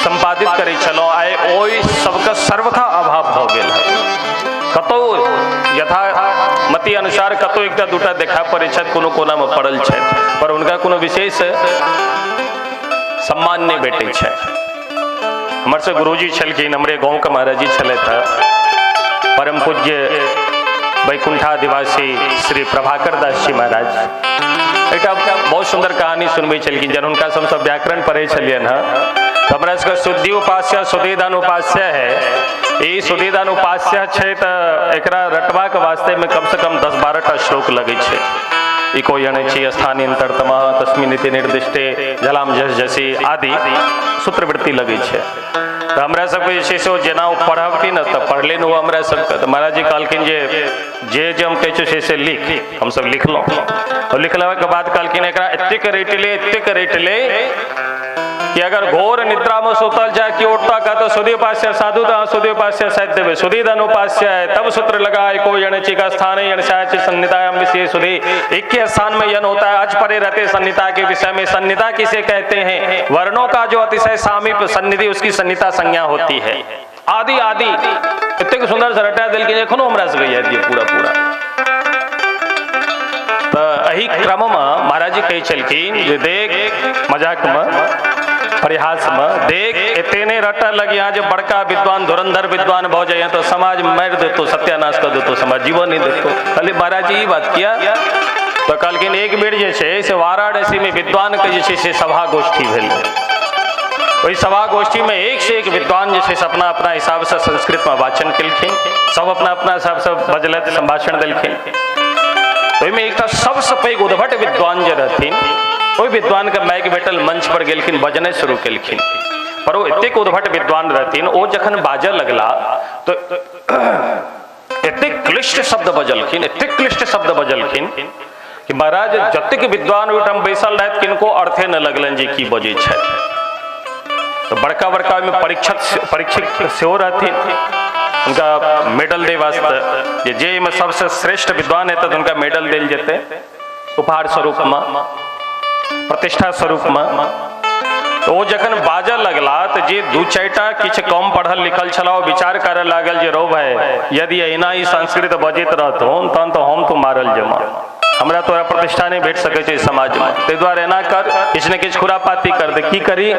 संपादित करै छलहुँ, आइ ओहि सबके सर्वथा अभाव भऽ गेल है। कतौ यथा मति अनुसार कतौ एकटा दूटा देखा पड़ै छथि, कोनो कोना में पड़ल छथि, पर हुनका कोनो विशेष सम्मान नहीं भेटै छै। हमर से गुरुजी छलखिन, हमरे गाँव के महाराज जी छलथि, परम पूज्य वैकुंठादिवासी श्री प्रभाकर दास जी महाराज। एक बहुत सुंदर कहानी सुनबै छलखिन। जब हुनका सब व्याकरण पढ़ै छलियन हँ तो हमरा सबके शुद्धि उपास्य सुधीदान उपास्य है। ई सुधीदान उपास्य छै तऽ एकरा रटबाक वास्ते में कम से कम 10-12 टा श्लोक लगै छै। इको यणचि स्थानीन्तरतमः तस्मिन् इति निर्दिष्टे जलाम जस जसी आदि सूत्रवृत्ति लगे छै। तो हमरा सबके जे छै से जेना ओ पढ़बती न तऽ पढ़लिन ओ हमरा सबके। तऽ महाराज जी कहलखिन जे हम कहै छै से लिख, हम सब लिखलहुँ। और लिखला के बाद कहलखिन एकरा एतेक रटि ले कि अगर घोर निद्रा में सुतल जाए कि उठता का तो सुधी उपास्य साधु तो सुधी उपास्य साहित्य देवे सुधी धन उपास्य है। तब सूत्र लगाए को यणचि का स्थान है यणसाच सन्नितायाम विषय सुधी। एक के स्थान में यन होता है, अज परे रहते सन्निता के विषय में। सन्निता किसे कहते हैं? वर्णों का जो अतिशय सामीप सन्निधि उसकी सन्निता संज्ञा होती है। आदि आदि इतने सुंदर से रटा दिल के एखनो हमरा से याद है पूरा। तो एही क्रम में महाराज जी कहै छलखिन जे देख मजाक में परिहास में देख एतेने रटा लगी यहाँ जो बड़का विद्वान धुरंधर विद्वान भऽ जाए तो समाज मार देतो, सत्यानाश कर देतो, समाज जीवन नहीं देतो। खाली महाराज जी बात किया तो कहलखिन एक बेर जे छै से वाराणसी में विद्वान के जे छै से सभा गोष्ठी भेल। वही सभा गोष्ठी में एक से एक विद्वान जे छै से अपना अपना हिसाब से संस्कृत में वाचन केलखिन, सब अपना अपना हिसाब से बजलथि, संभाषण देलखिन। ओहिमे एकटा सबसे पैघ उद्भट विद्वान जे रहथिन ओहि विद्वान के माइक भेटल, मंच पर गेलखिन, बजने शुरू केलखिन। पर वो एतेक उद्भट विद्वान रहथिन, ओ जखन बाजऽ लगला तो एतेक क्लिष्ट शब्द बजलखिन कि महाराज जतेक विद्वान ओहिठाम बैसल रहथि किनको अर्थे न लगलनि जे की बजै छथि। तो बड़का बड़का में परीक्षित सेहो रहती उनका मेडल दे वास्ते जे में सबसे श्रेष्ठ विद्वान है तो उनका मेडल दिल जेते उपहार स्वरूप में, प्रतिष्ठा स्वरूप में। तो वो जखन बाजऽ लगला तो जे दू चारिटा किछ कम पढ़ल लिखल छला विचार करे लागल जे रो भाई यदि अहिना ही संस्कृत बजैत रहतौन तहन तो हम तो मारल जमा, हमरा तोरा प्रतिष्ठा नहीं भेट सकै छै समाज में, ताहि दुआरे एना कर किछ ने किछ खुरापाती कर दे। की करी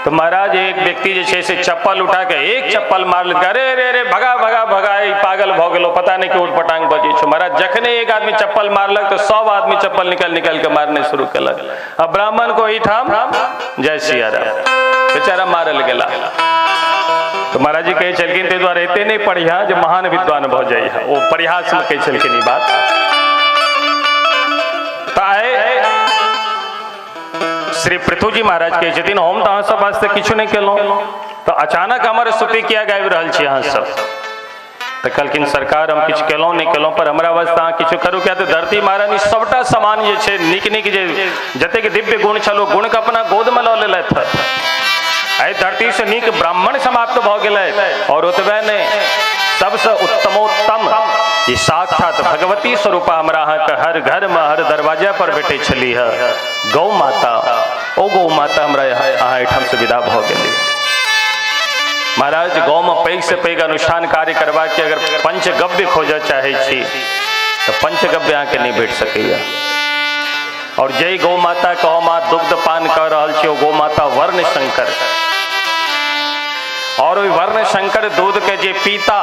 तो महाराज एक व्यक्ति जे छै से चप्पल उठा के एक चप्पल मार लेलकै, अरे रे रे भगा भगा भगा, ई पागल भ गेलो, पता नहीं कि उठ पटांग बजे छो। महाराज जखने एक आदमी चप्पल मारलक तो सब आदमी चप्पल निकाल के मारने शुरू केलक। अब ब्राह्मण को ई ठाम जय सिया राम, बेचारा मारल गेला। तो महाराज जी कहे छलखिन ताहि दुआरे एते नहीं पढ़िया जे महान विद्वान भ जाइए, वो परिहास में कहे छलखिन ई बात। श्री पृथु जी महाराज कहे छथिन हम तो अहाँ सब वास्ते किछु नहीं केलहुँ, तो अचानक हमर स्तुति किया गाबि रहल छी अहाँ सब। तो कहलखिन सरकार हम किछु केलहुँ नहीं केलहुँ पर हमरा वास्ते अहाँ किछु करू, किया तो धरती महारानी सबटा समान जे छै नीक नीक जे जतेक दिव्य गुण छलो गुण के अपना गोद में लऽ लेलथि। एहि धरती से नीक ब्राह्मण समाप्त भ गेलथि और ओतबे नहीं सबसे उत्तमोत्तम ये साक्षात भगवती स्वरूप हमरा अहाँके हर घर में हर दरवाजा पर बैठे छली है गौ माता। ओ गौ माता हमरा अहाँ एहिठाम से विदा भ गेली। महाराज गौ में पैघ से पैघ अनुष्ठान कार्य करबा के अगर पंचगव्य खोजऽ चाहे छी तो पंचगव्य अहाँके नहीं भेट सकैया। और जय गौ माता के हम दुग्ध पान कर रहल छी, ओ गौ माता वर्ण शंकर, और ओहि वर्ण शंकर दूध के जे पीता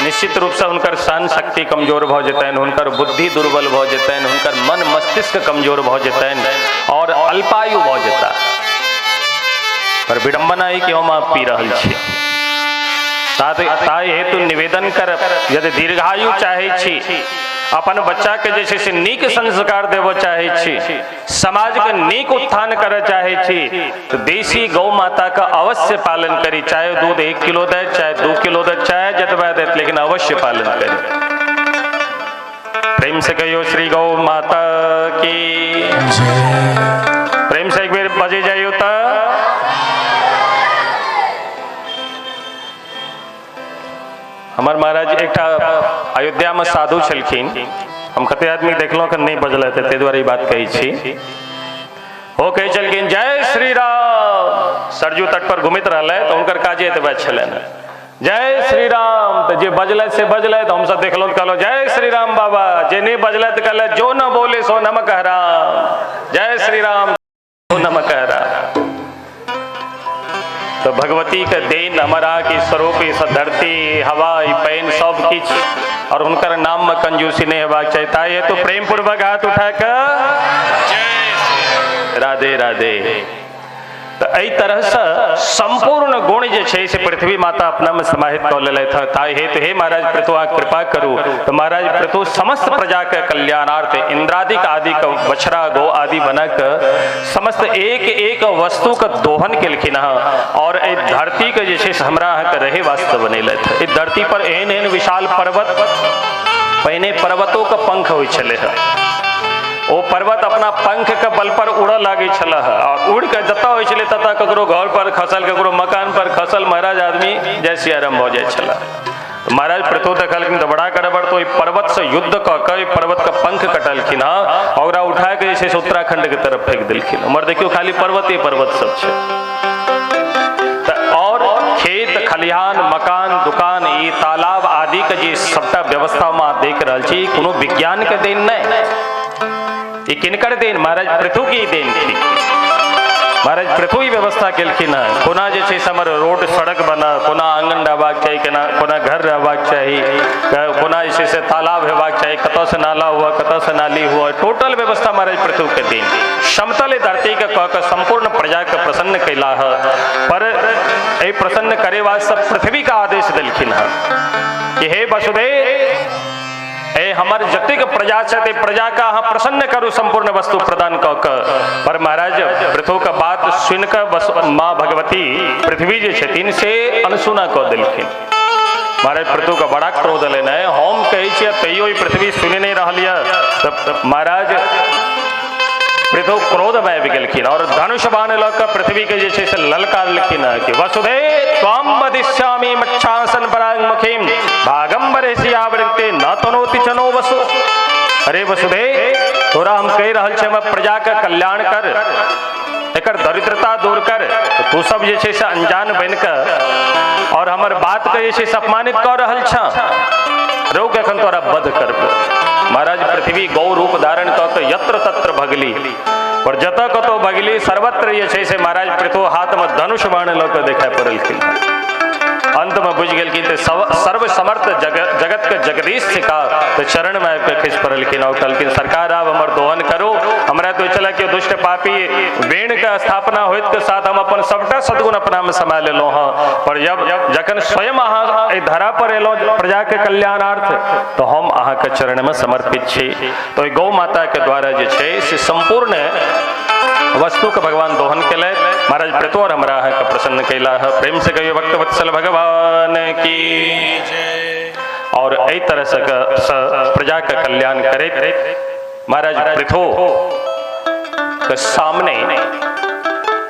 निश्चित रूप से हुनकर सहन शक्ति कमजोर भ जेतनि, हुनकर बुद्धि दुर्बल भ जेतनि, हुनकर मन मस्तिष्क कमजोर भ जेतनि और अल्पायु भ जेता। पर विडंबना है कि हम आप पी रहल छी। ताहि हेतु निवेदन कर यदि दीर्घायु चाहे छी, अपन बच्चा के जैसे से नीक संस्कार देव चाहे छी, समाज के नीक उत्थान करे चाहे छी, तो देसी गौ माता का अवश्य पालन करी। चाहे दूध 1 किलो दे, चाहे 2 किलो दे, चाहे जतबा दे, लेकिन अवश्य पालन करी। प्रेम से कहियो श्री गौ माता की प्रेम से एक बेर बजे जाइयो तो हमार महाराज एक अयोध्या में साधु छलखिन, हम कते आदमी देखलो कि नहीं बजल ताहि दुआरे बात कही छी। हो कहे छलखिन जय श्री राम, सरजू तट पर घुमित रहले तो उनकर काजे एतबा छलनि जय श्री राम, तो जे बजल से बजल तो हम सब देखलो कहलो जय श्री राम बाबा, जे नहीं बजल तो कहले जो न बोले सो नमक हराम, जय श्री राम सो नमक हराम। तो भगवती के देन हमारा की स्वरूप इस धरती हवा पैन सब किछ और उनकर नाम में कंजूसी नहीं हेबाक चाहिए। ताई है तो प्रेम पूर्वक हाथ उठा कर राधे राधे। तो एहि तरह से संपूर्ण गुण जे छै से पृथ्वी माता अपना में समाहित कऽ लेलथि है। ताहि हेतु हे महाराज पृथु कृपा करू। तो महाराज पृथु समस्त प्रजा के कल्याणार्थ इंद्रादिक आदि का बछड़ा गो आदि बनक समस्त एक एक वस्तु का दोहन केलखिन है और एहि धरती के जे छै से हमरा अहाँके रहे वास्ते बनेलथि। एहि धरती पर एहन एहन विशाल पर्वत, पहिने पर्वतों का पंख होइ छलै है, वो पर्वत अपना पंख के बल पर उड़ लागे छल और उड़ के जतऽ होइ छलै ततऽ ककरो घर पर खसल, ककरो मकान पर खसल, महाराज आदमी जय सियाराम भऽ जाइ छल। तो महाराज पृथु देखलखिन तो बड़ा गड़बड़, तो पर्वत से युद्ध कऽ के पर्वत का पंख कटलखिन और ओकरा उठा के जे छै से उत्तराखंड के तरफ फेंक देलखिन। उमर देखियो खाली पर्वते पर्वत सब छै। और खेत खलिहान मकान दुकान ई तालाब आदि के जे सबटा व्यवस्था में देख रहल छी, कोनो विज्ञान के देन नहीं, ये किनकर देन? महाराज पृथु की देन थी। महाराज पृथु ही व्यवस्था केलखिन है। कोना जे छै से हमर रोड सड़क बना, कोना आंगन रहबाक चाही, कोना घर रहबाक चाही, कोना जे छै से तालाब हेबाक चाही, कतऽ से नाला हुआ, कतऽ से नाली हुआ, टोटल व्यवस्था महाराज पृथु के देन। समतल धरती के कह के संपूर्ण प्रजा के प्रसन्न कैला है, पर ए प्रसन्न करे वास्ते पृथ्वी का आदेश देलखिन है कि हे वसुदेव, ए हमार जतिक प्रजा छे प्रजा का अहाँ प्रसन्न करू, संपूर्ण वस्तु प्रदान कऽ के। पर महाराज पृथु का बात सुन कर माँ भगवती पृथ्वी जे छथिन से अनसुना कऽ देलखिन। महाराज पृथु का बड़ा क्रोध लेन है, हम कहै छियै तैयो ई पृथ्वी सुनि नहीं रहल यऽ। तब महाराज पृथु क्रोध में विगलखिन और धनुष बाण लक पृथ्वी के जैसे से ललकार लिखिन कि वसुधे त्वाम वदिष्यामि मच्छासन पराग मुखीम भागम बरेसियावृत्ते न तनोति चनो वसु। अरे वसुधे तोरा हम कह रहल छे मैं प्रजा का कल्याण कर, एकर दरिद्रता दूर कर, तो तू सब जैसे से अनजान बन कर और हमर बात के जैसे से अपमानित कर रहल छा। रोक एखन तोरा वध कर। महाराज पृथ्वी गौ रूप धारण क के यत्र तत्र भगली और जत कतो भगली सर्वत्र ये छै से महाराज पृथ्वी हाथ में धनुष बाण ल के देखाय पड़लखिन। अंत में बुझ गेल कि सर्व समर्थ जगत के जगदीश का तो चरण में आके खिस पड़लखिन और कहलखिन सरकार आप हमर दोहन करो। हमरा तो चला कि दुष्ट पापी वेण का स्थापना होइत के साथ हम अपन सबटा सद्गुण अपना में समा लेलो हाँ, पर जब जखन स्वयं अहाँ एहि धरा पर एलो प्रजा के कल्याणार्थ तो हम अहाँ के चरण में समर्पित छी। तो गौ माता के द्वारा जे छै से संपूर्ण वस्तु के भगवान दोहन के लिए महाराज पृथु और हमरा के प्रसन्न कैला है। प्रेम से कहियो भक्त वत्सल भगवान की। और एहि तरह से प्रजा का कल्याण करे महाराज पृथु के सामने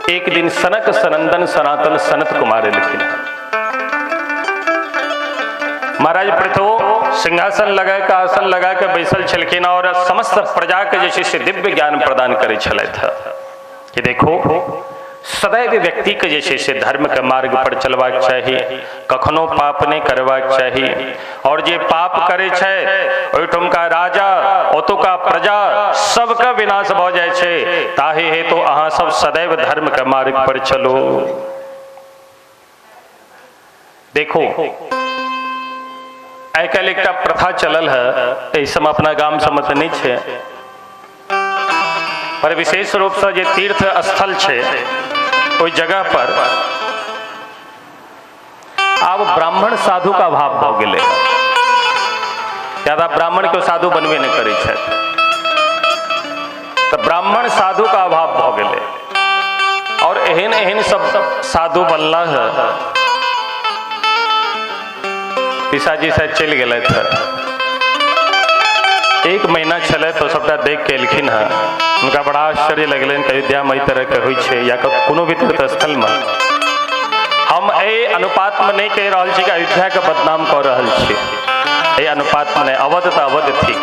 एक दिन सनक सनंदन सनातन सनत कुमार लिखिन। महाराज पृथु सिंहासन लगा के आसन लगा के बैसल छलखिन और समस्त प्रजा के जैसे से दिव्य ज्ञान प्रदान करे छलैथ कि देखो सदैव व्यक्ति के जैसे से धर्म के मार्ग पर चलबाक चाहिए, कखनो पाप नहीं करबाक चाहिए। और जे पाप करे छै ओहिठुम का राजा ओतुका प्रजा सबका विनाश भ जाय छै। ताहि हेतु तो अहाँ सब सदैव धर्म के मार्ग पर चलो। देखो आइ काल्हि एकटा प्रथा चलल है, एहि समय अपना गाम समझ नहीं छे, पर विशेष रूप से जे तीर्थ स्थल छे ओहि जगह पर आब ब्राह्मण साधु का अभाव भ गेलै। ज्यादा ब्राह्मण के साधु बनबे नहीं करै छै, तो ब्राह्मण साधु का अभाव भ गेलै। और एहन एहन सब साधु बनला है, पिसाजी शायद चल गए थे, एक महीना चले तो सबटा देख के एलखिन है। उनका बड़ा आश्चर्य लगल कि अयोध्या में तरह के होइ छै या कोनो भी तीर्थ स्थल में। हम ए अनुपात में नहीं कह रहा कि अयोध्या के बदनाम कर रहा छी, ए अनुपात में अवध तो अवध थी,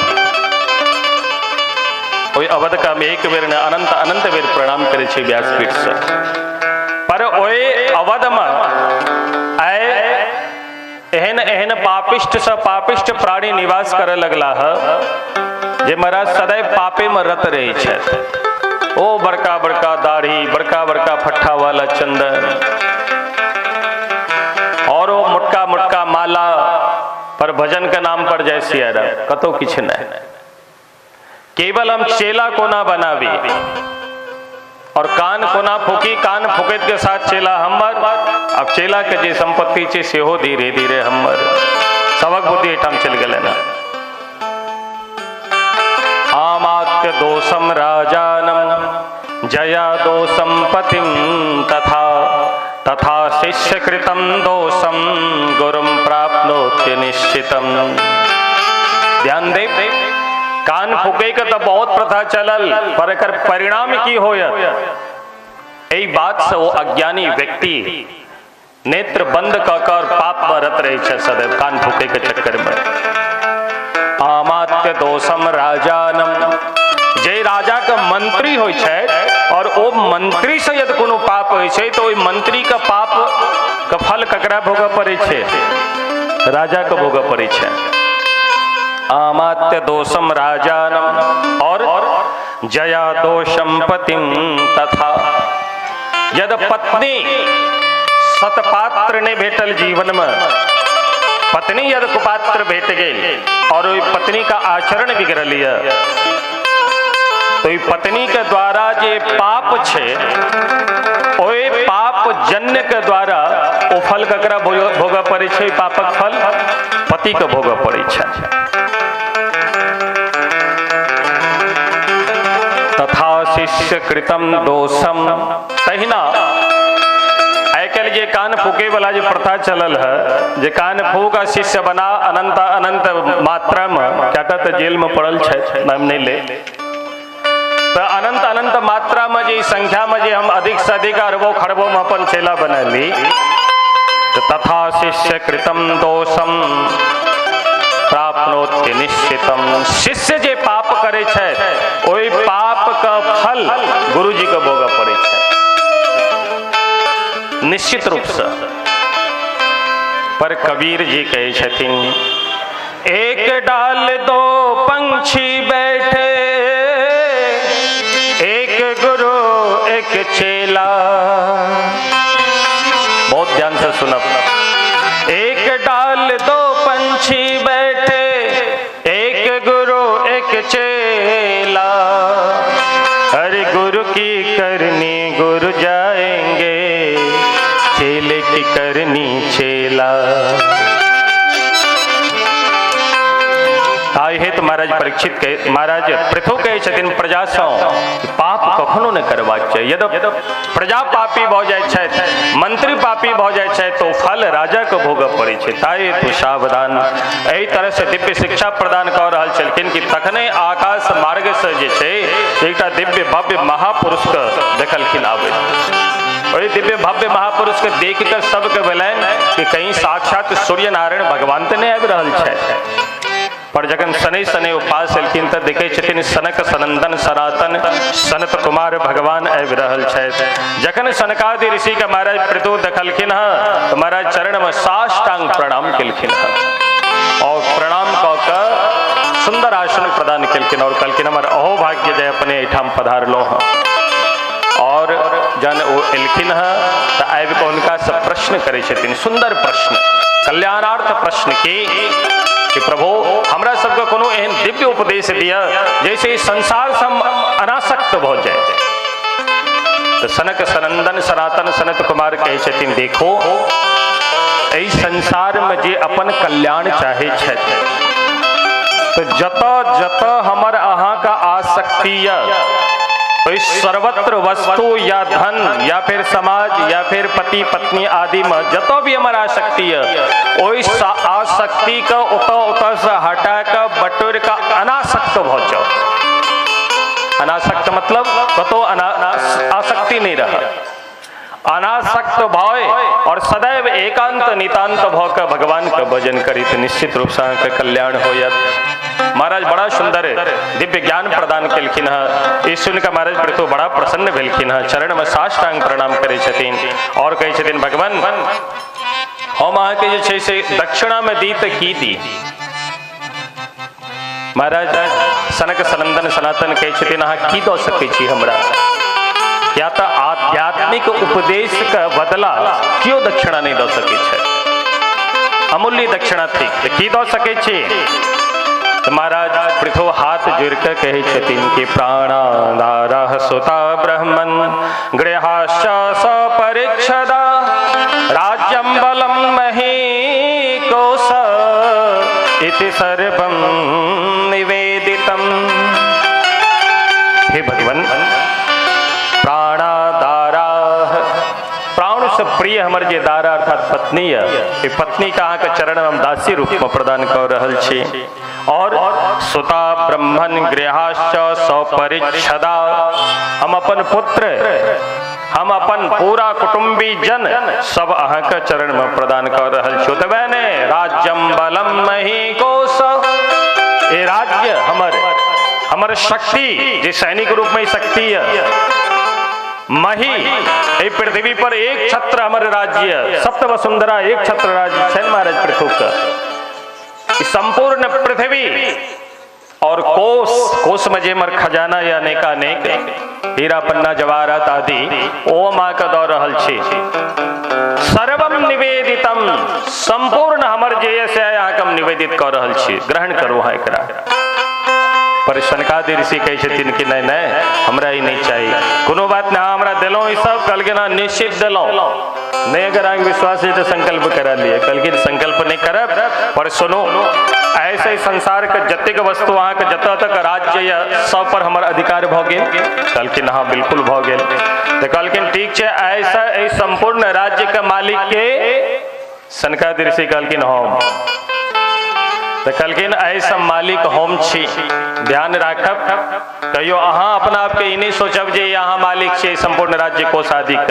ओहि अवध का हम एक बेर ने अनंत अनंत बेर प्रणाम करे छी व्यासपीठ से। पर ओहि अवध में आए एहन एहन पापिष्ट से पापिष्ट प्राणी निवास करे लगला है जे महाराज सदैव पापे में रत रहे छथि। ओ बड़का बड़का दाढ़ी, बड़का बड़का फट्ठा वाला चंदन और वो मुटका मुटका माला पर भजन के नाम पर जय सिया राम कतो किछ नहीं। केवल हम चेला कोना बनावी और कान कोना फूकी, कान फूकत के साथ चेला हमर। अब चेला के जे संपत्ति छे सेहो धीरे धीरे हमर सबक बुद्धि एठाम चल गए ना। आमात्य दोषम राजानम जया दोषम पतिम तथा तथा शिष्य कृतम दोषम गुरुम प्राप्नोति निश्चितम। ध्यान दे, कान फूके के तो बहुत प्रथा चलल, पर एकर परिणाम की होयत एही बात से वो अज्ञानी व्यक्ति नेत्र बंद कर पाप में रत रहे छे सदैव कान फूके के चक्कर में। आमात्य दोषम राजानम, जे राजा का मंत्री होय छे और ओ मंत्री से यदि कोनो पाप होय छे तो ओई मंत्री का पाप का फल ककरा भोगऽ पड़े छे? राजा के भोगऽ पड़े छे। आमात्य दोषम राजानम और जया दोषम पतिम तथा। यद पत्नी सतपात्र ने भेटल जीवन में, पत्नी यदि कुपात्र भेट गई और पत्नी का आचरण बिगड़ लिया तो पत्नी के द्वारा जे पाप छे ओए पाप जन्य के द्वारा ओ फल ककरा भोगऽ पड़े छे? पापक फल पति के भोगऽ पड़े छे। तथा शिष्य कृतम दोषम, तहिना आइकाल्हि जे कान फूके वाला जो प्रथा चलल है, जे कान फूक शिष्य बना अनंत अनंत मात्रा में, क्या तो जेल में पड़ल छे, नाम नहीं ले। तो अनंत अनंत मात्रा में जी संख्या में जी हम अधिक से अधिक अरबों खरबों में अपन चेला बनली तो तथा शिष्य कृतम दोषम प्राप्नोति निश्चितम। शिष्य जे पाप करे छे ओई पाप का फल गुरु जी के भोग पड़े छे निश्चित रूप से। पर कबीर जी कहे छथिन एक डाल दो पंछी बैठे एक गुरु एक चेला। बहुत ध्यान से सुना। एक डाल दो पंछी बैठे एक गुरु एक चेला। हर गुरु की करनी गुरु जाएंगे चेले की करनी चेला। ताई है तो महाराज परीक्षित कहे महाराज पृथु कहे छथिन प्रजा सौ पाप कखनो न करबाक चाहिए। यदि प्रजा पापी भ जाय छै मंत्री पापी भ जाय छै तो फल राजा के भोग पड़े छै। ताई तो सावधान। एहि तरह से दिव्य शिक्षा प्रदान कर रहल छलखिन कि तखने आकाश मार्ग से जे छै एकटा दिव्य भव्य महापुरुष के देखलखिन आबे। ओहि दिव्य भव्य महापुरुष के देख कर सबके भेलैन कि कहीं साक्षात सूर्य नारायण भगवान तो नहीं आबि रहल छै। पर जखन शनै शनै उपास एलखिन तऽ देखै छथिन सनक सनंदन सनातन सनत कुमार भगवान आबि रहल छथि। जखन सनकादि ऋषि के महाराज पृथु देखलखिन हँ तऽ महाराज चरण में साष्टांग प्रणाम केलखिन हँ और प्रणाम कऽ कऽ सुंदर आसन प्रदान केलखिन और कहलखिन हमर अहो भाग्य जे अपने एहिठाम पधारलहुँ हँ। और जन ओ एलखिन हँ तऽ आबि कऽ हुनका से प्रश्न करै छथिन सुंदर प्रश्न कल्याणार्थ प्रश्न की कि प्रभु हमरा सबके कोनो एहन दिव्य उपदेश दिया जैसे इस संसार से हम अनासक्त भ जाए। तो सनक सनंदन सनातन सनत कुमार कहे छथिन देखो एहि संसार में जे अपन कल्याण चाहे छथि तो जत जत हमर अहाँ का आसक्ति सर्वत्र वस्तु या धन या फिर समाज या फिर पति पत्नी आदि में जतो भी हमारा आसक्ति है ओहि आसक्ति का उत से हटा कर बटोर का अनासक्त भ जाओ। अनासक्त मतलब कतो आसक्ति नहीं रहा अनासक्त भाव और सदैव एकांत नितांत भाव का भगवान का भजन करी तो निश्चित रूप से आपका कल्याण होयत। महाराज बड़ा सुंदर दिव्य ज्ञान प्रदान केलखिन हँ। इस सुन का महाराज पृथु बड़ा प्रसन्न भेलखिन हँ चरण में साष्टांग प्रणाम करे छथिन और कहे छथिन भगवान हम अहाँके जे छै से दक्षिणा में दी तऽ की दी। महाराज सनक सनंदन सनातन कहे छथिन अहाँ की दऽ सकै छी हमरा या तो आध्यात्मिक उपदेश का बदला क्यों दक्षिणा नहीं दऽ सकै छै अमूल्य दक्षिणा थी तो की दऽ सकै छी। तो महाराज पृथु हाथ जोड़ कर कहे छथिन कि प्राणाधारः सुता ब्रह्मन् गृहाश्च सपरिच्छदा राज्यं बलं महीकोश इति सर्वं निवेदितम्। हे भगवान प्राणाधारा प्राण से प्रिय हमर जे दारा अर्थात पत्नी है ये पत्नी का अहाँ के चरण में हम दासी रूप में प्रदान कर रहल छी और सुता ब्रह्मण गृहाश्च सपरिच्छदा हम अपन पुत्र हम अपन पूरा कुटुंबी जन सब अहाँ के चरण में प्रदान कर रहल छी। तबे ने राज्यम बलम महीकोश ये राज्य हमर शक्ति जे सैनिक रूप में शक्ति है मही ए पृथ्वी पर एक छत्र हमर राज्य सप्त वसुंधरा एक छत्र राज्य छन महाराज पृथु का संपूर्ण पृथ्वी और कोष में जे मर खजाना या अनेकानेक हीरा पन्ना जवाहरात आदि ओ माँ का दौर रहल छी सर्वम निवेदितम संपूर्ण हमर जे से यहाँ हम निवेदित कर रहल छी ग्रहण करू हाँ एकरा। पर सनकादि ऋषि कहे छथिन कि नहीं नहीं हमरा ही नहीं चाहिए कोनो बात ना हमरा दिलों सब कल के ना निश्चित दिलों नहीं अगर आगे विश्वास है तो संकल्प करा लिए कल के संकल्प नहीं करब। पर सुनो ऐसे ही संसार के जतिक वस्तु अहाँ के जत तक राज्य या सब पर हमर अधिकार भ गेल कहलखिन हाँ बिल्कुल भ गेल तो कहलखिन ठीक है ऐसा संपूर्ण राज्य के मालिक के सनकादि ऋषि कहलखिन हम तो कहलखिन ऐसा मालिक हम छी, ध्यान राखब, कहियो अहाँ अपना आपके ई नहीं सोचब जे अहाँ मालिक छी संपूर्ण राज्य कोषाधिक।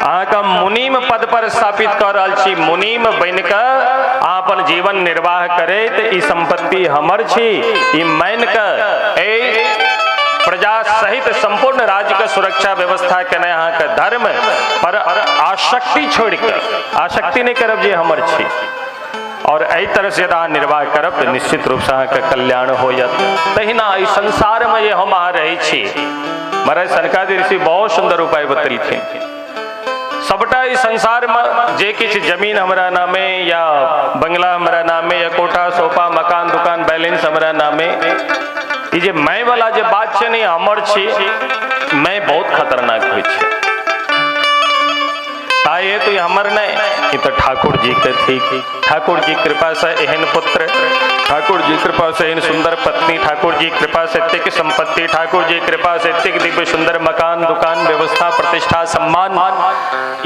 अहाँ का मुनीम पद पर स्थापित कर रहल छी, मुनीम बन कऽ अहाँ अपन जीवन निर्वाह करे, तो ई संपत्ति हमर छी, ई मान कऽ ए प्रजा सहित संपूर्ण राज्य के सुरक्षा व्यवस्था केना अहाँ के धर्म पर आसक्ति छोड़ कर, आसक्ति नहीं करब जे हमर छी, और एहि तरह से अहाँ निर्वाह करब तो निश्चित रूप से अहाँ के कल्याण होयत। तहिना ई संसार में जे हम अहाँ रहे छी, महाराज सनकादिक ऋषि बहुत सुंदर उपाय बतेलखिन। सबटा इस संसार में जे किछ जमीन हमरा नामे या बंगला हमरा नामे या कोठा सोफा मकान दुकान बैलेंस हमरा नामे, ई जे मैं वाला जे बात छै नहीं हमर छी, मैं बहुत खतरनाक होइ छै। आए तो हमर नहीं, ये तो ठाकुर जी के थी, ठाकुर जी कृपा से एहन पुत्र, ठाकुर जी कृपा से एहन सुंदर पत्नी, ठाकुर जी कृपा से इतनी संपत्ति, ठाकुर जी कृपा से इतनी दिव्य सुंदर मकान दुकान व्यवस्था प्रतिष्ठा सम्मान,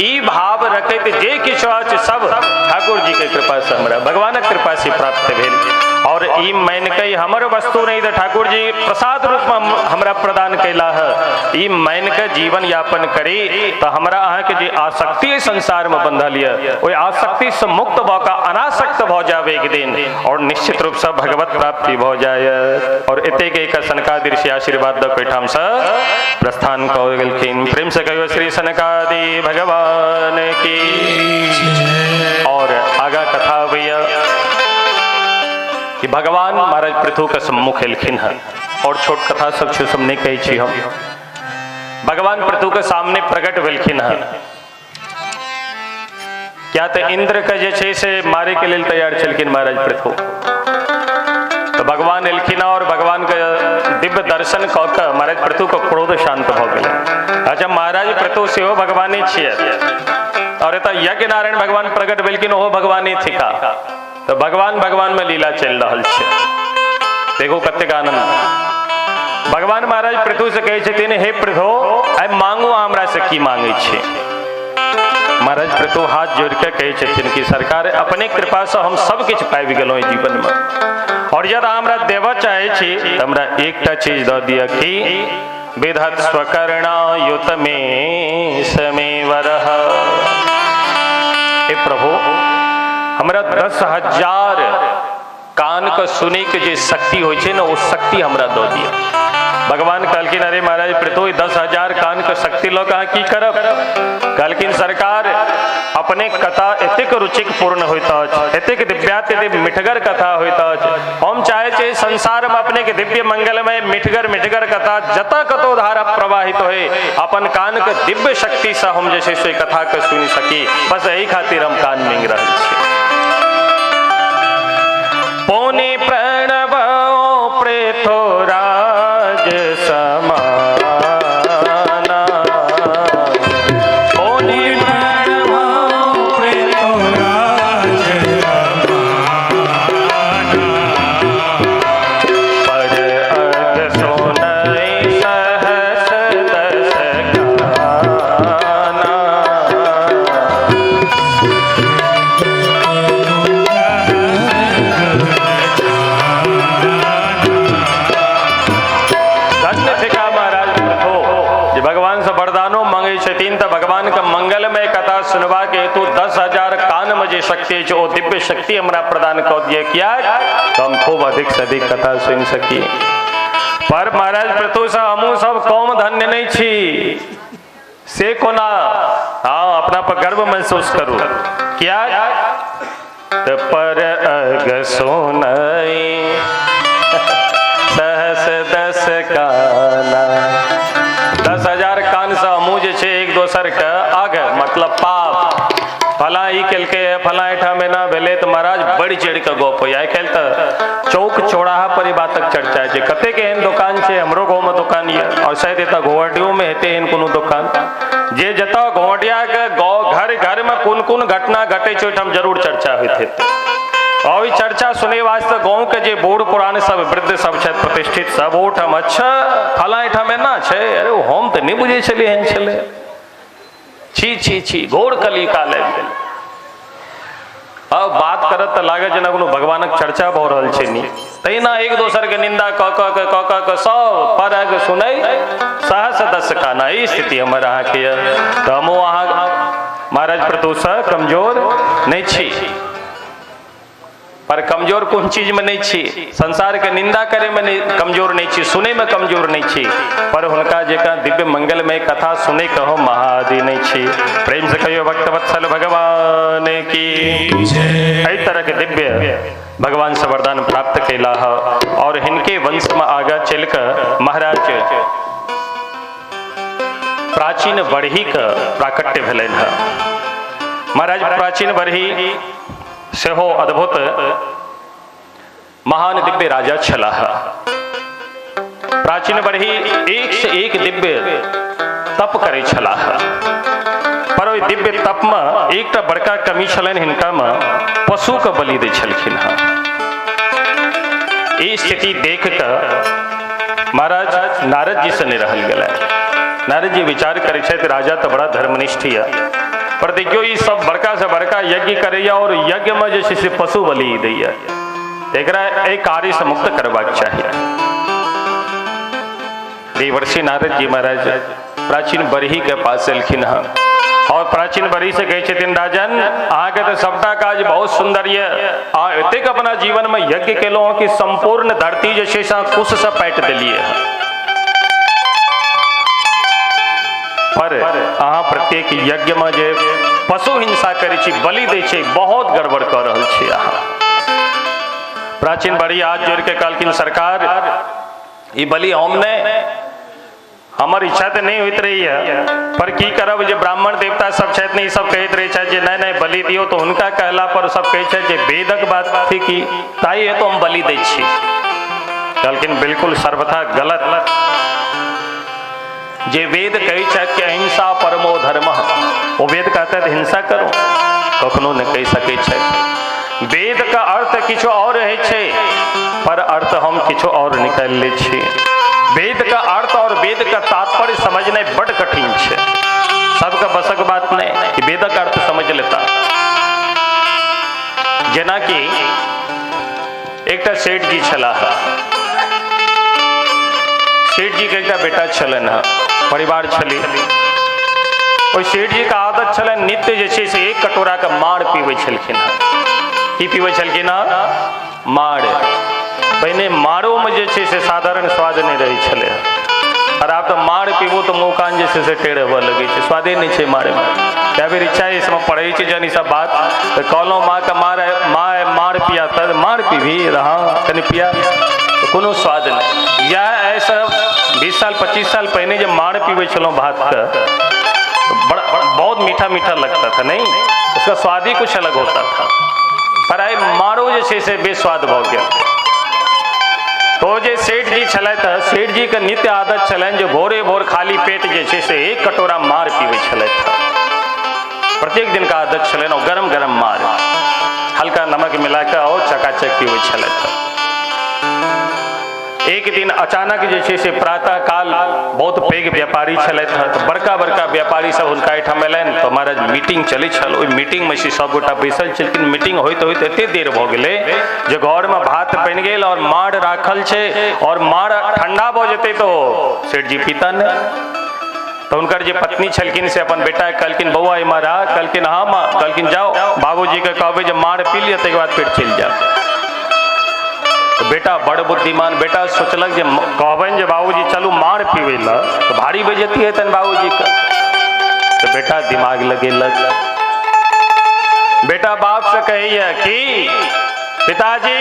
ई भाव रखते जे किछु अछि सब ठाकुर जी के कृपा से हमरा भगवानक कृपा से प्राप्त भेल। और ई मान के हमर वस्तु नहीं, तो ठाकुर जी प्रसाद रूप में हमरा प्रदान कैला है, ई मान के जीवन यापन करी तो हमरा अहाँ के जे आसक्ति संसार में बंधल है, ओहि आसक्ति से मुक्त भऽ कऽ अनासक्त भऽ जावे एक दिन, और निश्चित रूप से भगवत प्राप्ति भऽ जाय। और एते के एक सनकादि ऋषि आशीर्वाद द के ठाम से प्रस्थान कऽ गेलखिन। प्रेम से कहियो श्री सनकादि भगवान की। और आगा कथा भैया कि भगवान महाराज पृथु के सम्मुख एलखिन है, और छोट कथा सब सब नहीं कहै छी हम। भगवान पृथु के सामने प्रकट भेलखिन है, क्या तो इंद्र के जे छै से मारे के लेल तैयार छलखिन महाराज पृथु। तो भगवान एलखिन और भगवान के दिव्य दर्शन कऽ कऽ महाराज पृथु के क्रोध शांत भऽ गेलै। अच्छा महाराज पृथु सेहो भगवाने छियै, और एतऽ यज्ञ नारायण भगवान प्रकट भेलखिन, ओहो भगवाने थिका। तो भगवान में लीला चल रहा है, देखो कतेक आनंद। भगवान महाराज पृथु से कहै छथिन, हे पृथु आइ मांगू हमरा से की मांगै छी। महाराज पृथु हाथ जोड़ के कहै छथिन कि सरकार अपने कृपा से हम सब किछ पाबि गेलहुँ जीवन में, और यदि हमरा देव चाहे छी तो हमरा एकटा चीज दऽ दिअ कि विधत स्वकर्णायुत में समेवरः। हे प्रभु हमरा 10,000 कान के सुने के जे शक्ति होइ छै ना, वो शक्ति हमरा दऽ दिअ। भगवान कहलखिन, अरे महाराज पृथु 10,000 कान के शक्ति लऽ कऽ की करब? कहलखिन सरकार अपने कथा एतेक रुचिक पूर्ण होइत अछि, एतेक दिव्याति मिठगर कथा होइत अछि, हम चाहे छी संसार में अपने के दिव्य मंगलमय मिठगर मिठगर कथा जतऽ कतौ धारा प्रवाहित होए, अपन कान के दिव्य शक्ति से हम जे छै से कथा के सुनि सकी, बस एही खातिर हम कान मांगि रहल छी। पौने प्रणव पृथुराज समाना, पौने प्रणव पृथुराज पर अर्घ सोनहि सहस दस गाना। भगवान से वरदानो मांगे छथिन तो भगवान का मंगलमय कथा सुनवा के हेतु 10,000 कान में जे शक्ति है, वो दिव्य शक्ति हमरा प्रदान कर दिए, क्या तो हम खूब अधिक से अधिक कथा सुन सकी। पर महाराज पृथु से हमू सब कौम धन्य नहीं छी से कोना, हाँ अपना पर गर्व महसूस करूँ। क्या तो पर अग सोनहि सहस दस काना। 10,000 कान से हमू जे छै एक दोसर के आग मतलब पाप फला ई केलके फला एठा में ना भेले तो महाराज बढ़ चढ़ के गप हो। आइ काल्हि तो चौक चौराहा पर ई बातक चर्चा छै, कतेक एहन दुकान छै, हमरो गाँव में दुकान ये, और शायद एतऽ गोवटियो में हेतै एहन कोनो दुकान जे जतऽ गोवटिया के घर घर में कोन कोन घटना घटे छै ओहिठाम जरूर चर्चा होइत हेतै। और चर्चा सुने वास्ते गाँव के जे बूढ़ पुरान सब वृद्ध सब छथि प्रतिष्ठित सब ओठाम अच्छा फला एठाम एना छै, अरे हम तो नहीं बुझे छलिए एहन छलै, छी छी छी घोर कली काल आबि गेल। अब बात करत तो लागे जना कोनो भगवानक चर्चा भ रहल छै नी तहिना एक दोसर के निंदा क सब पर सुनै सहस दस खाना ई स्थिति हमर अहाँ के तो हम अहाँ महाराज प्रतोष कमजोर नहीं छी पर कमजोर कौन चीज में नहीं छी संसार के निंदा करे में नहीं कमजोर नहीं छी सुने में कमजोर नहीं छी पर हुनका जेका दिव्य मंगल में कथा सुने कहो महादि नहीं छी प्रेम से कहियो भक्तवत्सल भगवान की कई तरह के दिव्य भगवान से वरदान प्राप्त कैला और इनके वंश में आगा चलकर महाराज प्राचीन बढ़ी का प्राकट्य भेलन है। महाराज प्राचीन बढ़ी से हो अद्भुत महान दिव्य राजा छला है। प्राचीन बढ़ी एक से एक दिव्य तप करे छला है पर ओइ दिव्य तप में एक बड़का कमी छलन हिनका में पशु का बलि दे छलखिन है। ई स्थिति देख कर महाराज नारद जी से निरहल गए। नारद जी विचार करे छथि राजा तो बड़ा धर्मनिष्ठ है पर देखियो ये सब बड़का से बड़का यज्ञ करैया और यज्ञ में जैसे से पशु बलि दैया एकरा एक कार्य से मुक्त करबाक चाहिए। देवर्षि नारद जी महाराज प्राचीन बरही के पास एलखिन है और प्राचीन बरही से कहे छथिन राजन आगे तो सबटा काज बहुत सुंदर ये एतेक अपना जीवन में यज्ञ केलो कि संपूर्ण धरती जैसे कुश से पैट दिलिए है पर अहाँ प्रत्येक यज्ञ में जे पशु हिंसा करे छी बलि दे छी बहुत गड़बड़ कर रहल छी अहाँ। प्राचीन बड़ी हाथ जोड़ के कहलखिन सरकार ई बलि हमने हमर इच्छा तो नहीं होइत रही है पर की करब जे ब्राह्मण देवता सब छथि नहीं सब कहते रहे छथि जे नहीं बलि दियो तो हुनका कहला पर सब कहे छथि जे वेदक बात थी कि ताई है तो हम बलि दै छी। कहलखिन बिल्कुल सर्वथा गलत जे वेद कही कि अहिंसा परमो धर्म वो वेद कहते हैं हिंसा करो कखनो न कही सके छे। वेद का अर्थ किछु और है पर अर्थ हम किछु और निकाल ले छी। वेद का अर्थ और वेद का तात्पर्य समझने बड़ कठिन है सबका बसक बात नहीं कि वेद का अर्थ समझ लेता। जेना कि एक सेठ जी छला सेठ जी के एक बेटा छलन परिवार छली ओइ सेठ जी का आदत छलन नित्य जैसे से एक कटोरा का माड़ पीवे छलखिन की पीवे छलखिन माड़। पहले माड़ो में जैसे से साधारण स्वाद नहीं रही छले और आप तो माड़ पीबो तो मुँह कान जैसे से टेढ़ हुआ लगे स्वादे नहीं छे माड़े में। क्या फिर इच्छा है इसमें पढ़े छे जन सब बात तो कहलो माँ का माड़ पिया तर माड़ पीभी रहा कनी पिया तो कोनो स्वाद नहीं। यह ऐसा 20 साल 25 साल पहले जब माड़ पीवे चलो भात का तो बहुत मीठा मीठा लगता था नहीं उसका स्वाद ही कुछ अलग होता था पर आए माड़ो जैसे से बेस्वाद हो गया। तो जे सेठ जी छल सेठ जी के नित्य आदत छलन जो भोरे भोर खाली पेट जैसे से एक कटोरा मार पीवे छल प्रत्येक दिन का आदत छलन और गरम गरम मार हल्का नमक मिलाकर और चकाचक पीवे छल। एक दिन अचानक जैसे से प्रातः काल बहुत पैघ व्यापारी छल तो बड़का बड़का व्यापारी सब उनका एठाम एलन तो महाराज मीटिंग चले छल ओइ मीटिंग में से सब गोटा बैसल छलखिन। मीटिंग होते होते एते देर भ गेले जे घर में भात बन गेल और माड़ राखल छे और माड़ ठंडा भ जेते तो सेठ जी पीता न तो उनकर जे पत्नी छलखिन से अपन बेटा कहलखिन बउआ इमहर आ कहलखिन हाँ माँ कहलखिन जाओ बाबूजी के कहबे जे माड़ पी लिया तके बाद पेट चल जाओ। तो बेटा बड़ बुद्धिमान बेटा सोचलक जे कहबन जे बाबूजी चलू माड़ पीवे ला तो भारी बेइज्जती है तन बाबूजी का। तो बेटा दिमाग लगेलक बेटा बाप से कहिए कि पिताजी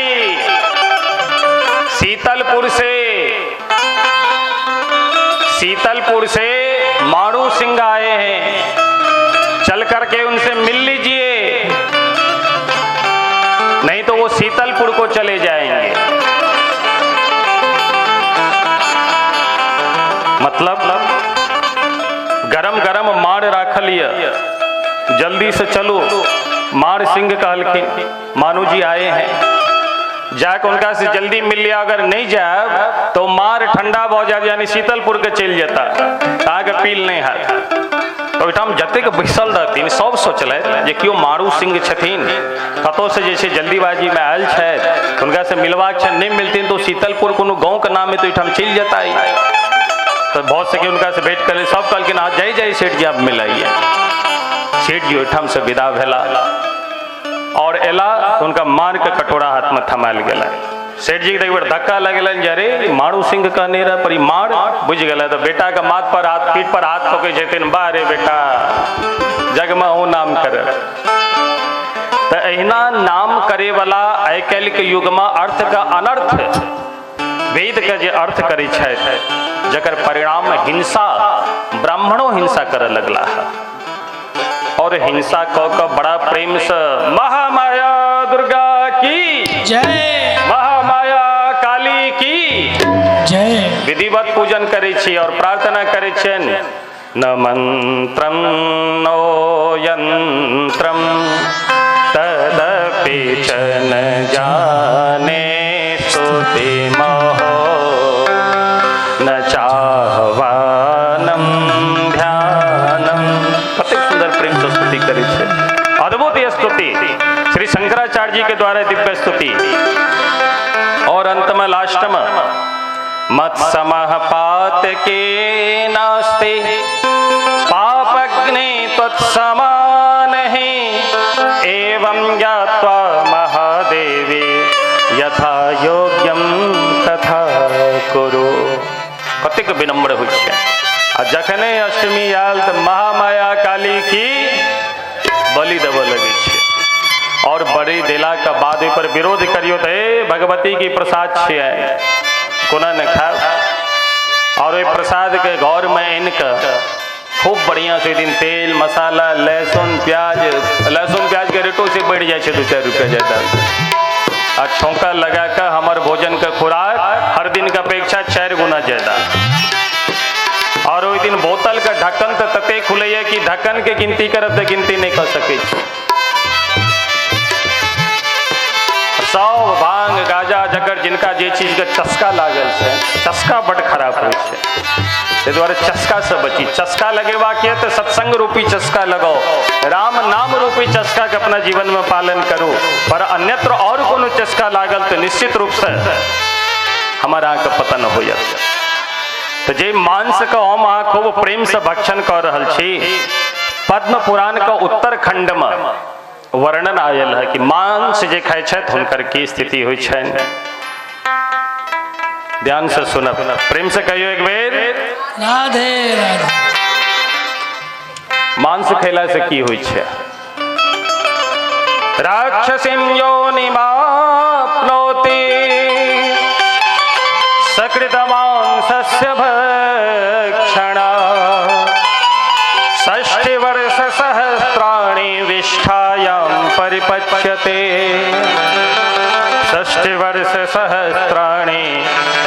शीतलपुर से मारू सिंह आए हैं चल करके उनसे मिल लीजिए नहीं तो वो शीतलपुर को चले जाएंगे। मतलब गरम गरम माड़ राखल जल्दी से चलो। माड़ सिंह कहलखिन मानू जी आए हैं जाके उनका से जल्दी मिल लिया अगर नहीं जाए तो मार ठंडा हो जाए यानी शीतलपुर के चल जाता आगे पील नहीं है। तो ओहिठाम जतेक बैसल रहथिन सब सोचलथि जे केओ मारू सिंह छथिन, कतौ से जे छै जल्दीबाजी में आयल छथि, हुनका से मिलबाक छै, नहीं मिलथिन तो शीतलपुर कोनो गाँव के नाम है तो ओहिठाम चलि जेता, तो बहुत सके उनका से भेंट कर। सब कहलखिन हाँ जाई जाई सेठ जी आप मिलाइए। सेठ जी ओहिठाम से विदा भेला और एला तो उनका मार के कटोरा हाथ में थमायल गेला। सेठ जी के एक बेर धक्का लगलन जे अरे मारू सिंह कहने रहा पर मार बुझ गया, तो बेटा के माथ पर हाथ पीठ पर हाथ ठोके छथिन, बा रे बेटा जग में हो नाम कर। तो अहिना नाम करे वाला आइ काल्हि के युग में अर्थ का अनर्थ वेद के जे अर्थ करे छथि, जकर परिणाम हिंसा, ब्राह्मणों हिंसा करे लगला है और हिंसा क बड़ा प्रेम से महामाया दुर्गा की जय, महामाया काली की जय, विधिवत पूजन करे छी और प्रार्थना करे छन। न मंत्रम नो यंत्रम तदपि च न जाने स्तुति महो न चाहवानम ध्यानम। कतेक सुंदर प्रेम से स्तुति करे छे, अद्भुत ये स्तुति श्री शंकराचार्य जी के द्वारा दिव्य स्तुति। और अंत में लास्ट में मत समः पात के नास्ते पापग्ने तत्समान है एवं ज्ञात्वा महादेवी यथा योग्यम तथा कुरु। कतेक विनम्र होइ छै। आ जखने अष्टमी आयल तो महामाया काली की बलि देव लगे छे और बलि देला के बाद पर विरोध करियो तो भगवती की प्रसाद छियै कोना न खाओ। और ओहि प्रसाद के घर में इनका खूब बढ़िया से दिन तेल मसाला लहसुन प्याज के रेटों से बढ़ जाए 2-4 रुपया ज्यादा। और छौंका लगा कर हमार भोजन का खुराक हर दिन का अपेक्षा 4 गुना ज्यादा। और ओहि दिन बोतल का ढक्कन तो तते खुले कि ढक्कन के गिनती करब तो गिनती नहीं कर सके। सब भांग गाजा जकर जिनका जे चीज के चस्का लागल है, चस्का बड़ खराब हो ताहि द्वारे चस्का से बची। चस्का लगेबा के तो सत्संग रूपी चस्का लगाओ, राम नाम रूपी चस्का के अपना जीवन में पालन करो। पर अन्यत्र और कोनो चस्का लागल तो निश्चित रूप से हमारा के पतन हो जाए। तो जे मांस का हम अहाँ खूब प्रेम से भक्षण कर रहल छी, पद्म पुराण का उत्तर खंड में वर्णन आयल है कि मांस जे खाय छथि हुनकर की स्थिति होइ छनि। ध्यान से सुनब, प्रेम से कहियो एक बेर राधे राधे। मांस खैला से की होइ छै। राक्षसीं योनिमाप्नोति सकृतमांसस्य भक्षणा 60 वर्ष सहस्राणि विष्ठायां परिपच्यते। 60 वर्ष सहस्राणि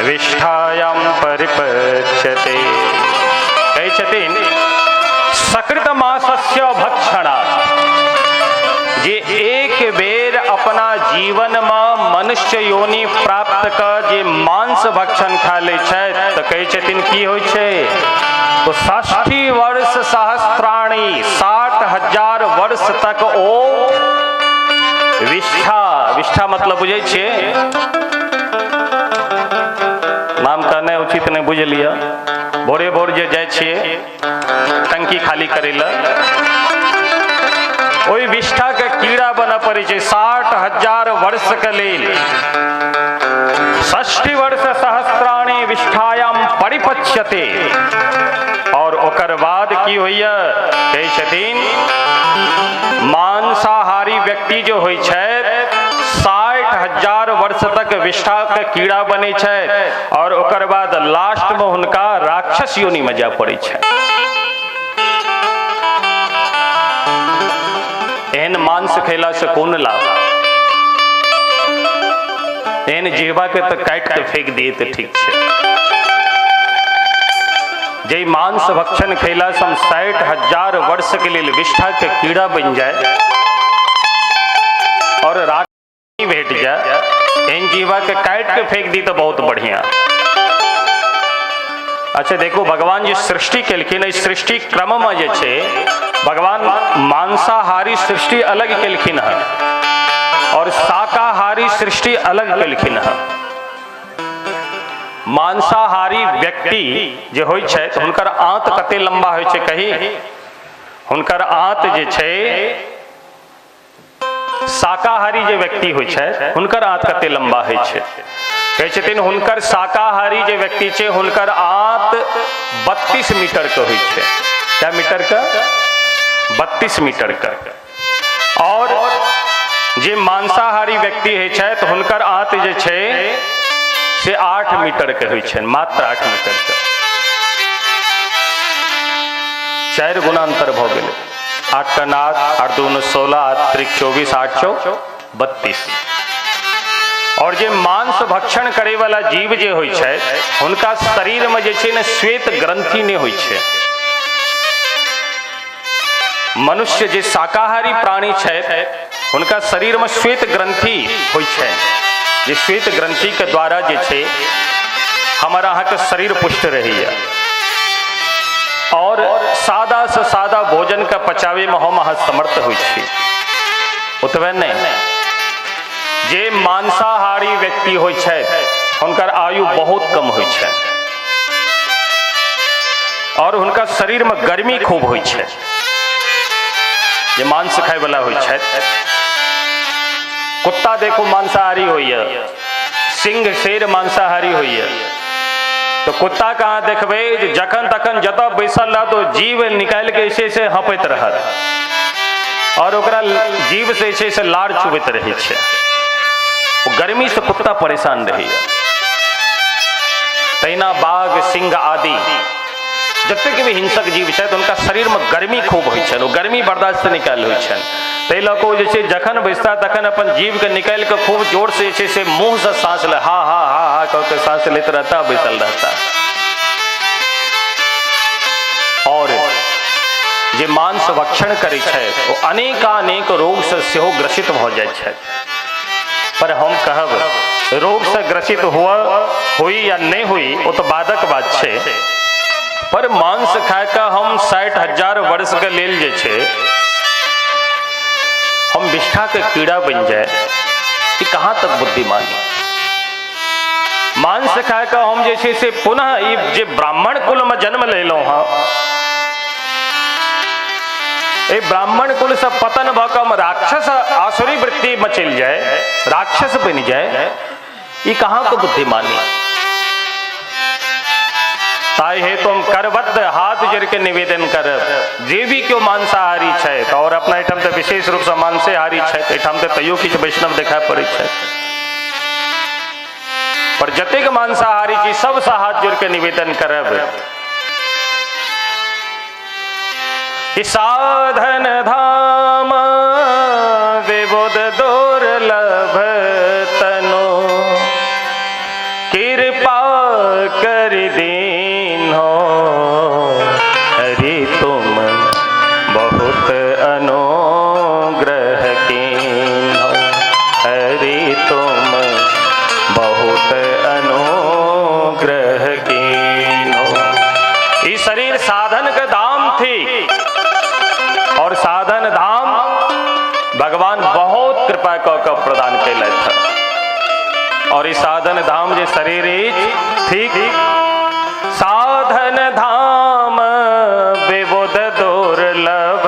विष्ठायां परिपच्यते। कहै छथिन सकृत मासस्य भक्षणात्, जे एक बेर अपना जीवन में मनुष्य योनि प्राप्त कर जे मांस भक्षण खा ले छथि तो कहै छथिन की होइ छै। तो 60 वर्ष सहस्त्राणी 60,000 वर्ष तक ओ विष्ठा मतलब बुझे छिए, नाम कहने उचित नहीं बुझलिए। भोरे भोर जे जाए छिए टंकी खाली करे ला, ओहि विष्ठा के कीड़ा बना पड़े छै 60,000 वर्ष के लेल। 60 वर्ष सहस्त्राणी विष्ठायां परिपच्यते। और ओकर बाद की होइया कहै छथिन मांसाहारी व्यक्ति जो होइ छै 60,000 वर्ष तक विष्ठा के कीड़ा बने छै और ओकर बाद लास्ट में हुनका राक्षस योनि में जा पड़े छै। एहन मांस खैला से कौन लाभ। एहन जिहवा के तो काट के फेंक दिए तो ठीक है। जे मांस भक्षण खैला से हम 60,000 वर्ष के लिए विष्ठा के कीड़ा बन जाए और राक्षस भेट जाए, एहन जीवा के काट के फेंक दी तो बहुत बढ़िया। अच्छा देखो भगवान जी सृष्टि केलखिन, सृष्टि क्रम में जे छे भगवान मांसाहारी सृष्टि अलग केलखिन है और शाकाहारी सृष्टि अलग केलखिन है। मांसाहारी व्यक्ति जे होय छै त हुनकर आंत कते लंबा होय छै कही, हुनकर आंत जे छै, शाकाहारी जे व्यक्ति होय छै हुनकर आंत कते लंबा होय छै, कहै छथिन हुनकर शाकाहारी जे व्यक्ति छै हुनकर आंत 32 मीटर के होय छै। क्या मीटर का? 32 मीटर का। और जे मांसाहारी व्यक्ति है छै तो हुनकर आंत जे छै से 8 मीटर के होय छै, मात्र 8 मीटर के। 4 गुना अंतर भ गेलै। 8 का नाक, 8 दूनी 16, 8 त्रिक 24, 8 चौक 32। और जे मांस भक्षण करे वाला जीव जे होय छै हुनका शरीर में जे छै ने श्वेत ग्रंथि नहीं होय छै। मनुष्य जे शाकाहारी प्राणी छै हुनका शरीर में श्वेत ग्रंथि होय छै, जे श्वेत ग्रंथि के द्वारा जे छै हमारा अहाँ के शरीर पुष्ट रहैया और सादा से सादा भोजन का पचावे में हम अहाँ समर्थ होय छी। ओतबे नहीं, जे मांसाहारी व्यक्ति होय छै हुनकर आयु बहुत कम होय छै और हुनका शरीर में गर्मी खूब होय छै। जे मांस खाय वाला होय छै, कुत्ता देखो मांसाहारी होइए, सिंह शेर मांसाहारी होइए, तो कुत्ता कहाँ देखबे जखन तखन जतऽ बैसल रह तो जीव निकाल के ऐसे से हँपैत रहत और ओकरा जीव से ऐसे से लार चुबैत रहे छै। गर्मी से कुत्ता परेशान रही। तैना बाघ सिंह आदि जतेक भी हिंसक जीव छै उनका शरीर में गर्मी खूब होय छै, गर्मी बर्दाश्त निकाल होय छै। तै लऽ कऽ जे छै जखन बैसता तखन अपन जीव के निकाल के खूब जोर से छै से मुंह से सांस ले हा हा हा हा कह के सांस लेते रहता, बैसल रहता। और जे मांस भक्षण करे छै वो अनेकानेक रोग से सेहो ग्रसित भ जाय छै। पर हम कहब रोग से ग्रसित हुई या नहीं हुई वो तो बादक बात छै, पर मांस खाए का हम 60,000 वर्ष के लेल जे छै हम विष्ठा के कीड़ा बन जाए, ये कहाँ तक बुद्धिमानी। मांस खाए का हम जे छै से पुनः जे ब्राह्मण कुल में जन्म ले लो हाँ, ए ब्राह्मण कुल से पतन भकम राक्षस आसुरी वृत्ति में चल जाए, राक्षस बन जाए, ये कहाँ को बुद्धिमानी। ताई है तो हम करबद्ध हाथ जोड़ के निवेदन कर, जे भी क्यों मांसाहारी छै और अपना एठम तो विशेष रूप से मांसाहारी छै, एठम तो तैयो किछ वैष्णव देखा पड़े छै, पर जतेक मांसाहारी छी सब से हाथ जोड़ के निवेदन करब कि साधन धाम विबुध दुर्लभ तनु कृपा कर दीन हो, हरि तुम बहुत अनुग्रह कीन हो, हरि तुम बहुत अनुग्रह कीन हो। इस शरीर साधन के धाम थी और साधन धाम भगवान बहुत कृपा कर प्रदान कैले था। और इस साधन धाम जे शरीर ठीक साधन धाम विबुध दुर्लभ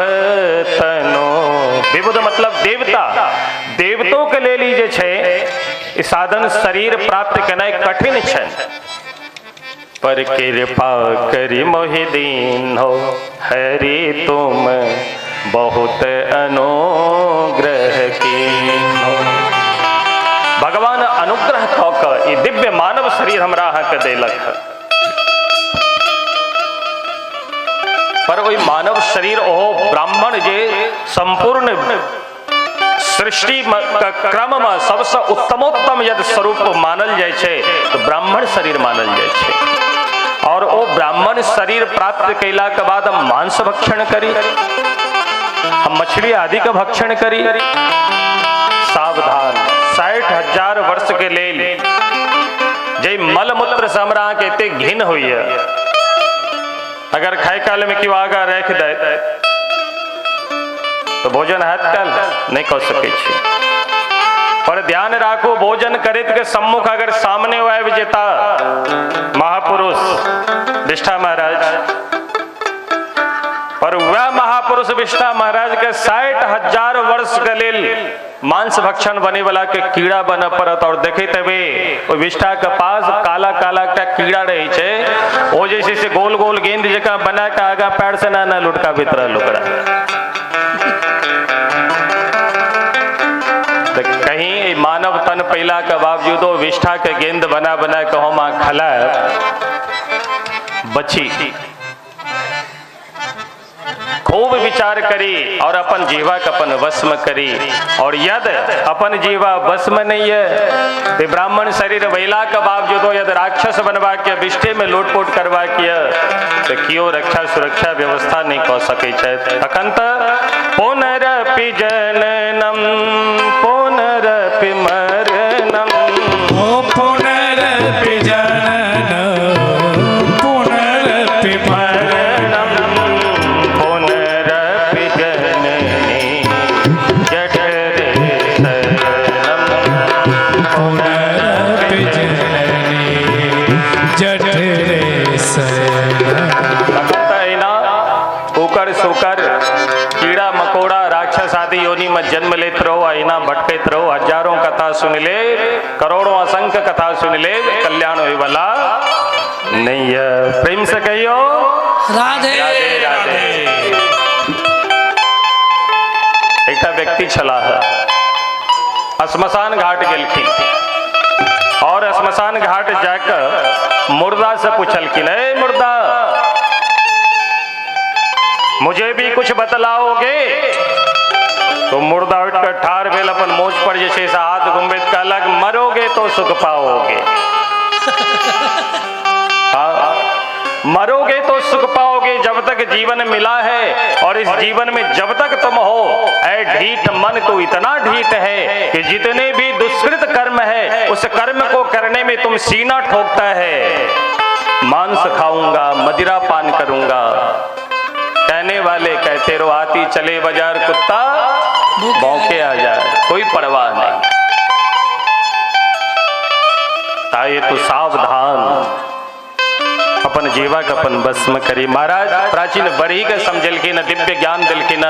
तनु, विबुध मतलब देवता, देवतों के ले लीजे छे इस साधन शरीर प्राप्त करना कठिन छे, पर कृपा करी मोहि दीन हो, हरि तुम बहुत अनुग्रह कीन हो। भगवान अनुग्रह कऽ ये दिव्य मानव शरीर हमरा अहाँ के देलक है, पर वही मानव शरीर ओहो ब्राह्मण जे संपूर्ण सृष्टि क्रम में सबसे उत्तमोत्तम यदि स्वरूप मानल जाय छे तो ब्राह्मण शरीर मानल जाय छे। और वो ब्राह्मण शरीर प्राप्त कैला के बाद हम मांस भक्षण करी, हम मछली आदि का भक्षण करी, सावधान। 60,000 वर्ष के लेल जे मल मूत्र से हमरा के एते घिन होइए अगर खाए काल में क्यों आगा रख दे तो भोजन हाथ काल नहीं कह सके छी। पर ध्यान राखो भोजन करित के सम्मुख अगर सामने हुआ विजेता महापुरुष विष्ठा महाराज, पर वह महापुरुष विष्ठा महाराज के 60,000 वर्ष के लेल मांस भक्षण बने वाला के कीड़ा बन पड़त। और देखे तबे वो विष्ठा के पास काला काला का कीड़ा रहे छे, वो जैसे से गोल गोल गेंद जका बना के आगा पैर से ना लुटका भीतर लुकड़ा। तो कहीं मानव तन पहला के बावजूद विष्ठा के गेंद बना बना के हम खला बची। खूब विचार करी और अपन जीवा का अपन वश में करी। और यद अपन जीवा वश में नहीं है तो ब्राह्मण शरीर वैला के बावजूद यद राक्षस बनवा के विष्ठे में लूटपोट करवा किया तो क्यों रक्षा सुरक्षा व्यवस्था नहीं कह सके। अकंत पुनरपि जननम पुनरपि मरणम पुनरपि जननम पुनरपि मरणम पुनरपि जननी जठरे शरणम पुनरपि जननी जठरे शरणम। कुकर सुकर कीड़ा मकोड़ा राक्षस आदि योनि में जन्म लेते रहो, आईना भटकते रहो, हजारों कथा सुन ले, करोड़ों असंख्य कथा सुन ले, कल्याण होए वाला नहीं है। प्रेम से कहियो राधे राधे राधे। एक व्यक्ति चला है श्मशान घाट गेलखिन और श्मशान घाट जाकर मुर्दा से पूछलखिन, ए मुर्दा मुझे भी कुछ बतलाओगे? तो मुर्दा उठकर ठार भेल अपन मोच पर जैसे हाथ घुम्बे कहलक, मरोगे तो सुख पाओगे। मरोगे तो सुख पाओगे जब तक जीवन मिला है, और इस जीवन में जब तक तुम हो ऐ ढीठ मन तो इतना ढीठ है कि जितने भी दुष्कृत कर्म है उस कर्म को करने में तुम सीना ठोकता है। मांस खाऊंगा, मदिरा पान करूंगा। कहने वाले कहते रहो, आती चले बाजार कुत्ता भौंके आ जाए, कोई परवाह नहीं। आए तो सावधान अपन जीवा का अपन बस में करी। महाराज प्राचीन बड़ी के समझलखिन, दिव्य ज्ञान दिलखिन,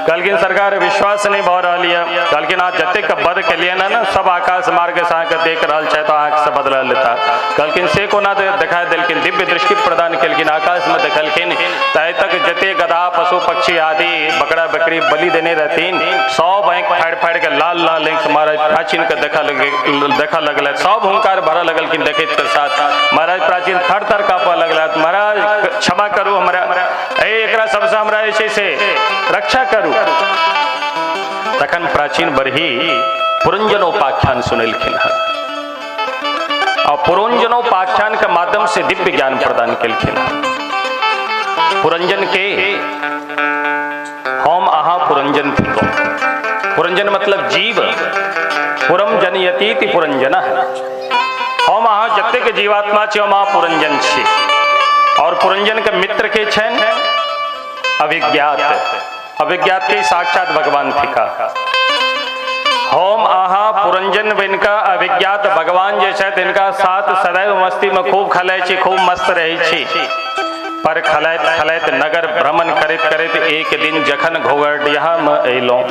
कहलखिन सरकार विश्वास नहीं भा रहा है, कहलखिन आज जते का बद के लिए ना सब आकाश मार्ग से आके देख रहा है तो आंख से बदला लेता। कहलखिन से को ना दिखाई दिलखिन, दिव्य दृष्टि प्रदान केलखिन, आकाश में देखलखिन तय तक जते गधा पशु पक्षी आदि बकरा बकरी बलि देने रहतीन, 100 बैंक फाड़ फाड़ के लाल लाल लिंक महाराज प्राचीन के देखा लगल, सब हुंकार भरा लगलखिन देखे के साथ। महाराज प्राचीन थर थर कापा लगला, महाराज क्षमा करू हमरा, एकरा सबसे हमरा ऐसे से रक्षा करू। तखन प्राचीन बरही पुरंजनोपाख्यान सुनलखिन है और पुरंजनोपाख्यान के माध्यम से दिव्य ज्ञान प्रदान केलखिन। पुरंजन के हम आहा पुरंजन थी। पुरंजन मतलब जीव, पुरम जनयति पुरंजन। हम आहा जते के जीवात्मा छे हम पुरंजन छी। और पुरंजन के मित्र के छन अभिज्ञात, अभिज्ञात के साक्षात भगवान थिका। हम आहा पुरंजन बिनका अभिज्ञात भगवान जैसे इनका साथ सदैव मस्ती में खूब खलै छी, खूब मस्त रही छी। पर खलैत खलैत नगर भ्रमण करैत करैत एक दिन जखन घोगरडिया में अयलौं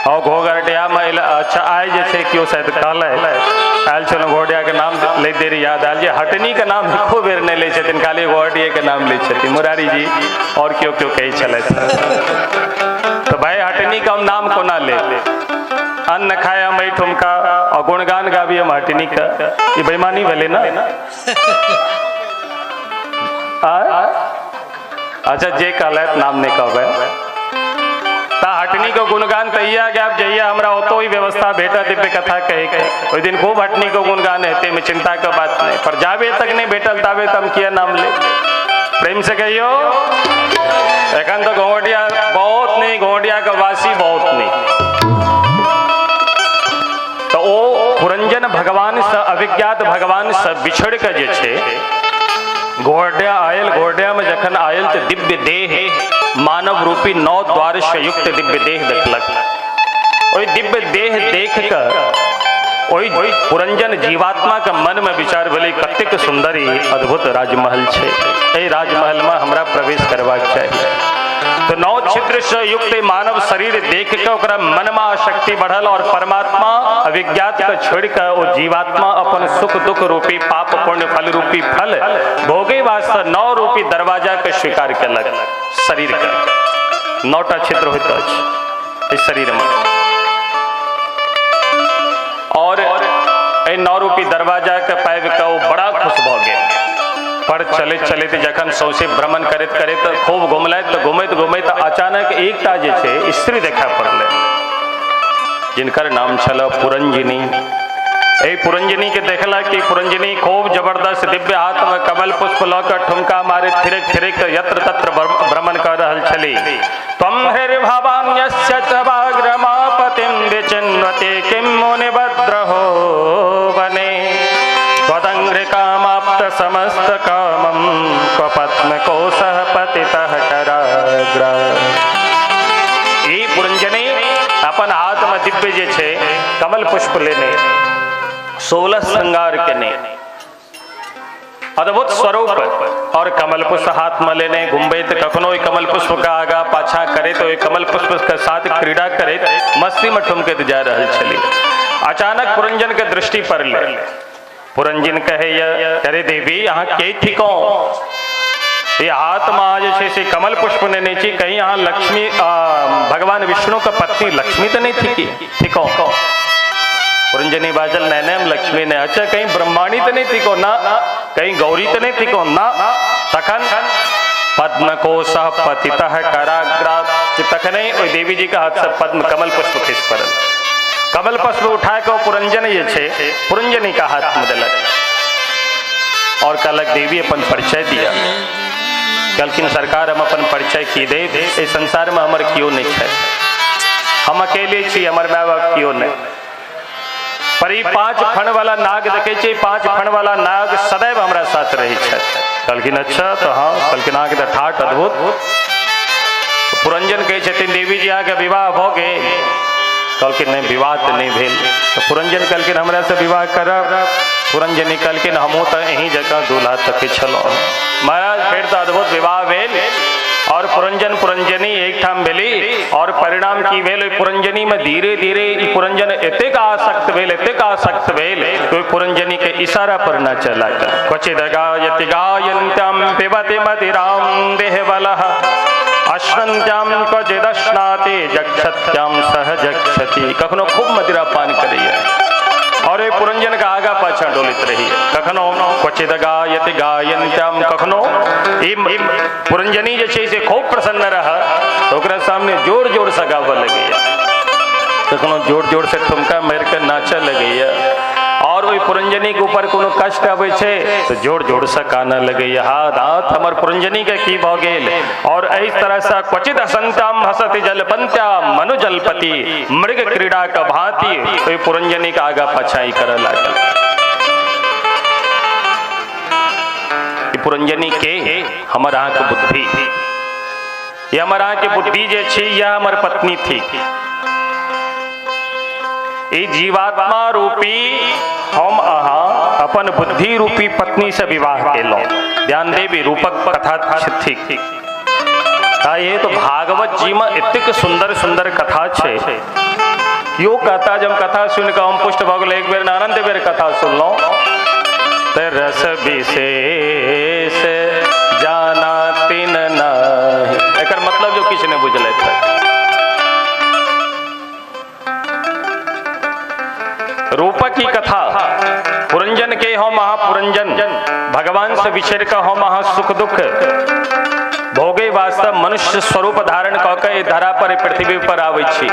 और घोगरडिया में अच्छा आय जैसे क्यों शायद कहल आयल छल घोड़िया के नाम ले देरी याद आयल, हटनी के नाम एको बेर नहीं ले छथिन, खाली घोड़िए के नाम ले छथिन मुरारी जी और क्यों क्यों कही छलथि। तो भाई हटनी का हम नाम को ना ले, अन्न खाए हम ठुमका और गुणगान गावी हम हटनी का, ये बेईमानी भले ना। अच्छा जे कहलत नाम नहीं कहबै हटनी को गुणगान तैया गया जहिया हमरा होतो ही व्यवस्था भेटा दिव्य कथा कहे के ओई दिन खूब हटनी को गुणगान हेते में चिंता का बात नहीं, पर जावे तक नहीं भेटल तावे तम किया नाम ले। प्रेम से कहियो एखन तो घोड़िया बहुत नहीं, घोड़िया का वासी बहुत नहीं। तो ओ पुरंजन भगवान से अभिज्ञात भगवान से बिछड़ के जे छे घोड़िया आयल, घोड़िया में जखन आयल तो दिव्य देह मानव रूपी 9 द्वार से युक्त दिव्य देह देखलक। ओई दिव्य देह देख कर ओई पुरंजन जीवात्मा के मन में विचार भेलै कतेक सुंदर अद्भुत राजमहल छे, एहि राजमहल में हमरा प्रवेश करबाक चाहिए। तो 9 छिद्र से युक्त मानव शरीर देख के ओकरा मन में आसक्ति बढ़ल और परमात्मा अविज्ञात के छोड़ कर वो जीवात्मा अपन सुख दुख रूपी पाप पुण्य फल रूपी फल भोगे वास्ते 9 रूपी दरवाजा के स्वीकार कलक। शरीर का 9टा छिद्र होता है इस शरीर में और 9 रूपी दरवाजा के पाइब का वो बड़ा खुश भ गया। पर चले चले जखन सौसे भ्रमण करते करते खूब घुमलैत तो घूमैत अचानक एकटा जे छै स्त्री देखा पड़लै जिनकर नाम छल पुरंजनी। एहि पुरंजनी के देखला कि पुरंजनी खूब जबरदस्त दिव्य हाथ में कमल पुष्प लऽ कऽ ठुमका मारे थिरक यत्र तत्र भ्रमण कर रहल छली। त्वं हृर्भवान्यस्य च वाग्रमापतिं विचिन्वते किं मुनिभद्रहो वने त्वदङ्घ्रिकामाप्त समस्त कामं क्वपद्मकोशः पतितः कराग्र। ई पुरंजनी अपन हाथ में दिव्य जे छै कमल पुष्प लेने 16 श्रृंगार के ने अद्भुत स्वरूप और कमल पुष्प हाथ में लेने घूमबे तो कखनो कमल पुष्प का आगा पाछा करे तो कमल पुष्प के साथ क्रीड़ा करे मस्ती में ठुमके जा रही छली। अचानक पुरंजन के दृष्टि पड़ले। पुरंजन कहे अरे देवी यहाँ के ठीको ये हाथ में आज से कमल पुष्प ने नीचे कहीं यहाँ लक्ष्मी भगवान विष्णु का पत्नी लक्ष्मी तो नहीं थी ठीको। पुरंजनी बाजल नैने लक्ष्मी ने अच्छा कहीं ब्रह्माणी तो नहीं थी को ना कहीं गौरी तो नहीं थी को ना तखन पद्मकोश पतितः कराग्रात तखने देवी जी का हाथ से पद्म कमल पुष्प खिस पड़ल। कमल पुष्प उठा के पुरंजन ये छे पुरंजनी का हाथ में दिलक और कहलक देवी अपन परिचय दिया। कहलखिन सरकार हम अपन परिचय की दे इस संसार में हमर क्यों नहीं है, हम अकेले छी, हमर माय बाप क्यों नहीं। पर 5 फण वाला नाग देखे छे 5 फण वाला नाग सदैव हमारा साथ रही है। कहलखिन अच्छा तो हाँ कहलखिन आगे तो ठाठ अद्भुत। पुरंजन कहे छथिन देवी जी आगे विवाह भ गेल। कहलखिन नहीं विवाह तो नहीं भेल। तो पुरंजन कहलखिन हमरा से विवाह करब। पुरंजनी कहलखिन हमहूँ तो यही जगह दूल्हा तक छलहुँ। महाराज फिर तो अद्भुत विवाह भेल और पुरंजन पुरंजनी एक ठाम भेली और परिणाम की भेल पुरंजनी में धीरे धीरे पुरंजन एतेक आसक्त भेल तो पुरंजनी के इशारा पर न चला क्वचिद गायति गायन्त्याम पिबति मदिराम देहबलः अश्नन्त्याम क्वचिदश्नाति जक्षत्याम सह जक्षति। कखनो खूब मदिरा पान करैया और ये पुरंजन का आगा पाछा डोलित रही है। कखनो क्वचिद गायति गायन्त्याम कखनो पुरंजनी जे से खूब प्रसन्न रहा तो ओकरा सामने जोर जोर से गावे लगे, कखनो जोर जोर से ठुमका मार के नाचे लगे और वही पुरंजनी के ऊपर कोनो कष्ट आवे छे तो जोर जोर से काना लगे हाथ हाथ हमर पुरंजनी के की भ गेल। और इस तरह से क्वचित हसंत्याम हसति जलपंत्याम मनु जलपति मृग क्रीड़ा का भांति वही पुरंजनी का आगा पछाई करे लागल। पुरंजनी के हमर आँख बुद्धि ये हमर आँख बुद्धि जे छी यह हमर पत्नी थी। ये जीवात्मा रूपी हम अहाँ अपन बुद्धि रूपी पत्नी से विवाह केलो। ध्यान देवी रूपक कथा थी। ये तो भागवत जी में इतक सुंदर सुंदर कथा छे। यो कहता जब कथा सुन कर हम पुष्ट भगल एक बेर आनंद बेर कथा सुन लो तो रस विशेष जाना तीन नहीं। एकर मतलब जो किसी ने बुझल था रूपक की कथा पुरंजन के हो महापुरंजन भगवान से विचर का हो महा सुख दुख भोगे वास्ते मनुष्य स्वरूप धारण क के धरा पर पृथ्वी पर आवे छी।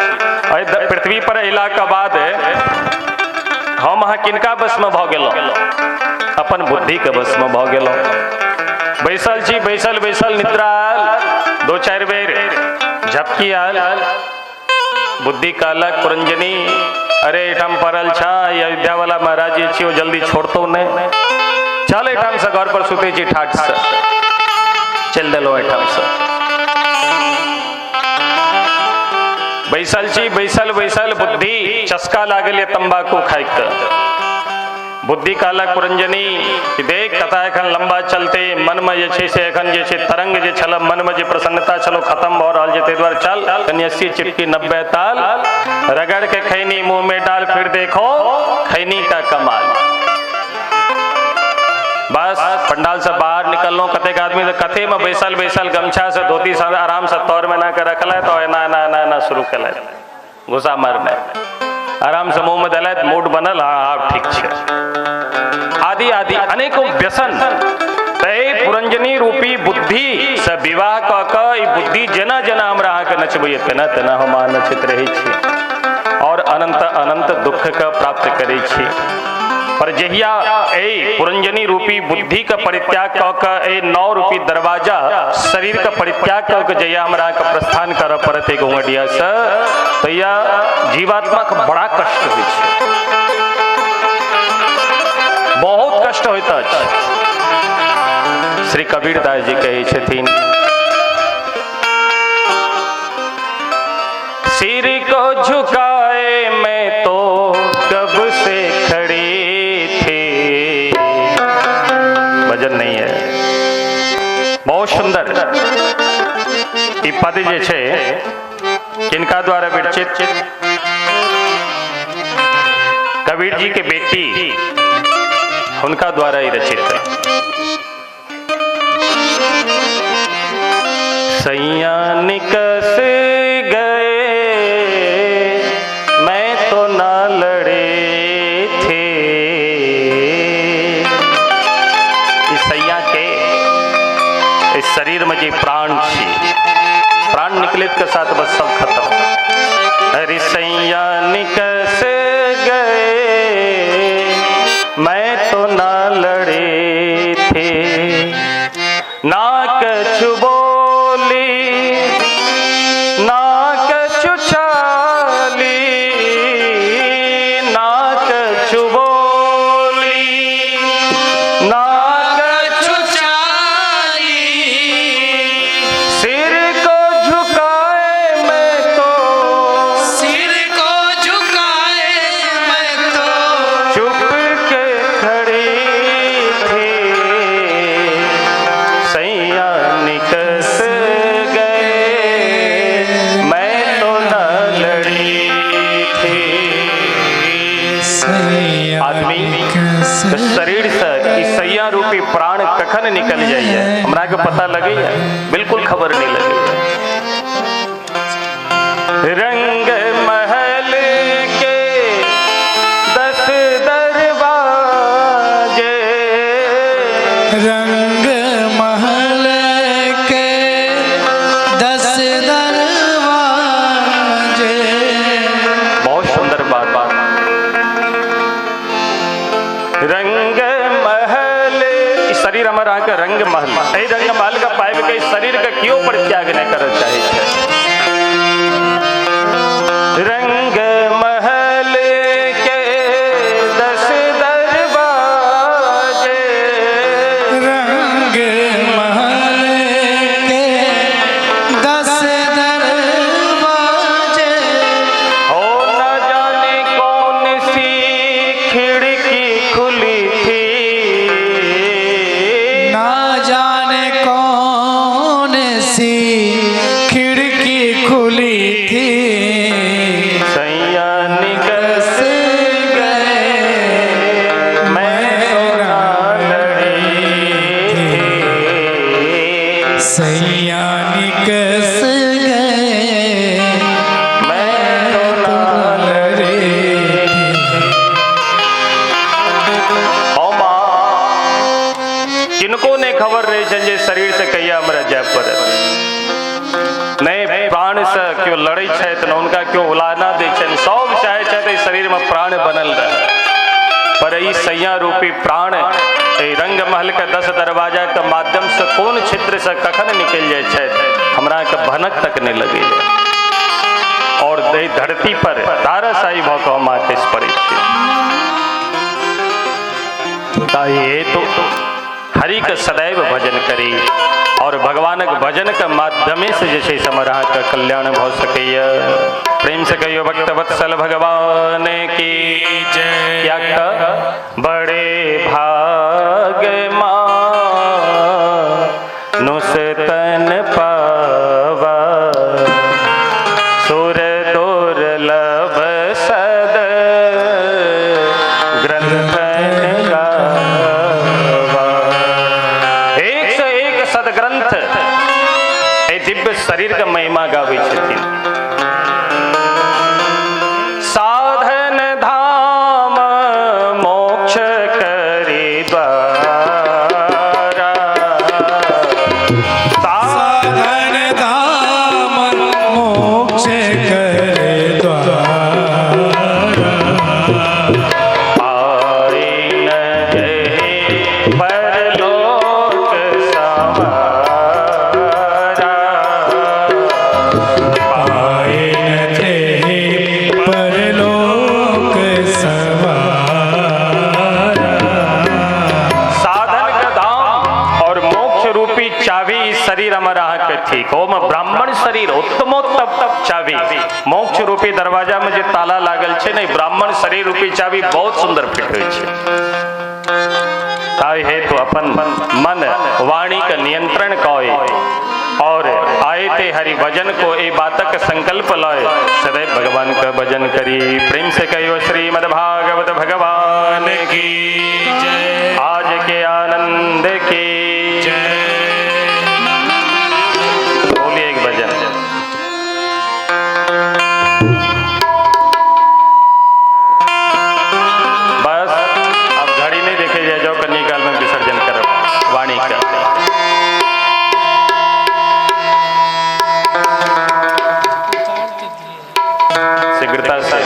पृथ्वी पर अयला के बाद हम अहाँ किनका बस में भ गेलौं, अपन बुद्धि के बस में भ गेलौं। बैसल छी बैसल बैसल निद्रा आयल 2-4 बेर झपकी आयल बुद्धि कहलक पुरंजनी अरे एठाम पड़ल छा अयोध्या वाला महाराज जी छी जल्दी छोड़तो नहीं चल एठाम से घर पर सुते छी ठाठ से चल दिलो एठाम से बैसल छी बैसल बैसल बुद्धि चस्का लागल ये तंबाकू खाई के बुद्धि कहलक पुरंजनी कि देख कथा एखन लंबा चलते मन में जे छै से एखन जे छै तरंग जे छल मन में जे प्रसन्नता छलो खत्म भ रहल छै, ताहि दुआरे चल कनी 80 चिटकी 90 ताल रगड़ के खैनी मुंह में डाल फिर देखो खैनी का कमाल। बस पंडाल से बाहर निकलनो कतेक आदमी तो कथे में बैसल बैसल गमछा से धोती से आराम से तौर में ना के रखल तो ना ना ना ना शुरू कल घुसा मारना आराम से मुंह में दल मूड बनल हाँ ठीक है आदि आदि अनेकों व्यसन पुरंजनी रूपी बुद्धि से विवाह क के बुद्धि जेना जेना हमरा अहाँके नचबैया तेना तेना हम अहाँ नचैत रहै छी और अनंत अनंत दुख के प्राप्त करै छी। पर जहिया ए पुरंजनी रूपी बुद्धि का परित्याग क के ए 9 रूपी दरवाजा शरीर का परित्याग क के जहिया हमरा के प्रस्थान कर पड़त घोंघटिया से तहिया जीवात्मा के बड़ा कष्ट होइ छै, बहुत कष्ट होता है। श्री कबीरदास जी कहे छथिन सिर को झुकाए मैं तो कब से खड़े थे, भजन नहीं है बहुत सुंदर ई पद जे छे किनका द्वारा विरचित कबीर जी के बेटी उनका द्वारा ही रचित है। सैया निकस गए मैं तो ना लड़े थे, इस सैया के इस शरीर में जी प्राण छी प्राण निकले के साथ बस सब खत्म। अरे सैया निकस गए मैं तो ना लड़े थे, ना कछु बोली ना कछु चाली ना कछु बोली ना कछु चाली, सिर को झुकाए मैं तो सिर को झुकाए मैं तो चुप के खड़ी थी, सैया निकस गए मैं तो न लड़ी थी। आदमी तो शरीर से इस सैया रूपी प्राण कखन निकल जाइए हमरा के पता लगे बिल्कुल खबर नहीं लगे। रंग महल के 10 दरवाजे रंग महल के 10 दरवाजे, बहुत सुंदर बात रंग महल इस शरीर हमारा के रंग महल ए रंग महल का पाइब के शरीर का क्यों परित्याग नहीं कर चाहिए। रंग महल के 10 दरवाजे रंग महल के 10 दरवाजे, हो न जाने कौन सी खिड़की खुली थी, ना जाने कौन सी खिड़की खुली थी, सैया निकस गए मैं तो ना लड़ी थी, सैया निकस गए मैं तो ना लड़ी किनको ने खबर रही जे शरीर से कहिया हमरा जाय पड़े नहीं प्राण से क्यों लड़े छथि उनका क्यों उलाना दे छथि सब चाहे छथि शरीर में प्राण बनल रहे, पर ई सैया रूपी प्राण रंग महल के 10 दरवाजा के माध्यम से कौन छिद्र से कखन निकल जाए छथि हमरा के भनक तक नहीं लगे और धरती पर ताराशाही भऽ कऽ हम आके पड़े छी। ताहि तो हरि का सदैव भजन करी और भगवान के भजन के माध्यम से जैसे समरहा का कल्याण हो सके। प्रेम से कहियो भक्त वत्सल भगवान की जय। क्या का बड़े भाग नुसतन पावा सुर दुर्लभ सद ग्रंथ गावा। 101 सदग्रंथ ए दिव्य शरीर का महिमा गावे छथिन। साधन धाम मोक्ष करी द्वारा। साधन धाम मोक्ष करे द्वारा। आए न परलोक सवारा। आए न परलोक सवारा। साधन का धाम और मोक्ष रूपी चाबी शरीर हमारा के ठीक हो। ब्राह्मण शरीर उत्तमोत्तम चाबी मोक्ष रूपी दरवाजा में जो ताला लागल छे नहीं, ब्राह्मण शरीर रूपी चाबी बहुत सुंदर फिट होय छे। ताहि हेतु अपन मन वाणी का नियंत्रण कय और आए थे हरि भजन को ए बातक संकल्प लय सदैव भगवान का भजन करी। प्रेम से कहियो श्रीमद् भागवत भगवान की जय। आज के आनंद की जय। बोलिए एक भजन। बस अब घड़ी नहीं देखे जाए, जाओ कन्या काल में विसर्जन करो वाणी का। शीघ्रता से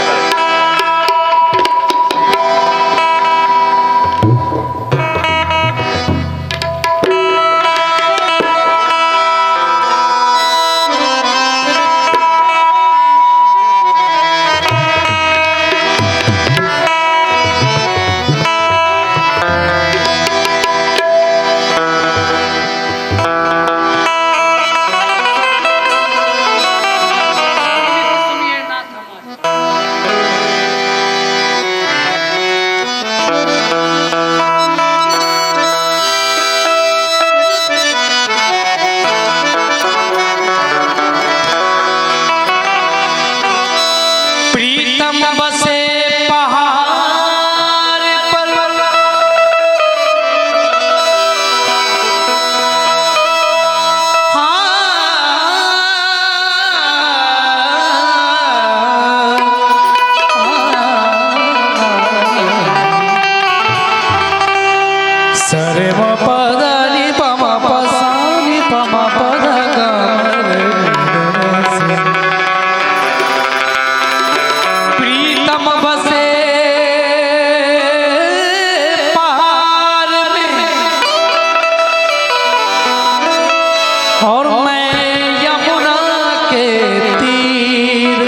प्रीतम बसे पहाड़ पर। सरे म पद नि प म प सा नि प म पद ग म रे रे। प्रीतम बसे पहाड़ में और मैं यमुना के तीर।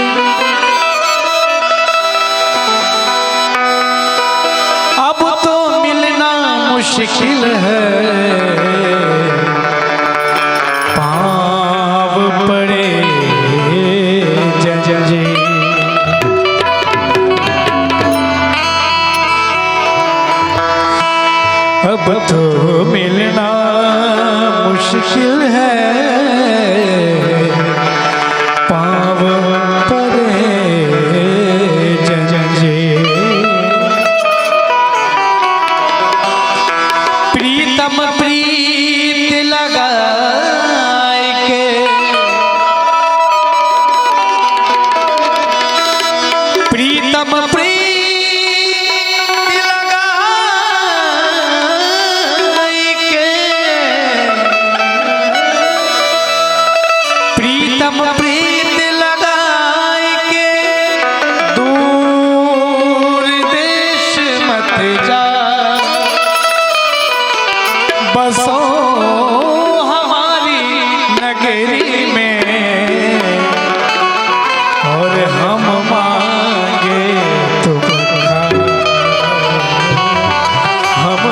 अब तो मिलना मुश्किल है, पाँव पड़े जजी। अब तो मिलना मुश्किल है, पाँव पड़े जजी। प्रीतम प्रीत लगाए के प्रीतम प्रीत लगाए के प्रीतम प्रीत लगाए के दूर देश मत जा। बसो हमारी नगरी में और हम मांगे तो हम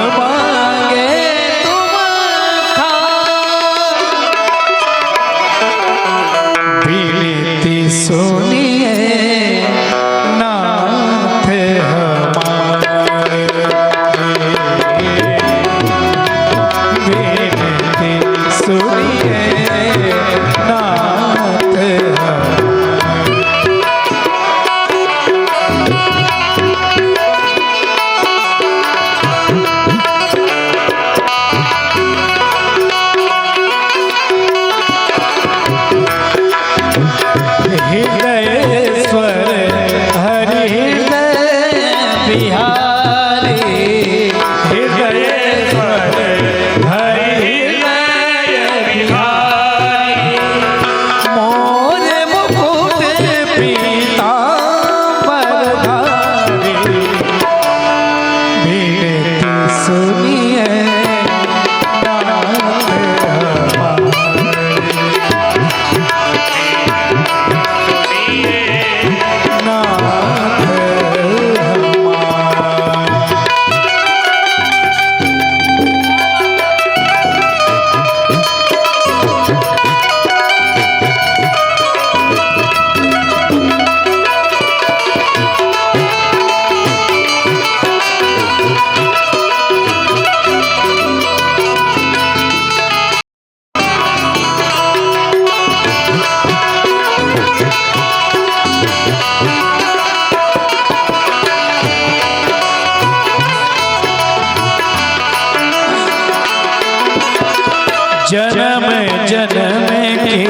जन्म जन्म की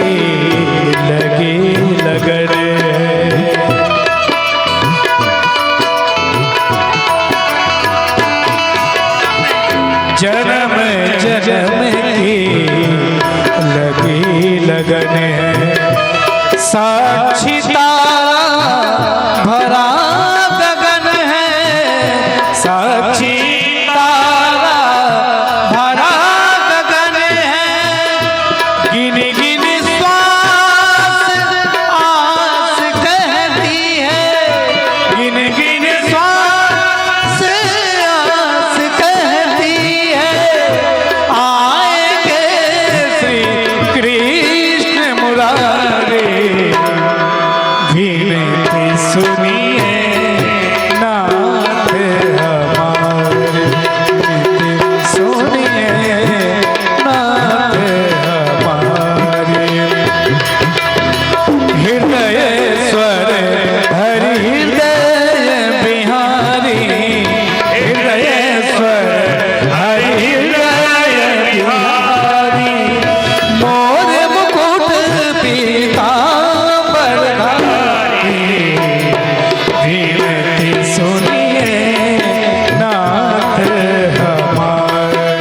लगी लगन है। जन्म जन्म की लगी लगन है। साक्षी तारा भरा गगन है। साक्षी तारा भरा गगन है। गिन गिन श्वास आस कहती है। गिन गिन श्वास आस कहती है। आएंगे श्री कृष्ण मुरारी। विनती सुनिए नाथ हमारे। विनती सुनिए नाथ हमारे। हृदय स्वर हरि हृदय बिहारी। हृदय स्वर हरि हृदय बिहारी। मोर मुकुट पीतांबर धारी। विनती सुनिए नाथ हमारे।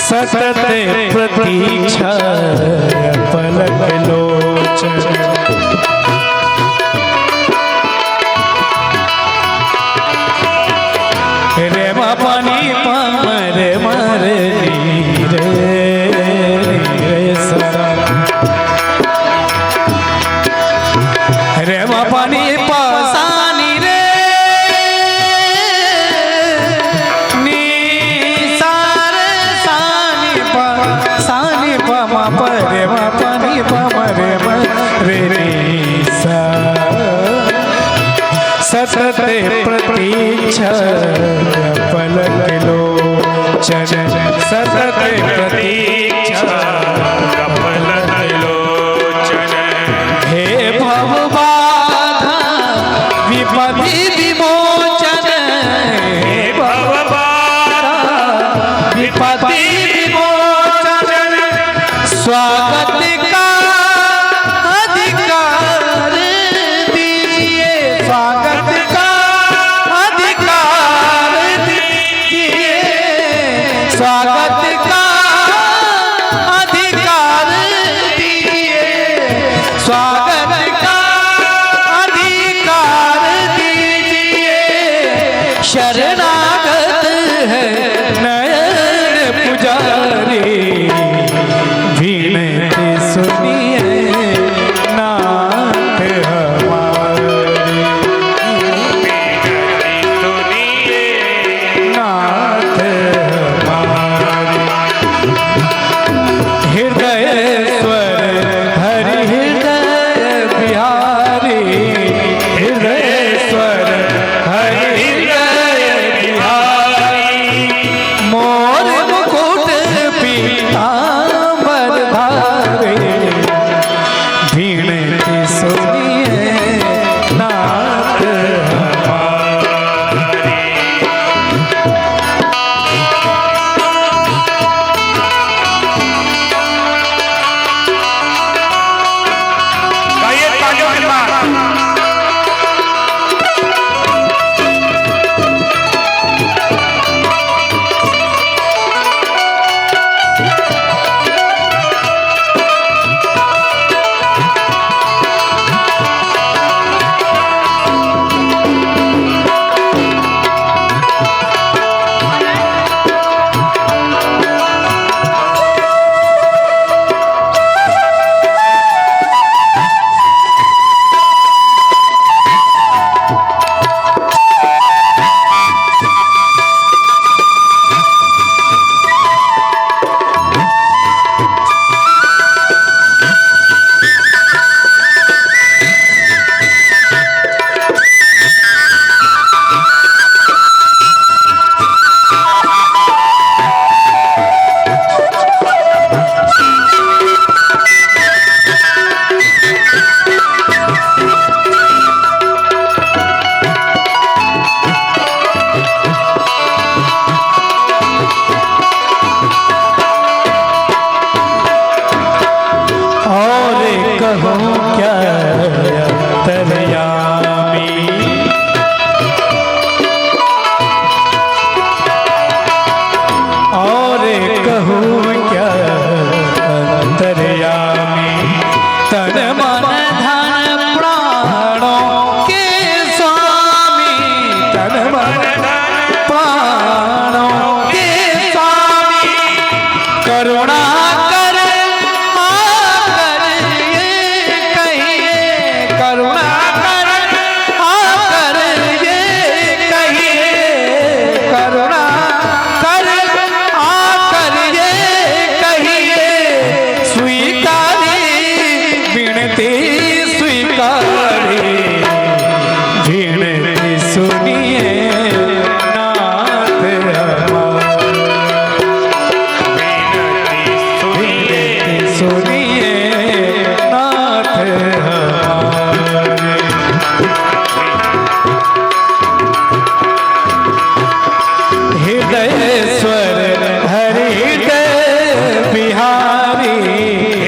सतत प्रतीक्षा पलक लोचन। रे मा पानी पम रे मरे रे सा। रे मा पानी पा सानी रे नी सा रे सानी पा सानी पा मा प रे मा पानी पा म रे म रे नी सा। सतत प्रतीक्षा पलक लोचन। सतत प्रतीक्षा पलक लोचन। हे भव बाधा विपदि विमोचन। हे भव बाधा विपदि विमोचन। स्वागत का अधिकार दीजिए। स्वागत का अधिकार दीजिए। स्वागत का अधिकार दीजिए। स्वागत का अधिकार दीजिए। शरणागत है नयन पूजा हृदयेश्वर हृदय बिहारी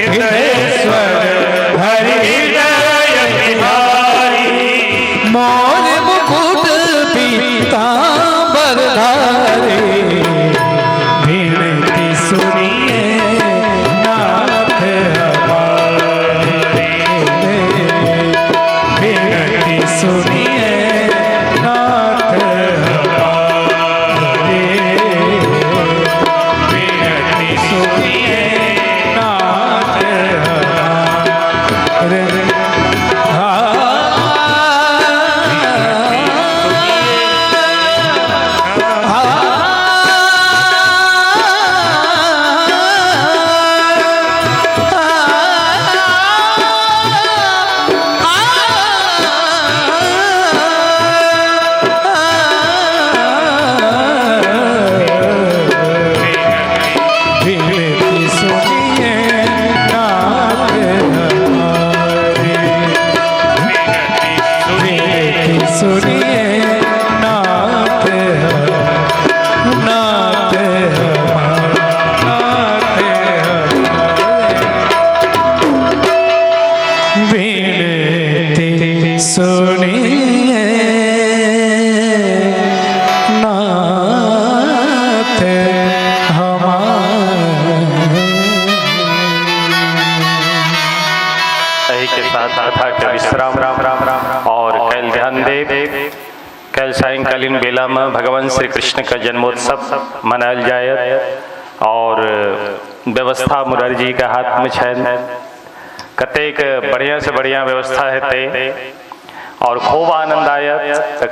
हृदयेश्वर हृदय बिहारी मोर मुकुट पीतांबर धारी विनती सुनिए नाथ हमारे विनती सुनिए नाथ हमारे विनती सुनिए नाथ हमारे सुनिए नाथ नाथ विनती सुनिए नाथ यही के साथ कथा के विश्राम राम राम राम और कैल ध्यान दे कैल सायंकालीन बेला में भगवान श्री कृष्ण का जन्मोत्सव मनायल जाए और व्यवस्था मुरारी जी का हाथ में है कतेक बढ़िया से बढ़िया व्यवस्था है ते और खूब आनंद आया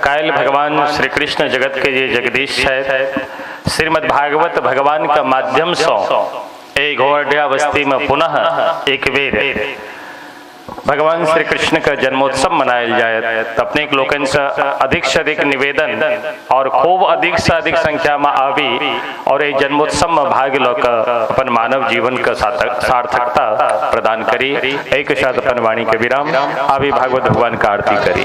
कैल भगवान श्री कृष्ण जगत के ये जगदीश है श्रीमद् भागवत भगवान का माध्यम सो एक घोरडिया बस्ती में पुनः एक बेर भगवान श्री कृष्ण का जन्मोत्सव मनाया जाए तो अपने लोगन से अधिक निवेदन और खूब अधिक से अधिक संख्या में आवी और ये जन्मोत्सव में भाग लोग अपन मानव जीवन का सार्थकता प्रदान करी एक साथ अपन वाणी के विराम आवी भागवत भगवान का आरती करी।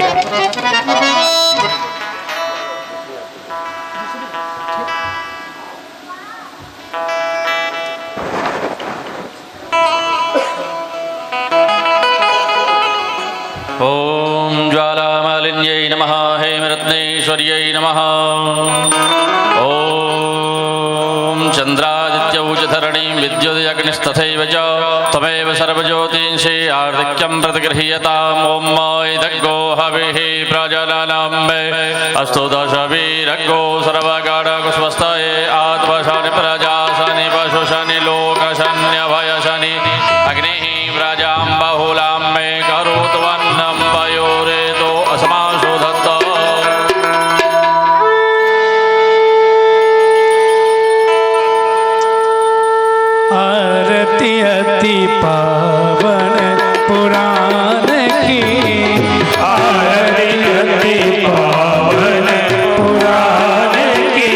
ओम ज्वालामालिन्यै नमः हेमरत्नेश्वर्यै नमः ओम चन्द्रादित्यौ च धरणीं विद्युदग्निस्तथैव च त्वमेव सर्वज्योतिंषि आर्धिक्यं प्रतिगृह्यताम् ॐ मैदग्गो हविः प्रजननं अस्तु दशवीरग्गो सर्वगाढकुस्वस्तये आत्मशनि प्रजाशनि पशुशनि लोकशन्यभयशनि अग्निः प्रजां बहुलां मे करोतु वन्नं पयोरेतो अस्मासु दत्त आरती अति पावन पुराण की आरती अति पावन पुराण की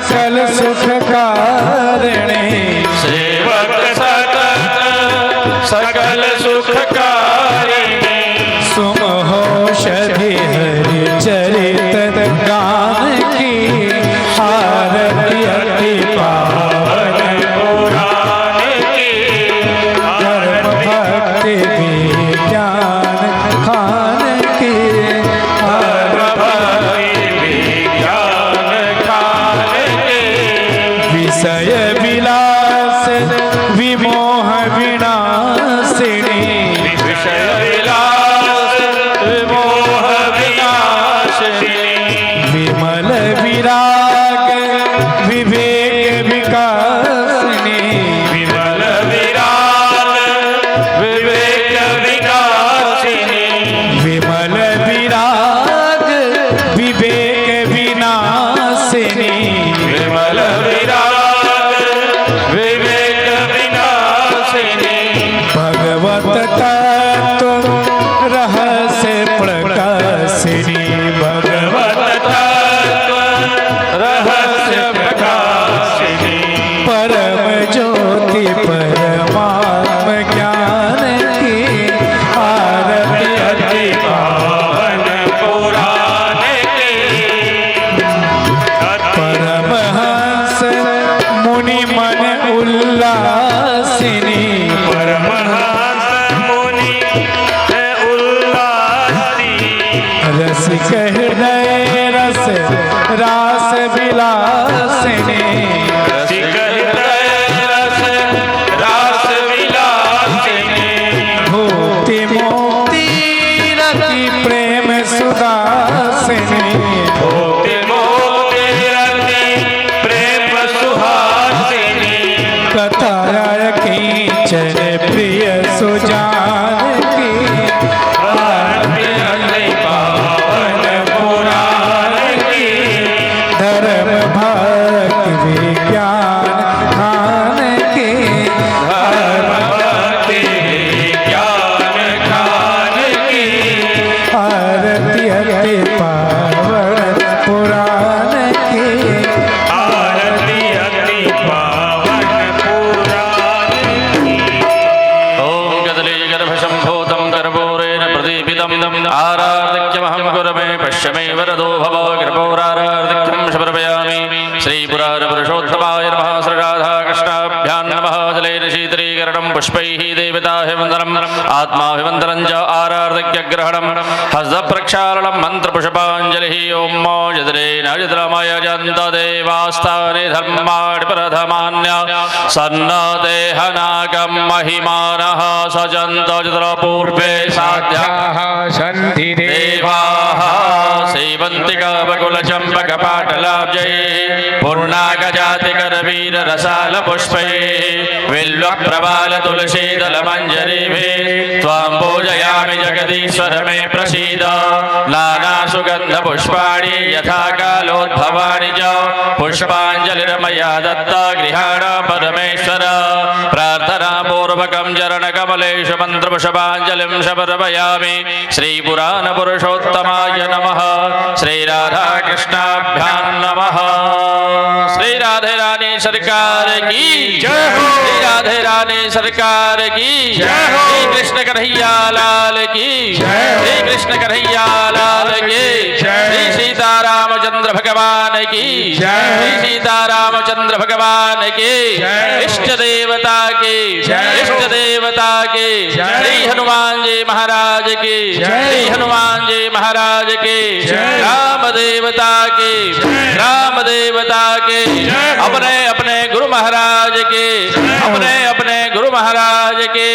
सकल सुख कारिणी सेवक सतत सकल सुख कारिणी सुमहोषधि हरि चरित गान की आरती अति पावन पुराण की धर्म भक्ति विज्ञान खान की विज्ञान काल के विषय विलास विमोह विनाशिनी विषय विलास विमोह विनाशिनी विमल विराग विवेक विकासिनी विमल विराग विवेक विकासिनी विमल विराग विवेक विनाशिनी विमल विराग विवेक विनाशिनी भगवत तत्व रहस्य प्रकाशिनी भगवत तत्व रहस्य प्रकाशिनी परम ज्योति परमात्म ज्ञान की आरती अति पावन पुराण के परमहंस मुनि मन उल्लासिनी परमहंस मुनि उल्लासी रसिक हृदय रस रास विलासिनी रसिक हृदय रस रास विलासिनी भूति मोक्ति रति प्रेम सुदासिनी भोक्ति मोक्ति रति प्रेम सुहासिनी कथाय खींचन प्रिय सुजान की आरती अति पावन पुराण की धर्म भक्ति विज्ञान खान की भक्ति विज्ञान काल की आरती अति पावन पुराण की आरती अति पावन पुराण की ओम गदलीगर्भशम्भूतं कर्पूरेण प्रदीपितम् आराधिक्यमहं गुरवे पश्य मे वरदो भव कर्पूराराधिक्यं समर्पयामि श्रीपुराणपुरुषोत्तमाय नमः श्रीराधाकृष्णाभ्यां नमः जलेन शीतलीकरणं पुष्पैः देवताभिवन्दनम् आत्माभिवन्दनं च आराधिक्यग्रहणं हस्तप्रक्षालनं मन्त्रपुष्पाञ्जलिः ॐ जद्रेण जद्रमय जन्तदेवास्तानि धर्माणि प्रथमान्य सन्न देहनागं महिमानः सजन्त जद्रपूर्वे साध्याः सन्ति देवाः सेवन्तिकाबकुलचम्पकपाटलाब्जैः पूर्णागजातिकरवीररसालपुष्पैः विल्वप्रबालतुलसीदलमञ्जरीभिः त्वां पूजयामि जगदीश्वर मे प्रसीद नानासुगन्धपुष्पाणि यथा कालोद्भवानि च पुष्पाञ्जलिर्मया दत्ता गृहाण परमेश्वर प्रार्थनापूर्वकं चरणकमलेषु मन्त्रपुष्पाञ्जलिं समर्पयामि श्रीपुराणपुरुषोत्तमाय नमः श्रीराधाकृष्णाभ्यां नमः। श्री राधे रानी सरकार की जय हो। श्री राधे रानी सरकार की जय हो। श्री कृष्ण कन्हैया लाल की जय हो। श्री कृष्ण कन्हैया लाल की जय। श्री सीतारामचंद्र भगवान की जय। श्री सीतारामचंद्र भगवान की जय। इष्ट देवता की जय। इष्ट देवता की जय। श्री हनुमान जी महाराज की जय। श्री हनुमान जी महाराज की जय। राम देवता की राम देवता के अपने अपने गुरु महाराज के अपने अपने गुरु महाराज के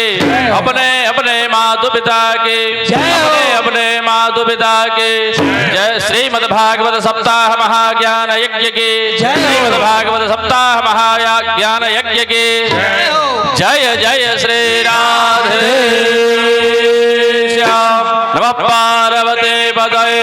अपने अपने मातु पिता के अपने अपने मातु पिता के जय। श्रीमद् भागवत सप्ताह महाज्ञान यज्ञ के श्रीमद् भागवत सप्ताह महाज्ञान यज्ञ के जय जय श्री राधे श्याम नमः पार्वते पतये